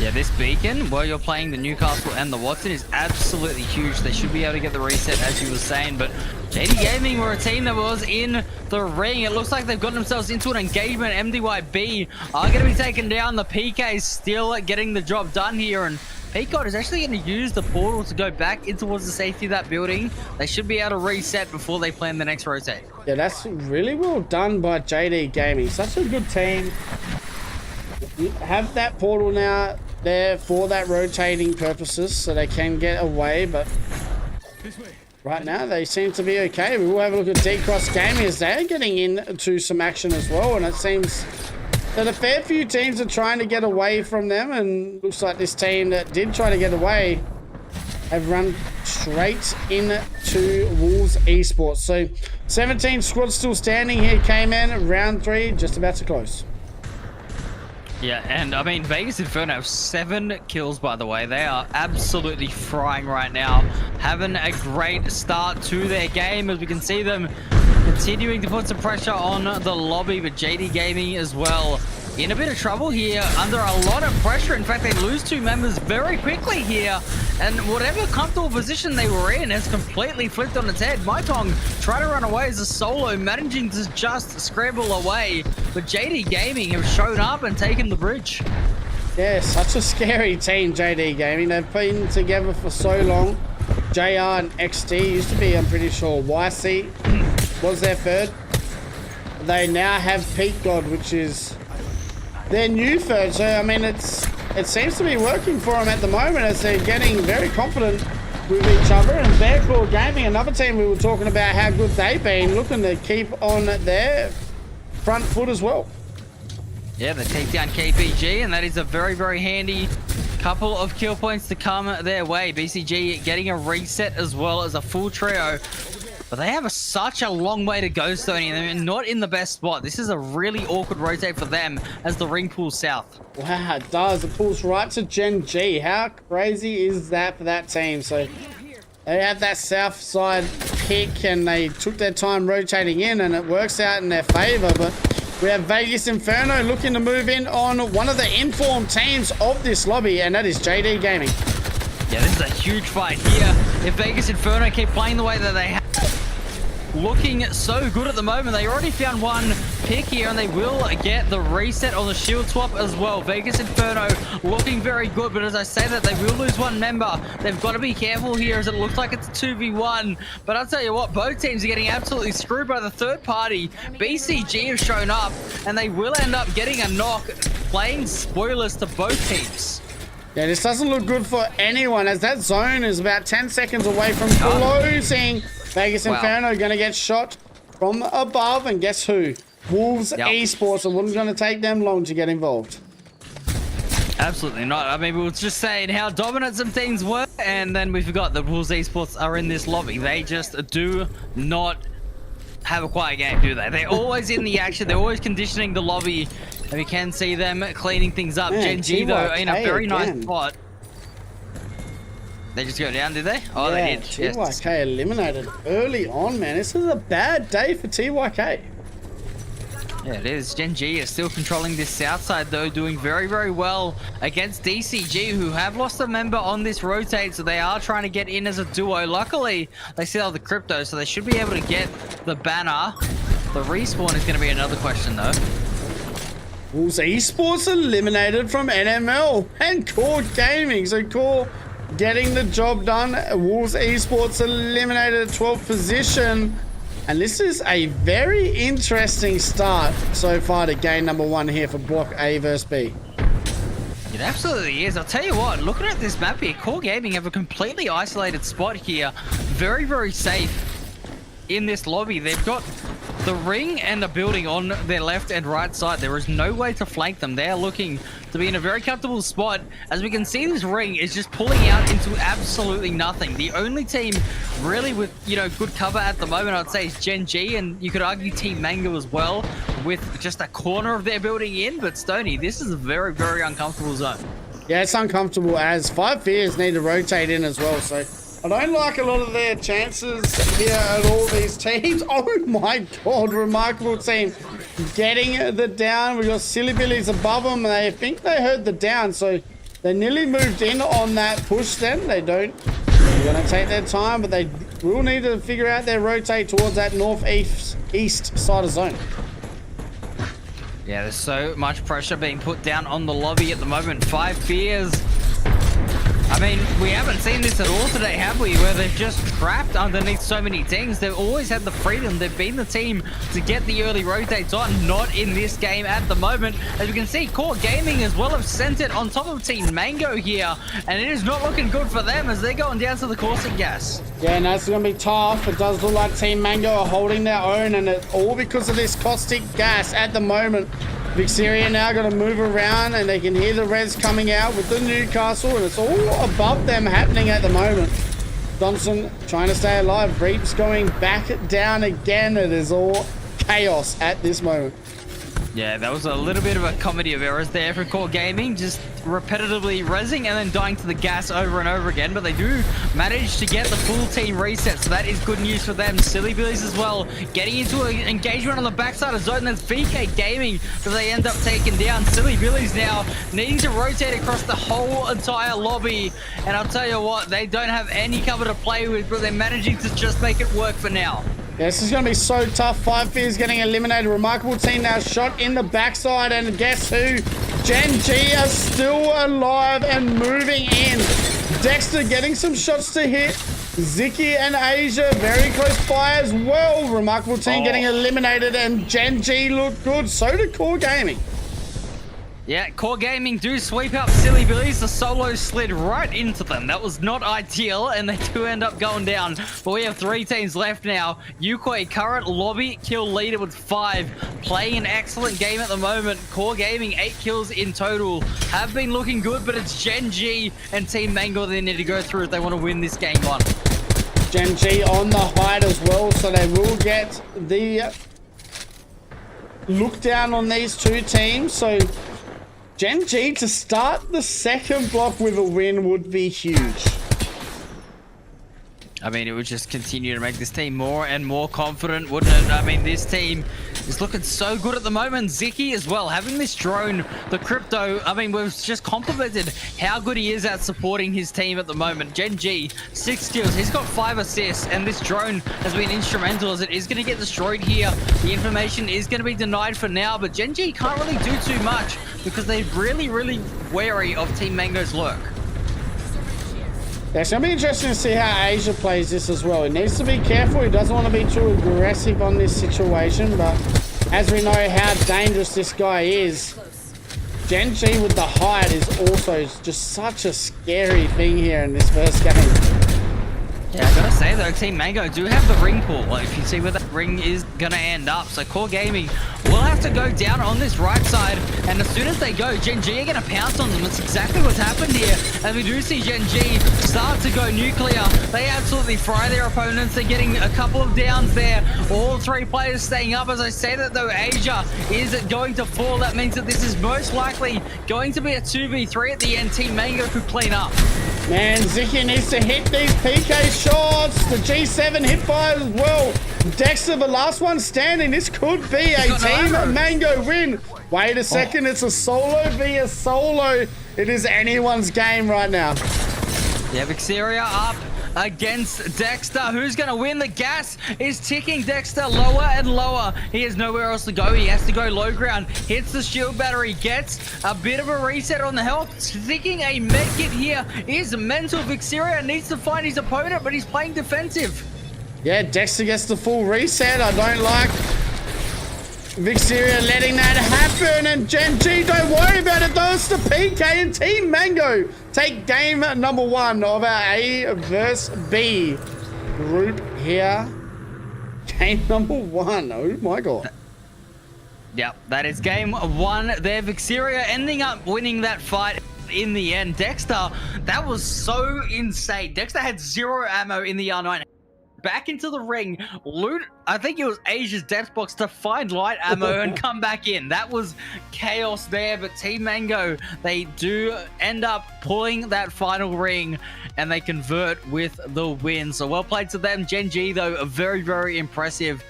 Yeah, this beacon, while you're playing the Newcastle and the Watson, is absolutely huge. They should be able to get the reset, as you were saying, but JD Gaming were a team that was in the ring. It looks like they've gotten themselves into an engagement. MDYB are going to be taken down. The PK is still getting the job done here, and Peacock is actually going to use the portal to go back in towards the safety of that building. They should be able to reset before they plan the next rotate. Yeah, that's really well done by JD Gaming. Such a good team. You have that portal now there for that rotating purposes, so they can get away, but right now they seem to be okay. We will have a look at D-Cross Gaming as they're getting into some action as well, and it seems that a fair few teams are trying to get away from them, and looks like this team that did try to get away have run straight into Wolves Esports. So 17 squads still standing here, K-Man. Round 3 just about to close. Yeah, and I mean, Vegas Inferno have 7 kills, by the way. They are absolutely frying right now, having a great start to their game, as we can see them continuing to put some pressure on the lobby, but JD Gaming as well in a bit of trouble here, under a lot of pressure. In fact, they lose 2 members very quickly here, and whatever comfortable position they were in has completely flipped on its head. Maitong trying to run away as a solo, managing to just scramble away, but JD Gaming have shown up and taken the bridge. Yeah, such a scary team, JD Gaming. They've been together for so long. JR and XD used to be, I'm pretty sure, YC was their third. They now have Peak God, which is their new third. So, I mean, it seems to be working for them at the moment as they're getting very confident with each other. And Bearclaw Gaming, another team we were talking about how good they've been, looking to keep on their front foot as well. Yeah, they take down KPG, and that is a very, very handy couple of kill points to come their way. BCG getting a reset as well as a full trio. But they have such a long way to go, Stoney, and they're not in the best spot. This is a really awkward rotate for them as the ring pulls south. Wow, it does. It pulls right to Gen G. How crazy is that for that team? So they have that south side pick, and they took their time rotating in, and it works out in their favor. But we have Vegas Inferno looking to move in on one of the informed teams of this lobby, and that is JD Gaming. Yeah, this is a huge fight here. If Vegas Inferno keep playing the way that they have, looking so good at the moment. They already found one pick here, and they will get the reset on the shield swap as well. Vegas Inferno looking very good, but as I say that, they will lose 1 member. They've got to be careful here as it looks like it's a 2v1. But I'll tell you what, both teams are getting absolutely screwed by the third party. BCG have shown up, and they will end up getting a knock, playing spoilers to both teams. Yeah, this doesn't look good for anyone as that zone is about 10 seconds away from closing. Vegas Inferno going to get shot from above, and guess who? Wolves Esports. It wasn't going to take them long to get involved. Absolutely not. I mean, we were just saying how dominant some teams were, and then we forgot that Wolves Esports are in this lobby. They just do not have a quiet game, do they? They're always in the action. They're always conditioning the lobby, and we can see them cleaning things up. Gen G, though, in a very nice spot. They just go down, did they? Oh, yeah, they did. TYK eliminated early on, man. This is a bad day for TYK. Yeah, it is. Gen G is still controlling this south side, though, doing very, very well against DCG, who have lost a member on this rotate, so they are trying to get in as a duo. Luckily, they still have the crypto, so they should be able to get the banner. The respawn is going to be another question, though. Wolves Esports eliminated from NML and Core Gaming. So Core getting the job done. Wolves Esports eliminated at 12th position. And this is a very interesting start so far to game number 1 here for Block A versus B. It absolutely is. I'll tell you what, looking at this map here, Core Gaming have a completely isolated spot here. Very, very safe in this lobby. They've got the ring and the building on their left and right side. There is no way to flank them. They are looking to be in a very comfortable spot. As we can see, this ring is just pulling out into absolutely nothing. The only team really with, you know, good cover at the moment, I'd say, is Gen G, and you could argue Team Mango as well, with just a corner of their building in. But Stoney, this is a very, very uncomfortable zone. Yeah, it's uncomfortable as 5 Fears need to rotate in as well. So I don't like a lot of their chances here at all, these teams. Oh my god, remarkable team getting the down. We got Silly Billies above them. They think they heard the down, so they nearly moved in on that push then. They don't. They're going to take their time, but they will need to figure out their rotate towards that northeast side of zone. Yeah, there's so much pressure being put down on the lobby at the moment. 5 Fears. I mean, we haven't seen this at all today, have we? Where they've just trapped underneath so many things. They've always had the freedom. They've been the team to get the early rotates on. Not in this game at the moment. As you can see, Core Gaming as well have sent it on top of Team Mango here. And it is not looking good for them as they're going down to the caustic gas. Yeah, no, it's going to be tough. It does look like Team Mango are holding their own, and it's all because of this caustic gas at the moment. Vixeria now going to move around, and they can hear the res coming out with the Newcastle, and it's all above them happening at the moment. Johnson trying to stay alive. Reaps going back down again. It is all chaos at this moment. Yeah, that was a little bit of a comedy of errors there for Core Gaming, just repetitively rezzing and then dying to the gas over and over again, but they do manage to get the full team reset, so that is good news for them. Silly Billies as well, getting into an engagement on the backside of zone. That's VK Gaming that they end up taking down. Silly Billies now needing to rotate across the whole entire lobby, and I'll tell you what, they don't have any cover to play with, but they're managing to just make it work for now. Yeah, this is going to be so tough. 5 Fears getting eliminated. Remarkable team now shot in the backside. And guess who? Gen G are still alive and moving in. Dexter getting some shots to hit. Ziki and Asia very close by as well. Remarkable team getting eliminated. And Gen G look good. So did Core Gaming. Yeah, Core Gaming do sweep up Silly Billies. The solo slid right into them. That was not ideal, and they do end up going down. But we have 3 teams left now. Yukoi, current lobby kill leader with 5. Playing an excellent game at the moment. Core Gaming, 8 kills in total. Have been looking good, but it's Gen G and Team Mango they need to go through if they want to win this game one. Gen G on the hide as well, so they will get the look down on these 2 teams. So Gen G to start the second block with a win would be huge. I mean, it would just continue to make this team more and more confident, wouldn't it? I mean, this team is looking so good at the moment. Ziki as well, having this drone, the crypto. I mean, we've just complimented how good he is at supporting his team at the moment. Gen G, 6 kills. He's got 5 assists, and this drone has been instrumental as it is going to get destroyed here. The information is going to be denied for now, but Gen G can't really do too much because they're really, really wary of Team Mango's lurk. Yeah, it's going to be interesting to see how Asia plays this as well. He needs to be careful. He doesn't want to be too aggressive on this situation, but as we know how dangerous this guy is, Gen G with the hide is also just such a scary thing here in this first game. Yeah, I gotta say though, Team Mango do have the ring pool. Like, if you see where that ring is gonna end up. So Core Gaming will have to go down on this right side, and as soon as they go, Gen G are gonna pounce on them. That's exactly what's happened here. And we do see Gen G start to go nuclear. They absolutely fry their opponents. They're getting a couple of downs there. All 3 players staying up. As I say that though, Asia is going to fall. That means that this is most likely going to be a 2v3 at the end. Team Mango could clean up. Man, Ziki needs to hit these PK shots. The G7 hit fire as well. Dexter, the last one standing. This could be a Team Mango win. Wait a second. It's a solo via solo. It is anyone's game right now. Yeah, Vixeria up against Dexter. Who's going to win? The gas is ticking Dexter lower and lower. He has nowhere else to go. He has to go low ground. Hits the shield battery. Gets a bit of a reset on the health. Sticking a medkit here is mental. Vixeria needs to find his opponent, but he's playing defensive. Yeah, Dexter gets the full reset. I don't like Vixeria letting that happen. And Gen G, don't worry about it though. It's the PK and Team Mango take game number 1 of our A versus B group here. Game number 1. Oh my god. Yep, that is game 1 there. Vixeria ending up winning that fight in the end. Dexter, that was so insane. Dexter had 0 ammo in the R9. Back into the ring, loot, I think it was Asia's death box to find light ammo and come back in. That was chaos there, but Team Mango, they do end up pulling that final ring and they convert with the win. So well played to them. Gen G, though, a very, very impressive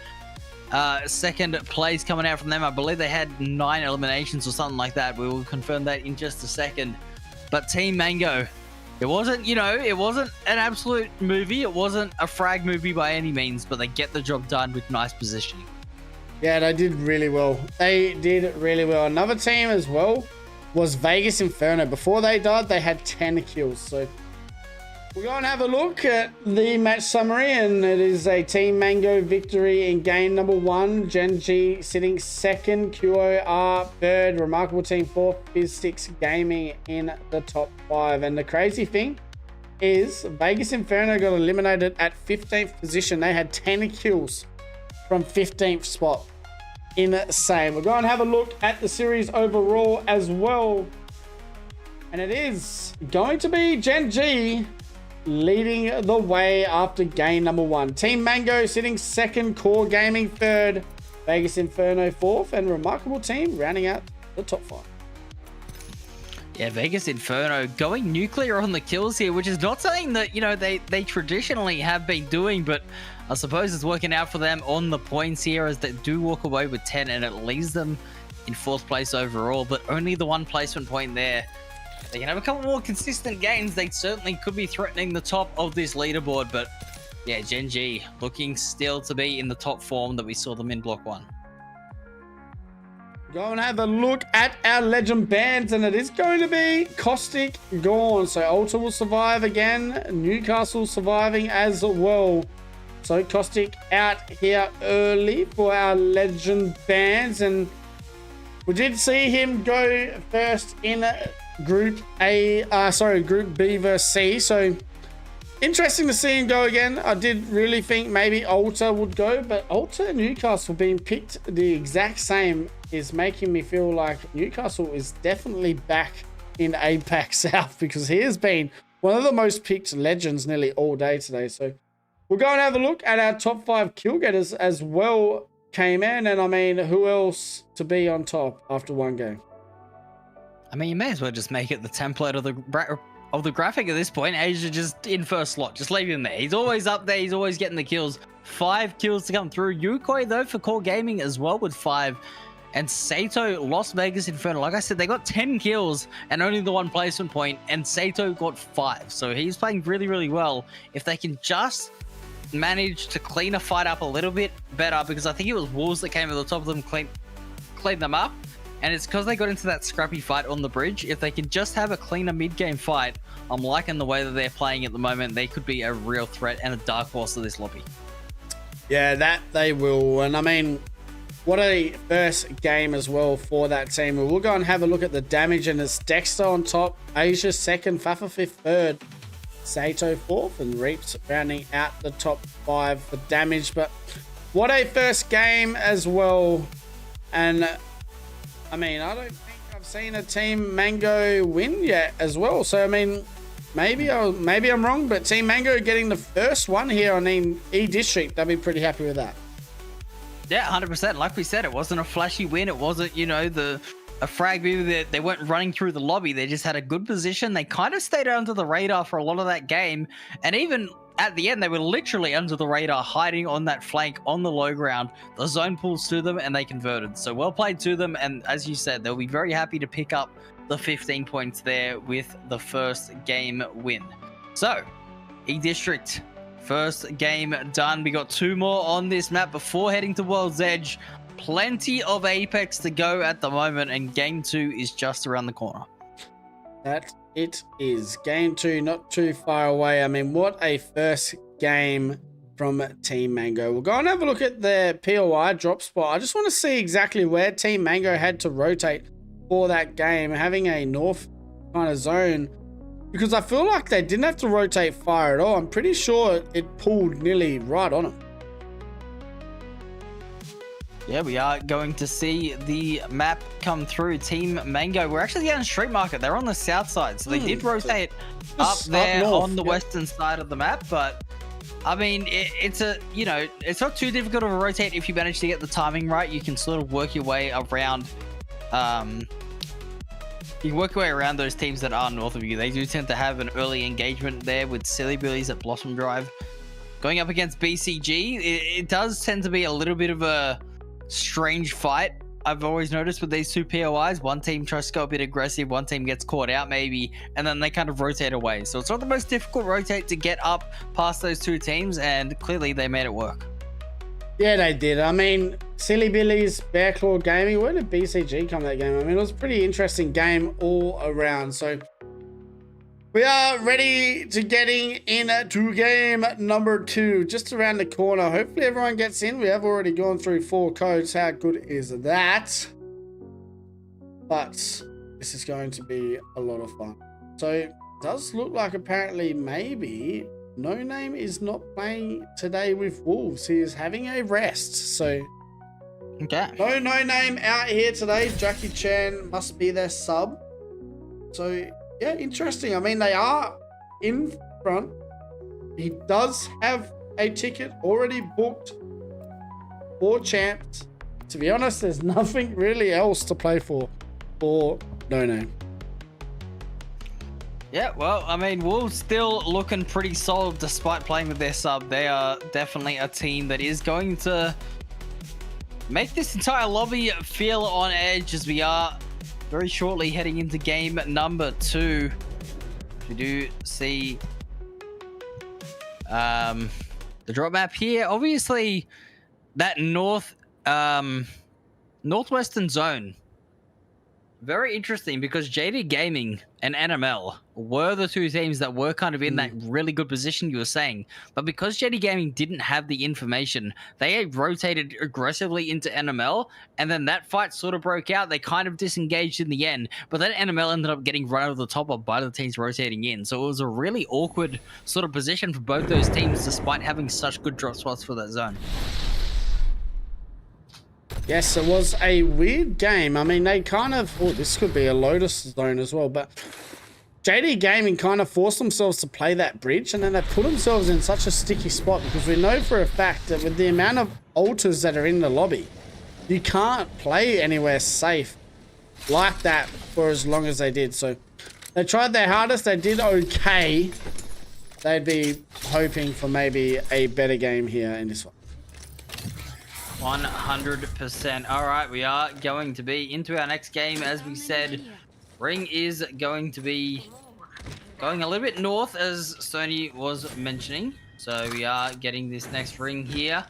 second place coming out from them. I believe they had 9 eliminations or something like that. We will confirm that in just a second. But Team Mango, it wasn't, you know, it wasn't an absolute movie. It wasn't a frag movie by any means, but they get the job done with nice positioning. Yeah, they did really well. They did really well. Another team as well was Vegas Inferno. Before they died, they had 10 kills. So we're going to have a look at the match summary, and it is a Team Mango victory in game number 1. Gen G sitting 2nd, QOR 3rd, Remarkable Team 4th, Fizz6 Gaming in the top 5. And the crazy thing is Vegas Inferno got eliminated at 15th position. They had 10 kills from 15th spot. Insane. We're going to have a look at the series overall as well. And it is going to be Gen G leading the way after game number 1. Team Mango sitting 2nd, Core Gaming 3rd, Vegas Inferno 4th, and Remarkable Team rounding out the top 5. Yeah, Vegas Inferno going nuclear on the kills here, which is not something that, you know, they traditionally have been doing, but I suppose it's working out for them on the points here as they do walk away with 10, and it leaves them in 4th place overall, but only the 1 placement point there. They can have a couple more consistent games. They certainly could be threatening the top of this leaderboard, but yeah, Gen G looking still to be in the top form that we saw them in Block 1. Go and have a look at our legend bands, and it is going to be Caustic gone. So Ultra will survive again. Newcastle surviving as well. So Caustic out here early for our legend bands, and we did see him go first in Group B versus C. So interesting to see him go again. I did really think maybe Ultra would go, but Ultra and Newcastle being picked the exact same is making me feel like Newcastle is definitely back in APAC South, because he has been one of the most picked legends nearly all day today. So we'll go and have a look at our top 5 kill getters as well came in. And I mean, who else to be on top after one game? I mean, you may as well just make it the template of the graphic at this point. Asia just in first slot. Just leave him there. He's always up there. He's always getting the kills. 5 kills to come through. Yukoi, though, for Core Gaming as well with 5. And Sato lost Vegas Inferno. Like I said, they got 10 kills and only the 1 placement point, and Sato got 5. So he's playing really, really well. If they can just manage to clean a fight up a little bit better, because I think it was Wolves that came at the top of them, cleaned them up. And it's because they got into that scrappy fight on the bridge. If they can just have a cleaner mid-game fight, I'm liking the way that they're playing at the moment. They could be a real threat and a dark horse of this lobby. Yeah, that they will. And I mean, what a first game as well for that team. We'll go and have a look at the damage, and it's Dexter on top, Asia 2nd, Fafa 5th, 3rd, Sato 4th, and Reaps rounding out the top 5 for damage. But what a first game as well. And I mean, I don't think I've seen a Team Mango win yet as well. So I mean, maybe I'm wrong, but Team Mango getting the first one here on E District, they'll be pretty happy with that. Yeah, 100%. Like we said, it wasn't a flashy win. It wasn't, you know, a frag move that they weren't running through the lobby. They just had a good position. They kind of stayed under the radar for a lot of that game. And even at the end, they were literally under the radar, hiding on that flank on the low ground. The zone pulls to them and they converted. So well played to them. And as you said, they'll be very happy to pick up the 15 points there with the first game win. So, E-District, first game done. We got 2 more on this map before heading to World's Edge. Plenty of Apex to go at the moment, and game 2 is just around the corner. That it is. Game 2 not too far away. I mean, what a first game from Team Mango. We'll go and have a look at the POI drop spot. I just want to see exactly where Team Mango had to rotate for that game, having a north kind of zone, because I feel like they didn't have to rotate far at all. I'm pretty sure it pulled nearly right on them. Yeah, we are going to see the map come through. Team Mango, we're actually down in Street Market. They're on the south side, so they did rotate up there on the western side of the map. But I mean, it's not too difficult of a rotate if you manage to get the timing right. You can sort of work your way around. You can work your way around those teams that are north of you. They do tend to have an early engagement there with Silly Billies at Blossom Drive. Going up against BCG, it does tend to be a little bit of a strange fight. I've always noticed with these 2 POIs, one team tries to go a bit aggressive, one team gets caught out maybe, and then they kind of rotate away. So it's not the most difficult rotate to get up past those 2 teams, and clearly they made it work. Yeah, they did. I mean, Silly Billy's Bear Claw Gaming, where did BCG come that game? I mean, it was a pretty interesting game all around. So we are ready to getting into game number 2, just around the corner. Hopefully everyone gets in. We have already gone through 4 codes. How good is that? But this is going to be a lot of fun. So it does look like apparently maybe No Name is not playing today with Wolves. He is having a rest. So okay. No Name out here today. Jackie Chan must be their sub. So yeah, interesting. I mean, they are in front. He does have a ticket already booked for champs. to be honest, there's nothing really else to play for No Name. Yeah, well, I mean, Wolves still looking pretty solid despite playing with their sub. They are definitely a team that is going to make this entire lobby feel on edge as we are very shortly heading into game number 2. We do see the drop map here. Obviously, that northwestern zone, very interesting because JD Gaming and NML were the two teams that were kind of in that really good position you were saying. But because JD Gaming didn't have the information, they rotated aggressively into NML, and then that fight sort of broke out. They kind of disengaged in the end, but then NML ended up getting run over the top of by the teams rotating in. So it was a really awkward sort of position for both those teams despite having such good drop spots for that zone. Yes, it was a weird game. I mean, they kind of... Oh, this could be a Lotus zone as well, but JD Gaming kind of forced themselves to play that bridge, and then they put themselves in such a sticky spot because we know for a fact that with the amount of altars that are in the lobby, you can't play anywhere safe like that for as long as they did. So they tried their hardest. They did okay. They'd be hoping for maybe a better game here in this one. 100%. All right, we are going to be into our next game. As we said, ring is going to be going a little bit north, as Sony was mentioning. So we are getting this next ring here.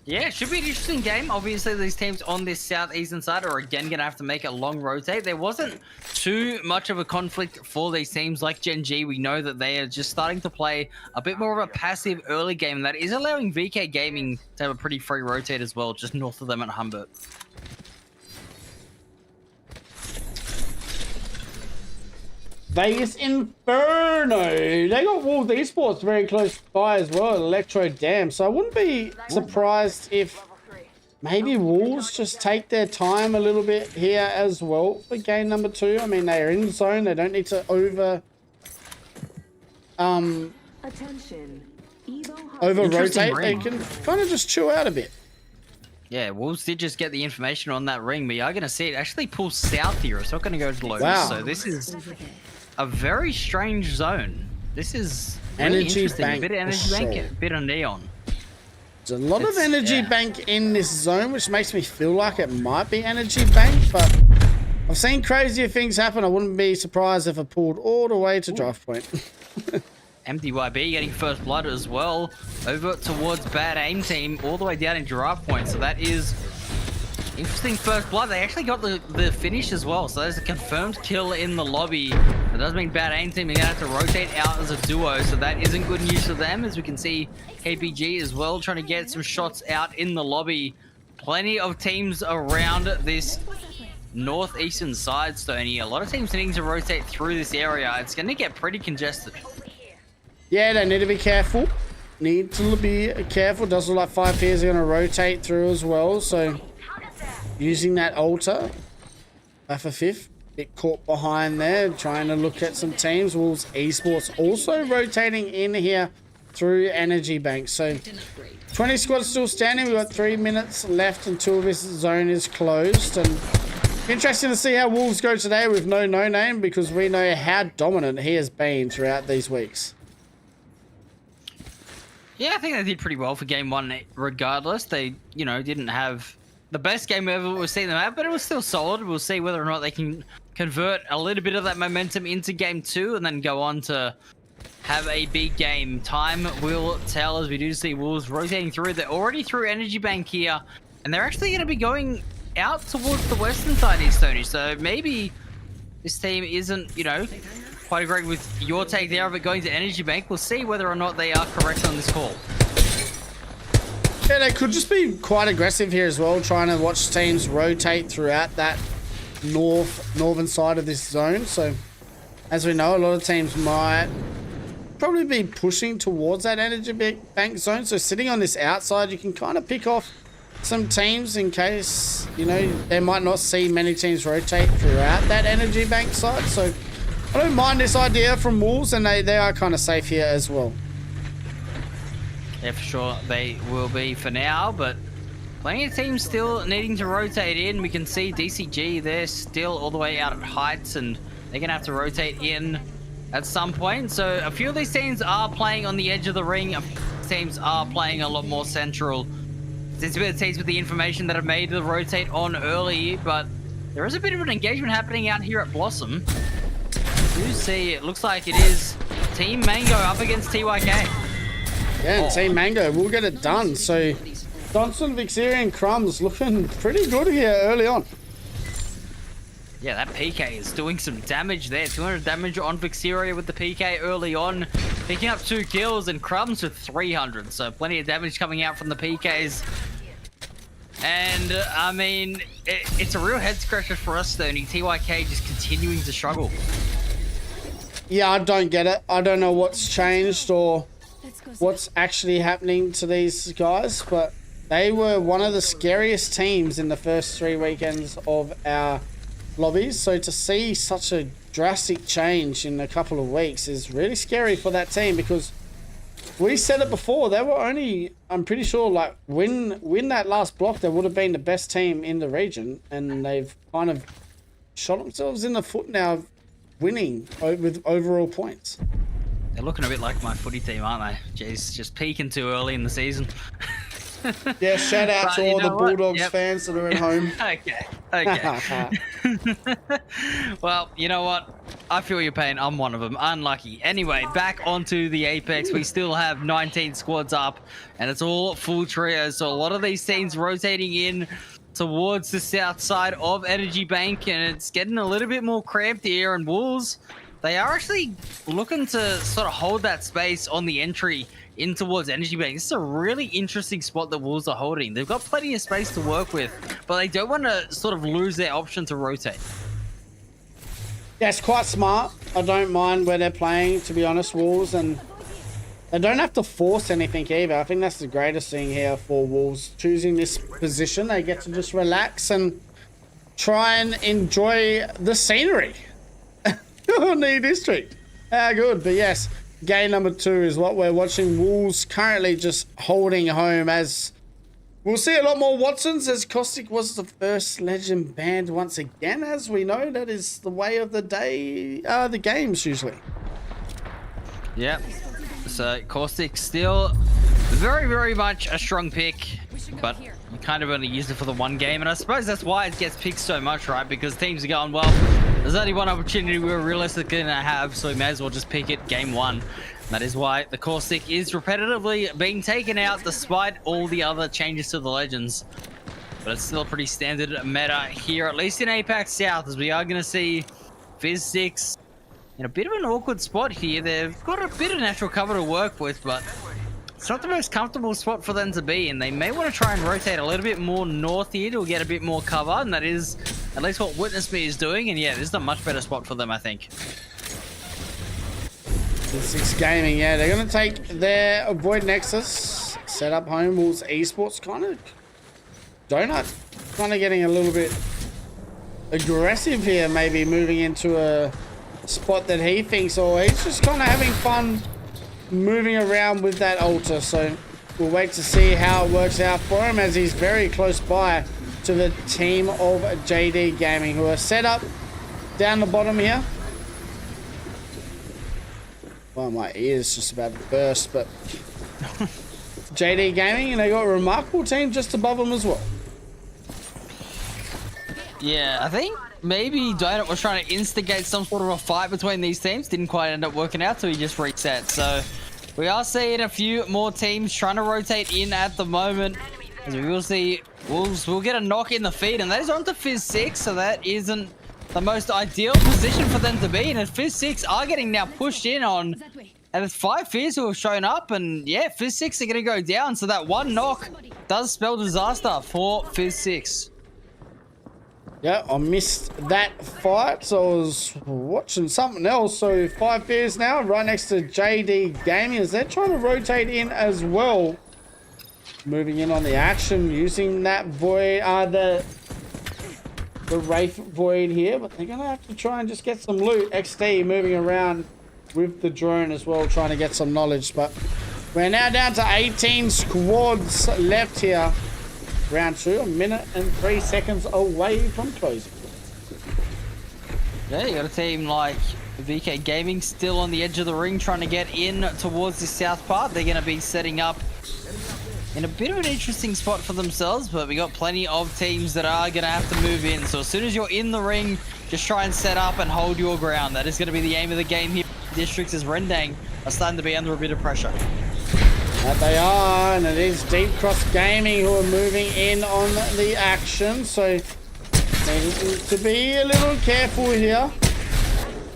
Yeah, it should be an interesting game. Obviously, these teams on this southeastern side are again going to have to make a long rotate. There wasn't too much of a conflict for these teams like Gen G. We know that they are just starting to play a bit more of a passive early game. That is allowing VK Gaming to have a pretty free rotate as well, just north of them at Humbert. Vegas Inferno. They got Wolves Esports very close by as well, Electro Dam. So I wouldn't be surprised if maybe Wolves just take their time a little bit here as well for game number 2. I mean, they are in zone. They don't need to over rotate. They can kind of just chill out a bit. Yeah, Wolves did just get the information on that ring, but you're going to see it actually pull south here. It's not going to go to Lotus. Wow. So this is a very strange zone. This is really Energy interesting. bank A bit of energy bank, a bit of neon. There's a lot of energy bank in this zone, which makes me feel like it might be energy bank, but I've seen crazier things happen. I wouldn't be surprised if it pulled all the way to drive point. MDYB getting first blood as well over towards Bad Aim Team all the way down in giraffe point. So that is interesting first blood. They actually got the finish as well. So there's a confirmed kill in the lobby. That does mean Bad Aim Team are going to have to rotate out as a duo. So that isn't good news for them, as we can see KPG as well trying to get some shots out in the lobby. Plenty of teams around this northeastern side, Stoney. A lot of teams needing to rotate through this area. It's going to get pretty congested. Yeah, they need to be careful. Need to be careful. Does look like 5 pairs are going to rotate through as well. So using that altar for 5th. Bit caught behind there. Trying to look at some teams. Wolves Esports also rotating in here through Energy Bank. So 20 squads still standing. We've got 3 minutes left until this zone is closed. And interesting to see how Wolves go today with no name, because we know how dominant he has been throughout these weeks. Yeah, I think they did pretty well for game 1 regardless. They, you know, didn't have the best game ever we've seen them have, but it was still solid. We'll see whether or not they can convert a little bit of that momentum into game 2 and then go on to have a big game. Time will tell, as we do see Wolves rotating through. They're already through Energy Bank here, and they're actually going to be going out towards the western side here, Stoney. So maybe this team isn't, you know, quite agree with your take there of it going to Energy Bank. We'll see whether or not they are correct on this call. Yeah, they could just be quite aggressive here as well, trying to watch teams rotate throughout that northern side of this zone. So, as we know, a lot of teams might probably be pushing towards that Energy Bank zone. So, sitting on this outside, you can kind of pick off some teams in case, you know, they might not see many teams rotate throughout that Energy Bank side. So, I don't mind this idea from Wolves, and they are kind of safe here as well. Yeah, for sure they will be for now, but Plenty of teams still needing to rotate in. We can see DCG, they're still all the way out at heights, and they're going to have to rotate in at some point. So a few of these teams are playing on the edge of the ring. A few teams are playing a lot more central. There's a bit of teams with the information that have made the rotate on early, but there is a bit of an engagement happening out here at Blossom. You see, it looks like it is Team Mango up against TYK. Yeah, and Team Mango will get it done. So Johnson, Vixieria, and Crumbs looking pretty good here early on. Yeah, that PK is doing some damage there. 200 damage on Vixieria with the PK early on. Picking up 2 kills, and Crumbs with 300. So plenty of damage coming out from the PKs. And, I mean, it's a real head-scratcher for us, Stoney. TYK just continuing to struggle. Yeah, I don't get it. I don't know what's changed or what's actually happening to these guys, but they were one of the scariest teams in the first 3 weekends of our lobbies. So to see such a drastic change in a couple of weeks is really scary for that team, because we said it before, they were only, I'm pretty sure, like, win that last block, they would have been the best team in the region, and they've kind of shot themselves in the foot now, winning with overall points. They're looking a bit like my footy team, aren't they? Jeez, just peaking too early in the season. Yeah, shout out to all the Bulldogs fans that are at home. Okay. Well, you know what? I feel your pain. I'm one of them. Unlucky. Anyway, back onto the Apex. We still have 19 squads up, and it's all full trios. So a lot of these teams rotating in towards the south side of Energy Bank, and it's getting a little bit more cramped here. And Wolves, they are actually looking to sort of hold that space on the entry in towards Energy Bank. This is a really interesting spot that Wolves are holding. They've got plenty of space to work with, but they don't want to sort of lose their option to rotate. Yeah, it's quite smart. I don't mind where they're playing, to be honest, Wolves, and they don't have to force anything either. I think that's the greatest thing here for Wolves. Choosing this position, they get to just relax and try and enjoy the scenery on the district. How good. But yes, game number 2 is what we're watching. Wolves currently just holding home, as we'll see a lot more Watsons, as Caustic was the first legend banned once again. As we know, that is the way of the day, the games usually. Yep. So Caustic still very, very much a strong pick, but you kind of only used it for the one game, and I suppose that's why it gets picked so much, right? Because teams are going, well, there's only one opportunity we're realistically going to have, so we may as well just pick it game 1. That is why the Caustic is repetitively being taken out despite all the other changes to the legends. But it's still a pretty standard meta here, at least in APAC South, as we are going to see Fizz6 in a bit of an awkward spot here. They've got a bit of natural cover to work with, but it's not the most comfortable spot for them to be in. They may want to try and rotate a little bit more north here to get a bit more cover, and that is at least what Witness Me is doing. And yeah, this is a much better spot for them, I think. Fizz6 Gaming, yeah, they're going to take their Void Nexus, set up home. Wolves Esports kind of getting a little bit aggressive here, maybe moving into a spot that he thinks, or he's just kind of having fun moving around with that altar. So we'll wait to see how it works out for him, as he's very close by to the team of JD Gaming, who are set up down the bottom here. Well, my ear's just about to burst, but JD Gaming, and they got a remarkable team just above them as well. Yeah, I think maybe Donut was trying to instigate some sort of a fight between these teams. Didn't quite end up working out, so he just reset. So we are seeing a few more teams trying to rotate in at the moment. As we will see, Wolves will get a knock in the feed, and that is onto Fizz6, so that isn't the most ideal position for them to be in. And Fizz6 are getting now pushed in on, and it's 5 Fizz who have shown up, and yeah, Fizz6 are going to go down, so that one knock does spell disaster for Fizz6. Yeah, I missed that fight, so I was watching something else. So 5 Fizz now, right next to JD Gaming, as they're trying to rotate in as well. Moving in on the action, using that Void, the Wraith Void here, but they're going to have to try and just get some loot. XD moving around with the drone as well, trying to get some knowledge. But we're now down to 18 squads left here round 2, a minute and 3 seconds away from closing. Yeah, you got a team like VK Gaming still on the edge of the ring trying to get in towards the south part. They're going to be setting up in a bit of an interesting spot for themselves, but we got plenty of teams that are going to have to move in. So as soon as you're in the ring, just try and set up and hold your ground. That is going to be the aim of the game here. Districts as Rendang are starting to be under a bit of pressure. That they are, and it is Deep Cross Gaming who are moving in on the action. So need to be a little careful here.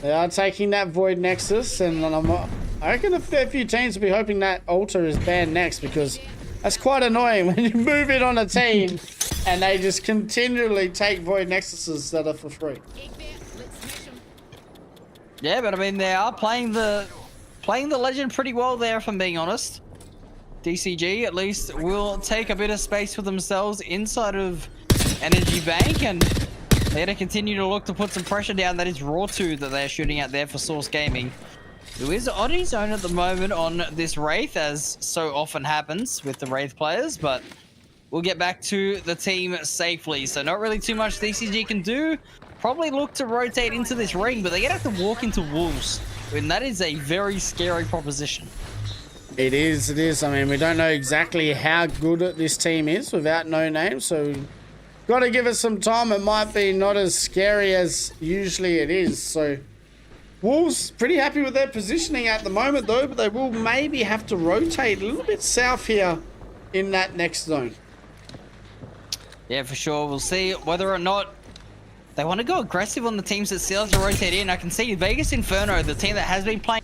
They are taking that Void Nexus, and I reckon a fair few teams will be hoping that Altar is banned next, because that's quite annoying when you move in on a team and they just continually take Void Nexuses that are for free. Yeah, but I mean, they are playing the Legend pretty well there, if I'm being honest. DCG at least will take a bit of space for themselves inside of Energy Bank, and they're going to continue to look to put some pressure down. That is Raw 2 that they're shooting at there for Source Gaming, who is on his own at the moment on this Wraith, as so often happens with the Wraith players, but we'll get back to the team safely. So not really too much DCG can do. Probably look to rotate into this ring, but they're going to have to walk into Wolves, and that is a very scary proposition. It is. I mean, we don't know exactly how good this team is without no name, so got to give it some time. It might be not as scary as usually it is. So Wolves pretty happy with their positioning at the moment, though, but they will maybe have to rotate a little bit south here in that next zone. Yeah, for sure. We'll see whether or not they want to go aggressive on the teams that still have to rotate in. I can see Vegas Inferno, the team that has been playing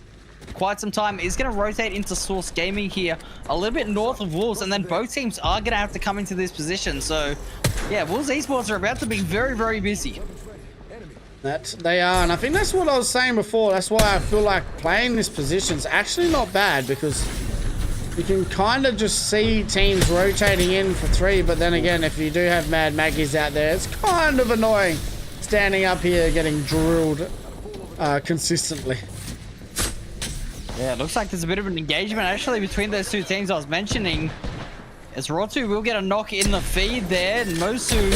quite some time, is going to rotate into Source Gaming here a little bit north of Wolves, and then both teams are going to have to come into this position. So yeah, Wolves Esports are about to be very, very busy. That they are, and I think that's what I was saying before. That's why I feel like playing this position is actually not bad, because you can kind of just see teams rotating in for 3, but then again, if you do have Mad Maggies out there, it's kind of annoying standing up here getting drilled consistently. Yeah, it looks like there's a bit of an engagement actually between those two teams I was mentioning. As Rotu will get a knock in the feed there, and Mosu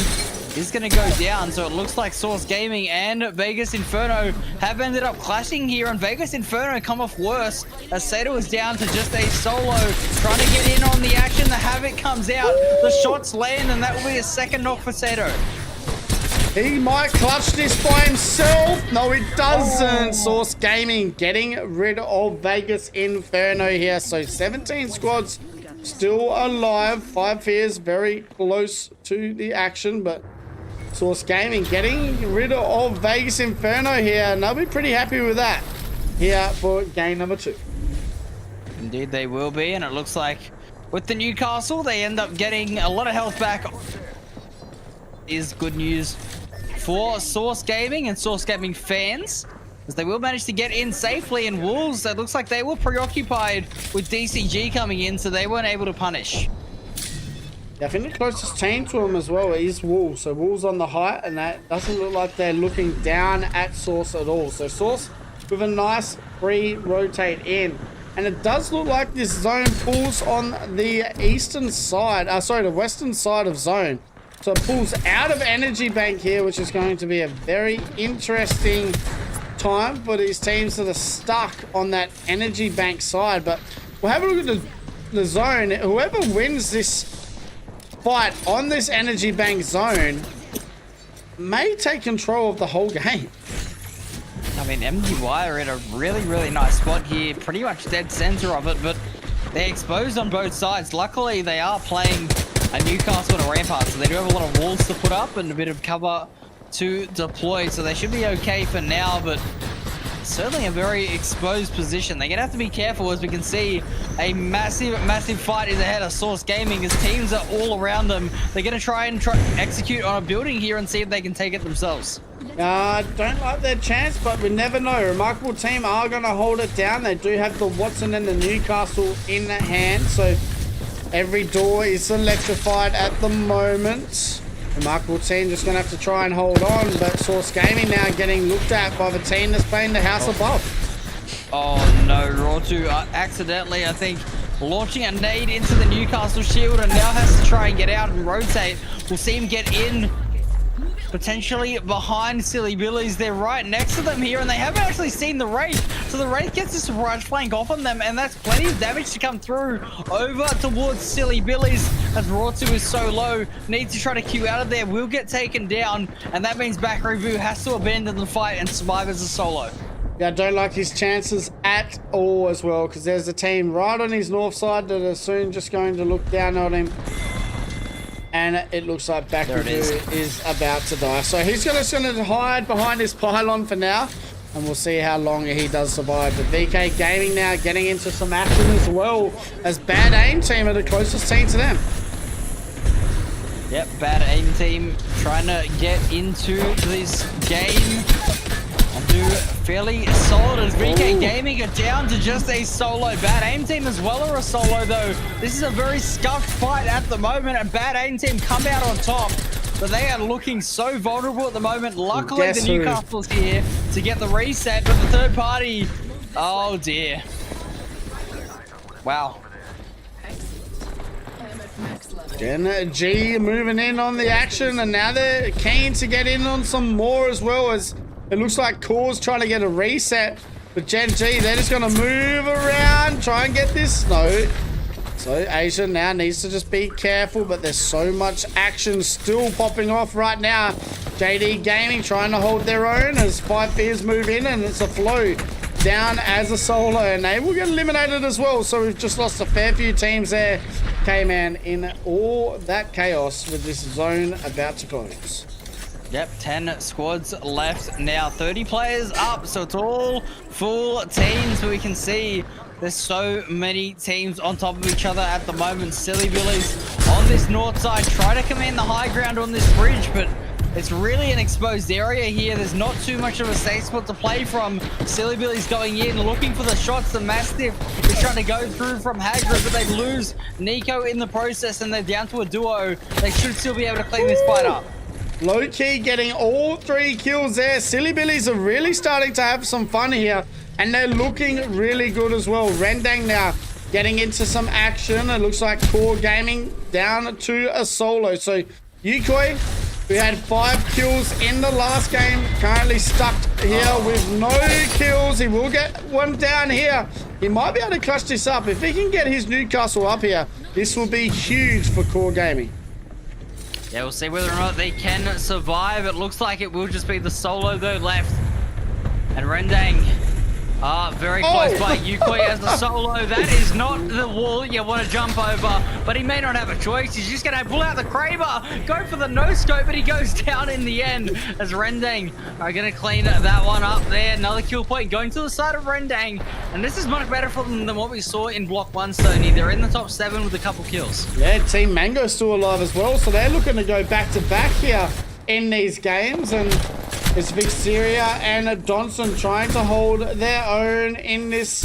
is going to go down. So it looks like Source Gaming and Vegas Inferno have ended up clashing here, and Vegas Inferno come off worse as Sato is down to just a solo, trying to get in on the action. The Havoc comes out, the shots land, and that will be a second knock for Sato. He might clutch this by himself. No, he doesn't. Source Gaming getting rid of Vegas Inferno here. So 17 squads still alive. 5 fears very close to the action, but Source Gaming getting rid of Vegas Inferno here, and they'll be pretty happy with that here for game number 2. Indeed they will be, and it looks like with the Newcastle, they end up getting a lot of health back. Is good news for Source Gaming and Source Gaming fans, as they will manage to get in safely, and Wolves, it looks like they were preoccupied with DCG coming in, so they weren't able to punish. Yeah, I think the closest team to them as well is Wolves. So Wolves on the height, and that doesn't look like they're looking down at Source at all. So Source with a nice free rotate in. And it does look like this zone pulls on the eastern side, the western side of zone. So it pulls out of Energy Bank here, which is going to be a very interesting time for these teams that are stuck on that Energy Bank side. But we'll have a look at the zone. Whoever wins this fight on this Energy Bank zone may take control of the whole game. I mean, MGY are in a really, really nice spot here, pretty much dead center of it, but they're exposed on both sides. Luckily, they are playing a Newcastle and a Rampart, so they do have a lot of walls to put up and a bit of cover to deploy, so they should be okay for now, but certainly a very exposed position. They're going to have to be careful, as we can see a massive, massive fight is ahead of Source Gaming, as teams are all around them. They're going to try and execute on a building here and see if they can take it themselves. Don't like their chance, but we never know. Remarkable team are going to hold it down. They do have the Watson and the Newcastle in hand, so every door is electrified at the moment. Remarkable team just going to have to try and hold on, but Source Gaming now getting looked at by the team that's playing the house above. Oh no, Rotu accidentally, I think, launching a nade into the Newcastle shield and now has to try and get out and rotate. We'll see him get in, potentially behind Silly Billies. They're right next to them here, and they haven't actually seen the Wraith. So the Wraith gets a surprise flank off on them, and that's plenty of damage to come through over towards Silly Billies, as Rawtsu is so low. Needs to try to queue out of there, will get taken down, and that means Back Review has to abandon the fight and survive as a solo. Yeah, I don't like his chances at all as well, because there's a team right on his north side that are soon just going to look down on him. And it looks like Back Review is about to die. So he's just going to hide behind his pylon for now. And we'll see how long he does survive. But VK Gaming now getting into some action as well, as Bad Aim Team are the closest team to them. Yep, Bad Aim Team trying to get into this game and do fairly solid, as VK Gaming are down to just a solo. Bad Aim Team as well are a solo though. This is a very scuffed fight at the moment, and Bad Aim Team come out on top, but they are looking so vulnerable at the moment. Luckily the Newcastle's here to get the reset, but the third party, oh dear. Wow. Gen G moving in on the action, and now they're keen to get in on some more as well, as it looks like Core's trying to get a reset. But Gen G, they're just going to move around, try and get this. No. So Asia now needs to just be careful, but there's so much action still popping off right now. JD Gaming trying to hold their own as 5 Fears move in, and it's a flow down as a solo, and they will get eliminated as well. So we've just lost a fair few teams there. K-Man in all that chaos with this zone about to close. Yep, 10 squads left now, 30 players up, so it's all full teams. We can see there's so many teams on top of each other at the moment. Silly Billies on this north side try to command the high ground on this bridge, but it's really an exposed area here. There's not too much of a safe spot to play from. Silly Billies going in, looking for the shots. The Mastiff is trying to go through from Hagrid, but they lose Nico in the process, and they're down to a duo. They should still be able to clean this fight up. Low key getting all 3 kills there. Silly Billies are really starting to have some fun here, and they're looking really good as well. Rendang now getting into some action. It looks like Core Gaming down to a solo. So Yukoi, who had 5 kills in the last game, currently stuck here with no kills. He will get one down here. He might be able to clutch this up. If he can get his Newcastle up here, this will be huge for Core Gaming. Yeah, we'll see whether or not they can survive. It looks like it will just be the solo though left. And Rendang very close by Yukoi as the solo. That is not the wall you want to jump over, but he may not have a choice. He's just going to pull out the Kraber, go for the no-scope, but he goes down in the end as Rendang are going to clean that one up there. Another kill point going to the side of Rendang, and this is much better for them than what we saw in Block 1, Stoney. They're in the top 7 with a couple kills. Yeah, Team Mango's still alive as well, so they're looking to go back-to-back here in these games, and it's Vixeria and Donson trying to hold their own in this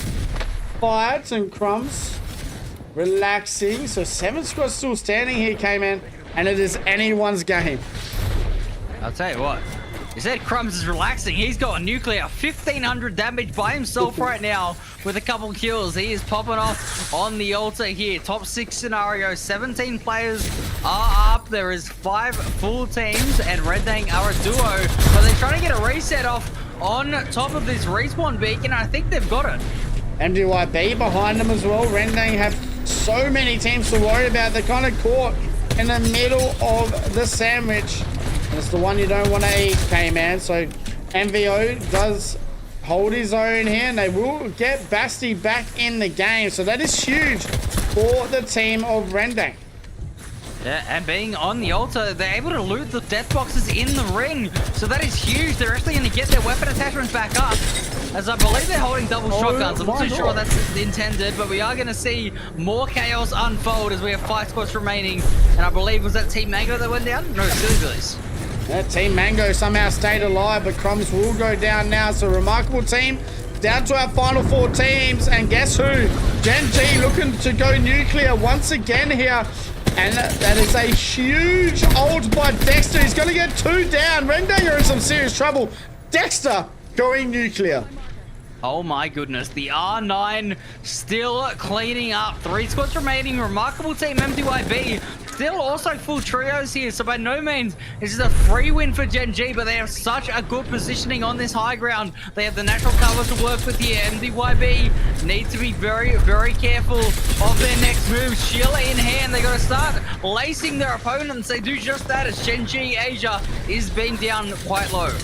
fight, and Crumbs relaxing. So 7 squads still standing here, K-Man, and it is anyone's game. I'll tell you what, you said Crumbs is relaxing. He's got a nuclear 1500 damage by himself right now with a couple kills. He is popping off on the altar here. Top 6 scenario, 17 players are up. There is 5 full teams, and Rendang are a duo, but they're trying to get a reset off on top of this respawn beacon. I think they've got it. MDYB behind them as well. Rendang have so many teams to worry about. They're kind of caught in the middle of the sandwich. It's the one you don't want to eat, K-Man. So MVO does hold his own here, and they will get Basti back in the game. So that is huge for the team of Rendang. Yeah, and being on the altar, they're able to loot the death boxes in the ring. So that is huge. They're actually going to get their weapon attachments back up, as I believe they're holding double shotguns. I'm not too sure that's intended, but we are going to see more chaos unfold as we have 5 squads remaining. And I believe, was that Team Mango that went down? No, Silly Billies. Yeah, Team Mango somehow stayed alive, but Crumbs will go down now. So remarkable team. Down to our final 4 teams, and guess who? Gen G looking to go nuclear once again here. And that is a huge ult by Dexter. He's going to get 2 down. Rendang are in some serious trouble. Dexter going nuclear. Oh my goodness, the R9 still cleaning up. 3 squads remaining. Remarkable team MDYB. Still also full trios here, so by no means this is a free win for Gen G, but they have such a good positioning on this high ground. They have the natural cover to work with here. MDYB need to be very, very careful of their next move. Sheila in hand, they got to start lacing their opponents. They do just that as Gen G Asia is being down quite low.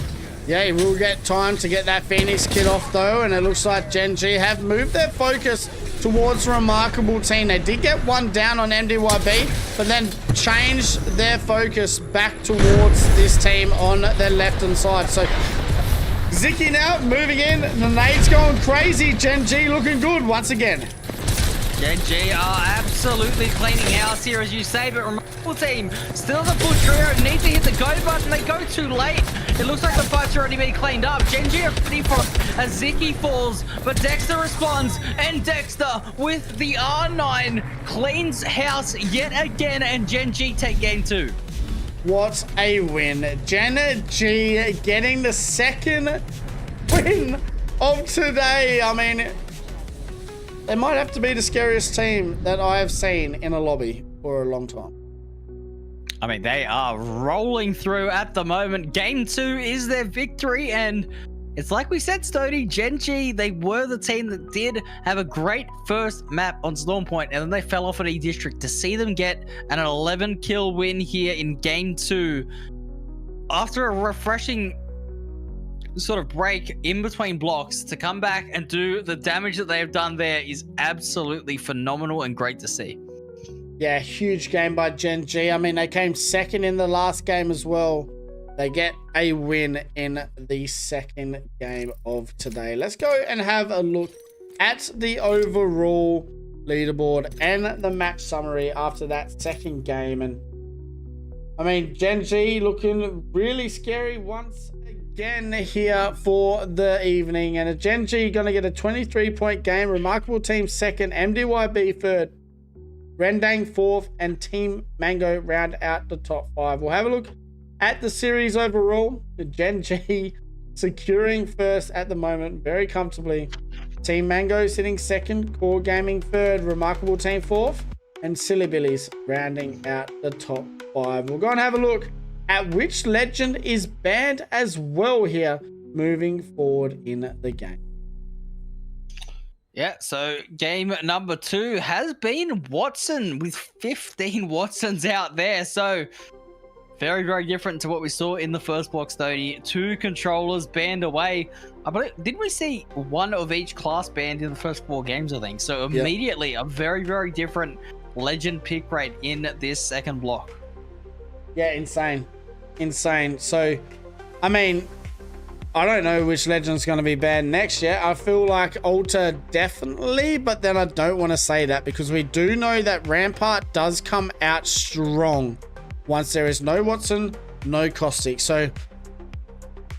Yeah, he will get time to get that Phoenix kit off though, and it looks like Gen G have moved their focus towards Remarkable Team. They did get one down on MDYB, but then changed their focus back towards this team on their left-hand side. So Zicky now moving in, the nades going crazy. Gen G looking good once again. Gen G are absolutely cleaning house here, as you say, but Remarkable Team still the full trio. Need to hit the go button. They go too late. It looks like the fight's already been cleaned up. Gen G are ready for as Zicky falls, but Dexter responds, and Dexter with the R9 cleans house yet again, and Gen G take game 2. What a win. Gen G getting the second win of today. I mean, they might have to be the scariest team that I have seen in a lobby for a long time. I mean, they are rolling through at the moment. Game 2 is their victory, and it's like we said, Stoney, Gen G, they were the team that did have a great first map on Storm Point, and then they fell off at E-District. To see them get an 11-kill win here in Game 2, after a refreshing sort of break in between blocks, to come back and do the damage that they have done there is absolutely phenomenal and great to see. Yeah, huge game by Gen G. I mean, they came second in the last game as well. They get a win in the second game of today. Let's go and have a look at the overall leaderboard and the match summary after that second game. And I mean, Gen G looking really scary once again here for the evening. And a Gen G going to get a 23-point game. Remarkable Team second, MDYB third, Rendang fourth, and Team Mango round out the top 5. We'll have a look at the series overall. The Gen G securing first at the moment very comfortably. Team Mango sitting second, Core Gaming third, Remarkable Team fourth, and Silly Billies rounding out the top 5. We'll go and have a look at which legend is banned as well here moving forward in the game. Yeah, so game number 2 has been Watson with 15 Watsons out there. So very, very different to what we saw in the first block, Stoney. 2 controllers banned away. I believe, did we see one of each class banned in the first 4 games, I think? So immediately a very, very different legend pick rate in this second block. Yeah, insane. Insane. So, I mean, I don't know which legend's going to be banned next yet. I feel like Alter definitely, but then I don't want to say that because we do know that Rampart does come out strong once there is no Watson, no Caustic. So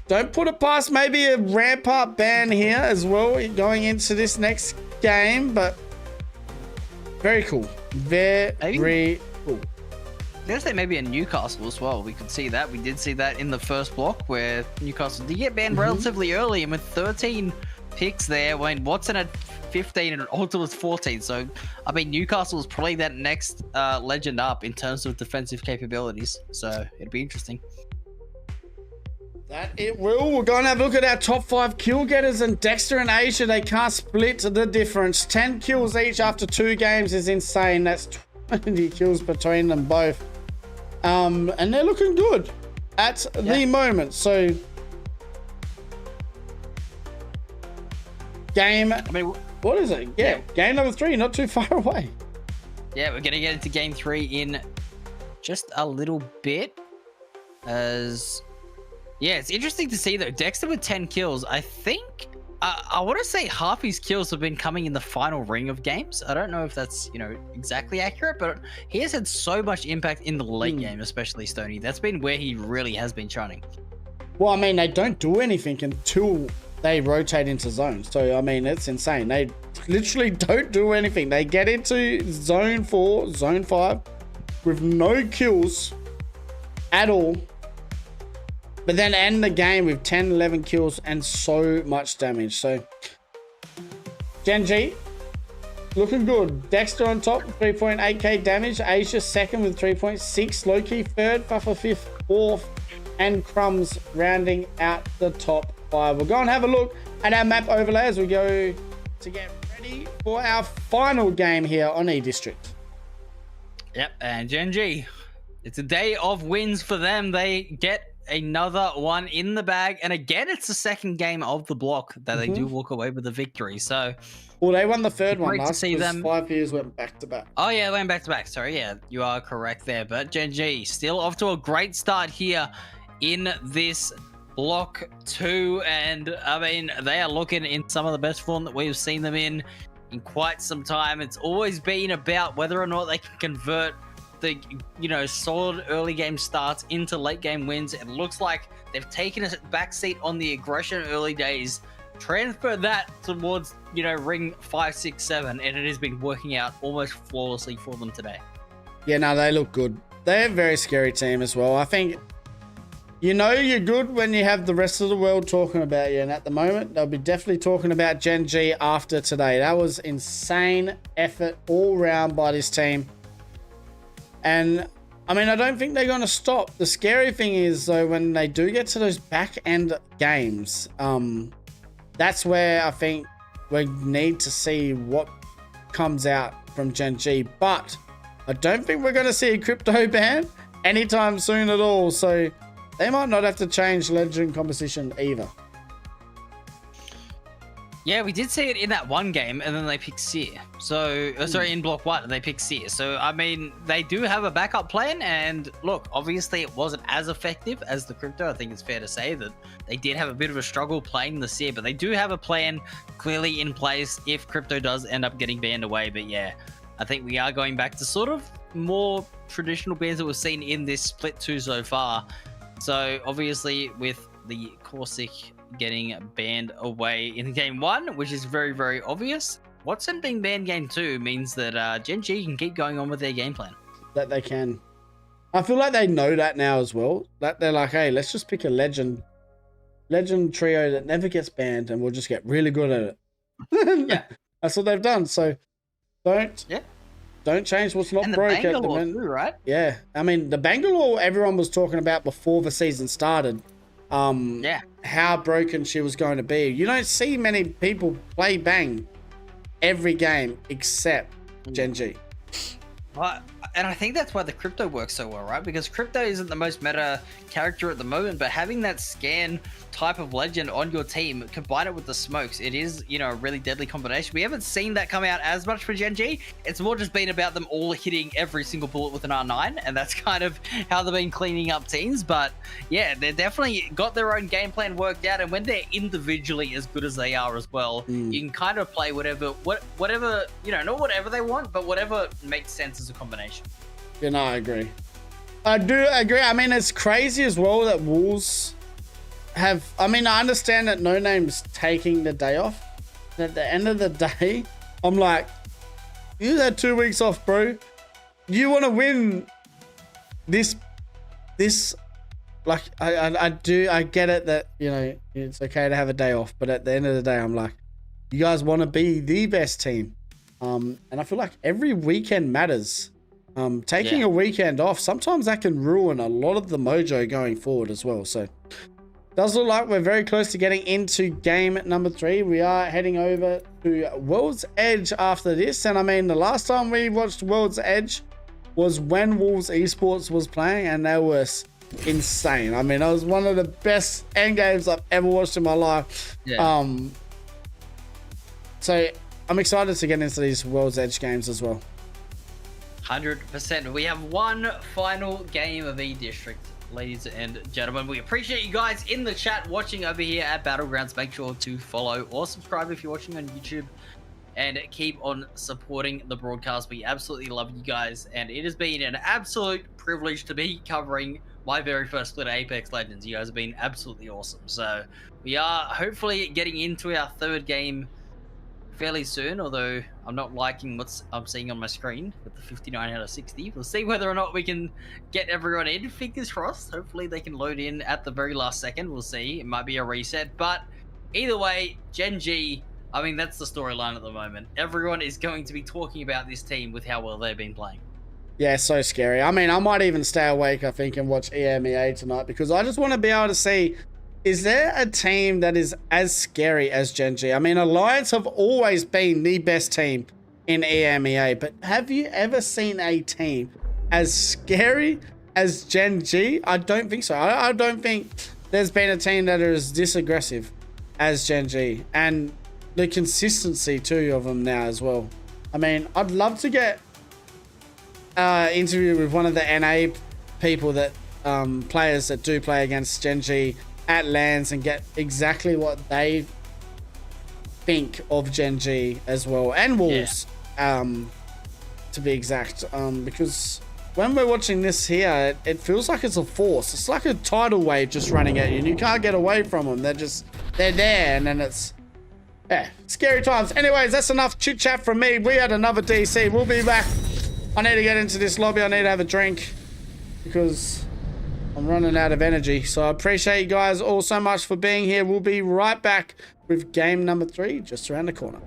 don't put it past maybe a Rampart ban here as well going into this next game, but very cool. Very cool. I'm going to say maybe in Newcastle as well. We could see that. We did see that in the first block where Newcastle did get banned relatively early, and with 13 picks there, when Watson had 15 and Alter was 14. So, I mean, Newcastle is probably that next legend up in terms of defensive capabilities. So, it'd be interesting. That it will. We're going to have a look at our top 5 kill getters, and Dexter and Asia, they can't split the difference. 10 kills each after 2 games is insane. That's 20 kills between them both. And they're looking good at the moment. So, game, I mean, what is it? Yeah, game number 3, not too far away. Yeah, we're going to get into game 3 in just a little bit. As, yeah, it's interesting to see, though. Dexter with 10 kills. I think, I want to say half his kills have been coming in the final ring of games. I don't know if that's, you know, exactly accurate, but he has had so much impact in the late game, especially Stoney. That's been where he really has been shining. Well, I mean, they don't do anything until they rotate into zones. So, I mean, it's insane. They literally don't do anything. They get into zone 4, zone 5 with no kills at all, but then end the game with 10, 11 kills and so much damage. So Gen G, looking good. Dexter on top, 3.8k damage. Asia second with 3.6. Loki third, Puffer fifth, fourth, and Crumbs rounding out the top 5. We'll go and have a look at our map overlay as we go to get ready for our final game here on E-District. Yep, and Gen G, it's a day of wins for them. They get another one in the bag, and again, it's the second game of the block that they do walk away with the victory. So, well, they won the third one great to last see them. 5 years went back to back. Oh yeah, went back to back. Sorry, yeah, you are correct there. But Gen G still off to a great start here in this block 2, and I mean, they are looking in some of the best form that we've seen them in quite some time. It's always been about whether or not they can convert the, you know, solid early game starts into late game wins. It looks like they've taken a backseat on the aggression early days, transferred that towards, you know, ring 5, 6, 7, and it has been working out almost flawlessly for them today. Yeah, no, they look good. They're a very scary team as well. I think, you know, you're good when you have the rest of the world talking about you, and at the moment they'll be definitely talking about Gen G after today. That was insane effort all round by this team, and I mean, I don't think they're going to stop. The scary thing is, though, when they do get to those back end games, that's where I think we need to see what comes out from Gen G. But I don't think we're going to see a crypto ban anytime soon at all, so they might not have to change legend composition either. Yeah, we did see it in that one game, and then they picked Seer. So, sorry, in block 1, they picked Seer. So, I mean, they do have a backup plan, and look, obviously it wasn't as effective as the crypto. I think it's fair to say that they did have a bit of a struggle playing the Seer, but they do have a plan clearly in place if crypto does end up getting banned away. But yeah, I think we are going back to sort of more traditional bans that we've seen in this split 2 so far. So, obviously, with the Corsic getting banned away in game 1, which is very, very obvious, Watson being banned game 2 means that Gen G can keep going on with their game plan. That they can. I feel like they know that now as well. That they're like, hey, let's just pick a legend trio that never gets banned, and we'll just get really good at it. Yeah, that's what they've done. So don't change what's not broke at the moment, right? Yeah, I mean, the Bangalore everyone was talking about before the season started. How broken she was going to be. You don't see many people play Bang every game except Gen G. And I think that's why the crypto works so well, right? Because crypto isn't the most meta character at the moment, but having that scan type of legend on your team, combine it with the smokes, it is, you know, a really deadly combination. We haven't seen that come out as much for Gen G. It's more just been about them all hitting every single bullet with an R9, and that's kind of how they've been cleaning up teams. But yeah, they've definitely got their own game plan worked out, and when they're individually as good as they are as well, you can kind of play whatever, you know, not whatever they want, but whatever makes sense as a combination. Yeah, no, I agree. I do agree. I mean, it's crazy as well that Wolves have... I mean, I understand that No Name's taking the day off. At the end of the day, I'm like, you had 2 weeks off, bro. You want to win this... Like, I get it that, you know, it's okay to have a day off. But at the end of the day, I'm like, you guys want to be the best team. And I feel like every weekend matters. Taking a weekend off, sometimes that can ruin a lot of the mojo going forward as well. So, does look like we're very close to getting into game number 3. We are heading over to World's Edge after this. And I mean, the last time we watched World's Edge was when Wolves Esports was playing, and that was insane. I mean, it was one of the best end games I've ever watched in my life. So, I'm excited to get into these World's Edge games as well. 100%. We have one final game of E-District, ladies and gentlemen. We appreciate you guys in the chat watching over here at Battlegrounds. Make sure to follow or subscribe if you're watching on YouTube, and keep on supporting the broadcast. We absolutely love you guys, and it has been an absolute privilege to be covering my very first split of Apex Legends. You guys have been absolutely awesome. So we are hopefully getting into our 3rd game fairly soon, although I'm not liking what I'm seeing on my screen with the 59 out of 60. We'll see whether or not we can get everyone in. Fingers crossed. Hopefully they can load in at the very last second. We'll see. It might be a reset, but either way, Gen G I mean, that's the storyline at the moment. Everyone is going to be talking about this team with how well they've been playing. Yeah, so scary. I mean, I might even stay awake, I think, and watch EMEA tonight because I just want to be able to see, is there a team that is as scary as Gen G? I mean, Alliance have always been the best team in EMEA, but have you ever seen a team as scary as Gen G? I don't think so. I don't think there's been a team that is this aggressive as Gen G, and the consistency too of them now as well. I mean, I'd love to get interview with one of the NA people that players that do play against Gen G at LANs and get exactly what they think of Gen G as well, and Wolves, to be exact, because when we're watching this here, it feels like it's a force. It's like a tidal wave just running at you, and you can't get away from them. They're there, and then it's, yeah, scary times. Anyways, that's enough chit chat from me. We had another DC. We'll be back. I need to get into this lobby. I need to have a drink because I'm running out of energy. So I appreciate you guys all so much for being here. We'll be right back with game number 3 just around the corner.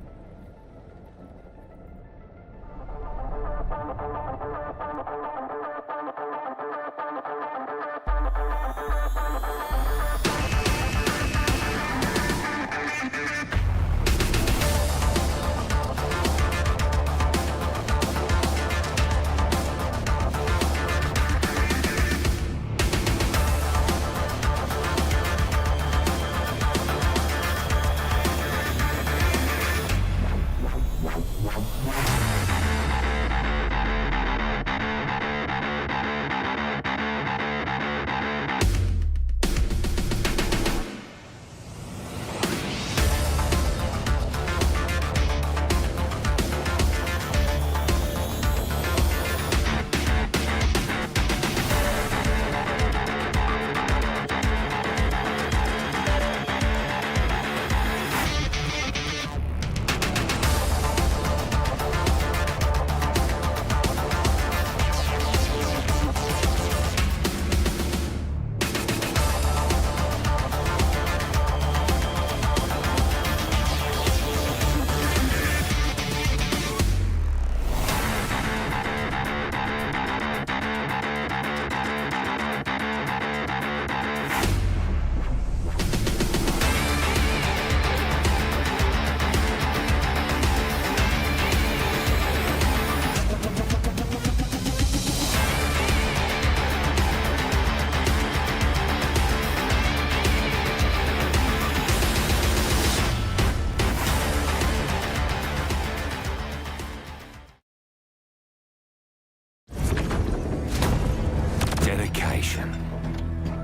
Dedication,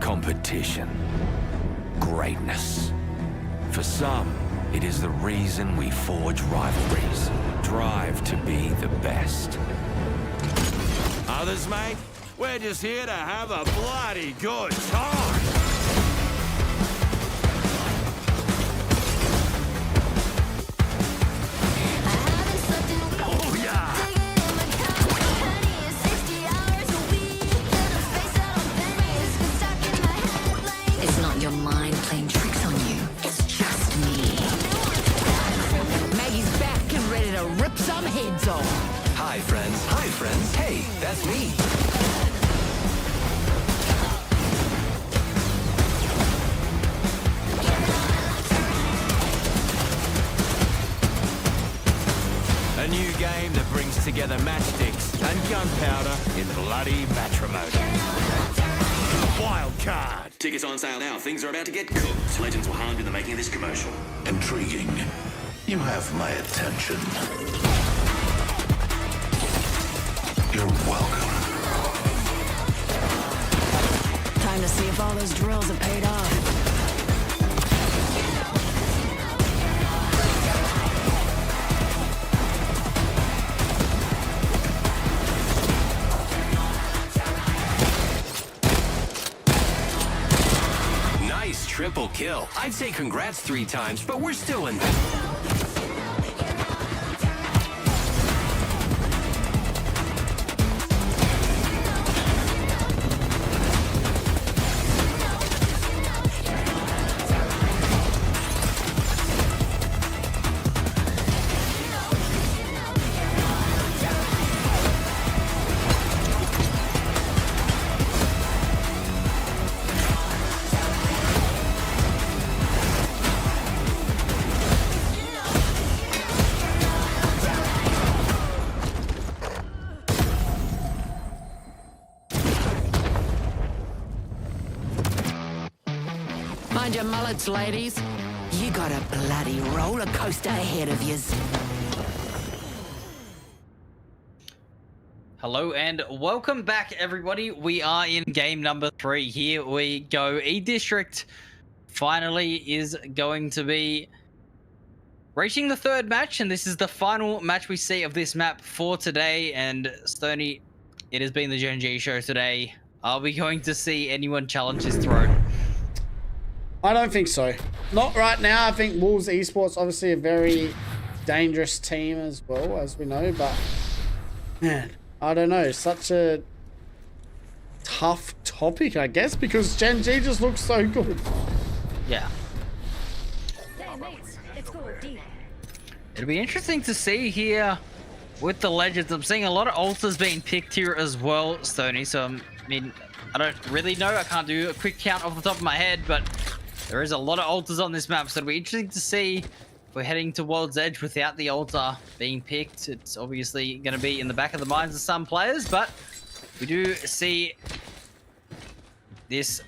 competition, greatness. For some, it is the reason we forge rivalries, drive to be the best. Others, mate, we're just here to have a bloody good time. Oh, yeah. It's not your mind playing tricks on you. It's just me. Maggie's back and ready to rip some heads off. Hi, friends. Hi, friends. Hey, that's me. A new game that brings together matchsticks and gunpowder in bloody matrimony. Wild card. Tickets on sale now. Things are about to get cooked. Legends were harmed in the making of this commercial. Intriguing. You have my attention. You're welcome. Time to see if all those drills have paid off. Nice triple kill. I'd say congrats 3 times, but we're still in. your mullets, ladies. You got a bloody roller coaster ahead of yous. Hello and welcome back, everybody. We are in game number 3. Here we go. E-District finally is going to be reaching the 3rd match, and this is the final match we see of this map for today. And Stoney, it has been the Gen G show today. Are we going to see anyone challenge his throne? I don't think so. Not right now. I think Wolves Esports obviously a very dangerous team as well, as we know, but man, I don't know. Such a tough topic, I guess, because Gen G just looks so good. Yeah. Hey, mates, let's go deep. It'll be interesting to see here with the Legends. I'm seeing a lot of alters being picked here as well, Stoney. So, I mean, I don't really know. I can't do a quick count off the top of my head, but there is a lot of alters on this map. So it'll be interesting to see if we're heading to World's Edge without the altar being picked. It's obviously going to be in the back of the minds of some players, but we do see this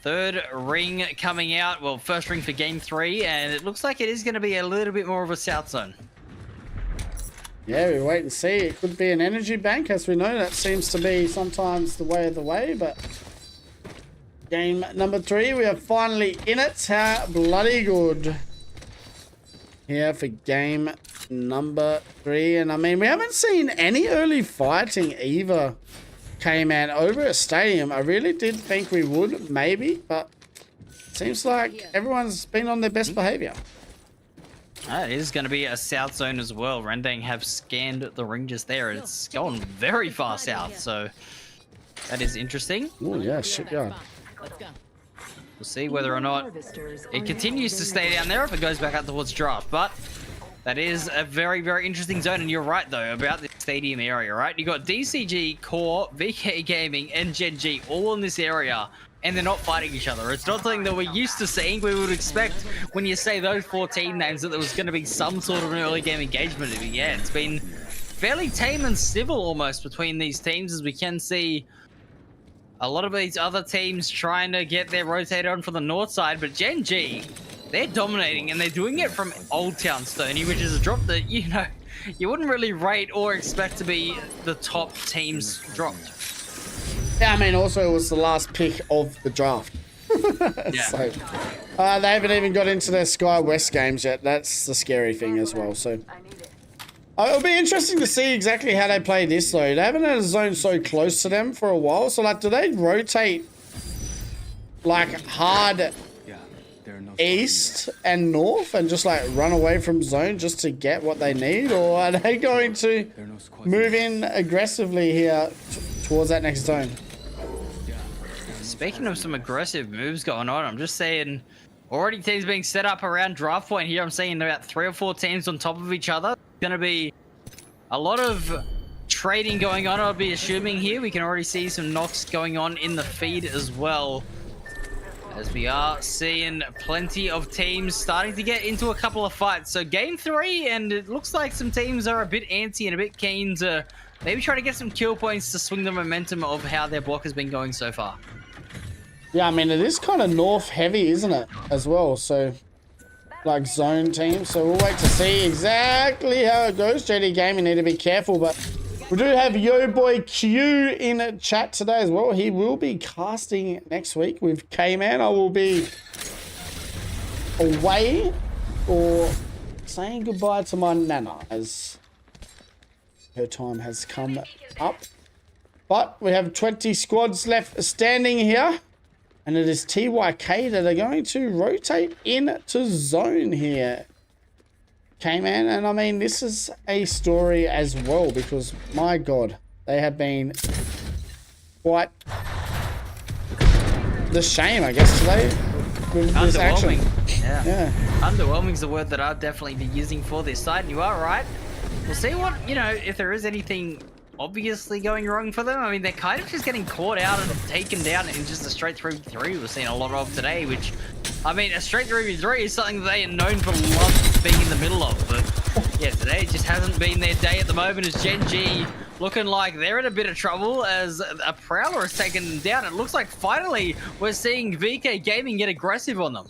3rd ring coming out. Well, 1st ring for game 3, and it looks like it is going to be a little bit more of a south zone. Yeah, we wait and see. It could be an energy bank, as we know. That seems to be sometimes the way of the way, but game number 3, we are finally in it. How bloody good. Here for game number 3. And I mean, we haven't seen any early fighting either, K-Man, over a stadium. I really did think we would, maybe, but it seems like everyone's been on their best behavior. It is going to be a south zone as well. Rendang have scanned the ring just there. It's going very far south, so that is interesting. Oh, yeah, shipyard. We'll see whether or not it continues to stay down there if it goes back up towards draft, but that is a very, very interesting zone. And you're right, though, about this stadium area, right? You got DCG, Core, VK Gaming, and Gen G all in this area, and they're not fighting each other. It's not something that we're used to seeing. We would expect when you say those 4 team names that there was going to be some sort of an early game engagement. But yeah, it's been fairly tame and civil almost between these teams, as we can see a lot of these other teams trying to get their rotate on from the north side. But Gen G, they're dominating, and they're doing it from Old Town Stoney, which is a drop that, you know, you wouldn't really rate or expect to be the top teams dropped. Yeah, I mean, also it was the last pick of the draft. Yeah. So, they haven't even got into their Sky West games yet. That's the scary thing as well. So it'll be interesting to see exactly how they play this, though. They haven't had a zone so close to them for a while. So, like, do they rotate, like, hard east and north and just, like, run away from zone just to get what they need? Or are they going to move in aggressively here towards that next zone? Speaking of some aggressive moves going on, I'm just saying already teams being set up around draft point here. I'm seeing about 3 or 4 teams on top of each other. Going to be a lot of trading going on, I'll be assuming here. We can already see some knocks going on in the feed as well, as we are seeing plenty of teams starting to get into a couple of fights. So game 3, and it looks like some teams are a bit antsy and a bit keen to maybe try to get some kill points to swing the momentum of how their block has been going so far. Yeah, I mean, it is kind of north heavy, isn't it, as well? So, like, zone team. So we'll wait to see exactly how it goes. JD Gaming need to be careful, but we do have Yo Boy Q in chat today as well. He will be casting next week with K-Man. I will be away or saying goodbye to my Nana as her time has come up. But we have 20 squads left standing here. And it is TYK that are going to rotate into zone here. K-Man, and I mean, this is a story as well, because, my God, they have been quite the shame, I guess, today with this action. Yeah. Underwhelming is the word that I'd definitely be using for this side. You are right. We'll see what, you know, if there is anything obviously going wrong for them. I mean, they're kind of just getting caught out and taken down in just a straight 3v3 we're seeing a lot of today, which, I mean, a straight 3v3 is something that they are known for love being in the middle of, but yeah, today it just hasn't been their day at the moment, as Gen G looking like they're in a bit of trouble as a Prowler has taken them down. It looks like finally we're seeing VK Gaming get aggressive on them.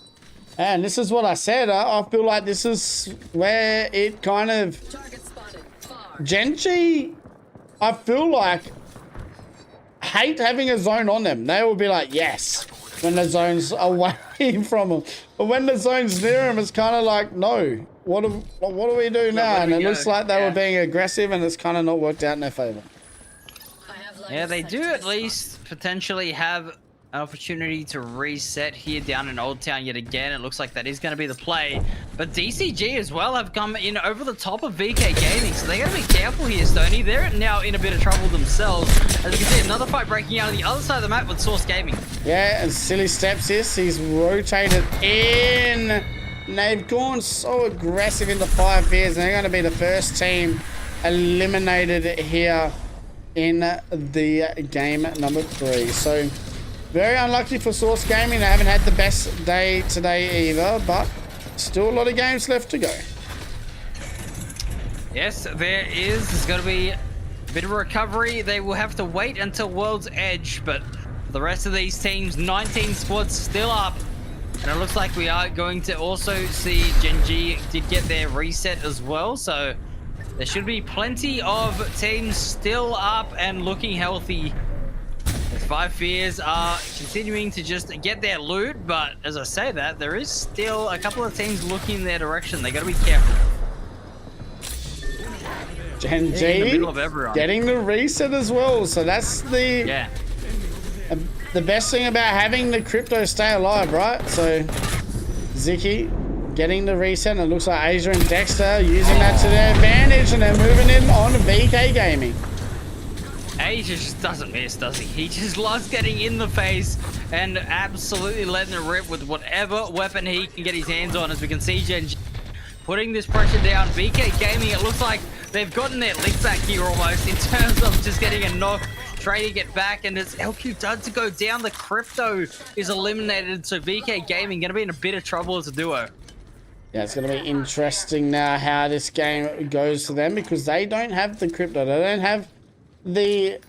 And this is what I said. I feel like this is where it kind of... Genji, I feel like, hate having a zone on them. They will be like, yes, when the zone's away from them. But when the zone's near them, it's kind of like, no. What do we do now? And it looks like they were being aggressive, and it's kind of not worked out in their favor. Yeah, they do at least potentially have an opportunity to reset here down in Old Town yet again. It looks like that is going to be the play. But DCG as well have come in over the top of VK Gaming, so they got to be careful here, Stoney. They're now in a bit of trouble themselves. As you can see, another fight breaking out on the other side of the map with Source Gaming. Yeah, and Silly steps this. He's rotated in. And they've gone so aggressive in the 5 fears, and they're going to be the first team eliminated here in the game number 3. So very unlucky for Source Gaming. They haven't had the best day today either, but still a lot of games left to go. Yes, there is. There's going to be a bit of a recovery. They will have to wait until World's Edge, but for the rest of these teams, 19 squads still up. And it looks like we are going to also see Genji did get their reset as well, so there should be plenty of teams still up and looking healthy. The 5 fears are continuing to just get their loot, but as I say that, there is still a couple of teams looking in their direction. They got to be careful. Genji getting the reset as well, so that's the best thing about having the crypto stay alive, right? So Ziki getting the reset, and it looks like Asia and Dexter using that to their advantage, and they're moving in on VK Gaming. Asia just doesn't miss, does he? He just loves getting in the face and absolutely letting it rip with whatever weapon he can get his hands on. As we can see, Genji putting this pressure down. VK Gaming, it looks like they've gotten their lick back here almost in terms of just getting a knock, trading it back, and it's LQ done to go down. The crypto is eliminated, so VK Gaming going to be in a bit of trouble as a duo. Yeah, it's going to be interesting now how this game goes to them, because they don't have the crypto. They don't have the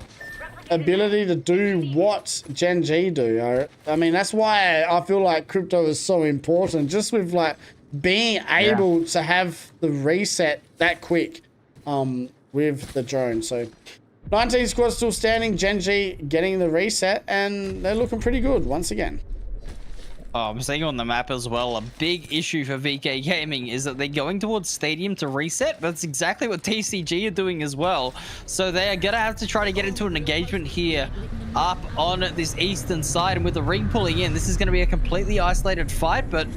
ability to do what Genji do. I mean, that's why I feel like crypto is so important, just with like being able to have the reset that quick with the drone. So 19 squads still standing, Genji getting the reset, and they're looking pretty good once again. I'm seeing on the map as well, a big issue for VK Gaming is that they're going towards Stadium to reset. That's exactly what TCG are doing as well. So they're going to have to try to get into an engagement here up on this eastern side. And with the ring pulling in, this is going to be a completely isolated fight. But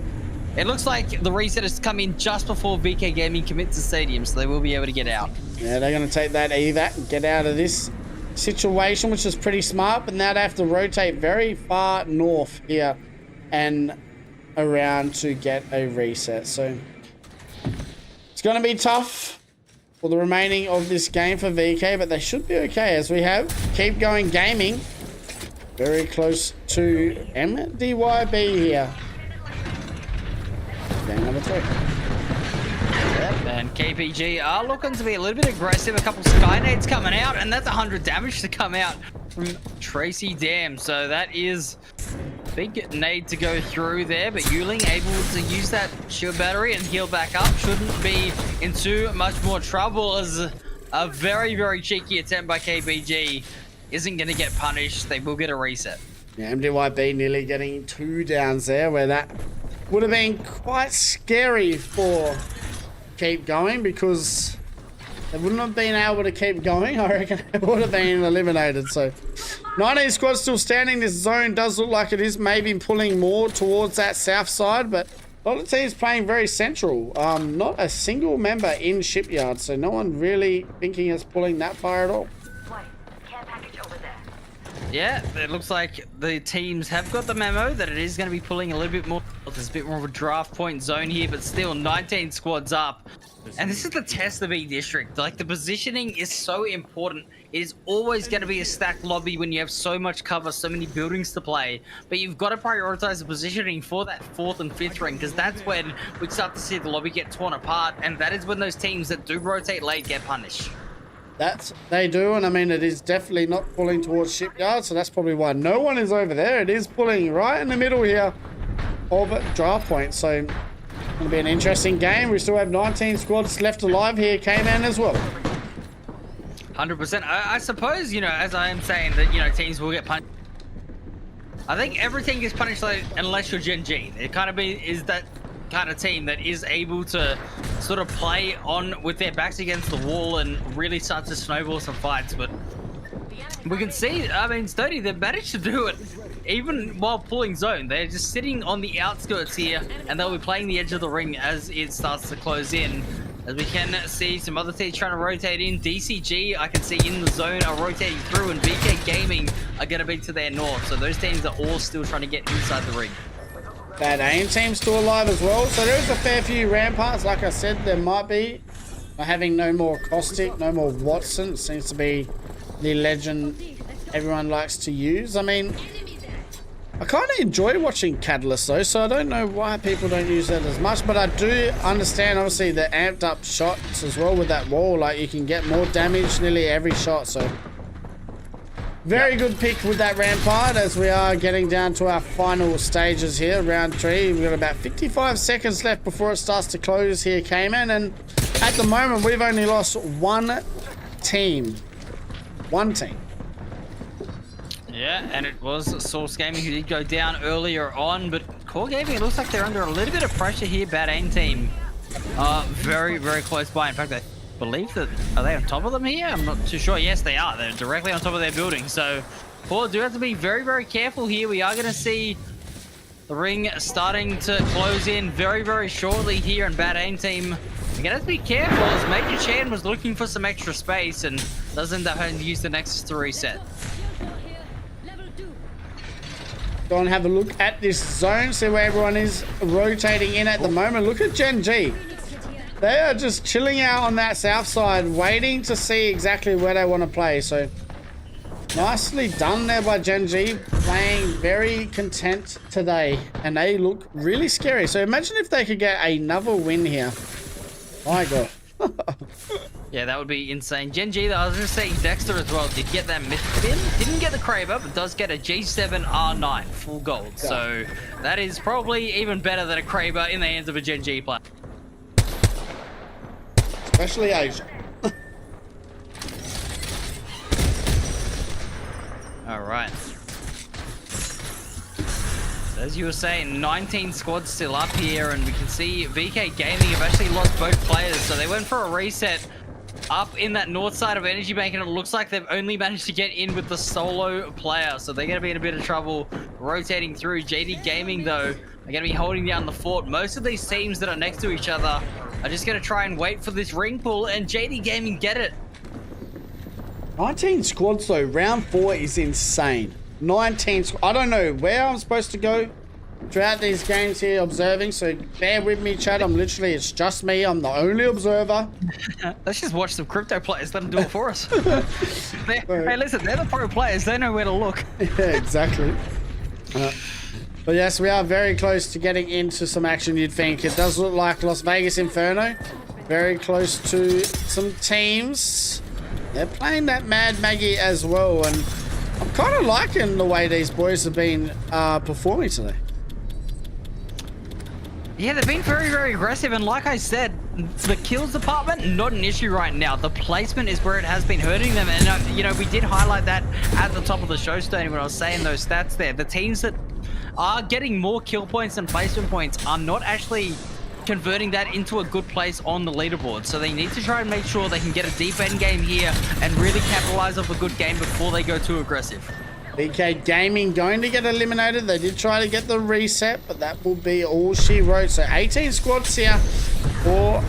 it looks like the reset has come in just before VK Gaming commit to Stadium. So they will be able to get out. Yeah, they're going to take that evac and get out of this situation, which is pretty smart. But now they have to rotate very far north here and around to get a reset. So it's going to be tough for the remaining of this game for VK, but they should be okay, as we have Keep Going Gaming very close to MDYB here. Game number 3. And KPG are looking to be a little bit aggressive. A couple Skynades coming out, and that's 100 damage to come out from Tracy Dam. So that is big nade to go through there, but Yuling able to use that shield battery and heal back up. Shouldn't be in too much more trouble, as a very, very cheeky attempt by KPG isn't going to get punished. They will get a reset. Yeah, MDYB nearly getting 2 downs there, where that would have been quite scary for Keep Going, because they wouldn't have been able to keep going. I reckon it would have been eliminated. So 19 squads still standing. This zone does look like it is maybe pulling more towards that south side, but a lot of teams playing very central. Not a single member in Shipyard, so no one really thinking it's pulling that far at all. Yeah, it looks like the teams have got the memo that it is going to be pulling a little bit more. There's a bit more of a draft point zone here, but still 19 squads up. And this is the test of E-District. Like, the positioning is so important. It is always going to be a stacked lobby when you have so much cover, so many buildings to play. But you've got to prioritize the positioning for that 4th and 5th ring, because that's when we start to see the lobby get torn apart. And that is when those teams that do rotate late get punished. They do, and I mean, it is definitely not pulling towards Shipyard, so that's probably why no one is over there. It is pulling right in the middle here of draft points. So it'll be an interesting game. We still have 19 squads left alive here, K-Man as well. 100%. I suppose, you know, as I am saying that, you know, teams will get punished. I think everything is punished unless you're Gen G. It kind of is that kind of team that is able to sort of play on with their backs against the wall and really start to snowball some fights. But we can see, I mean, Stoney, they've managed to do it even while pulling zone. They're just sitting on the outskirts here, and they'll be playing the edge of the ring as it starts to close in. As we can see some other teams trying to rotate in. DCG, I can see in the zone, are rotating through, and VK Gaming are going to be to their north. So those teams are all still trying to get inside the ring. That AIM team's still alive as well. So there's a fair few ramparts. Like I said, there might be. Having no more Caustic, no more Watson. It seems to be the legend everyone likes to use. I mean, I kind of enjoy watching Catalyst though, so I don't know why people don't use that as much, but I do understand obviously the amped up shots as well with that wall. Like, you can get more damage nearly every shot, so very good pick with that rampart. As we are getting down to our final stages here, round 3. We've got about 55 seconds left before it starts to close here, Cayman, and at the moment we've only lost one team. Yeah, and it was Source Gaming who did go down earlier on, but Core Gaming, it looks like they're under a little bit of pressure here. Bad aim team very, very close by. In fact, I believe that, are they on top of them here? I'm not too sure. Yes, they are. They're directly on top of their building. So Core do have to be very, very careful here. We are going to see the ring starting to close in very, very shortly here, and Bad aim team, you're going to have to be careful as Major Chan was looking for some extra space and does end up having to use the Nexus to reset. Go and have a look at this zone, see where everyone is rotating in at the moment. Look at Gen G. They are just chilling out on that south side, waiting to see exactly where they want to play. So nicely done there by Gen G, playing very content today, and they look really scary. So imagine if they could get another win here. My God. Yeah, that would be insane. Gen G, though, I was just saying Dexter as well, did get that myth spin. Didn't get the Kraber, but does get a G7 R9 full gold. Yeah. So that is probably even better than a Kraber in the hands of a Gen G player. Especially Asia. All right. As you were saying, 19 squads still up here, and we can see VK Gaming have actually lost both players. So they went for a reset up in that north side of Energy Bank, and it looks like they've only managed to get in with the solo player. So they're going to be in a bit of trouble rotating through. JD Gaming, though, are going to be holding down the fort. Most of these teams that are next to each other are just going to try and wait for this ring pull, and JD Gaming get it. 19 squads, though. Round 4 is insane. 19. I don't know where I'm supposed to go throughout these games here observing, so bear with me, chat. It's just me. I'm the only observer. Let's just watch some crypto players. Let them do it for us. Hey, listen, they're the pro players. They know where to look. Yeah, exactly. But yes, we are very close to getting into some action, you'd think. It does look like Las Vegas Inferno. Very close to some teams. They're playing that Mad Maggie as well, and I'm kind of liking the way these boys have been performing today. Yeah, they've been very, very aggressive, and like I said, the kills department, not an issue right now. The placement is where it has been hurting them, and you know, we did highlight that at the top of the show, Stoney, when I was saying those stats there. The teams that are getting more kill points than placement points are not actually converting that into a good place on the leaderboard. So they need to try and make sure they can get a deep end game here and really capitalize off a good game before they go too aggressive. BK Gaming going to get eliminated. They did try to get the reset, but that will be all she wrote. So 18 squads here for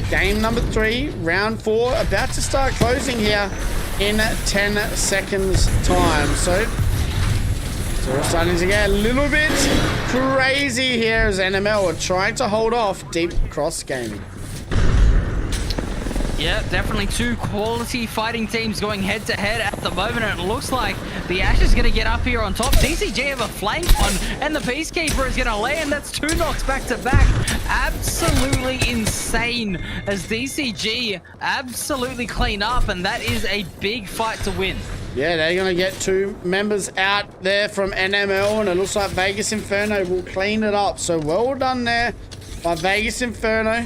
game number 3, round 4, about to start closing here in 10 seconds time. So we're starting to get a little bit crazy here as NML are trying to hold off Deep Cross Gaming. Yeah, definitely two quality fighting teams going head to head at the moment, and it looks like the Ash is going to get up here on top. DCG have a flank on, and the Peacekeeper is going to land. That's 2 knocks back to back. Absolutely insane as DCG absolutely clean up, and that is a big fight to win. Yeah, they're going to get 2 members out there from NML, and it looks like Vegas Inferno will clean it up. So well done there by Vegas Inferno.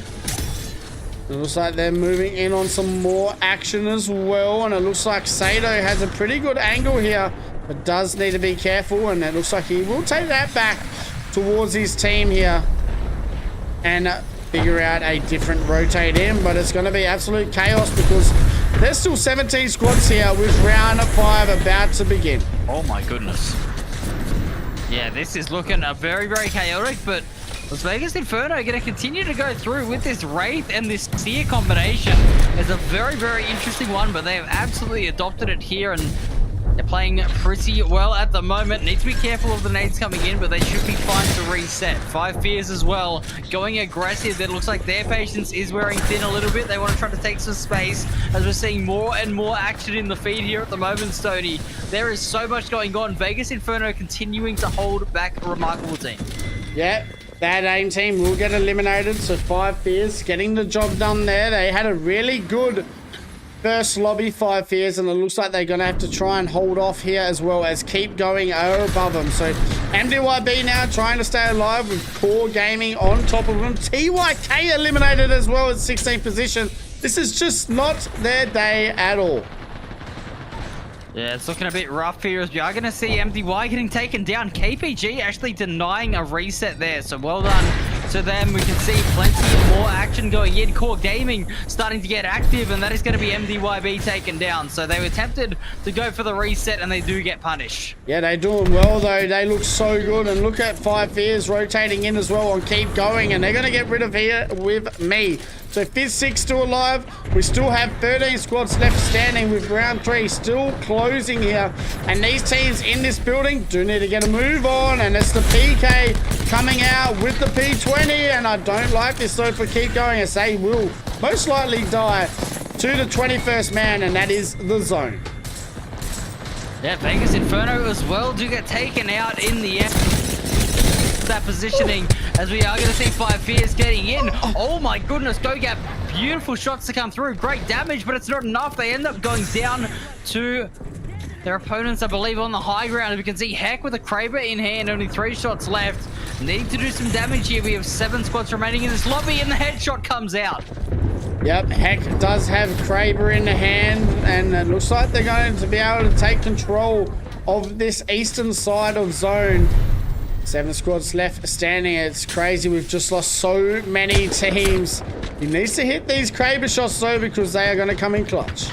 It looks like they're moving in on some more action as well, and it looks like Sato has a pretty good angle here, but does need to be careful, and it looks like he will take that back towards his team here and figure out a different rotate in, but it's going to be absolute chaos because there's still 17 squads here with round 5 about to begin. Oh my goodness. Yeah, this is looking very, very chaotic, but Las Vegas Inferno going to continue to go through with this Wraith and this Seer combination. It's a very, very interesting one, but they have absolutely adopted it here, and they're playing pretty well at the moment. Need to be careful of the nades coming in, but they should be fine to reset. 5 Fears as well, going aggressive. It looks like their patience is wearing thin a little bit. They want to try to take some space as we're seeing more and more action in the feed here at the moment, Stoney. There is so much going on. Vegas Inferno continuing to hold back a remarkable team. Yeah, that AIM team will get eliminated, so 5 Fears getting the job done there. They had a really good first lobby, 5 Fears, and it looks like they're going to have to try and hold off here as well as keep going above them. So MDYB now trying to stay alive with Core Gaming on top of them. TYK eliminated as well at 16th position. This is just not their day at all. Yeah, it's looking a bit rough here as we are going to see MDY getting taken down. KPG actually denying a reset there, so well done to them. We can see plenty more action going in. Core Gaming starting to get active, and that is going to be MDYB taken down. So they were tempted to go for the reset, and they do get punished. Yeah, they're doing well, though. They look so good, and look at 5 Fears rotating in as well and keep going, and they're going to get rid of here with me. So Fizz 6 still alive. We still have 13 squads left standing with round 3 still closing here. And these teams in this building do need to get a move on. And it's the PK coming out with the P20. And I don't like this though for keep going, as they will most likely die to the 21st man, and that is the zone. Yeah, Vegas Inferno as well do get taken out in the end. That positioning as we are going to see 5 Fears getting in. Oh my goodness, Go Gap, beautiful shots to come through, great damage, but it's not enough. They end up going down to their opponents, I believe, on the high ground. We can see Heck with a Kraber in hand, only 3 shots left. Need to do some damage here. We have 7 squads remaining in this lobby, and the headshot comes out. Yep, Heck does have Kraber in the hand, and it looks like they're going to be able to take control of this eastern side of zone. 7 squads left standing. It's crazy. We've just lost so many teams. He needs to hit these Kraber shots though, because they are going to come in clutch.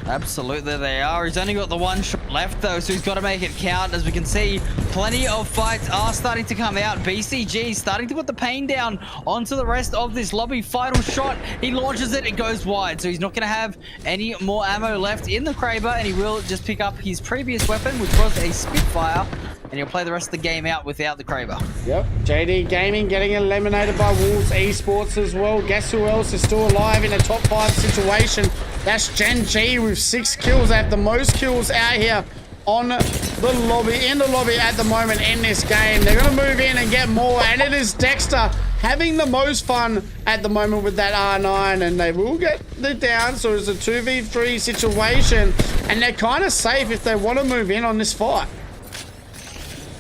Absolutely they are. He's only got the 1 shot left though, so he's got to make it count. As we can see, plenty of fights are starting to come out. BCG starting to put the pain down onto the rest of this lobby. Final shot, he launches it, it goes wide, so he's not going to have any more ammo left in the Kraber, and he will just pick up his previous weapon, which was a Spitfire, and he'll play the rest of the game out without the Kraber. Yep, JD Gaming getting eliminated by Wolves Esports as well. Guess who else is still alive in a top 5 situation? That's Gen G with 6 kills. They have the most kills out here on the lobby, in the lobby at the moment in this game. They're going to move in and get more, and it is Dexter having the most fun at the moment with that R9, and they will get the down, so it's a 2v3 situation, and they're kind of safe if they want to move in on this fight.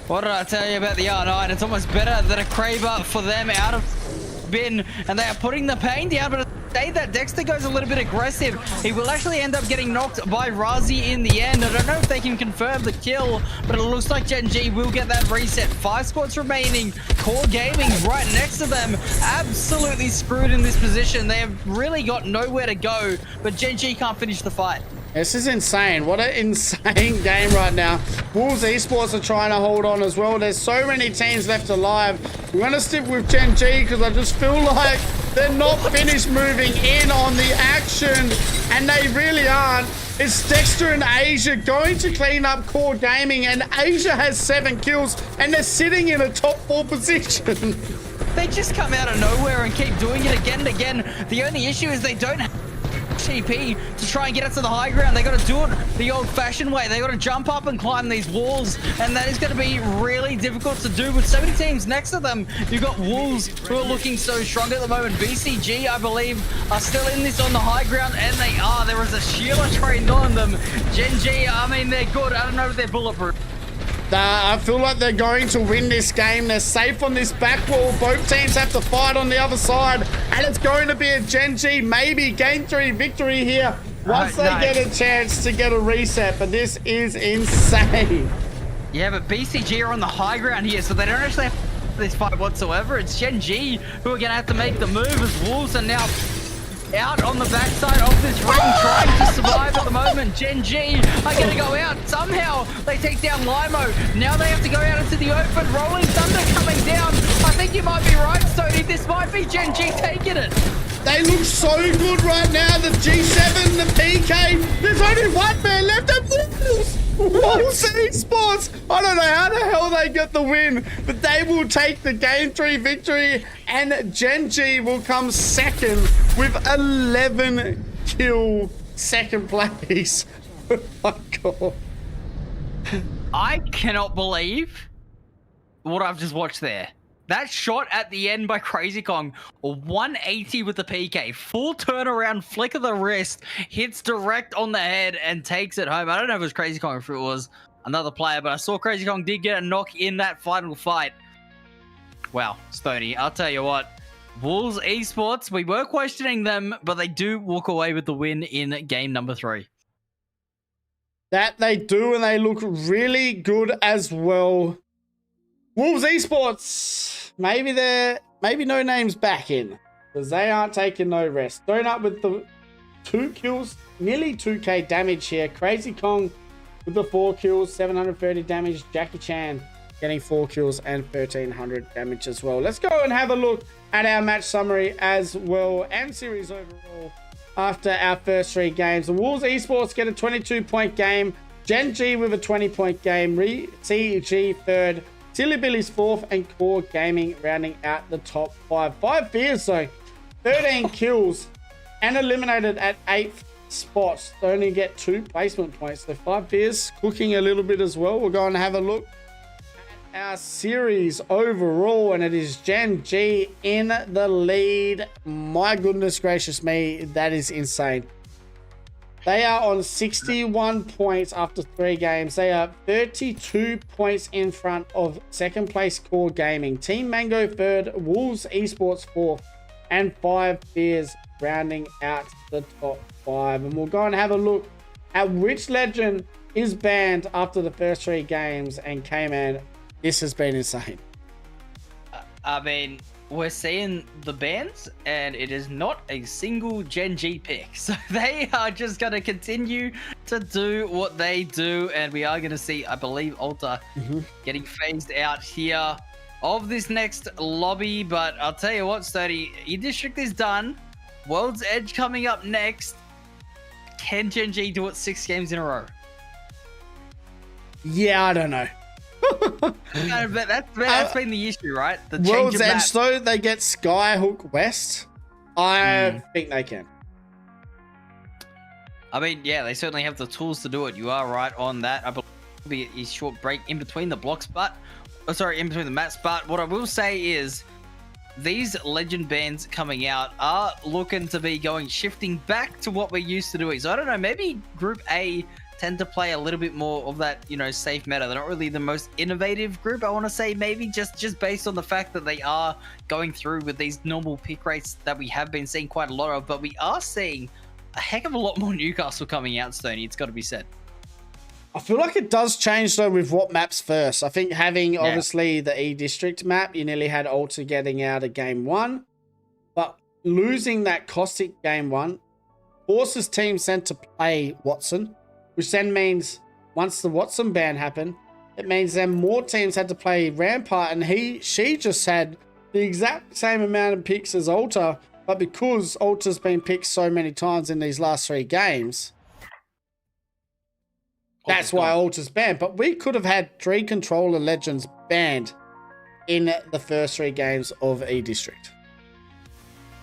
What did I tell you about the R9? It's almost better than a Kraber for them out of bin, and they are putting the pain down, but that Dexter goes a little bit aggressive. He will actually end up getting knocked by Razi in the end. I don't know if they can confirm the kill, but it looks like Gen G will get that reset. 5 squads remaining. Core Gaming right next to them. Absolutely screwed in this position. They have really got nowhere to go, but Gen G can't finish the fight. This is insane. What an insane game right now. Wolves Esports are trying to hold on as well. There's so many teams left alive. We're going to stick with Gen G because I just feel like they're not finished moving in on the action, and they really aren't. It's Dexter and Asia going to clean up Core Gaming, and Asia has 7 kills, and they're sitting in a top 4 position. They just come out of nowhere and keep doing it again and again. The only issue is they don't have HTP to try and get us to the high ground. They got to do it the old-fashioned way. They got to jump up and climb these walls, and that is going to be really difficult to do with so many teams next to them. You've got Wolves, who are looking so strong at the moment. BCG, I believe, are still in this on the high ground, and they are. There is a Sheila trained on them. Gen G, I mean, they're good. I don't know if they're bulletproof. I feel like they're going to win this game. They're safe on this back wall. Both teams have to fight on the other side. And it's going to be a Gen G, maybe game 3 victory here once they get a chance to get a reset. But this is insane. Yeah, but BCG are on the high ground here, so they don't actually have this fight whatsoever. It's Gen G who are going to have to make the move as Wolves are now out on the backside of this ring, trying to survive at the moment. Gen G are going to go out. Somehow they take down Limo. Now they have to go out into the open. Rolling Thunder coming down. I think you might be right, Stoney. This might be Gen G taking it. They look so good right now. The G7, the PK. There's only one man left. Wolves Esports. I don't know how the hell they get the win, but they will take the game 3 victory, and Gen G will come second with 11 kill second place. Oh my god. I cannot believe what I've just watched there. That shot at the end by Crazy Kong, 180 with the PK, full turnaround, flick of the wrist, hits direct on the head and takes it home. I don't know if it was Crazy Kong or if it was another player, but I saw Crazy Kong did get a knock in that final fight. Wow, Stoney, I'll tell you what. Wolves Esports, we were questioning them, but they do walk away with the win in game number 3. That they do, and they look really good as well. Wolves Esports, maybe no names back in, because they aren't taking no rest. Donut with the 2 kills, nearly 2k damage here. Crazy Kong with the 4 kills, 730 damage. Jackie Chan getting 4 kills and 1300 damage as well. Let's go and have a look at our match summary as well and series overall after our first 3 games. The Wolves Esports get a 22-point game. Gen G with a 20-point game. CG third. Silly Billy's 4th, and Core Gaming rounding out the top 5. 5 fears though, 13 kills, and eliminated at 8th spot. They only get 2 placement points. So 5 fears cooking a little bit as well. We're going to have a look at our series overall, and it is Gen G in the lead. My goodness gracious me, that is insane. They are on 61 points after 3 games. They are 32 points in front of second place Core Gaming. Team Mango third, Wolves Esports 4th, and 5 fears rounding out the top 5. And we'll go and have a look at which legend is banned after the first 3 games. And K-Man, this has been insane. I mean, we're seeing the bans, and it is not a single Gen G pick. So they are just going to continue to do what they do, and we are going to see, I believe, Alta getting phased out here of this next lobby. But I'll tell you what, Sturdy, E-District is done. World's Edge coming up next. Can Gen G do it 6 games in a row? Yeah, I don't know. That's been the issue, right? The World's Edge, though, they get Skyhook West. I think they can. I mean, yeah, they certainly have the tools to do it. You are right on that. I believe it'll be a short break in between the blocks, but in between the mats. But what I will say is these legend bands coming out are looking to be shifting back to what we're used to doing. So I don't know, maybe Group A tend to play a little bit more of that, safe meta. They're not really the most innovative group, I want to say, maybe just based on the fact that they are going through with these normal pick rates that we have been seeing quite a lot of, but we are seeing a heck of a lot more Newcastle coming out, Stoney. It's got to be said. I feel like it does change, though, with what maps first. I think having, obviously, the E-District map, you nearly had Alta getting out of Game 1, but losing that Caustic Game 1 forces teams sent to play Watson, which then means once the Watson ban happened, it means then more teams had to play Rampart, and she just had the exact same amount of picks as Alta, but because Alta's been picked so many times in these last 3 games, that's why Alta's banned. But we could have had 3 controller legends banned in the first 3 games of E-District.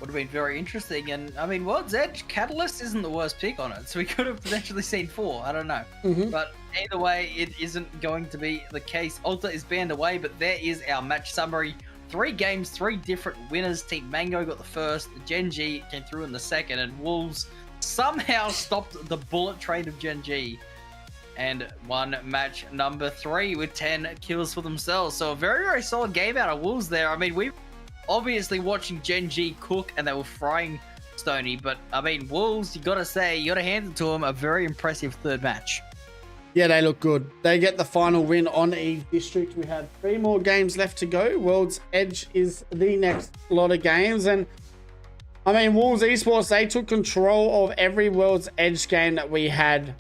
would have been very interesting. And I mean, World's Edge, Catalyst isn't the worst pick on it, so we could have potentially seen 4. I don't know. But either way, it isn't going to be the case. Alta is banned away, but there is our match summary. 3 games, 3 different winners. Team Mango got the first, Gen G came through in the second, and Wolves somehow stopped the bullet train of Gen G and won match number 3 with 10 kills for themselves. So a very, very solid game out of Wolves there. I mean, we obviously watching Gen G cook and they were frying Stony, but I mean, Wolves, you gotta say, you gotta hand it to them, a very impressive third match. Yeah, they look good. They get the final win on Eve District. We have 3 more games left to go. World's Edge is the next lot of games. And I mean, Wolves Esports, they took control of every World's Edge game that we had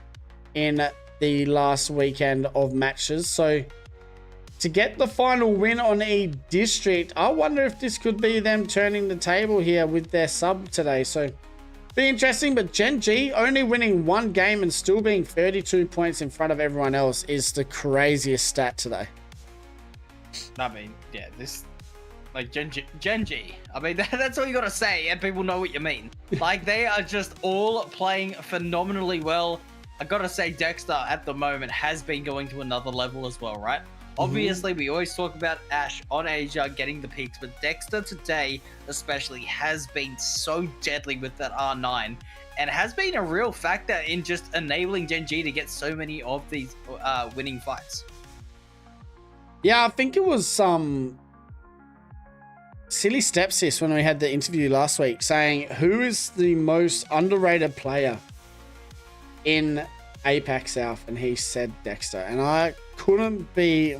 in the last weekend of matches. So to get the final win on Eve District, I wonder if this could be them turning the table here with their sub today. So be interesting, but Gen G only winning 1 game and still being 32 points in front of everyone else is the craziest stat today. I mean, yeah, this, like, Gen G. I mean, that's all you gotta say, and people know what you mean. Like, they are just all playing phenomenally well. I gotta say, Dexter at the moment has been going to another level as well, right? Obviously, we always talk about Ash on Asia getting the picks, but Dexter today especially has been so deadly with that R9 and has been a real factor in just enabling Gen G to get so many of these winning fights. Yeah, I think it was some silly stepsis when we had the interview last week saying who is the most underrated player in APAC South, and he said Dexter, and I couldn't be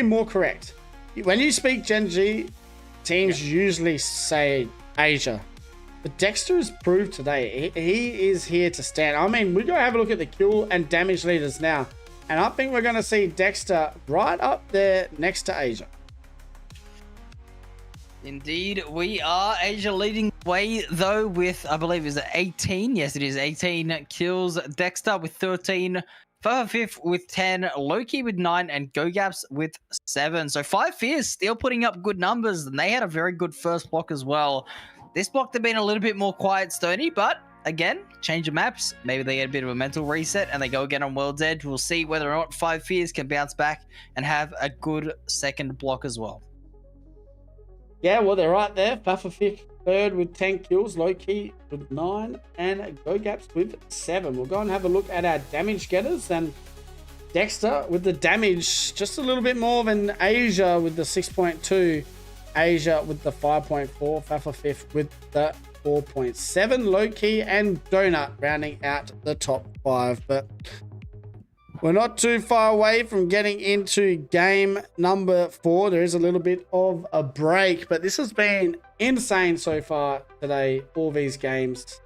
more correct. When you speak Gen G, teams usually say Asia, but Dexter has proved today he is here to stand. I mean, we go have a look at the kill and damage leaders now, and I think we're going to see Dexter right up there next to Asia. Indeed, we are. Asia leading the way, though, with, I believe, is it 18? Yes, it is 18 kills. Dexter with 13. Fifth with 10. Loki with 9. And GoGaps with 7. So 5 Fears still putting up good numbers. And they had a very good first block as well. This block, they've been a little bit more quiet, Stony. But, again, change of maps. Maybe they get a bit of a mental reset and they go again on World's Edge. We'll see whether or not 5 Fears can bounce back and have a good second block as well. Yeah, well, they're right there. Faffa fifth, third with 10 kills. Loki with 9. And GoGaps with 7. We'll go and have a look at our damage getters. And Dexter with the damage, just a little bit more than Asia with the 6.2. Asia with the 5.4. Faffa fifth with the 4.7. Loki and Donut rounding out the top 5. But we're not too far away from getting into game number 4. There is a little bit of a break, but this has been insane so far today, all these games.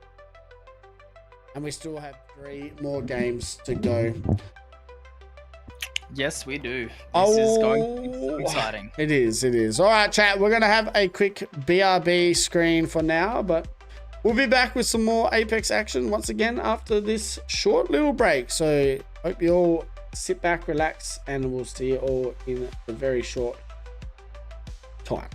And we still have 3 more games to go. Yes, we do. This is going to be so exciting. It is. All right, chat, we're going to have a quick BRB screen for now, but we'll be back with some more Apex action once again after this short little break. So hope you all sit back, relax, and we'll see you all in a very short time.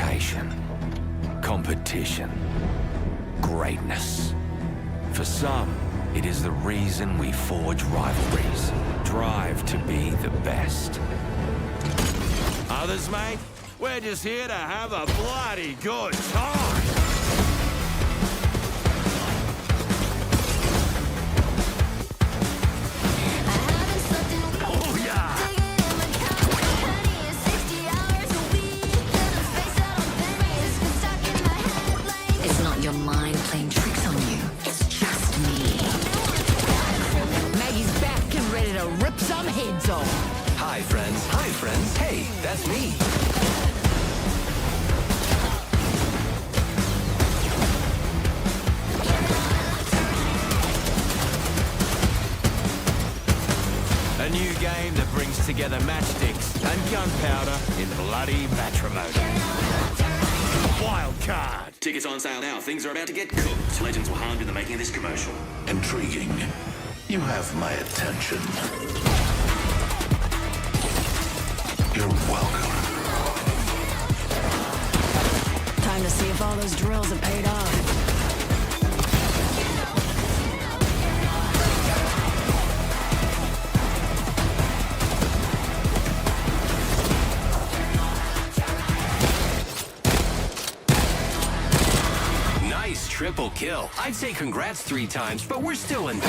dedication, competition, greatness. For some, it is the reason we forge rivalries, drive to be the best. Others, mate, we're just here to have a bloody good time. Oh, yeah. It's not your mind playing tricks on you. It's just me. Maggie's back and ready to rip some heads off. Hi, friends. Hi, friends. Hey, that's me. A new game that brings together matchsticks and gunpowder in bloody matrimony. Wild card. Tickets on sale now. Things are about to get cooked. Legends were harmed in the making of this commercial. Intriguing. You have my attention. You're welcome. Time to see if all those drills have paid off. Nice triple kill. I'd say congrats 3 times, but we're still in.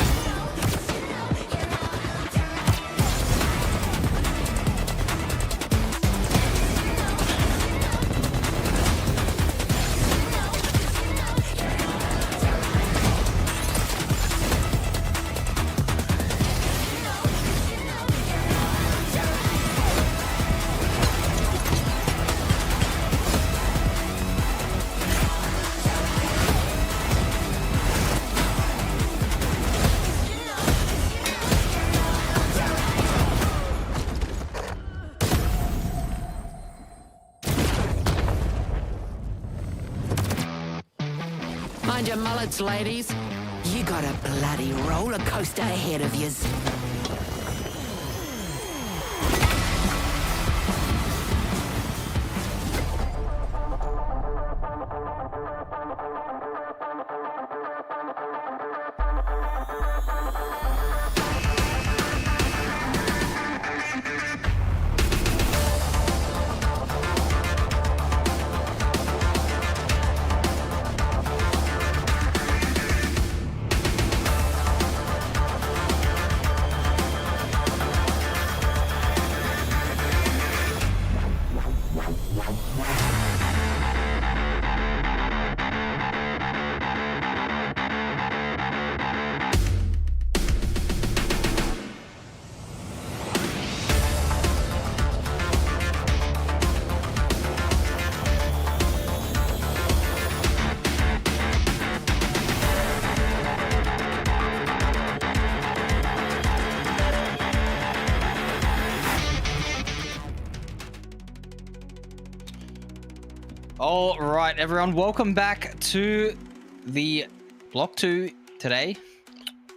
Mind your mullets, ladies. You got a bloody roller coaster ahead of yous. All right, everyone, welcome back to the Block 2 today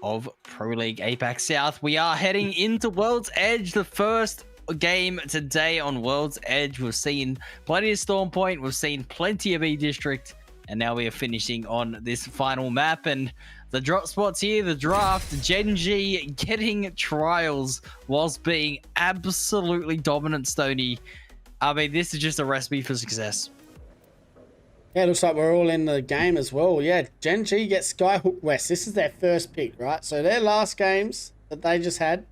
of Pro League APAC South. We are heading into World's Edge, the first game today on World's Edge. We've seen plenty of Storm Point, we've seen plenty of E-District, and now we are finishing on this final map. And the drop spots here, the draft, Gen G getting trials whilst being absolutely dominant, Stoney. I mean, this is just a recipe for success. Yeah, it looks like we're all in the game as well. Yeah, Gen G gets Skyhook West. This is their first pick, right? So their last games that they just had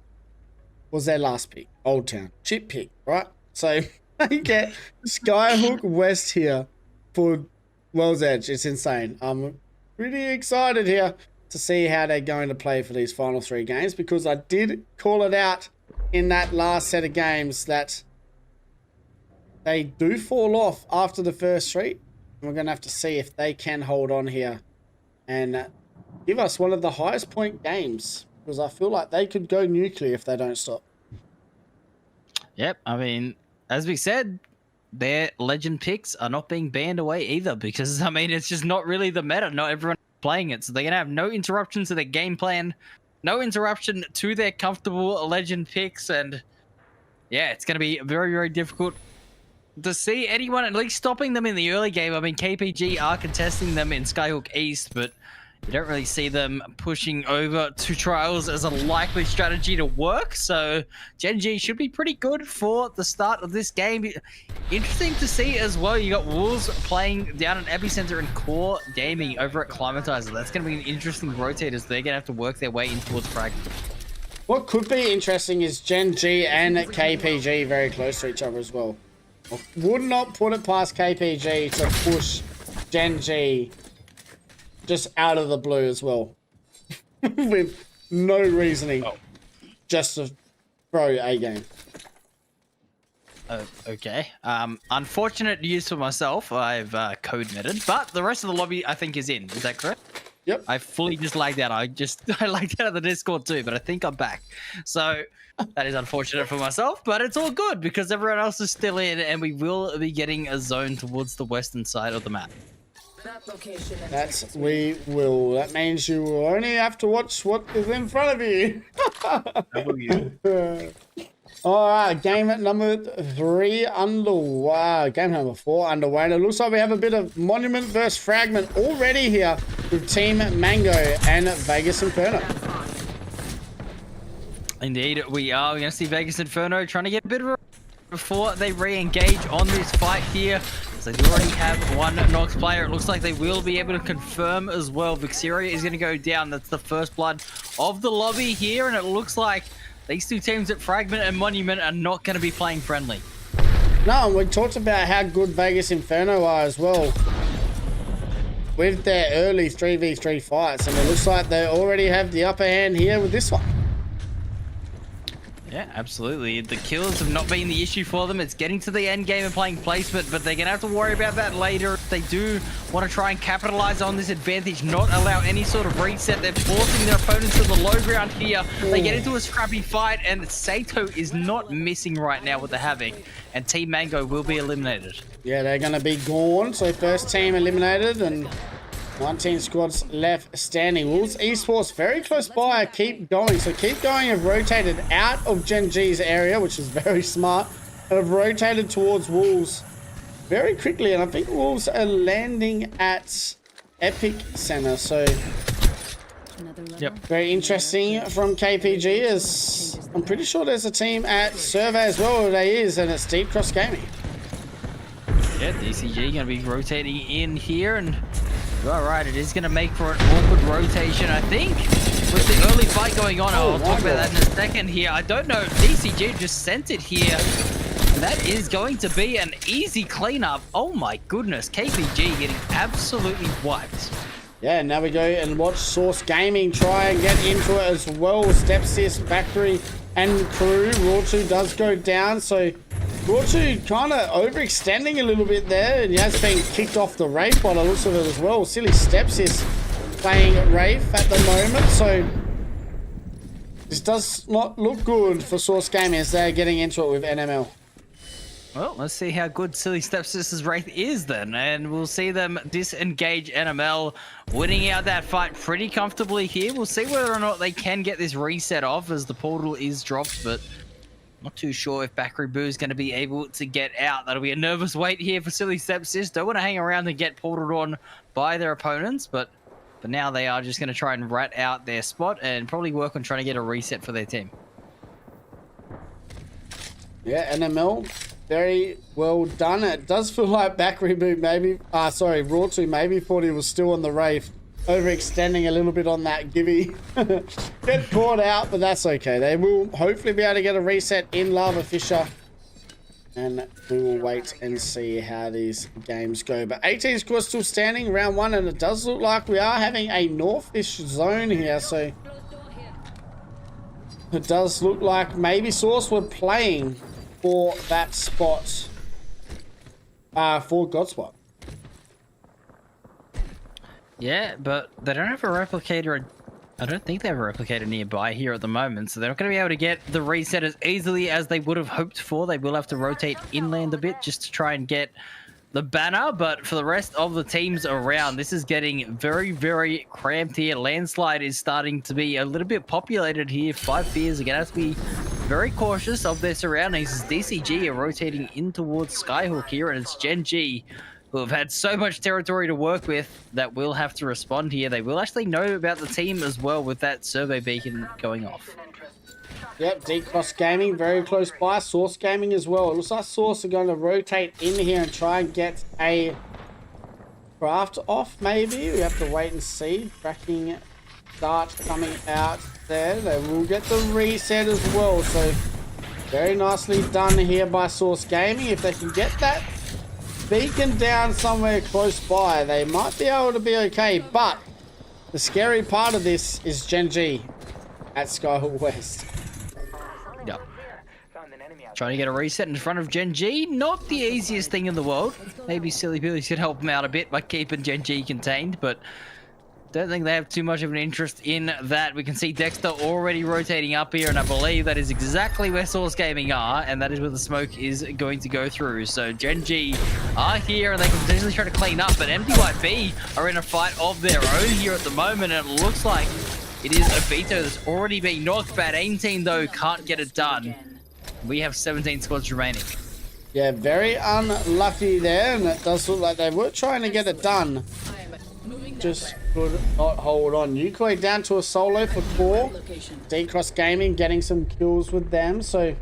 was their last pick. Old Town. Chip pick, right? So they get Skyhook West here for World's Edge. It's insane. I'm pretty excited here to see how they're going to play for these final 3 games, because I did call it out in that last set of games that they do fall off after the first 3. We're going to have to see if they can hold on here and give us one of the highest point games, because I feel like they could go nuclear if they don't stop. Yep, I mean, as we said, their legend picks are not being banned away either, because, I mean, it's just not really the meta. Not everyone playing it, so they're going to have no interruption to their game plan, no interruption to their comfortable legend picks, and yeah, it's going to be very, very difficult to see anyone at least stopping them in the early game. I mean, KPG are contesting them in Skyhook East, but you don't really see them pushing over to Trials as a likely strategy to work. So Gen G should be pretty good for the start of this game. Interesting to see as well. You got Wolves playing down at Epicenter and Core Gaming over at Climatizer. That's going to be an interesting rotate as they're going to have to work their way in towards Frag. What could be interesting is Gen G and KPG very close to each other as well. I would not put it past KPG to push Gen G just out of the blue as well. With no reasoning. Just to throw a game. Okay. Unfortunate news for myself. I've code netted, but the rest of the lobby I think is in. Is that correct? Yep. I fully just lagged out. I lagged out of the Discord too, but I think I'm back. So that is unfortunate for myself, but it's all good because everyone else is still in and we will be getting a zone towards the western side of the map. We will. That means you will only have to watch what is in front of you. Alright, game number 3 underway. Game number 4 underway. And it looks like we have a bit of Monument versus Fragment already here with Team Mango and Vegas Inferno. Indeed, we are. We're going to see Vegas Inferno trying to get a bit of a before they re-engage on this fight here. So they do already have one Nox player. It looks like they will be able to confirm as well. Vixeria is going to go down. That's the first blood of the lobby here. And it looks like these two teams at Fragment and Monument are not going to be playing friendly. No, we talked about how good Vegas Inferno are as well with their early 3v3 fights. And it looks like they already have the upper hand here with this one. Yeah, absolutely. The kills have not been the issue for them. It's getting to the end game and playing placement, but they're going to have to worry about that later. If they do want to try and capitalize on this advantage, not allow any sort of reset. They're forcing their opponents to the low ground here. They get into a scrappy fight, and Sato is not missing right now with the Havoc, and Team Mango will be eliminated. Yeah, they're going to be gone. So first team eliminated, and 19 squads left standing. Wolves Esports very close by. Keep going. So keep going have rotated out of Gen G's area, which is very smart, and have rotated towards Wolves very quickly. And I think Wolves are landing at Epic Center. So very interesting from KPG, as I'm pretty sure there's a team at Survey as well. There is, and it's Deep Cross Gaming. Yeah, DCG going to be rotating in here, and all right, it is going to make for an awkward rotation, I think, with the early fight going on. I'll talk about that in a second here. I don't know. DCG just sent it here. That is going to be an easy cleanup. Oh my goodness, KPG getting absolutely wiped. Yeah, now we go and watch Source Gaming try and get into it as well. Stepsis, Factory, and Crew. Raw2 does go down, so Raw2 kind of overextending a little bit there, and he has been kicked off the Wraith by the looks of it as well. Silly Stepsis playing Wraith at the moment, so this does not look good for Source Gaming as they're getting into it with NML. Well, let's see how good Silly Stepsis' Wraith is then, and we'll see them disengage NML, winning out that fight pretty comfortably here. We'll see whether or not they can get this reset off as the portal is dropped, but not too sure if Bakary Boo is going to be able to get out. That'll be a nervous wait here for Silly Stepsis. Don't want to hang around and get portaled on by their opponents, but for now they are just going to try and rat out their spot and probably work on trying to get a reset for their team. Yeah, NML, very well done. It does feel like Bakary Boo maybe, Raw2 maybe thought he was still on the Wraith, overextending a little bit on that Gibby. Get caught out, but that's okay. They will hopefully be able to get a reset in Lava Fisher, and we will wait and see how these games go. But 18 scores still standing, round 1, and it does look like we are having a northish zone here, so it does look like maybe Source were playing for that spot, for Godspot. Yeah, but they don't have a replicator. I don't think they have a replicator nearby here at the moment, so they're not going to be able to get the reset as easily as they would have hoped for. They will have to rotate inland a bit just to try and get the banner, but for the rest of the teams around, this is getting very, very cramped here. Landslide is starting to be a little bit populated here. 5 fears are going to have to be very cautious of their surroundings as DCG are rotating in towards Skyhook here, and it's Gen G who have had so much territory to work with that will have to respond here. They will actually know about the team as well with that survey beacon going off. Yep, D-Cross Gaming very close by. Source Gaming as well. It looks like Source are going to rotate in here and try and get a craft off, maybe. We have to wait and see. Tracking dart coming out there. They will get the reset as well. So very nicely done here by Source Gaming. If they can get that beacon down somewhere close by, they might be able to be okay. But the scary part of this is Gen G at Skyhook West. Yep. Trying to get a reset in front of Gen G. Not the easiest thing in the world. Maybe Silly Billy should help them out a bit by keeping Gen G contained, but don't think they have too much of an interest in that. We can see Dexter already rotating up here, and I believe that is exactly where Source Gaming are, and that is where the smoke is going to go through. So Gen G are here, and they can potentially try to clean up, but MDYB are in a fight of their own here at the moment, and it looks like it is Obito that's already been knocked. Bad aim team, though, can't get it done. We have 17 squads remaining. Yeah, very unlucky there, and it does look like they were trying to get it done. Just could not hold on. Yukoi down to a solo for core. D-Cross Gaming getting some kills with them. So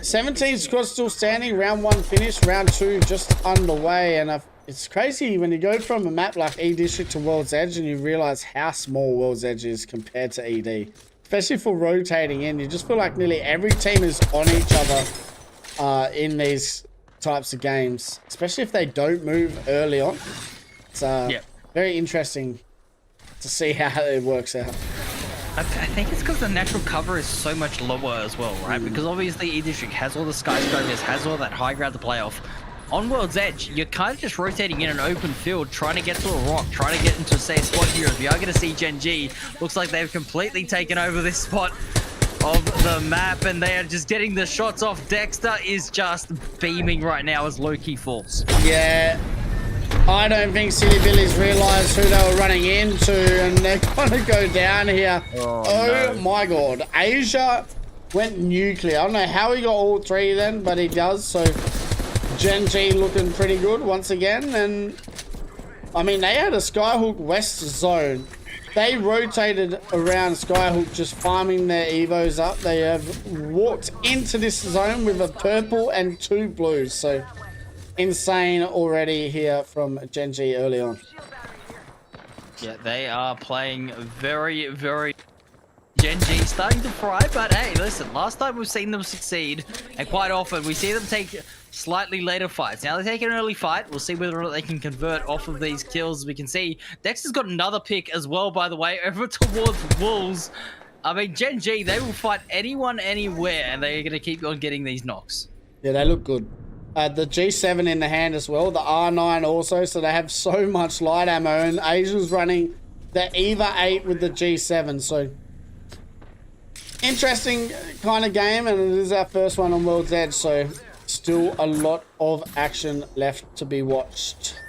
17 squads still standing. Round 1 finished. Round 2 just underway. And it's crazy when you go from a map like E-District to World's Edge and you realize how small World's Edge is compared to ED. Especially for rotating in. You just feel like nearly every team is on each other in these types of games. Especially if they don't move early on. It's very interesting to see how it works out. I think it's because the natural cover is so much lower as well, right? Because obviously E-District has all the skyscrapers, has all that high ground to play off. On World's Edge, you're kind of just rotating in an open field, trying to get to a rock, trying to get into a safe spot here. If you are going to see Gen G, looks like they've completely taken over this spot of the map, and they are just getting the shots off. Dexter is just beaming right now as Loki falls. Yeah. I don't think Silly Billy's realised who they were running into, and they're going to go down here. Oh no. My God. Asia went nuclear. I don't know how he got all 3 then, but he does. So Gen G looking pretty good once again. And I mean, they had a Skyhook West zone. They rotated around Skyhook, just farming their Evos up. They have walked into this zone with a purple and 2 blues. So insane already here from Gen G early on. Yeah, they are playing very, very... Gen G starting to fry, but hey, listen, last time we've seen them succeed, and quite often we see them take slightly later fights. Now they take an early fight. We'll see whether or not they can convert off of these kills. We can see Dexter's got another pick as well, by the way, over towards Wolves. I mean, Gen G, they will fight anyone, anywhere, and they're going to keep on getting these knocks. Yeah, they look good. The G7 in the hand as well, the R9 also, so they have so much light ammo, and Asia's running the EVA 8 with the G7, so interesting kind of game, and it is our first one on World's Edge, so still a lot of action left to be watched.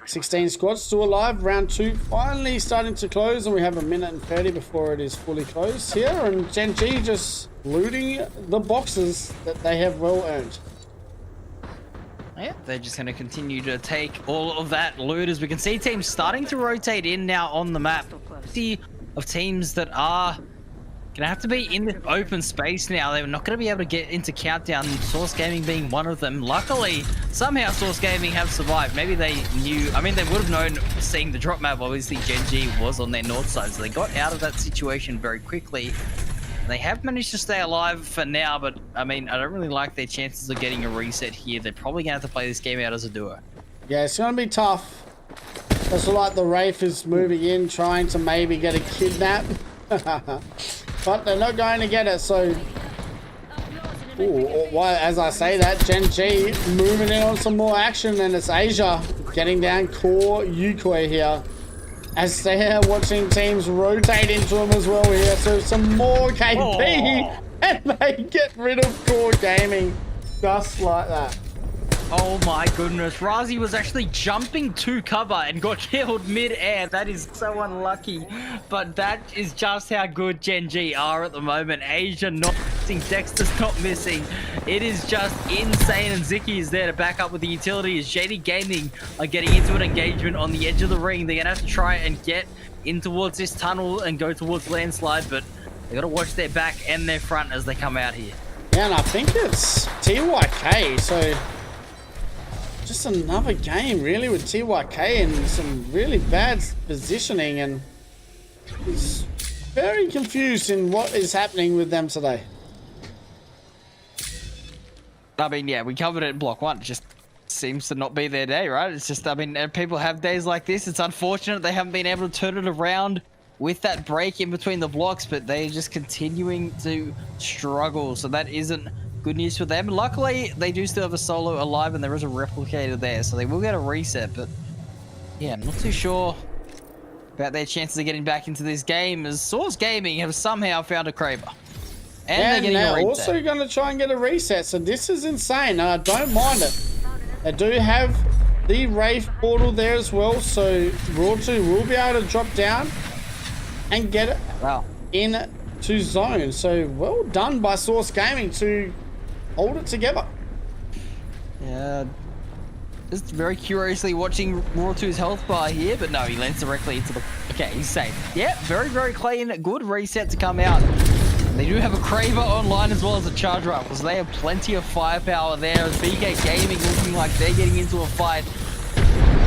16 squads still alive. Round 2 finally starting to close, and we have 1:30 before it is fully closed here, and Gen G just looting the boxes that they have well earned. Yeah, they're just going to continue to take all of that loot. As we can see teams starting to rotate in now on the map. Of teams that are going to have to be in the open space now. They're not going to be able to get into Countdown, Source Gaming being one of them. Luckily, somehow Source Gaming have survived. Maybe they knew, I mean, they would have known seeing the drop map. Obviously, Gen G was on their north side, so they got out of that situation very quickly. They have managed to stay alive for now, but I mean, I don't really like their chances of getting a reset here. They're probably going to have to play this game out as a duo. Yeah, it's going to be tough. It's like the Wraith is moving in, trying to maybe get a kidnap. But they're not going to get it, so... Ooh, well, as I say that, Gen G moving in on some more action, and it's Asia getting down core Yukoi here. As they're watching teams rotate into them as well here. So some more KP, and they get rid of core gaming just like that. Oh my goodness, Razi was actually jumping to cover and got killed mid-air. That is so unlucky, but that is just how good Gen G are at the moment. Asia not missing. Dexter's not missing. It is just insane, and Zicky is there to back up with the utility as JD Gaming are getting into an engagement on the edge of the ring. They're going to have to try and get in towards this tunnel and go towards landslide, but they got to watch their back and their front as they come out here. Yeah, and I think it's TYK, so just another game really with TYK and some really bad positioning, and he's very confused in what is happening with them today. I mean, yeah, we covered it in block one. It just seems to not be their day, right? It's just, I mean, people have days like this. It's unfortunate they haven't been able to turn it around with that break in between the blocks, but they're just continuing to struggle. So that isn't good news for them. Luckily, they do still have a solo alive, and there is a replicator there, so they will get a reset. But yeah, I'm not too sure about their chances of getting back into this game, as Source Gaming have somehow found a Kraber. And they're also going to try and get a reset. So this is insane, and I don't mind it. They do have the Wraith portal there as well, so Raw 2 will be able to drop down and get it into zone. So well done by Source Gaming to hold it together. Yeah, just very curiously watching Raw 2's health bar here, but no, he lands directly into the... Okay, he's safe. Yeah, very, very clean. Good reset to come out. They do have a Kraber online as well as a Charge Rifle, so they have plenty of firepower there. As BK Gaming looking like they're getting into a fight.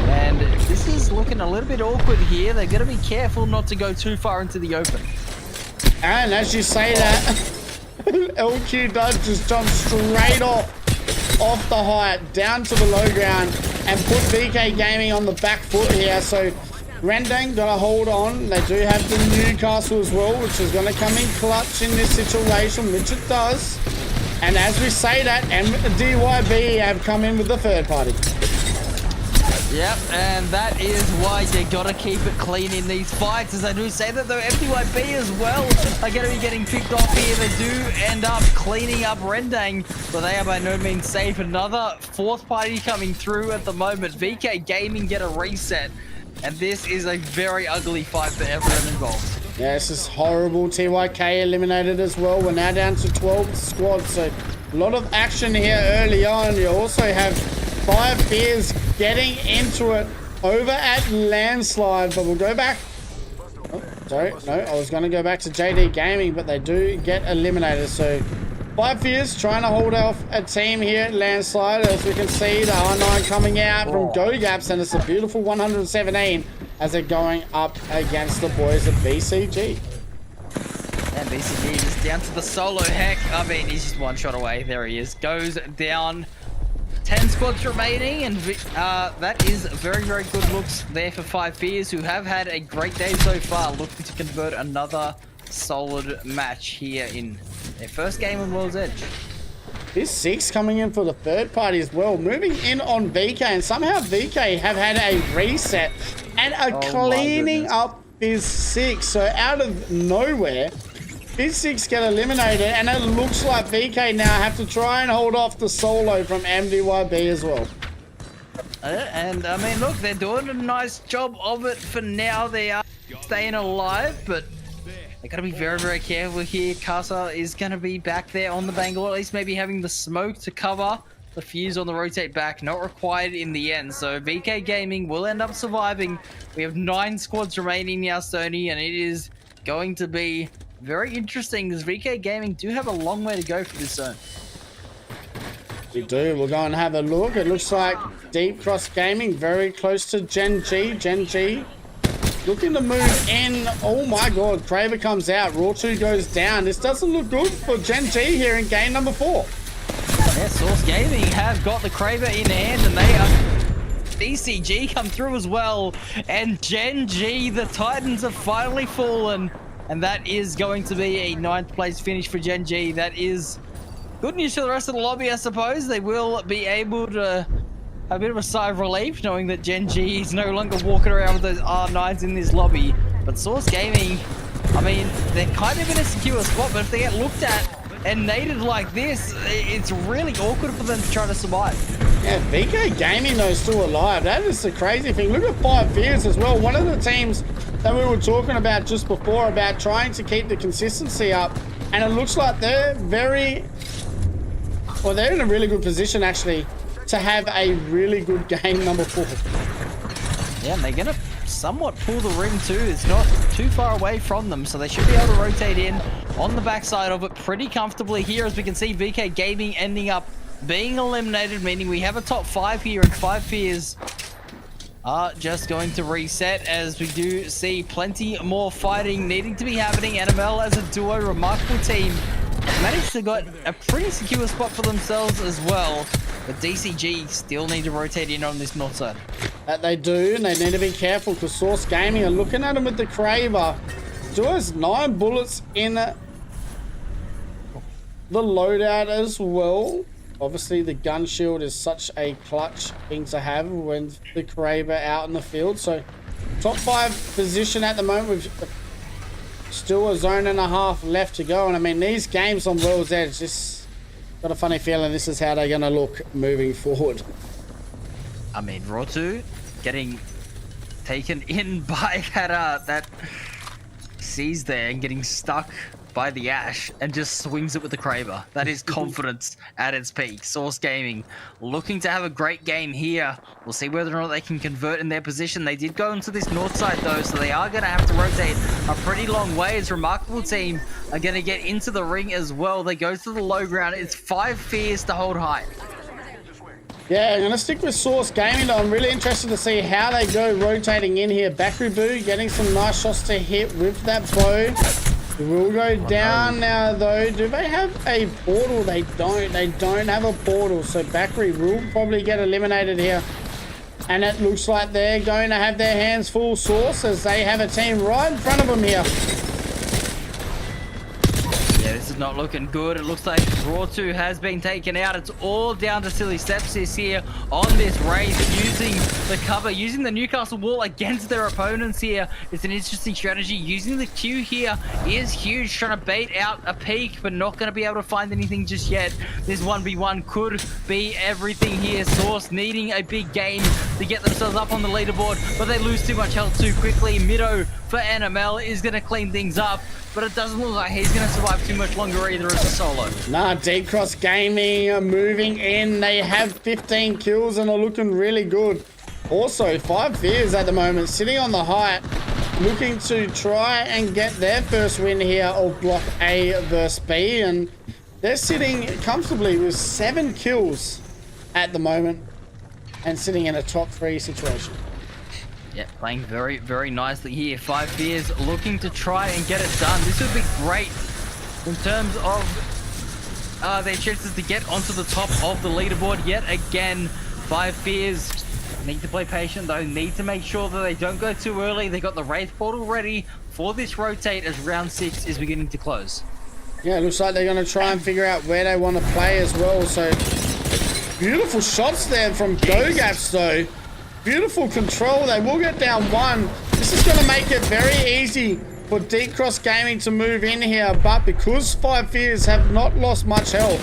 And this is looking a little bit awkward here. They're going to be careful not to go too far into the open. And as you say that, LQ does just jump straight off the height, down to the low ground, and put BK Gaming on the back foot here. So Rendang got to hold on. They do have the Newcastle as well, which is going to come in clutch in this situation, which it does. And as we say that, DYB have come in with the third party. Yep, and that is why you gotta keep it clean in these fights. As I do say that though, MDYB as well are gonna be getting picked off here. They do end up cleaning up Rendang, but they are by no means safe. Another fourth party coming through at the moment. VK Gaming get a reset, and this is a very ugly fight for everyone involved. Yeah, this is horrible. TYK eliminated as well. We're now down to 12 squads, so a lot of action here early on. You also have Fire Fears getting into it over at Landslide, but we'll go back. Oh, sorry, no, I was going to go back to JD Gaming, but they do get eliminated. So Fire Fears trying to hold off a team here at Landslide. As we can see, the R9 coming out from GoGaps, and it's a beautiful 117 as they're going up against the boys of BCG. And BCG is down to the solo. Heck, I mean, he's just one shot away. There he is. Goes down. 10 squads remaining, and that is very, very good looks there for Five Fears, who have had a great day so far, looking to convert another solid match here in their first game on World's Edge. This 6 coming in for the third party as well, moving in on VK, and somehow VK have had a reset and are cleaning up this 6. So out of nowhere, these 6 get eliminated, and it looks like VK now have to try and hold off the solo from MDYB as well. And I mean, look, they're doing a nice job of it for now. They are staying alive, but they got to be very, very careful here. Casa is going to be back there on the Bangalore, at least maybe having the smoke to cover the fuse on the rotate back. Not required in the end, so VK Gaming will end up surviving. We have 9 squads remaining now, Stoney, and it is going to be very interesting, as VK Gaming do have a long way to go for this zone. We do. We'll go and have a look. It looks like Deep Cross Gaming very close to Gen G. Gen G looking to move in. Oh my god, Kraber comes out. Raw 2 goes down. This doesn't look good for Gen G here in game number 4. Yeah, Source Gaming have got the Kraber in hand, and they are... BCG come through as well. And Gen G, the Titans have finally fallen. And that is going to be a 9th place finish for Gen G. That is good news for the rest of the lobby, I suppose. They will be able to have a bit of a sigh of relief knowing that Gen G is no longer walking around with those R9s in this lobby. But Source Gaming, I mean, they're kind of in a secure spot, but if they get looked at and naded like this, it's really awkward for them to try to survive. Yeah, VK Gaming though is still alive. That is the crazy thing. Look at Five Fears as well. One of the teams that we were talking about just before, about trying to keep the consistency up And it looks like they're they're in a really good position actually to have a really good game number 4. Yeah, and they're going to somewhat pull the ring too. It's not too far away from them, so they should be able to rotate in on the backside of it pretty comfortably here. As we can see, VK Gaming ending up being eliminated, meaning we have a top 5 here, and 5 Fears are just going to reset, as we do see plenty more fighting needing to be happening. NML as a duo, remarkable team, managed to got a pretty secure spot for themselves as well. But DCG still need to rotate in on this north side. That they do, and they need to be careful because Source Gaming are looking at him with the Craver. Duo's 9 bullets in the loadout as well. Obviously, the gun shield is such a clutch thing to have when the Craver out in the field. So, top 5 position at the moment with still a zone and a half left to go. And I mean, these games on World's Edge, just got a funny feeling this is how they're going to look moving forward. I mean, Rotu getting taken in by that sees there and getting stuck by the Ash and just swings it with the Craver. That is confidence at its peak. Source Gaming looking to have a great game here. We'll see whether or not they can convert in their position. They did go into this north side though, so they are going to have to rotate a pretty long way. As Remarkable Team are going to get into the ring as well. They go to the low ground. It's 5 Fears to hold high. Yeah, I'm going to stick with Source Gaming though. I'm really interested to see how they go rotating in here. Bakri Boo getting some nice shots to hit with that bow. We'll go down now though. Do they have a portal? They don't. They don't have a portal. So Bakri will probably get eliminated here. And it looks like they're going to have their hands full, Source, as they have a team right in front of them here. Yeah, this is not looking good. It looks like Raw 2 has been taken out. It's all down to Silly Sepsis here on this race, using the cover, using the Newcastle wall against their opponents here. It's an interesting strategy. Using the Q here is huge, trying to bait out a peak, but not going to be able to find anything just yet. This 1v1 could be everything here. Source needing a big game to get themselves up on the leaderboard, but they lose too much health too quickly. Mido for NML is going to clean things up, but it doesn't look like he's going to survive too much longer either as a solo. Nah, D-Cross Gaming are moving in. They have 15 kills and are looking really good. Also, 5 Fears at the moment, sitting on the height, looking to try and get their first win here of Block A versus B. And they're sitting comfortably with 7 kills at the moment and sitting in a top 3 situation. Yeah, playing very, very nicely here. 5 Fears looking to try and get it done. This would be great in terms of their chances to get onto the top of the leaderboard yet again. 5 Fears need to play patient though, need to make sure that they don't go too early. They got the Wraith portal ready for this rotate as round 6 is beginning to close. Yeah, it looks like they're going to try and figure out where they want to play as well. So, beautiful shots there from GoGaps though. Beautiful control. They will get down 1. This is going to make it very easy for D-Cross Gaming to move in here. But because 5 Fears have not lost much health,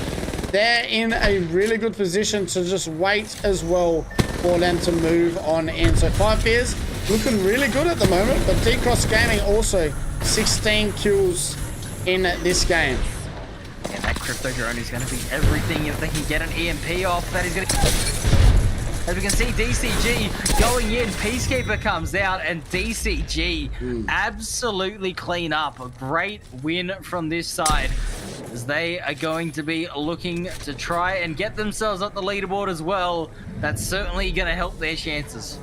they're in a really good position to just wait as well for them to move on in. So 5 Fears looking really good at the moment. But D-Cross Gaming also 16 kills in this game. Yeah, that crypto drone is going to be everything. If they can get an EMP off, that is going to... As we can see, DCG going in, Peacekeeper comes out, and DCG absolutely clean up. A great win from this side, as they are going to be looking to try and get themselves up the leaderboard as well. That's certainly going to help their chances.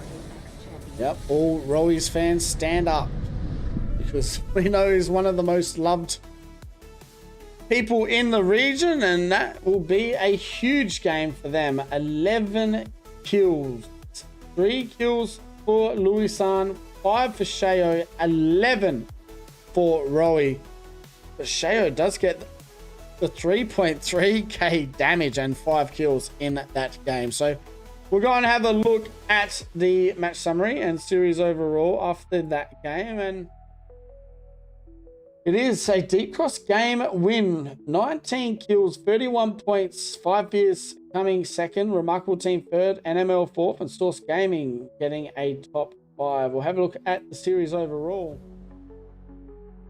Yep, all Rowies fans stand up, because we know he's one of the most loved people in the region, and that will be a huge game for them. 11 kills, 3 kills for Louis-san, 5 for Sheo, 11 for Rowie. But Sheo does get the 3.3k damage and 5 kills in that game. So we're going to have a look at the match summary and series overall after that game, and it is a D-Cross game win. 19 kills, 31 points, 5 Fears coming second, Remarkable Team third, NML fourth, and Source Gaming getting a top 5. We'll have a look at the series overall.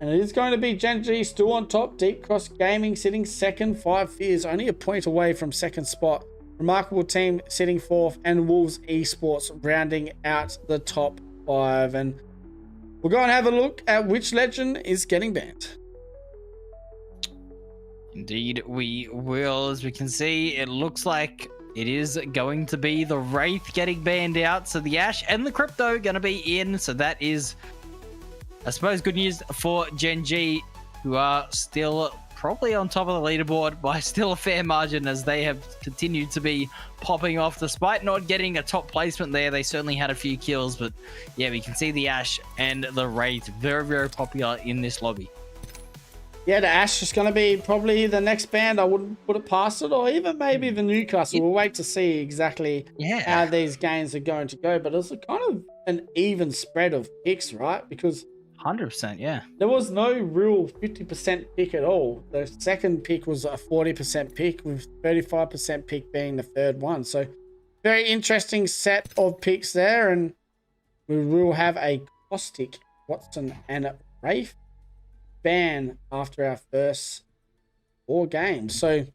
And it is going to be Gen G still on top. Deep Cross Gaming sitting second. 5 Fears only a point away from second spot. Remarkable Team sitting fourth. And Wolves Esports rounding out the top 5. And we'll go and have a look at which legend is getting banned. Indeed, we will. As we can see, it looks like it is going to be the Wraith getting banned out. So the Ash and the Crypto going to be in. So that is, I suppose, good news for Gen G, who are still probably on top of the leaderboard by still a fair margin, as they have continued to be popping off. Despite not getting a top placement there, they certainly had a few kills. But yeah, we can see the Ash and the Wraith very, very popular in this lobby. Yeah, the Ash is going to be probably the next band. I wouldn't put it past it, or even maybe the Newcastle. We'll wait to see exactly how these games are going to go. But it's kind of an even spread of picks, right? Because 100%, yeah. there was no real 50% pick at all. The second pick was a 40% pick, with 35% pick being the third one. So very interesting set of picks there. And we will have a Caustic, Watson, and a Wraith ban after our first 4 games. So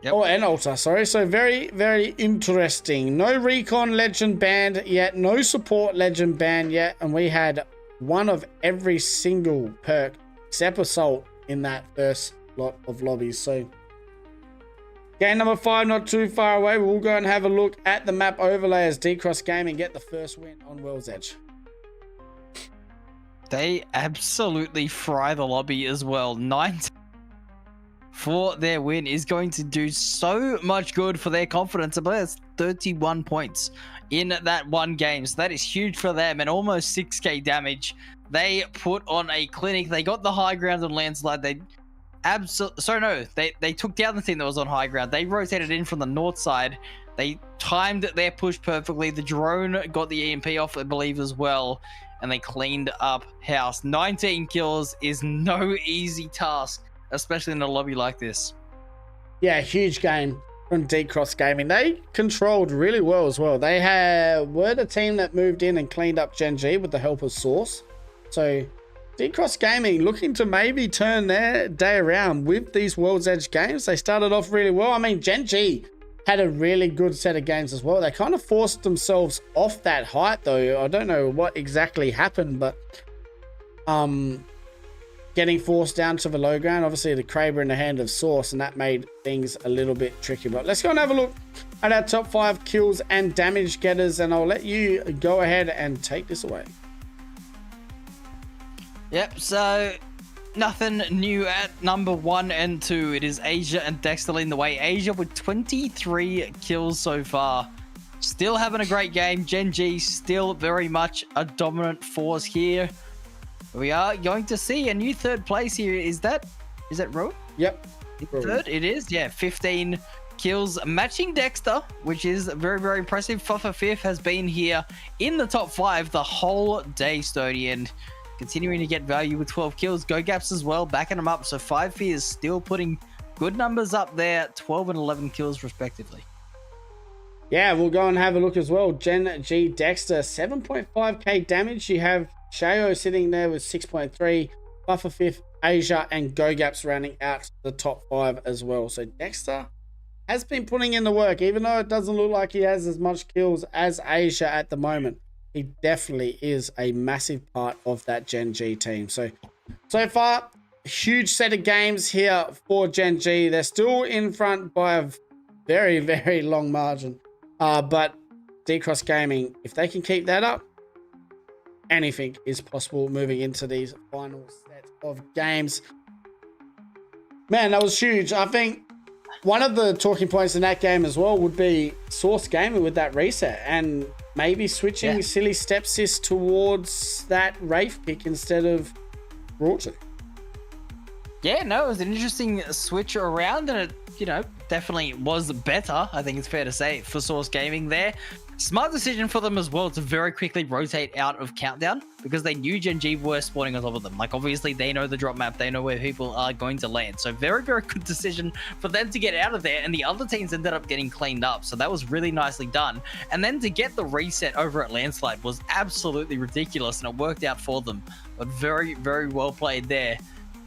and Altar, sorry. So very, very interesting. No Recon Legend banned yet, no Support Legend banned yet, and we had one of every single perk except Assault in that first lot of lobbies. So game number 5 not too far away. We'll go and have a look at the map overlay as D-Cross Gaming get the first win on World's Edge. They absolutely fry the lobby as well. 19 for their win is going to do so much good for their confidence. I believe that's 31 points in that one game. So that is huge for them, and almost 6k damage. They put on a clinic. They got the high ground on landslide. They took down the team that was on high ground. They rotated in from the north side. They timed their push perfectly. The drone got the EMP off, I believe, as well. And they cleaned up house. 19 kills is no easy task, especially in a lobby like this. Yeah, huge game from D-Cross Gaming. They controlled really well as well. They were the team that moved in and cleaned up Gen G with the help of Source. So D-Cross Gaming looking to maybe turn their day around with these World's Edge games. They started off really well. I mean, Gen G had a really good set of games as well. They kind of forced themselves off that height, though. I don't know what exactly happened, but getting forced down to the low ground, obviously the Kraber in the hand of Source, and that made things a little bit tricky. But let's go and have a look at our top 5 kills and damage getters, and I'll let you go ahead and take this away. Yep, so nothing new at number 1 and 2. It is Asia and Dexter leading the way. Asia with 23 kills so far. Still having a great game. Gen G still very much a dominant force here. We are going to see a new third place here. Is that Rowan? Yep. Third, it is. Yeah, 15 kills, matching Dexter, which is very, very impressive. Fuffa Fifth has been here in the top 5 the whole day, Stoney, and continuing to get value with 12 kills. Go Gaps as well, backing them up. So 5 Fears still putting good numbers up there, 12 and 11 kills respectively. Yeah, we'll go and have a look as well. Gen G Dexter, 7.5k damage. You have Shayo sitting there with 6.3. Buffer Fifth, Asia, and Go Gaps rounding out the top 5 as well. So Dexter has been putting in the work, even though it doesn't look like he has as much kills as Asia at the moment. He definitely is a massive part of that Gen G team. So far, huge set of games here for Gen G. They're still in front by a very, very long margin. But D-Cross Gaming, if they can keep that up, anything is possible moving into these final set of games. Man, that was huge. I think one of the talking points in that game as well would be Source Gaming with that reset and maybe switching Silly Stepsis towards that Wraith pick instead of Rorty. Yeah, no, it was an interesting switch around, and it you know, definitely was better. I think it's fair to say for Source Gaming there. Smart decision for them as well to very quickly rotate out of Countdown because they knew Gen G were spawning on top of them. Like, obviously, they know the drop map. They know where people are going to land. So very, very good decision for them to get out of there. And the other teams ended up getting cleaned up. So that was really nicely done. And then to get the reset over at Landslide was absolutely ridiculous. And it worked out for them. But very, very well played there.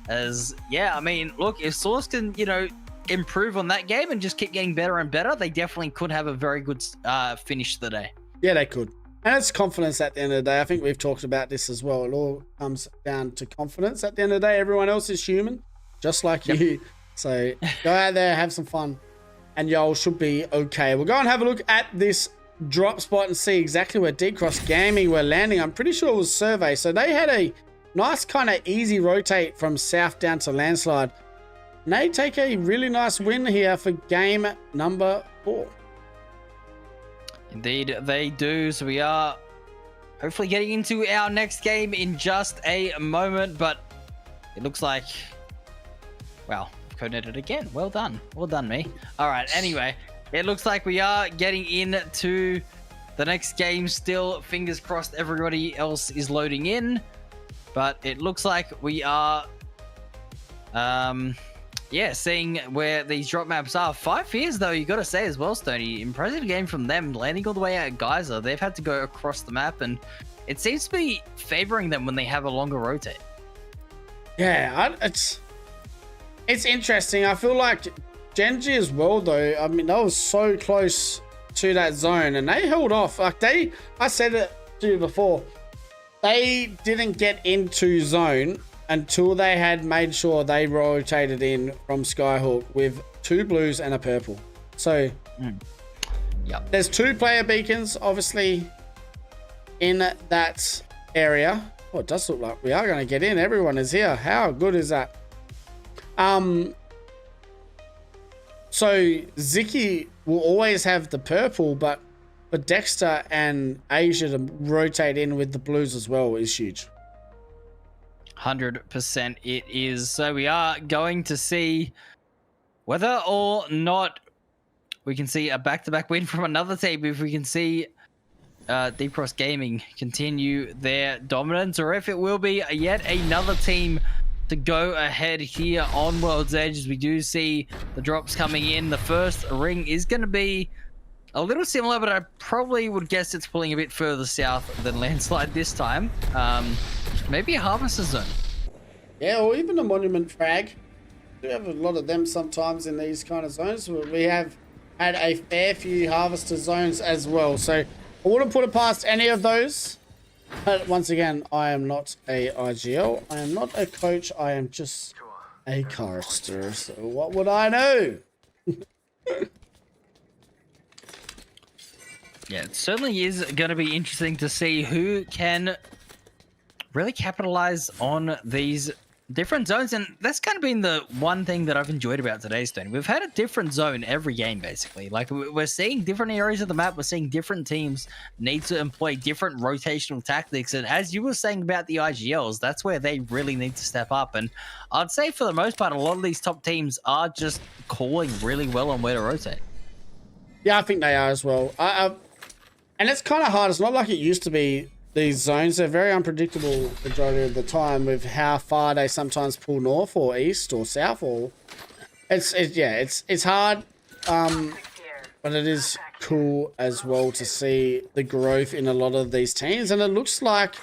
As, yeah, I mean, look, if Source can, you know, improve on that game and just keep getting better and better, they definitely could have a very good finish to the day. Yeah, they could. And it's confidence at the end of the day. I think we've talked about this as well. It all comes down to confidence. At the end of the day, everyone else is human, just like you. So go out there, have some fun, and y'all should be okay. We'll go and have a look at this drop spot and see exactly where D-Cross Gaming were landing. I'm pretty sure it was Survey. So they had a nice kind of easy rotate from south down to Landslide. And they take a really nice win here for game number 4. Indeed, they do. So we are hopefully getting into our next game in just a moment. But it looks like, wow, coded again. Well done. Well done, me. All right, anyway, it looks like we are getting into the next game still. Fingers crossed everybody else is loading in. But it looks like we are... yeah, seeing where these drop maps are. 5 Fears, though, you got to say as well, Stoney. Impressive game from them, landing all the way out at Geyser. They've had to go across the map, and it seems to be favoring them when they have a longer rotate. Yeah, it's interesting. I feel like Gen G as well, though. I mean, they were so close to that zone, and they held off. Like, I said it to you before, they didn't get into zone until they had made sure they rotated in from Skyhook with 2 blues and a purple. So yep, there's 2 player beacons, obviously, in that area. Oh, it does look like we are going to get in. Everyone is here. How good is that? So Ziki will always have the purple, but for Dexter and Asia to rotate in with the blues as well is huge. 100% it is. So we are going to see whether or not we can see a back-to-back win from another team, if we can see D-Cross Gaming continue their dominance, or if it will be yet another team to go ahead here on World's Edge. As we do see the drops coming in. The first ring is going to be a little similar, but I probably would guess it's pulling a bit further south than Landslide this time. Maybe a Harvester Zone. Yeah, or even a Monument Frag. We have a lot of them sometimes in these kind of zones. We have had a fair few Harvester Zones as well. So I wouldn't put it past any of those. But once again, I am not a IGL. I am not a coach. I am just a caster. So what would I know? Yeah, it certainly is going to be interesting to see who can really capitalize on these different zones. And that's kind of been the one thing that I've enjoyed about today's Stone. We've had a different zone every game, basically. Like, we're seeing different areas of the map. We're seeing different teams need to employ different rotational tactics. And as you were saying about the IGLs, that's where they really need to step up. And I'd say for the most part, a lot of these top teams are just calling really well on where to rotate. Yeah, I think they are as well. And it's kind of hard. It's not like it used to be. These zones are very unpredictable majority of the time with how far they sometimes pull north or east or south. Or it's hard, but it is cool as well to see the growth in a lot of these teams. And it looks like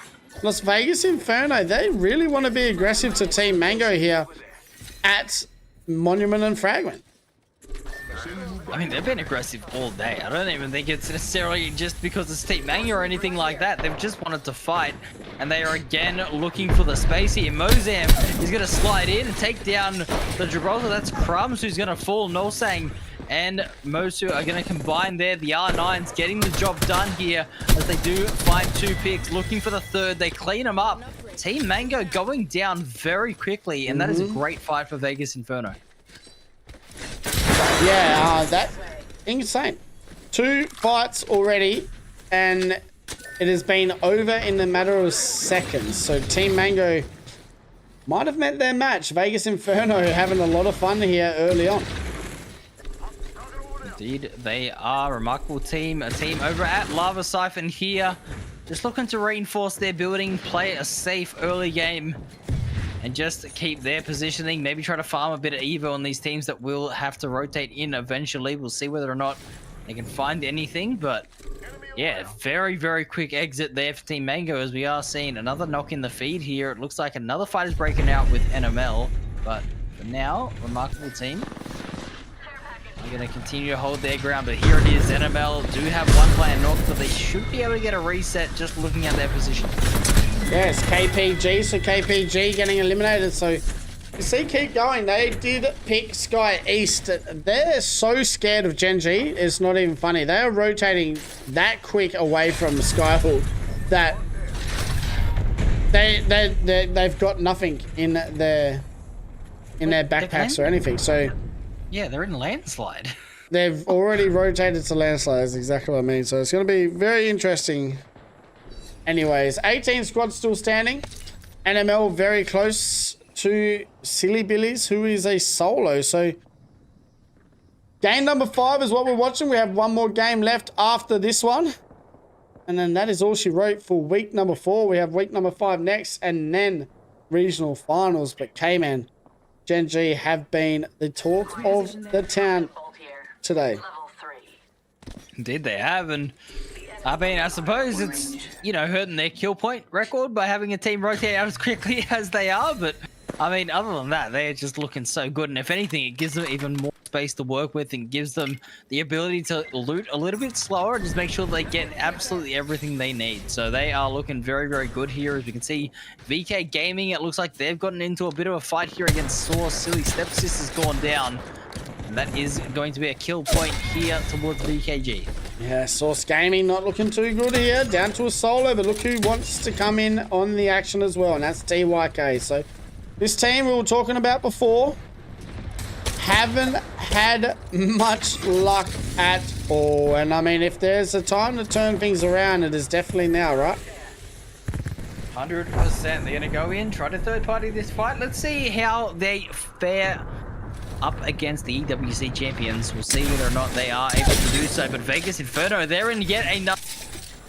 Las Vegas Inferno, they really want to be aggressive to Team Mango here at Monument and Fragment. I mean, they've been aggressive all day. I don't even think it's necessarily just because it's Team Mango or anything like that. They've just wanted to fight, and they are again looking for the space here. Mozam is going to slide in and take down the Gibraltar. That's Crumbs who's going to fall. Nosang and Mosu are going to combine there. The R9's getting the job done here as they do find 2 picks. Looking for the third. They clean them up. Team Mango going down very quickly, and that is a great fight for Vegas Inferno. Yeah, that's insane. 2 fights already, and it has been over in a matter of seconds. So Team Mango might have met their match. Vegas Inferno having a lot of fun here early on. Indeed, they are a remarkable team. A team over at Lava Siphon here. Just looking to reinforce their building, play a safe early game, and just keep their positioning. Maybe try to farm a bit of Evo on these teams that will have to rotate in eventually. We'll see whether or not they can find anything, but yeah, very, very quick exit there for Team Mango as we are seeing another knock in the feed here. It looks like another fight is breaking out with NML, but for now, remarkable team. I'm going to continue to hold their ground, but here it is. NML do have one player knocked, but they should be able to get a reset just looking at their position. Yes, KPG, so KPG getting eliminated, so you see, keep going. They did pick Sky East. They're so scared of Gen G, it's not even funny. They are rotating that quick away from Skyhook that they've got nothing in their backpacks or anything. So yeah, they're in landslide. They've already rotated to landslide, is exactly what I mean. So it's going to be very interesting. Anyways, 18 squad still standing. NML very close to Silly Billies, who is a solo. So game number 5 is what we're watching. We have one more game left after this one. And then that is all she wrote for week number 4. We have week number 5 next, and then regional finals. But K-Man, Gen G have been the talk of the town today. Indeed they have, and I mean, I suppose it's, you know, hurting their kill point record by having a team rotate out as quickly as they are, but I mean, other than that, they're just looking so good, and if anything, it gives them even more space to work with and gives them the ability to loot a little bit slower and just make sure they get absolutely everything they need. So they are looking very, very good here. As we can see, VK Gaming, it looks like they've gotten into a bit of a fight here against Source. Silly Stepsister's gone down, and that is going to be a kill point here towards VKG. Yeah, Source Gaming not looking too good here, down to a solo, but look who wants to come in on the action as well, and that's TYK. So this team we were talking about before haven't had much luck at all, and I mean, if there's a time to turn things around, it is definitely now, right? 100%. They're going to go in, try to third party this fight. Let's see how they fare up against the EWC champions. We'll see whether or not they are able to do so. But Vegas Inferno, they're in yet another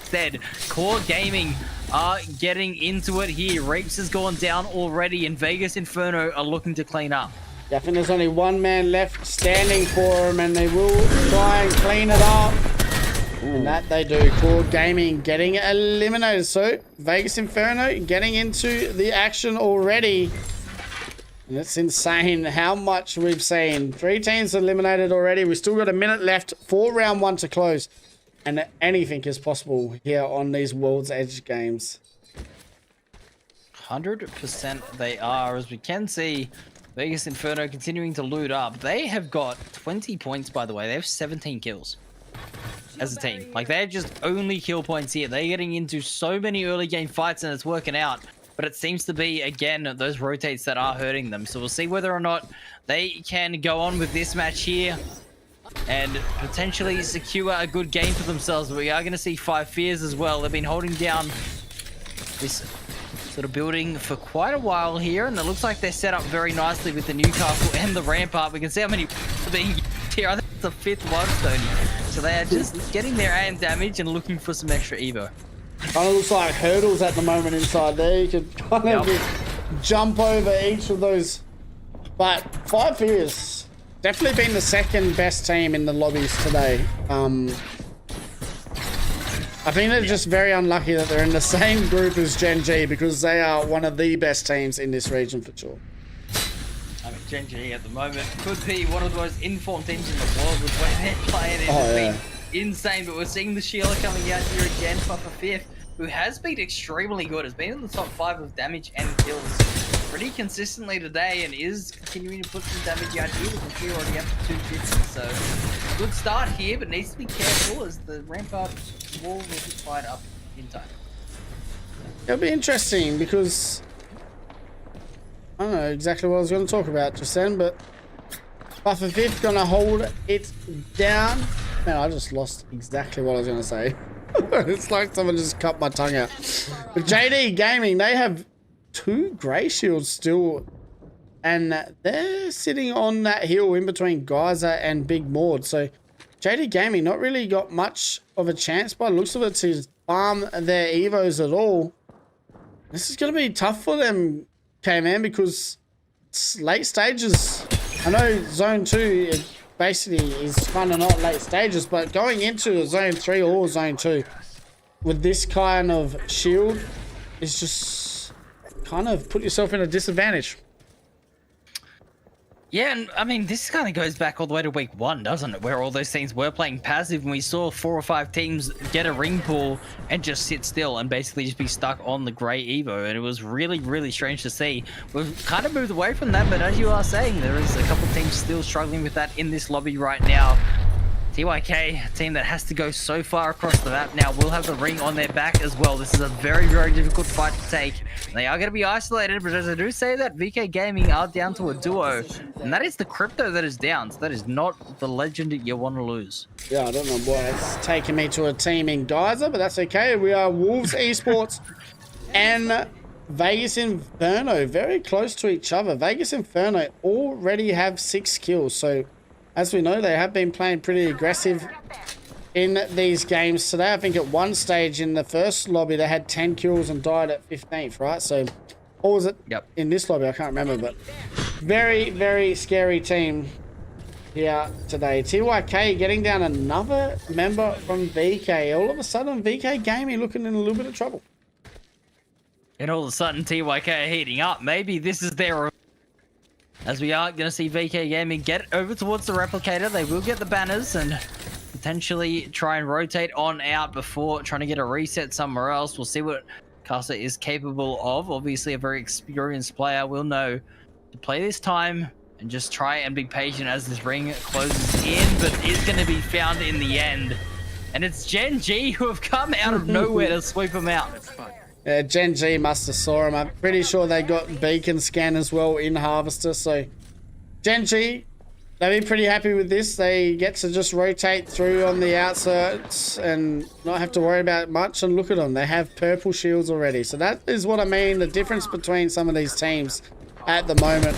stead. Core Gaming are getting into it here. Rapes has gone down already, and Vegas Inferno are looking to clean up. Yeah, I think there's only one man left standing for them, and they will try and clean it up. Ooh. And that they do. Core Gaming getting eliminated. So Vegas Inferno getting into the action already. And it's insane how much we've seen. 3 teams eliminated already. We've still got a minute left for round 1 to close. And anything is possible here on these World's Edge games. 100% they are. As we can see, Vegas Inferno continuing to loot up. They have got 20 points, by the way. They have 17 kills as a team. Like, they're just only kill points here. They're getting into so many early game fights, and it's working out. But it seems to be, again, those rotates that are hurting them. So we'll see whether or not they can go on with this match here and potentially secure a good game for themselves. We are going to see 5 Fears as well. They've been holding down this sort of building for quite a while here, and it looks like they're set up very nicely with the Newcastle and the Rampart. We can see how many are being used here. I think it's the 5th one, Stoney. So they are just getting their aim damage and looking for some extra Evo. Kind of looks like hurdles at the moment inside there. You could kind of just jump over each of those. But 5 Fears definitely been the second best team in the lobbies today. I think they're just very unlucky that they're in the same group as Gen G, because they are one of the best teams in this region for sure. I mean, Gen G at the moment could be one of the most informed teams in the world with where they're playing. It's been insane, but we're seeing the Sheila coming out here again, Papa Fifth, who has been extremely good, has been in the top 5 of damage and kills pretty consistently today, and is continuing to put some damage out here with the Sheila already up to 250. So good start here, but needs to be careful as the Rampart wall will be fired up in time. It'll be interesting because I don't know exactly what I was going to talk about just then, but Buffer Fifth gonna hold it down. Man, I just lost exactly what I was going to say. It's like someone just cut my tongue out. But JD Gaming, they have 2 Grey Shields still, and they're sitting on that hill in between Geyser and Big Maud. So JD Gaming not really got much of a chance by the looks of it to farm their Evos at all. This is going to be tough for them, K-Man, because it's late stages. I know Zone 2 it basically is kind of not late stages, but going into Zone 3 or Zone 2 with this kind of shield is just kind of put yourself in a disadvantage. Yeah, and I mean, this kind of goes back all the way to week 1, doesn't it? Where all those teams were playing passive and we saw 4 or 5 teams get a ring pull and just sit still and basically just be stuck on the grey Evo. And it was really, really strange to see. We've kind of moved away from that, but as you are saying, there is a couple teams still struggling with that in this lobby right now. TYK, a team that has to go so far across the map now, will have the ring on their back as well. This is a very, very difficult fight to take. They are going to be isolated, but as I do say that, VK Gaming are down to a duo, and that is the Crypto that is down. So that is not the legend that you want to lose. Yeah, I don't know why it's taking me to a team in Geyser, but that's okay. We are Wolves Esports and Vegas Inferno, very close to each other. Vegas Inferno already have 6 kills, so as we know, they have been playing pretty aggressive in these games today. I think at one stage in the first lobby, they had 10 kills and died at 15th, right? So, or was it in this lobby? I can't remember, but very, very scary team here today. TYK getting down another member from VK. All of a sudden, VK Gaming looking in a little bit of trouble. And all of a sudden, TYK are heating up. Maybe this is their... As we are going to see VK Gaming get over towards the replicator. They will get the banners and potentially try and rotate on out before trying to get a reset somewhere else. We'll see what Casa is capable of. Obviously, a very experienced player will know to play this time and just try and be patient as this ring closes in, but is going to be found in the end. And it's Gen G who have come out of nowhere to sweep him out. Gen G must have saw him. I'm pretty sure they got beacon scan as well in Harvester. So Gen G, they'll be pretty happy with this. They get to just rotate through on the outskirts and not have to worry about much. And look at them. They have purple shields already. So that is what I mean. The difference between some of these teams at the moment.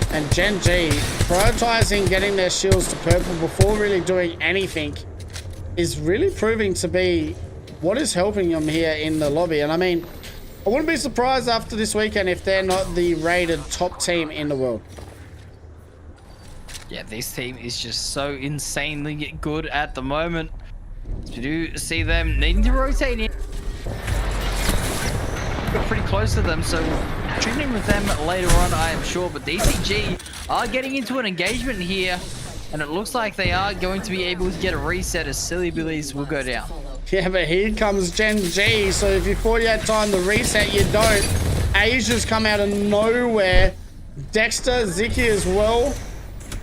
And Gen G prioritizing getting their shields to purple before really doing anything is really proving to be what is helping them here in the lobby. And I mean, I wouldn't be surprised after this weekend if they're not the rated top team in the world. Yeah, this team is just so insanely good at the moment. We do see them needing to rotate in. We're pretty close to them, so tune in with them later on, I am sure. But DCG are getting into an engagement here, and it looks like they are going to be able to get a reset as Silly Billies will go down. Yeah, but here comes Gen G, so if you thought you had time to reset, you don't. Asia's come out of nowhere. Dexter, Ziki as well.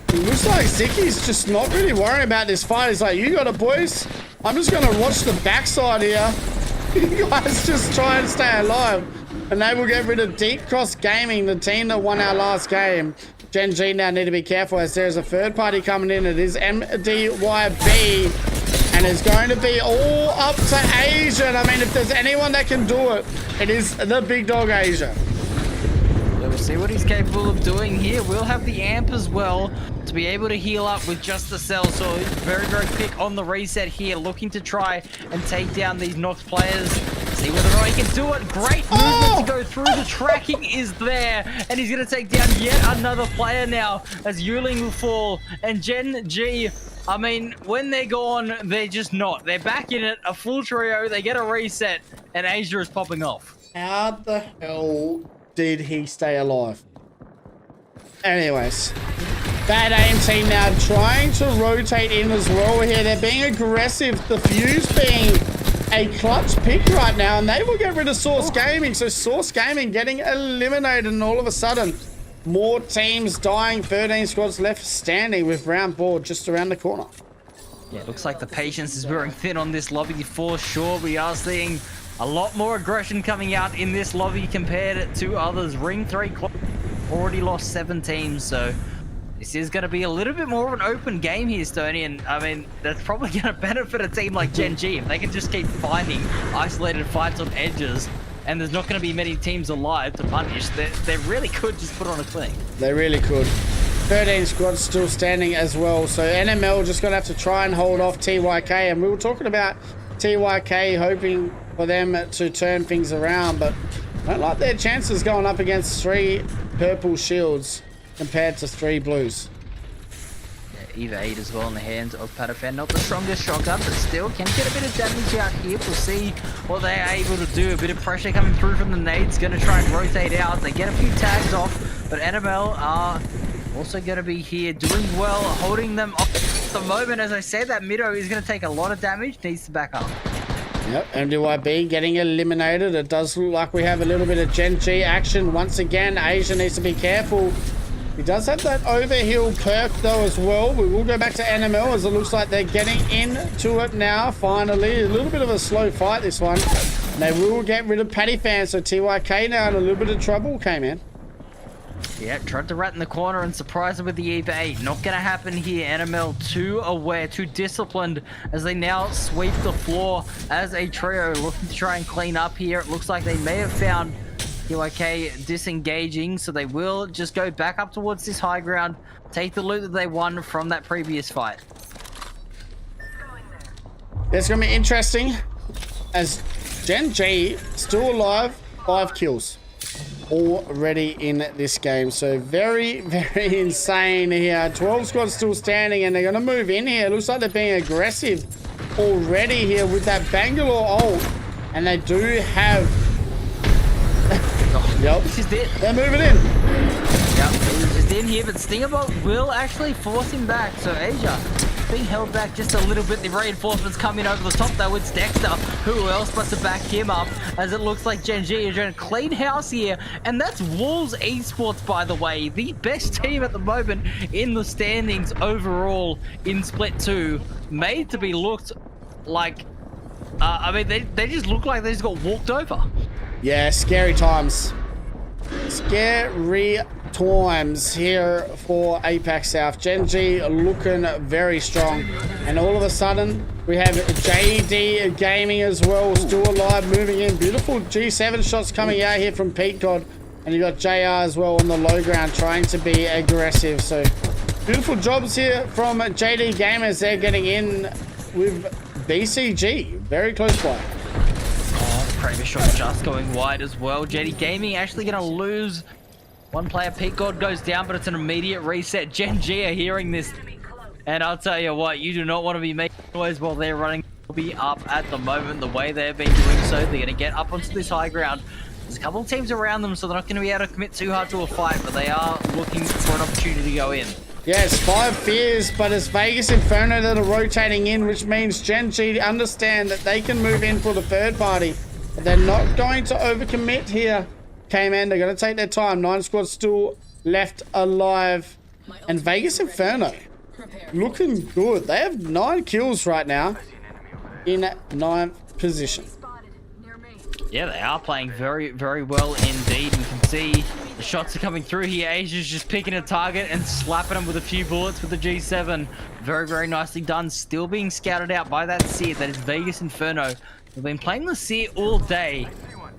It looks like Ziki's just not really worrying about this fight. He's like, you got it, boys. I'm just going to watch the backside here. You guys just try and stay alive. And they will get rid of Deep Cross Gaming, the team that won our last game. Gen G now need to be careful as there's a third party coming in. It is MDYB. And it's going to be all up to Asia. And I mean, if there's anyone that can do it, it is the big dog Asia. We'll see what he's capable of doing here. We'll have the amp as well to be able to heal up with just the cell. So very, very quick on the reset here, looking to try and take down these Nox players. See whether or not he can do it. Great movement to go through. The tracking is there. And he's going to take down yet another player now as Yuling will fall. And Gen G, I mean, when they're gone, they're just not. They're back in it, a full trio. They get a reset, and Asia is popping off. How the hell did he stay alive? Anyways, Bad Aim team now trying to rotate in as well here. They're being aggressive. The Fuse being a clutch pick right now, and they will get rid of Source Gaming. So Source Gaming getting eliminated, and all of a sudden, more teams dying. 13 squads left standing with round board just around the corner. Yeah, looks like the patience is wearing thin on this lobby for sure. We are seeing a lot more aggression coming out in this lobby compared to others. Ring 3 already lost 7 teams, so this is going to be a little bit more of an open game here, Stoney, and I mean, that's probably going to benefit a team like Gen G if they can just keep finding isolated fights on edges, and there's not going to be many teams alive to punish. They really could just put on a clinic. They really could. 13 squads still standing as well. So NML just going to have to try and hold off TYK. And we were talking about TYK hoping for them to turn things around. But I don't like their chances going up against 3 purple shields compared to 3 blues. Eva 8 as well in the hands of Patafan. Not the strongest shotgun, but still can get a bit of damage out here. We'll see what they're able to do. A bit of pressure coming through from the nades. Going to try and rotate out. They get a few tags off, but NML are also going to be here doing well, holding them off at the moment. As I said, that Mido is going to take a lot of damage. Needs to back up. Yep, MDYB getting eliminated. It does look like we have a little bit of Gen G action once again. Asia needs to be careful. He does have that overheal perk though as well. We will go back to NML as it looks like they're getting into it now. Finally, a little bit of a slow fight this one. And they will get rid of Patty Fan, so TYK now in a little bit of trouble, K-Man. Yeah, tried to rat in the corner and surprise him with the Eva 8. Not going to happen here. NML too aware, too disciplined as they now sweep the floor as a trio looking to try and clean up here. It looks like they may have found TYK disengaging, so they will just go back up towards this high ground, take the loot that they won from that previous fight. It's going to be interesting as Gen G still alive, 5 kills already in this game. So very, very insane here. 12 squads still standing and they're going to move in here. Looks like they're being aggressive already here with that Bangalore ult. And they do have... Yep. This is it. They're moving in. Yep, he's just in here, but Stingerbolt will actually force him back. So Asia being held back just a little bit. The reinforcements come in over the top though. It's Dexter. Who else but to back him up, as it looks like Gen G is trying to clean house here. And that's Wolves Esports, by the way. The best team at the moment in the standings overall in Split 2. Made to be looked like... I mean, they just look like they just got walked over. Yeah, scary times. Scary times here for APAC South. Gen G looking very strong. And all of a sudden, we have JD Gaming as well, still alive, moving in. Beautiful G7 shots coming out here from Pete God. And you got JR as well on the low ground, trying to be aggressive. So, beautiful jobs here from JD Gamers. They're getting in with BCG. Very close by. Previous shot just going wide as well. JD Gaming actually going to lose. One player, Pete God, goes down, but it's an immediate reset. Gen G are hearing this. And I'll tell you what, you do not want to be making noise while they're running. Be up at the moment the way they've been doing so. They're going to get up onto this high ground. There's a couple of teams around them, so they're not going to be able to commit too hard to a fight, but they are looking for an opportunity to go in. Yes, 5 fears, but it's Vegas Inferno that are rotating in, which means Gen G understand that they can move in for the third party. But they're not going to overcommit here, K-Man. They're going to take their time. 9 squads still left alive. And Vegas Inferno looking good. They have 9 kills right now in 9th position. Yeah, they are playing very, very well indeed. You can see the shots are coming through here. Asia's just picking a target and slapping them with a few bullets with the G7. Very, very nicely done. Still being scouted out by that Seer. That is Vegas Inferno. They've been playing the Seer all day,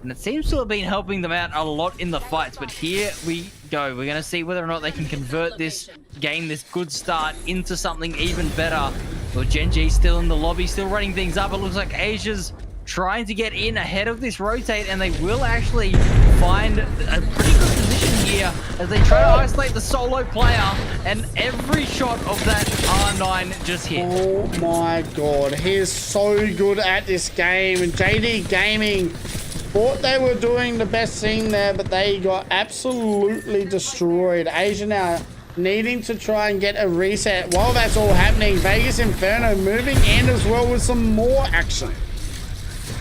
and it seems to have been helping them out a lot in the fights. But here we go. We're going to see whether or not they can convert this game, this good start, into something even better. Well, Gen G still in the lobby, still running things up. It looks like Asia's trying to get in ahead of this rotate, and they will actually find a pretty good position here as they try to isolate the solo player, and every shot of that R9 just hit. Oh my god, he is so good at this game. And JD Gaming thought they were doing the best thing there, but they got absolutely destroyed. Asia now needing to try and get a reset. While that's all happening, Vegas Inferno moving in as well with some more action.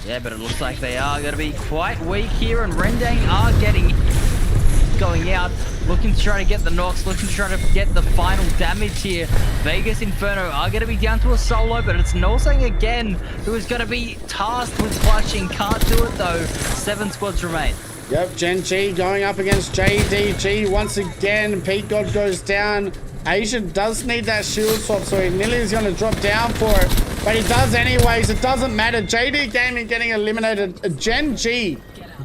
Yeah, but it looks like they are going to be quite weak here, and Rendang are going out, looking to try to get the knocks, looking to try to get the final damage here. Vegas Inferno are going to be down to a solo, but it's Nolsang again who is going to be tasked with clutching. Can't do it though. 7 squads remain. Yep, Gen G going up against JDG once again. Pete God goes down. Asia does need that shield swap, so he nearly is going to drop down for it. But he does anyways. It doesn't matter. JD Gaming getting eliminated. Gen G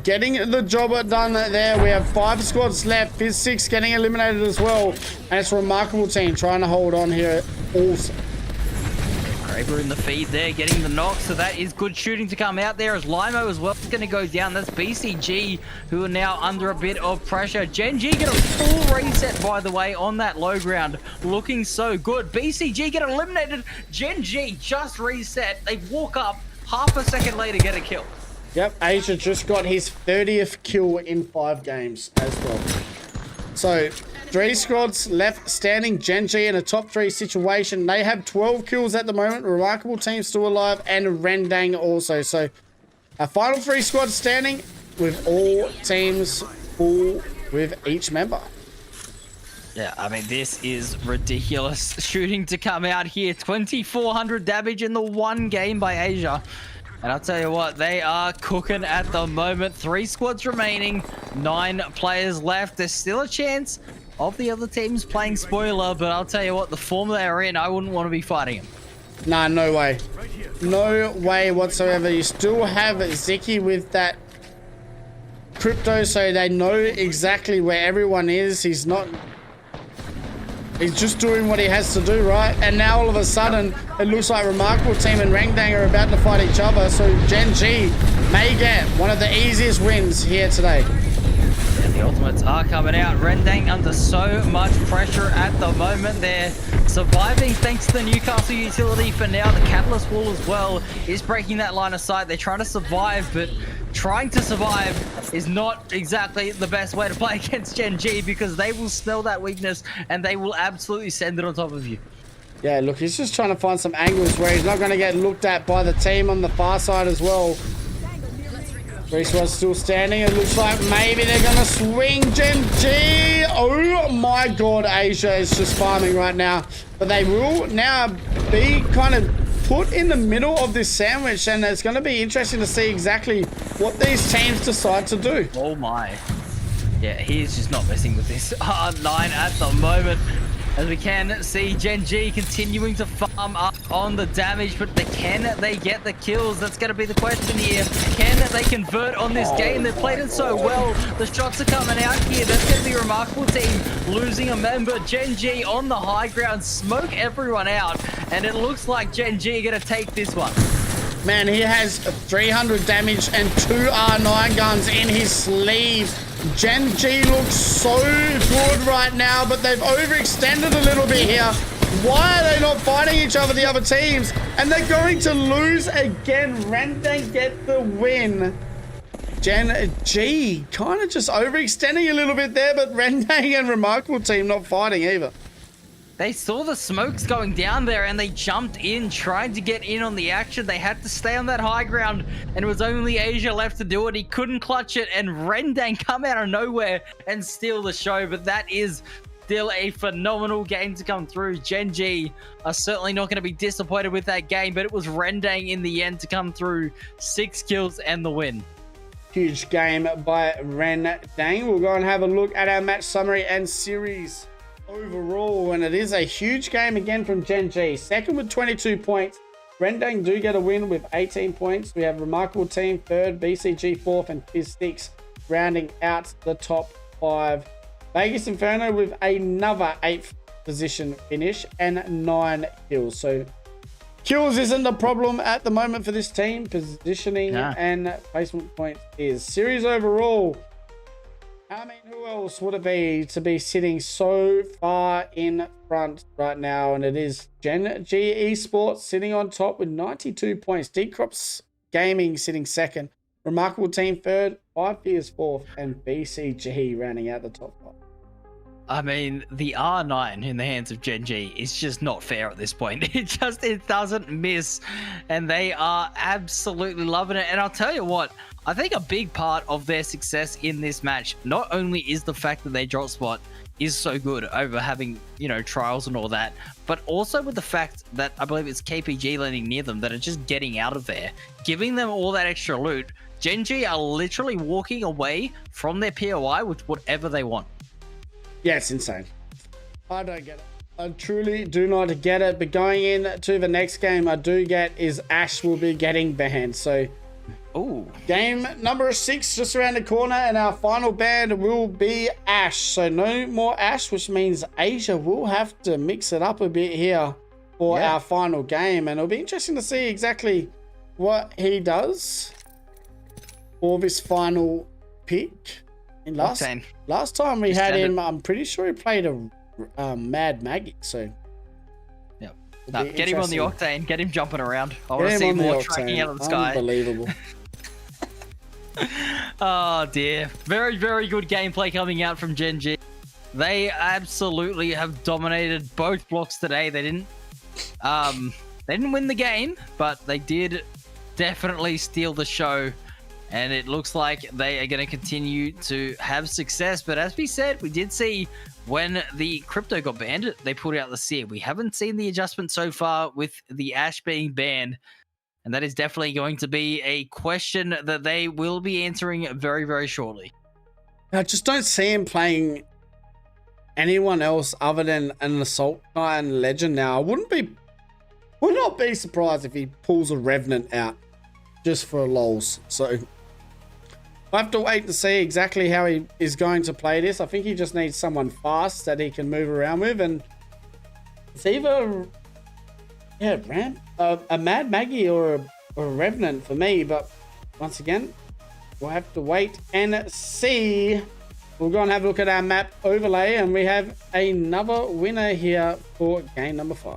getting the job done there. We have 5 squads left. Fizz 6 getting eliminated as well. And it's a remarkable team trying to hold on here also. Kraber in the feed there, getting the knock, so that is good shooting to come out there as Limo as well is going to go down. That's BCG, who are now under a bit of pressure. Gen G get a full reset, by the way, on that low ground. Looking so good. BCG get eliminated. Gen G just reset. They walk up, half a second later get a kill. Yep, Asia just got his 30th kill in 5 games as well. So 3 squads left standing. Gen G in a top 3 situation. They have 12 kills at the moment. Remarkable team still alive, and Rendang also. So our final 3 squads standing with all teams full with each member. Yeah, I mean, this is ridiculous shooting to come out here. 2,400 damage in the 1 game by Asia. And I'll tell you what, they are cooking at the moment. 3 squads remaining, 9 players left. There's still a chance of the other teams playing spoiler, but I'll tell you what, the form they're in, I wouldn't want to be fighting them. Nah, no way. No way whatsoever. You still have Ziki with that crypto, so they know exactly where everyone is. He's just doing what he has to do, right? And now all of a sudden, it looks like Remarkable Team and Rangdang are about to fight each other. So Gen G may get one of the easiest wins here today. And the ultimates are coming out. Rendang under so much pressure at the moment. They're surviving thanks to the Newcastle utility for now. The Catalyst wall as well is breaking that line of sight. They're trying to survive, but trying to survive is not exactly the best way to play against Gen G, because they will smell that weakness and they will absolutely send it on top of you. Yeah, look, he's just trying to find some angles where he's not going to get looked at by the team on the far side as well. Reese was still standing. It looks like maybe they're going to swing Gen G. Oh my god, Asia is just farming right now. But they will now be kind of put in the middle of this sandwich, and it's going to be interesting to see exactly what these teams decide to do. Oh my. Yeah, he's just not messing with this R9 at the moment. As we can see, Gen G continuing to farm up on the damage, but can they get the kills? That's going to be the question here. Can they convert on this game? They've played it so well. The shots are coming out here. That's going to be a remarkable team losing a member. Gen G on the high ground, smoke everyone out, and it looks like Gen G are going to take this one. Man, he has 300 damage and 2 R9 guns in his sleeve. Gen G looks so good right now, but they've overextended a little bit here. Why are they not fighting each other, the other teams? And they're going to lose again. Rendang get the win. Gen G kind of just overextending a little bit there, but Rendang and Remarkable Team not fighting either. They saw the smokes going down there and they jumped in, trying to get in on the action. They had to stay on that high ground, and it was only Asia left to do it. He couldn't clutch it, and Rendang come out of nowhere and steal the show. But that is still a phenomenal game to come through. Gen G are certainly not going to be disappointed with that game, but it was Rendang in the end to come through. 6 kills and the win. Huge game by Rendang. We'll go and have a look at our match summary and series overall, and it is a huge game again from Gen G. Second with 22 points. Rendang do get a win with 18 points. We have Remarkable Team third, BCG fourth, and Fizz 6 rounding out the top 5. Vegas Inferno with another 8th position finish and 9 kills. So kills isn't the problem at the moment for this team. Positioning and placement points is. Series overall, I mean, who else would it be to be sitting so far in front right now? And it is Gen G Esports sitting on top with 92 points. Decrops Gaming sitting second. Remarkable Team third. 5 Fears fourth. And BCG rounding out the top 5. I mean, the R9 in the hands of Gen G is just not fair at this point. It doesn't miss, and they are absolutely loving it. And I'll tell you what, I think a big part of their success in this match, not only is the fact that their drop spot is so good over having, you know, trials and all that, but also with the fact that I believe it's KPG landing near them that are just getting out of there, giving them all that extra loot. Gen G are literally walking away from their POI with whatever they want. Yeah, it's insane. I don't get it. I truly do not get it. But going into the next game, I do get is Ash will be getting banned. So Oh, Game number 6 just around the corner, and our final band will be Ash. So no more Ash, which means Asia will have to mix it up a bit here for our final game, and it'll be interesting to see exactly what he does for this final pick. And last time we had him, I'm pretty sure he played a Mad Maggie. So get him on the Octane, get him jumping around. I want to see more tracking out of the sky. Unbelievable. Oh dear. Very, very good gameplay coming out from Gen G. They absolutely have dominated both blocks today. They didn't win the game, but they did definitely steal the show. And it looks like they are going to continue to have success. But as we said, we did see when the crypto got banned, they pulled out the sear. We haven't seen the adjustment so far with the Ash being banned. And that is definitely going to be a question that they will be answering very, very shortly. I just don't see him playing anyone else other than an Assault Giant Legend now. I would not be surprised if he pulls a Revenant out just for lols. So I have to wait to see exactly how he is going to play this. I think he just needs someone fast that he can move around with, and it's either a Mad Maggie or a Revenant for me. But once again, we'll have to wait and see. We'll go and have a look at our map overlay, and we have another winner here for game number 5.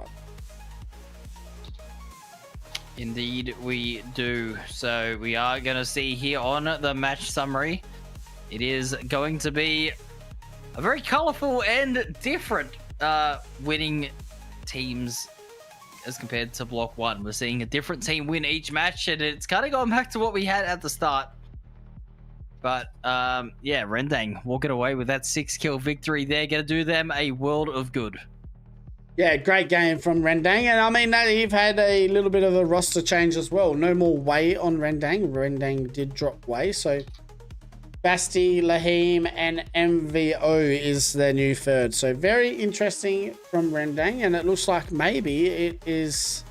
Indeed, we do. So we are going to see here on the match summary, it is going to be a very colorful and different winning teams as compared to Block 1. We're seeing a different team win each match, and it's kind of going back to what we had at the start. But yeah, Rendang walking away with that 6-kill victory there. Going to do them a world of good. Yeah, great game from Rendang. And I mean, they've had a little bit of a roster change as well. No more Wei on Rendang. Rendang did drop Wei. So Basti, Lahim, and MVO is their new third. So very interesting from Rendang. And it looks like maybe it is,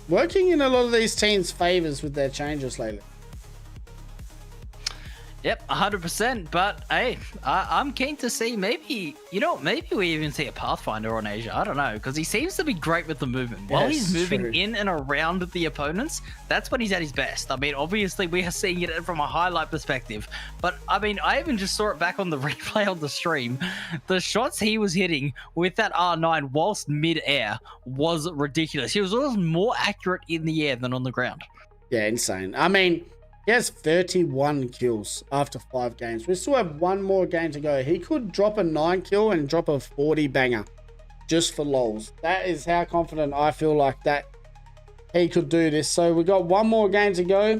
working in a lot of these teams' favors with their changes lately. Yep, 100%. But hey, I'm keen to see maybe we even see a Pathfinder on Asia. I don't know, because he seems to be great with the movement. While he's moving in and around the opponents, that's when he's at his best. I mean, obviously we are seeing it from a highlight perspective, but I mean, I even just saw it back on the replay on the stream. The shots he was hitting with that R9 whilst mid-air was ridiculous. He was almost more accurate in the air than on the ground. Yeah, insane. I mean, he has 31 kills after 5 games. We still have one more game to go. He could drop a 9 kill and drop a 40 banger just for lols. That is how confident I feel like that he could do this. So we've got one more game to go,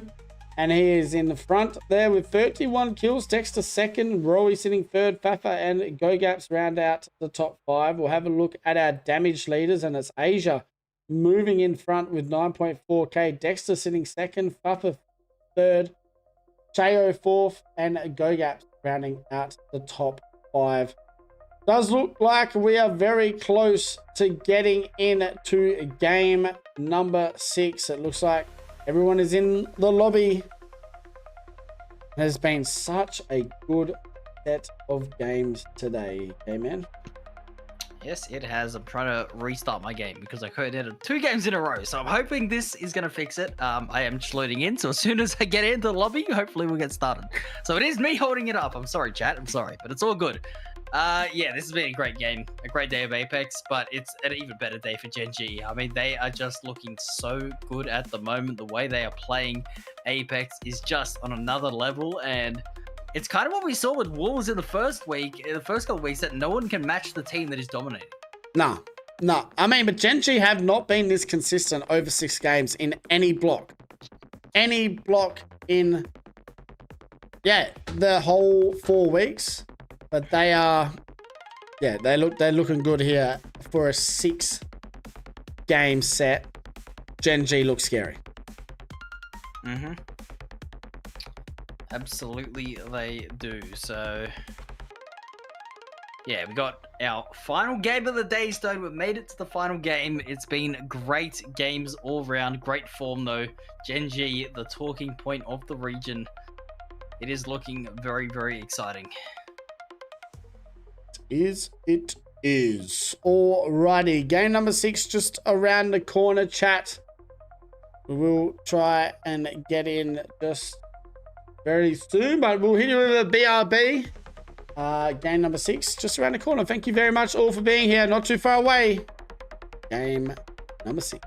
and he is in the front there with 31 kills. Dexter second, Rory sitting third, Fafa and GoGaps round out the top 5. We'll have a look at our damage leaders, and it's Asia moving in front with 9.4k. Dexter sitting second, Fafa third, Chayo fourth, and GoGaps rounding out the top 5. Does look like we are very close to getting into game number 6. It looks like everyone is in the lobby. It has been such a good set of games today, okay, man? Yes, it has. I'm trying to restart my game because I co-edited 2 games in a row. So I'm hoping this is going to fix it. I am just loading in. So as soon as I get into the lobby, hopefully we'll get started. So it is me holding it up. I'm sorry, chat. I'm sorry, but it's all good. Yeah, this has been a great game. A great day of Apex, but it's an even better day for Gen G. I mean, they are just looking so good at the moment. The way they are playing Apex is just on another level, and it's kind of what we saw with Wolves in the first couple of weeks, that no one can match the team that is dominating. No. I mean, but Gen G have not been this consistent over 6 games in any block. Any block in, the whole 4 weeks. But they are, they're looking good here for a 6-game set. Gen G looks scary. Mm-hmm. Absolutely, they do. So, Yeah, we got our final game of the day, Stone. We've made it to the final game. It's been great games all round. Great form, though. Gen G, the talking point of the region. It is looking very, very exciting. It is. Alrighty, game number 6 just around the corner, chat. We will try and get in just very soon, but we'll hit you with a BRB. Game number 6 just around the corner. Thank you very much all for being here. Not too far away. Game number 6.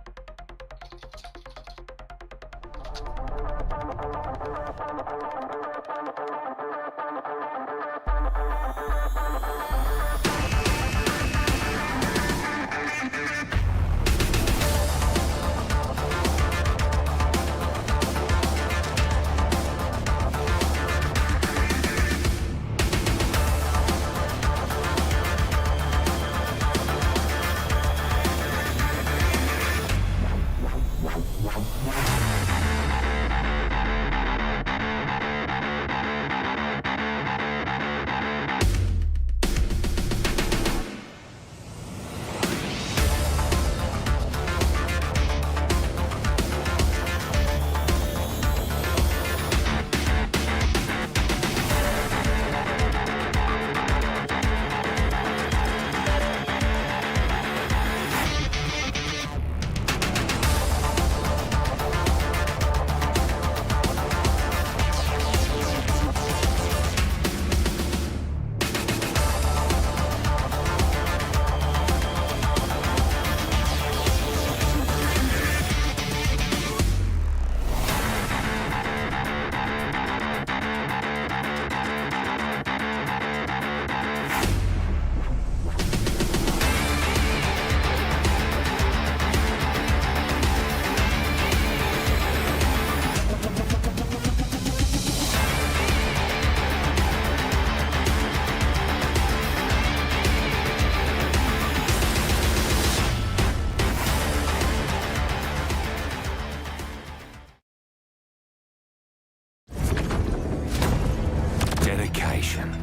Dedication,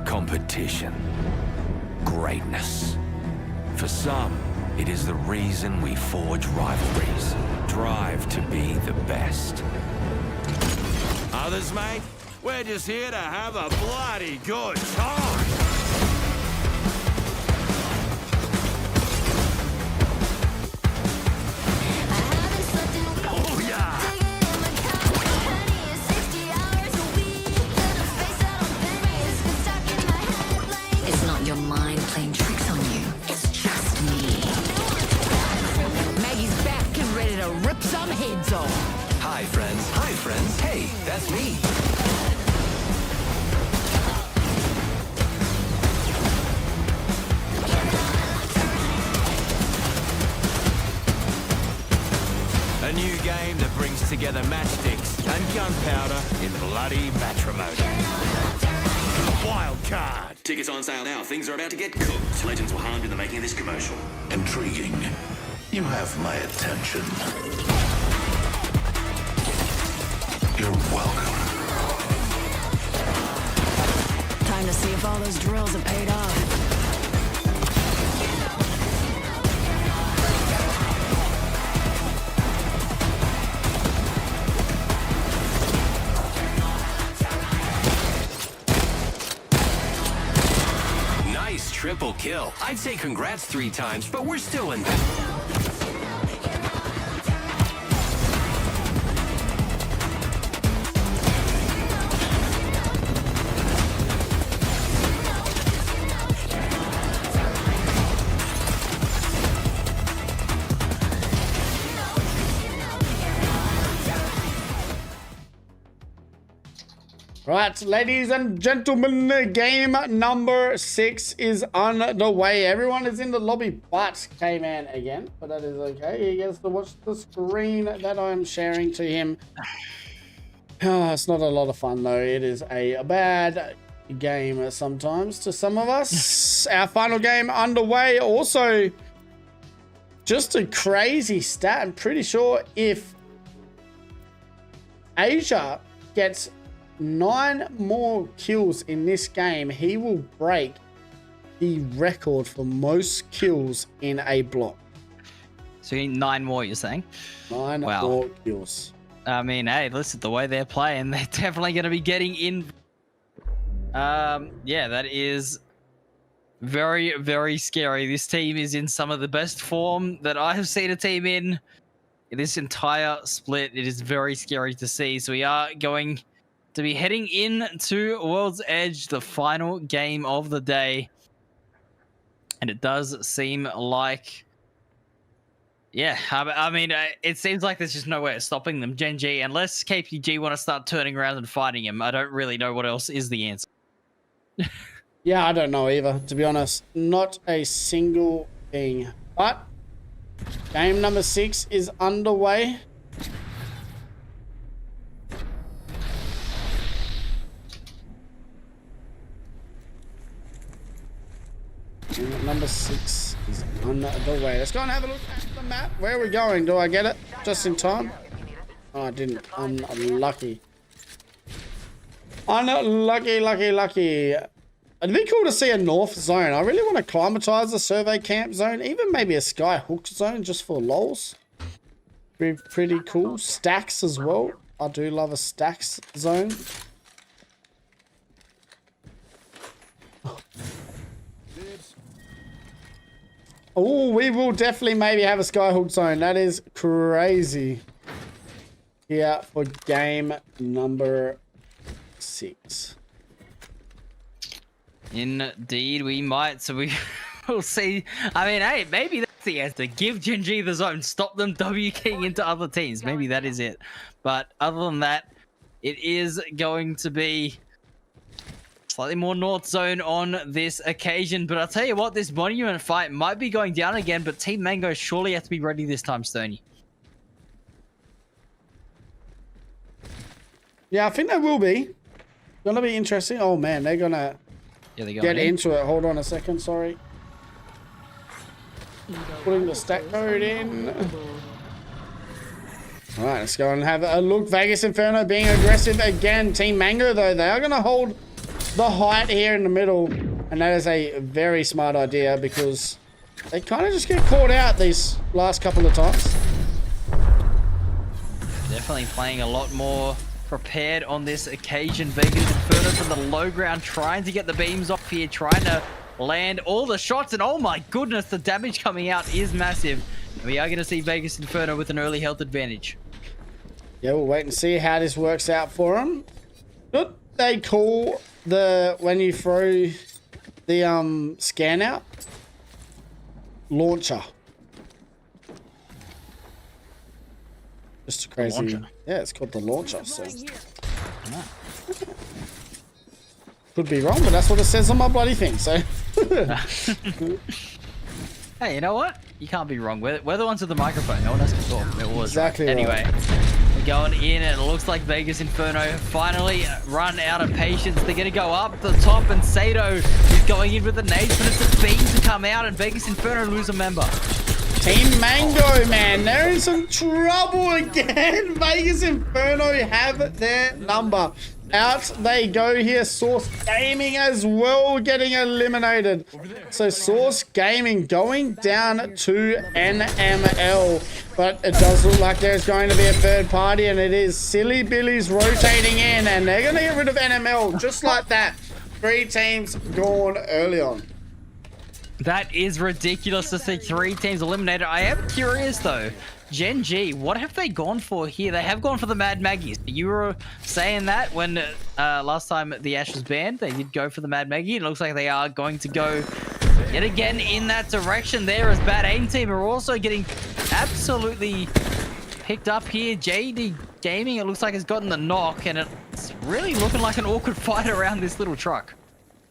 competition, greatness. For some, it is the reason we forge rivalries, drive to be the best. Others, mate, we're just here to have a bloody good time. Oh, yeah. It's not your mind playing tricks on you. It's just me. Maggie's back and ready to rip some heads off. Hi, friends. Hi, friends. Hey, that's me. A new game that brings together matchsticks and gunpowder in bloody matrimony. A wild card. Tickets on sale now. Things are about to get cooked. Legends were harmed in the making of this commercial. Intriguing. You have my attention. You're welcome. Time to see if all those drills have paid off. Nice triple kill. I'd say congrats 3 times, but we're still in. Right, ladies and gentlemen, game number 6 is on the way. Everyone is in the lobby but K-Man again, but that is okay. He gets to watch the screen that I'm sharing to him. It's not a lot of fun though. It is a bad game sometimes to some of us. Our final game underway. Also, just a crazy stat. I'm pretty sure if Asia gets 9 more kills in this game, he will break the record for most kills in a block. So you need 9 more, you're saying? 9 Wow. more kills. I mean, hey, listen, the way they're playing, they're definitely going to be getting in. Yeah, that is very, very scary. This team is in some of the best form that I have seen a team in this entire split. It is very scary to see. So we are going to be heading in to World's Edge, the final game of the day. And it does seem like... Yeah, I mean, it seems like there's just no way of stopping them. Gen G, unless KPG want to start turning around and fighting him, I don't really know what else is the answer. Yeah, I don't know either, to be honest. Not a single thing. But game number 6 is underway. Game number 6 is underway. Let's go and have a look at the map. Where are we going? Do I get it just in time? Oh, I didn't. I'm unlucky. Unlucky, lucky. It'd be cool to see a north zone. I really want to climatize the survey camp zone. Even maybe a sky hook zone just for lols. Be pretty cool. Stacks as well. I do love a stacks zone. Oh, we will definitely maybe have a skyhook zone. That is crazy. Here for game number 6. Indeed, we might. So we will see. I mean, hey, maybe that's the answer. Give Gen G the zone. Stop them W-keying into other teams. Maybe that is it. But other than that, it is going to be slightly more north zone on this occasion. But I'll tell you what, this monument fight might be going down again, but Team Mango surely have to be ready this time, Stoney. Yeah, I think they will be. Gonna be interesting. Oh man, they're gonna get into it. Hold on a second, sorry. Putting the stack code in. Alright, let's go and have a look. Vegas Inferno being aggressive again. Team Mango, though, they are gonna hold the height here in the middle, and that is a very smart idea because they kind of just get caught out these last couple of times. Definitely playing a lot more prepared on this occasion. Vegas Inferno from the low ground, trying to get the beams off here, trying to land all the shots, and oh my goodness, the damage coming out is massive. And we are going to see Vegas Inferno with an early health advantage. Yeah, we'll wait and see how this works out for them. What they call the, when you throw the scan out, launcher. Just a crazy. Yeah, it's called the launcher. So could be wrong, but that's what it says on my bloody thing. So hey, you know what? You can't be wrong. We're the ones with the microphone. No one has to talk. It was exactly right. Right. Anyway, we're going in, and it looks like Vegas Inferno finally run out of patience. They're going to go up the top, and Sato is going in with the nades, but it's a beam to come out, and Vegas Inferno lose a member. Team Mango, man, they're in some trouble again. Vegas Inferno have their number. Out they go here. Source Gaming as well getting eliminated. So Source Gaming going down to NML. But it does look like there's going to be a third party, and it is Silly Billy's rotating in, and they're going to get rid of NML just like that. 3 teams gone early on. That is ridiculous to see 3 teams eliminated. I am curious though, Gen G, what have they gone for here? They have gone for the Mad Maggies. You were saying that when last time the Ash was banned, they did go for the Mad Maggie. It looks like they are going to go yet again in that direction there, as Bad Aim Team are also getting absolutely picked up here. JD Gaming, it looks like, has gotten the knock, and it's really looking like an awkward fight around this little truck.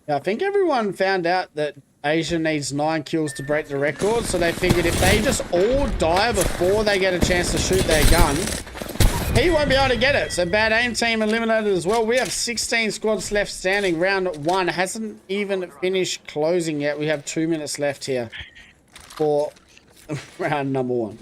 Yeah, I think everyone found out that Asia needs 9 kills to break the record, so they figured if they just all die before they get a chance to shoot their gun, he won't be able to get it. So Bad Aim Team eliminated as well. We have 16 squads left standing. Round 1 hasn't even finished closing yet. We have 2 minutes left here for round number 1.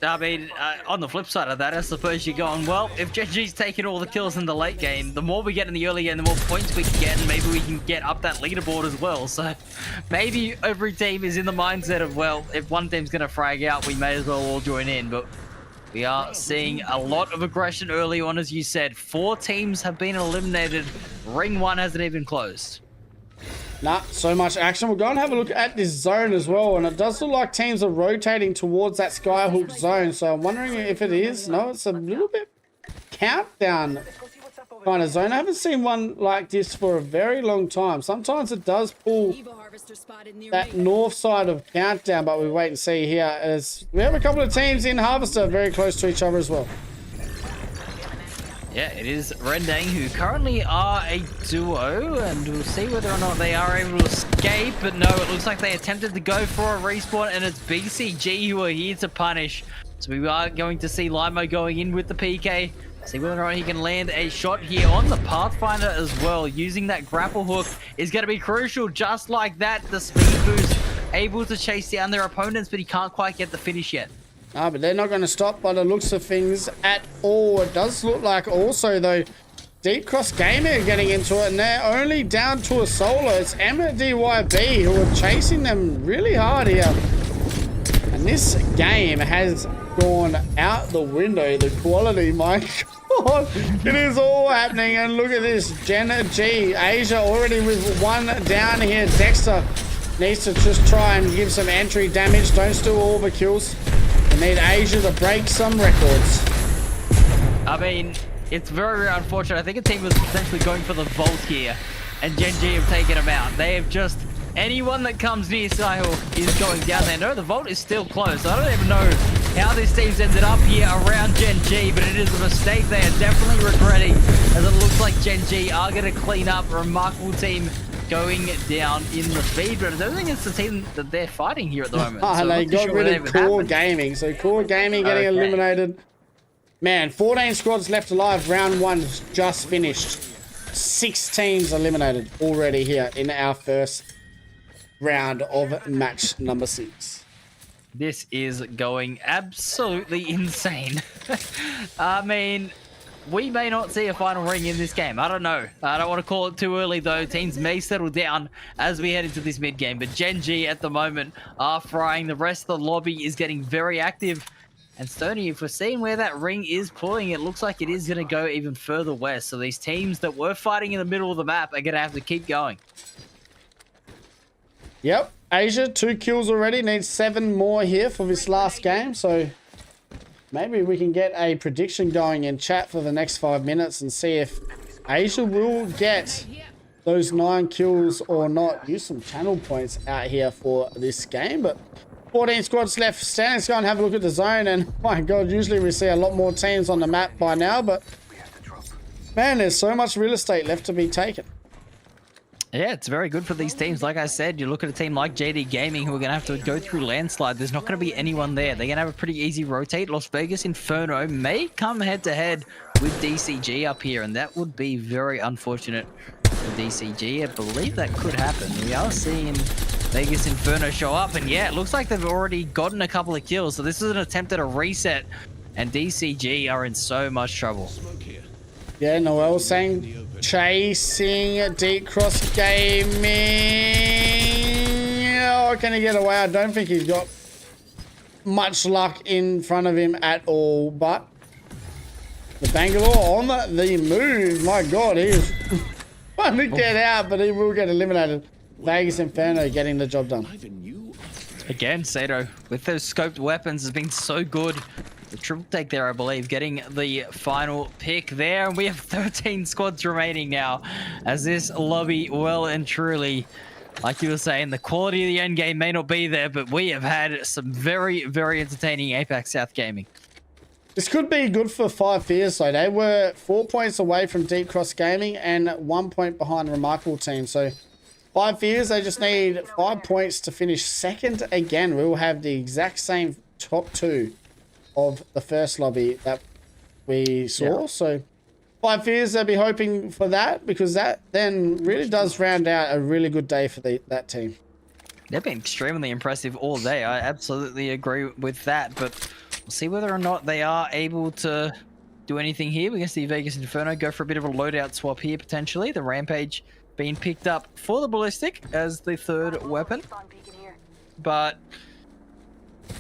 I mean, on the flip side of that, I suppose you're going, well, if Genji's taking all the kills in the late game, the more we get in the early game, the more points we can get, and maybe we can get up that leaderboard as well. So maybe every team is in the mindset of, well, if one team's going to frag out, we may as well all join in. But we are seeing a lot of aggression early on, as you said. 4 teams have been eliminated. Ring 1 hasn't even closed. Not so much action. We'll go and have a look at this zone as well, and it does look like teams are rotating towards that skyhook zone, so I'm wondering if it is. No, it's a little bit countdown kind of zone. I haven't seen one like this for a very long time. Sometimes it does pull that north side of countdown, but we wait and see here as we have a couple of teams in Harvester very close to each other as well. Yeah, it is Rendang, who currently are a duo, and we'll see whether or not they are able to escape. But no, it looks like they attempted to go for a respawn, and it's BCG who are here to punish. So we are going to see Limo going in with the PK. See whether or not he can land a shot here on the Pathfinder as well. Using that grapple hook is going to be crucial. Just like that, the speed boost able to chase down their opponents, but he can't quite get the finish yet. But they're not going to stop by the looks of things at all. It does look like also, though, Deep Cross Gaming are getting into it, and they're only down to a solo. It's Emma DYB who are chasing them really hard here. And this game has gone out the window. The quality, my God, it is all happening. And look at this. Jenna G, Asia already with 1 down here. Dexter needs to just try and give some entry damage. Don't steal all the kills. We need Asia to break some records. I mean, it's very, very unfortunate. I think a team was potentially going for the vault here, and Gen G have taken them out. They have just... Anyone that comes near Skyhook is going down there. No, the vault is still closed. I don't even know how this team's ended up here around Gen G, but it is a mistake they are definitely regretting, as it looks like Gen G are going to clean up. A remarkable team going down in the feed, but I don't think it's the team that they're fighting here at the moment. So they got rid of Core Gaming. So Core Gaming getting eliminated. Man, 14 squads left alive. Round 1 just finished. 6 teams eliminated already here in our first round of match number 6. This is going absolutely insane. I mean, we may not see a final ring in this game. I don't know. I don't want to call it too early, though. Teams may settle down as we head into this mid-game. But Gen G at the moment are frying. The rest of the lobby is getting very active. And Stoney, if we're seeing where that ring is pulling, it looks like it is going to go even further west. So these teams that were fighting in the middle of the map are going to have to keep going. Yep. Asia, 2 kills already. Needs 7 more here for this last game. So maybe we can get a prediction going in chat for the next 5 minutes and see if Asia will get those 9 kills or not. Use some channel points out here for this game. But 14 squads left standing. Let's go and have a look at the zone. And my God, usually we see a lot more teams on the map by now. But man, there's so much real estate left to be taken. Yeah, it's very good for these teams. Like I said, you look at a team like JD Gaming who are going to have to go through landslide. There's not going to be anyone there. They're going to have a pretty easy rotate. Las Vegas Inferno may come head-to-head with DCG up here, and that would be very unfortunate for DCG. I believe that could happen. We are seeing Vegas Inferno show up, and yeah, it looks like they've already gotten a couple of kills. So this is an attempt at a reset, and DCG are in so much trouble. Yeah, Noel saying chasing Deep Cross Gaming. Oh, can he get away? I don't think he's got much luck in front of him at all, but the Bangalore on the move. My God, he is trying to get out, but he will get eliminated. Vegas Inferno getting the job done. Again, Sato, with those scoped weapons, has been so good. The triple take there, I believe, getting the final pick there. And we have 13 squads remaining now, as this lobby, well and truly, like you were saying, the quality of the end game may not be there, but we have had some very, very entertaining APAC South gaming. This could be good for 5 Fears, though. They were 4 points away from Deep Cross Gaming and 1 point behind Remarkable Team. So 5 Fears, they just need 5 points to finish second again. We will have the exact same top 2 of the first lobby that we saw. Yeah. So 5 Fears, they'll be hoping for that, because that then really does round out a really good day for that team. They've been extremely impressive all day. I absolutely agree with that, but we'll see whether or not they are able to do anything here. We can see Vegas Inferno go for a bit of a loadout swap here, potentially. The Rampage being picked up for the Ballistic as the third weapon. But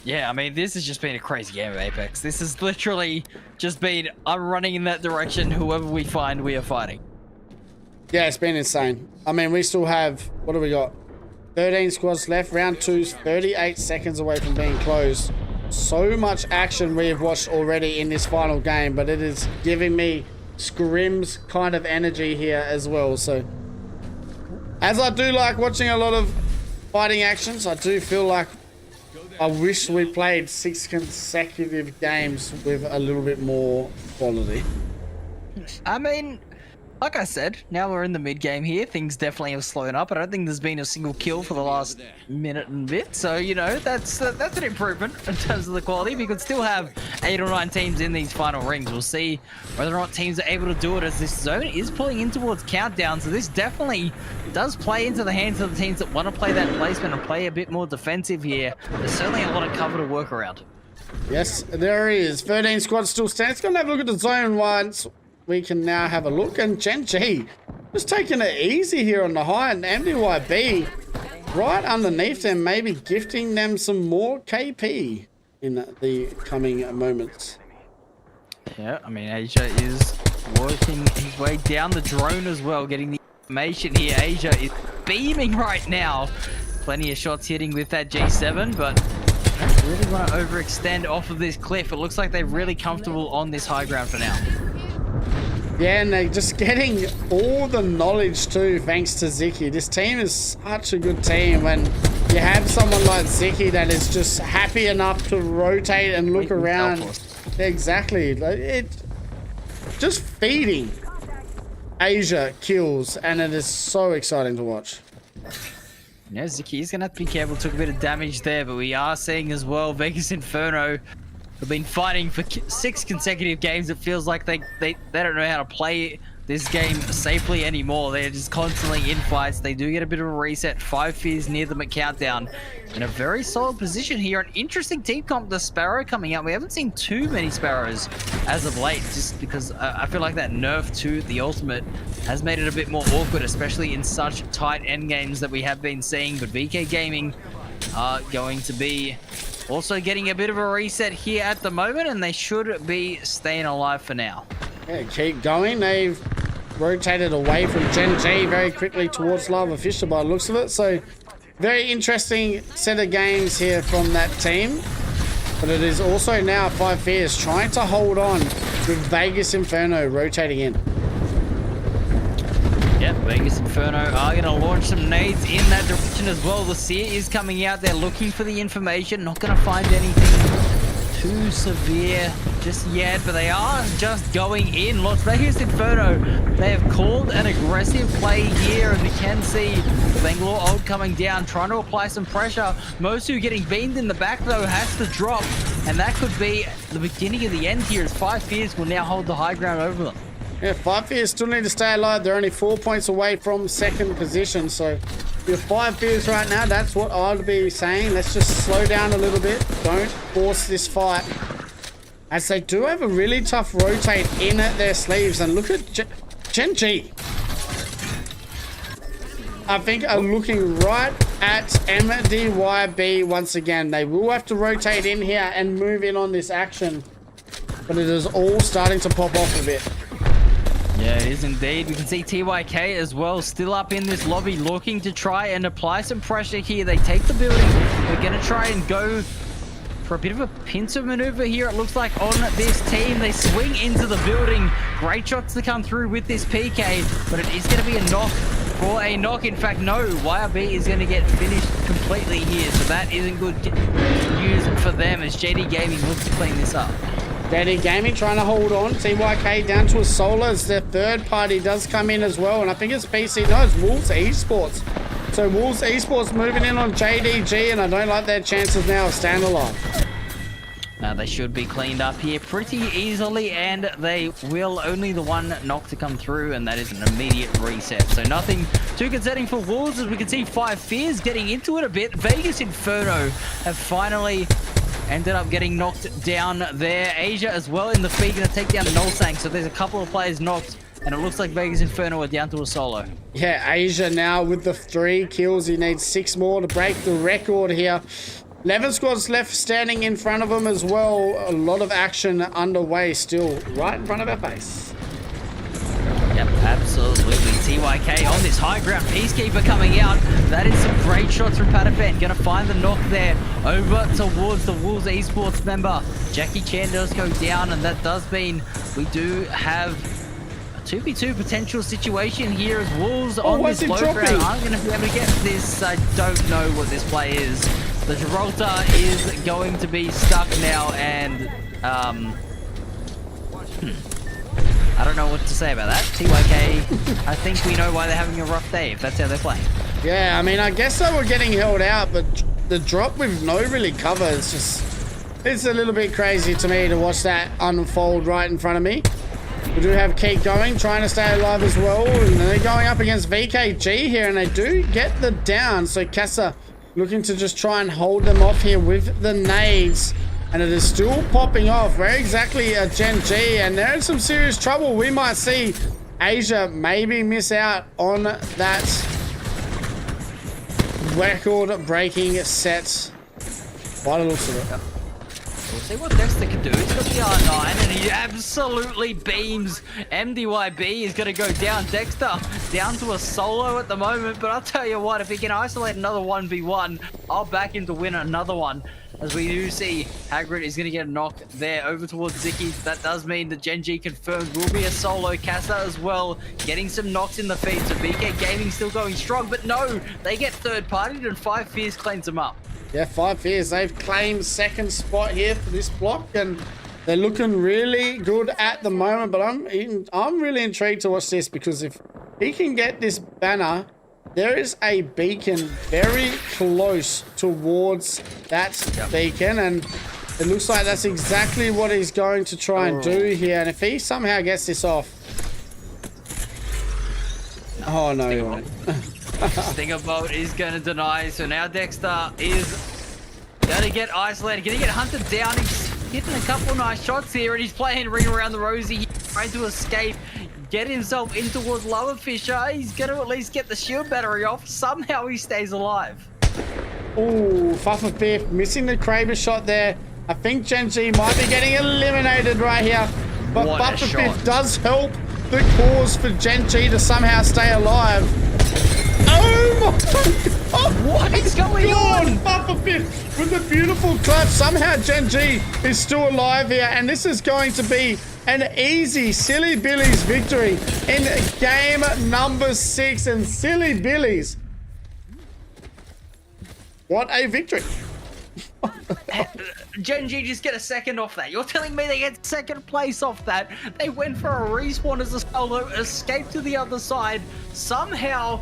yeah, I mean, this has just been a crazy game of Apex. This has literally just been, I'm running in that direction. Whoever we find, we are fighting. Yeah, it's been insane. I mean, we still have, what do we got? 13 squads left. Round 2's 38 seconds away from being closed. So much action we have watched already in this final game, but it is giving me Scrim's kind of energy here as well. So, as I do like watching a lot of fighting actions, I do feel like I wish we played 6 consecutive games with a little bit more quality. I mean, like I said, now we're in the mid game here. Things definitely have slowed up. I don't think there's been a single kill for the last minute and a bit. So, you know, that's an improvement in terms of the quality. We could still have 8 or 9 teams in these final rings. We'll see whether or not teams are able to do it, as this zone is pulling in towards countdown. So this definitely does play into the hands of the teams that want to play that placement and play a bit more defensive here. There's certainly a lot of cover to work around. Yes, there is. 13 squads still standing. Let's go and have a look at the zone once. We can now have a look, and Gen G just taking it easy here on the high, and MDYB right underneath them, maybe gifting them some more KP in the coming moments. Yeah, I mean, Asia is working his way down the drone as well, getting the information here. Asia is beaming right now. Plenty of shots hitting with that G7, but I don't really want to overextend off of this cliff. It looks like they're really comfortable on this high ground for now. Yeah, and they're just getting all the knowledge too, thanks to Ziki. This team is such a good team when you have someone like Ziki that is just happy enough to rotate and look around. Exactly. It just feeding Asia kills, and it is so exciting to watch. Yeah, Ziki is going to have to be careful. Took a bit of damage there, but we are seeing as well Vegas Inferno have been fighting for 6 consecutive games. It feels like they don't know how to play this game safely anymore. They're just constantly in fights. They do get a bit of a reset. 5 fears near them at countdown. In a very solid position here. An interesting team comp, the Sparrow coming out. We haven't seen too many Sparrows as of late, just because I feel like that nerf to the ultimate has made it a bit more awkward, especially in such tight end games that we have been seeing. But VK Gaming are going to be also getting a bit of a reset here at the moment, and they should be staying alive for now. Yeah, keep going. They've rotated away from Gen G very quickly towards Lava Fisher by the looks of it. So very interesting set of games here from that team. But it is also now 5 Fears trying to hold on with Vegas Inferno rotating in. Yep, Vegas Inferno are going to launch some nades in that direction as well. The Seer is coming out there looking for the information. Not going to find anything too severe just yet, but they are just going in. Las Vegas Inferno, they have called an aggressive play here, and we can see Bangalore Old coming down, trying to apply some pressure. Mosu getting beamed in the back though, has to drop, and that could be the beginning of the end here, as 5 Fears will now hold the high ground over them. Yeah, 5 Fears still need to stay alive. They're only 4 points away from second position. So with 5 Fears right now, that's what I'd be saying. Let's just slow down a little bit. Don't force this fight, as they do have a really tough rotate in at their sleeves. And look at Gen G. I think are looking right at MDYB once again. They will have to rotate in here and move in on this action. But it is all starting to pop off a bit. Yeah, it is indeed. We can see TYK as well, still up in this lobby, looking to try and apply some pressure here. They take the building. They're going to try and go for a bit of a pincer maneuver here, it looks like, on this team. They swing into the building. Great shots to come through with this PK, but it is going to be a knock for a knock. In fact, no, YRB is going to get finished completely here, so that isn't good news for them as JD Gaming looks to clean this up. JD Gaming trying to hold on. TYK down to a solo as their third party does come in as well. And I think it's PC, no, it's Wolves Esports. So Wolves Esports moving in on JDG, and I don't like their chances now of staying alive. Now they should be cleaned up here pretty easily, and they will only the one knock to come through, and that is an immediate reset. So nothing too concerning for Wolves, as we can see 5 Fears getting into it a bit. Vegas Inferno have finally ended up getting knocked down there. Asia as well in the feed, going to take down Nullsang. So there's a couple of players knocked, and it looks like Vegas Inferno are down to a solo. Yeah, Asia now with the 3 kills. He needs 6 more to break the record here. 11 squads left standing in front of him as well. A lot of action underway still right in front of our face. Yep, absolutely. TYK on this high ground. Peacekeeper coming out. That is some great shots from Patafan. Gonna find the knock there over towards the Wolves Esports member. Jackie Chan does go down, and that does mean we do have a 2v2 potential situation here as Wolves on this low ground. I'm gonna be able to get this. I don't know what this play is. The Gibraltar is going to be stuck now, and I don't know what to say about that. TYK, I think we know why they're having a rough day, if that's how they're playing. Yeah, I mean, I guess they were getting held out, but the drop with no really cover is just... It's a little bit crazy to me to watch that unfold right in front of me. We do have Keith going, trying to stay alive as well. And they're going up against VKG here, and they do get the down. So Casa looking to just try and hold them off here with the nades. And it is still popping off. Where exactly Gen G? And they're in some serious trouble. We might see Asia maybe miss out on that record-breaking set. By the looks of it. We'll see what Dexter can do. He's got the R9 and he absolutely beams. MDYB is going to go down. Dexter down to a solo at the moment. But I'll tell you what, if he can isolate another 1v1, I'll back him to win another one. As we do see, Hagrid is going to get a knock there over towards Zicky. That does mean that Gen G confirmed will be a solo. Casa as well, getting some knocks in the feed. So VK Gaming still going strong, but no, they get third partied and 5 Fears cleans them up. Yeah, 5 Fears. They've claimed second spot here for this block, and they're looking really good at the moment. But I'm really intrigued to watch this, because if he can get this banner, there is a beacon very close towards that beacon, and it looks like that's exactly what he's going to try and do here. And if he somehow gets this off... Oh, no, he won't. Stinger Bolt is going to deny, so now Dexter is going to get isolated, going to get hunted down. He's hitting a couple nice shots here, and he's playing Ring Around the Rosie. He's trying to escape, get himself in towards Lower Fisher. He's going to at least get the shield battery off. Somehow he stays alive. Ooh, Fuffa Fifth missing the Kraber shot there. I think Gen G might be getting eliminated right here. But Fuffa Fifth does help the cause for Gen G to somehow stay alive. Oh my God! What is going on? Fuffa Fifth with the beautiful clutch. Somehow Gen G is still alive here, and this is going to be an easy Silly Billy's victory in game number 6. And Silly Billy's, what a victory. Gen G just get a second off that. You're telling me they get second place off that? They went for a respawn as a solo, escaped to the other side. Somehow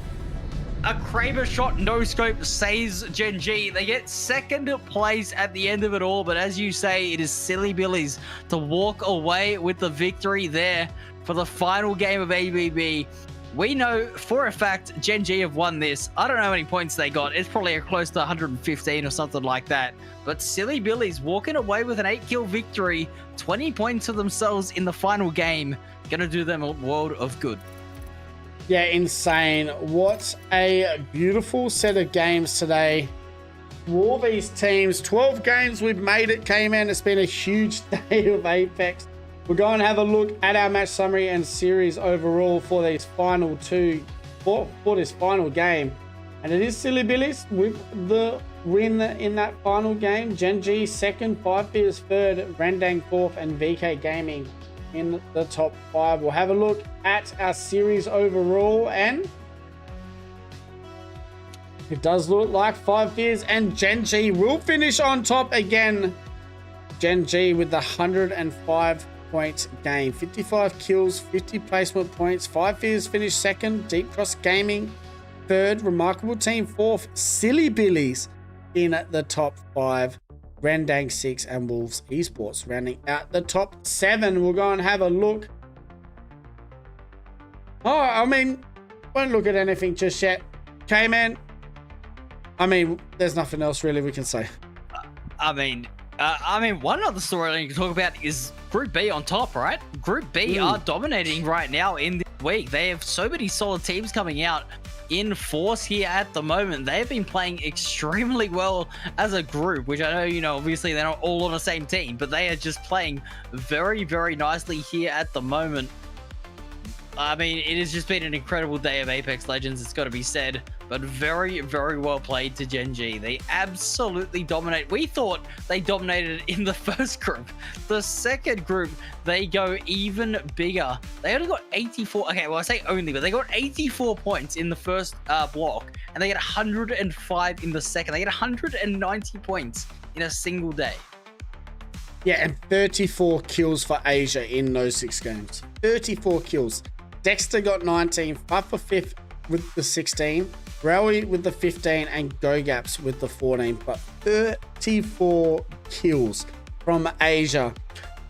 a Kraber shot no scope saves Gen G. They get second place at the end of it all, but as you say, it is Silly Billy's to walk away with the victory there for the final game of ABB. We know for a fact Gen G have won this. I don't know how many points they got. It's probably close to 115 or something like that. But Silly Billy's walking away with an 8-kill victory, 20 points for themselves in the final game. Gonna do them a world of good. Yeah, insane. What a beautiful set of games today. For all these teams, 12 games we've made it, K-Man. It's been a huge day of Apex. We're going to have a look at our match summary and series overall for these final two, for this final game. And it is Silly Billy's with the win in that final game. Gen G second, 5 Fears third, Rendang fourth, and VK Gaming in the top 5. We'll have a look at our series overall, and it does look like 5 Fears and Gen G will finish on top again. Gen G with the 105 point game, 55 kills, 50 placement points. 5 Fears finished second, Deep Cross Gaming third, Remarkable Team fourth, Silly Billy's in the top 5, Rendang 6, and Wolves Esports rounding out the top 7. We'll go and have a look. Oh, I mean, won't look at anything just yet. K-Man, I mean, there's nothing else really we can say. I mean, I mean, one other storyline you can talk about is Group B on top, right? Group B are dominating right now in this week. They have so many solid teams coming out in force here at the moment. They've been playing extremely well as a group, which I know, you know, obviously they're not all on the same team, but they are just playing very, very nicely here at the moment. I mean, it has just been an incredible day of Apex Legends, it's got to be said, but very, very well played to Gen G. They absolutely dominate. We thought they dominated in the first group. The second group, they go even bigger. They only got 84. Okay, well, I say only, but they got 84 points in the first block, and they get 105 in the second. They get 190 points in a single day. Yeah, and 34 kills for Asia in those 6 games. 34 kills. Dexter got 19, Fuffa 5th with the 16, Rowie with the 15, and GoGaps with the 14. But 34 kills from Asia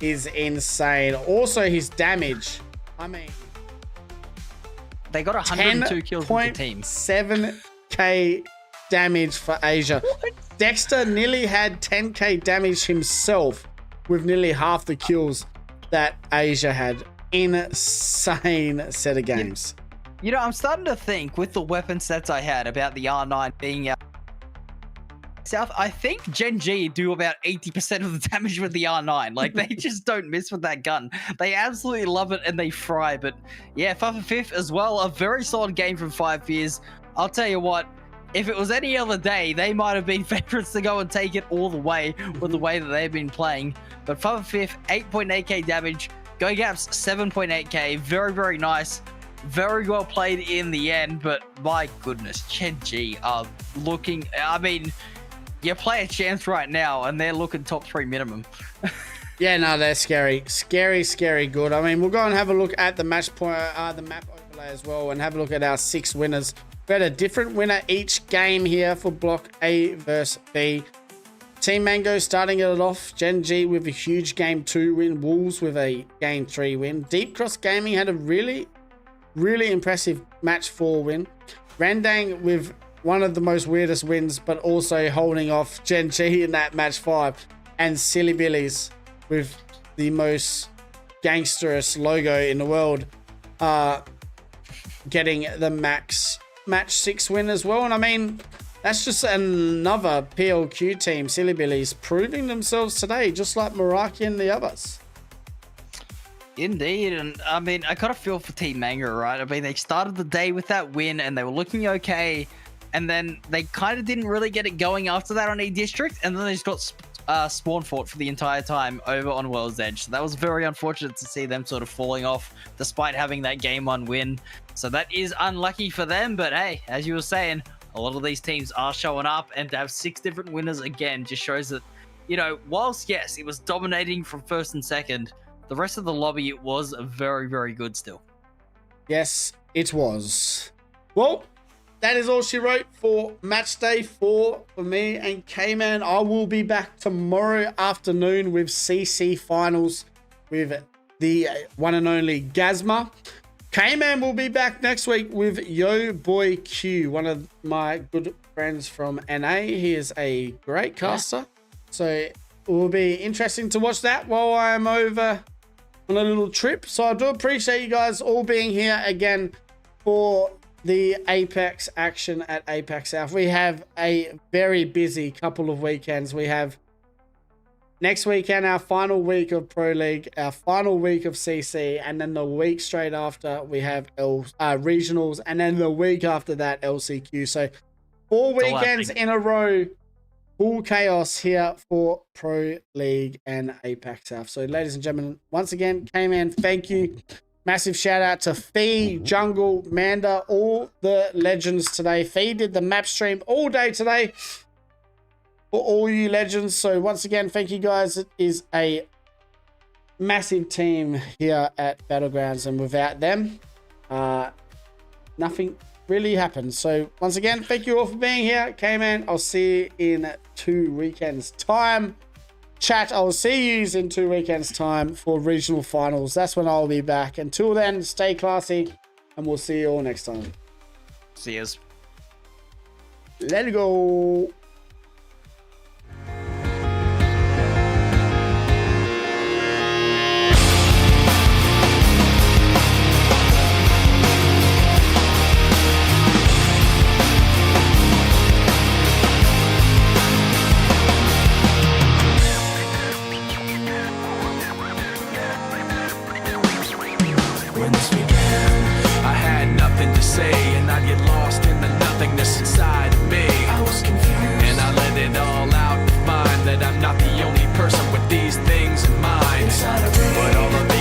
is insane. Also, his damage, I mean, they got 102 kills with the team. 7k damage for Asia. Dexter nearly had 10k damage himself with nearly half the kills that Asia had. Insane set of games. You know, I'm starting to think with the weapon sets I had about the R9 being out South, I think Gen G do about 80% of the damage with the R9. Like, they just don't miss with that gun. They absolutely love it and they fry. But yeah, Fuffa 5th as well, a very solid game from 5 Fears. I'll tell you what, if it was any other day, they might have been favorites to go and take it all the way with the way that they've been playing. But Fuffa 5th, 8.8k damage. GoGaps 7.8k, very, very nice. Very well played in the end, but my goodness, Gen G are looking, I mean, you play a chance right now and they're looking top 3 minimum. Yeah, no, they're scary. Scary, scary good. I mean, we'll go and have a look at the match point, the map overlay as well, and have a look at our 6 winners. We had a different winner each game here for Block A versus B. Team Mango starting it off. Gen G with a huge Game 2 win. Wolves with a Game 3 win. Deep Cross Gaming had a really impressive Match 4 win. Randang with one of the most weirdest wins, but also holding off Gen G in that Match 5. And Silly Billies with the most gangsterous logo in the world, getting the Match 6 win as well. And I mean, that's just another PLQ team, Silly Billies, proving themselves today, just like Meraki and the others. Indeed, and I mean, I kind of feel for Team Mango, right? I mean, they started the day with that win and they were looking okay, and then they kind of didn't really get it going after that on E-District, and then they just got spawn fought for the entire time over on World's Edge. So that was very unfortunate to see them sort of falling off despite having that Game 1 win. So that is unlucky for them, but hey, as you were saying, a lot of these teams are showing up, and to have 6 different winners again just shows that, you know, whilst yes, it was dominating from first and second, the rest of the lobby, it was very, very good still. Yes, it was. Well, that is all she wrote for match day 4 for me and K-Man. I will be back tomorrow afternoon with CC finals with the one and only Gazma. K-Man will be back next week with Yo Boy Q, one of my good friends from NA. He is a great caster. So it will be interesting to watch that while I am over on a little trip. So I do appreciate you guys all being here again for the Apex action at APAC South. We have a very busy couple of weekends. We have next weekend our final week of Pro League, our final week of CC, and then the week straight after we have regionals, and then the week after that LCQ. So 4 weekends in a row, full chaos here for Pro League and APAC South. So ladies and gentlemen, once again, K-Man, thank you. Massive shout out to Fee, Jungle, Manda, all the legends today. Fee did the map stream all day today for all you legends. So once again, thank you guys. It is a massive team here at Battlegrounds, and without them, nothing really happens. So once again, thank you all for being here. K-Man, I'll see you in 2 weekends time. Chat, I'll see you in 2 weekends time for regional finals. That's when I'll be back. Until then, stay classy, and we'll see you all next time. See yous. Let it go. began, I had nothing to say, and I'd get lost in the nothingness inside of me. I was confused, and I let it all out to find that I'm not the only person with these things in mind. But all of the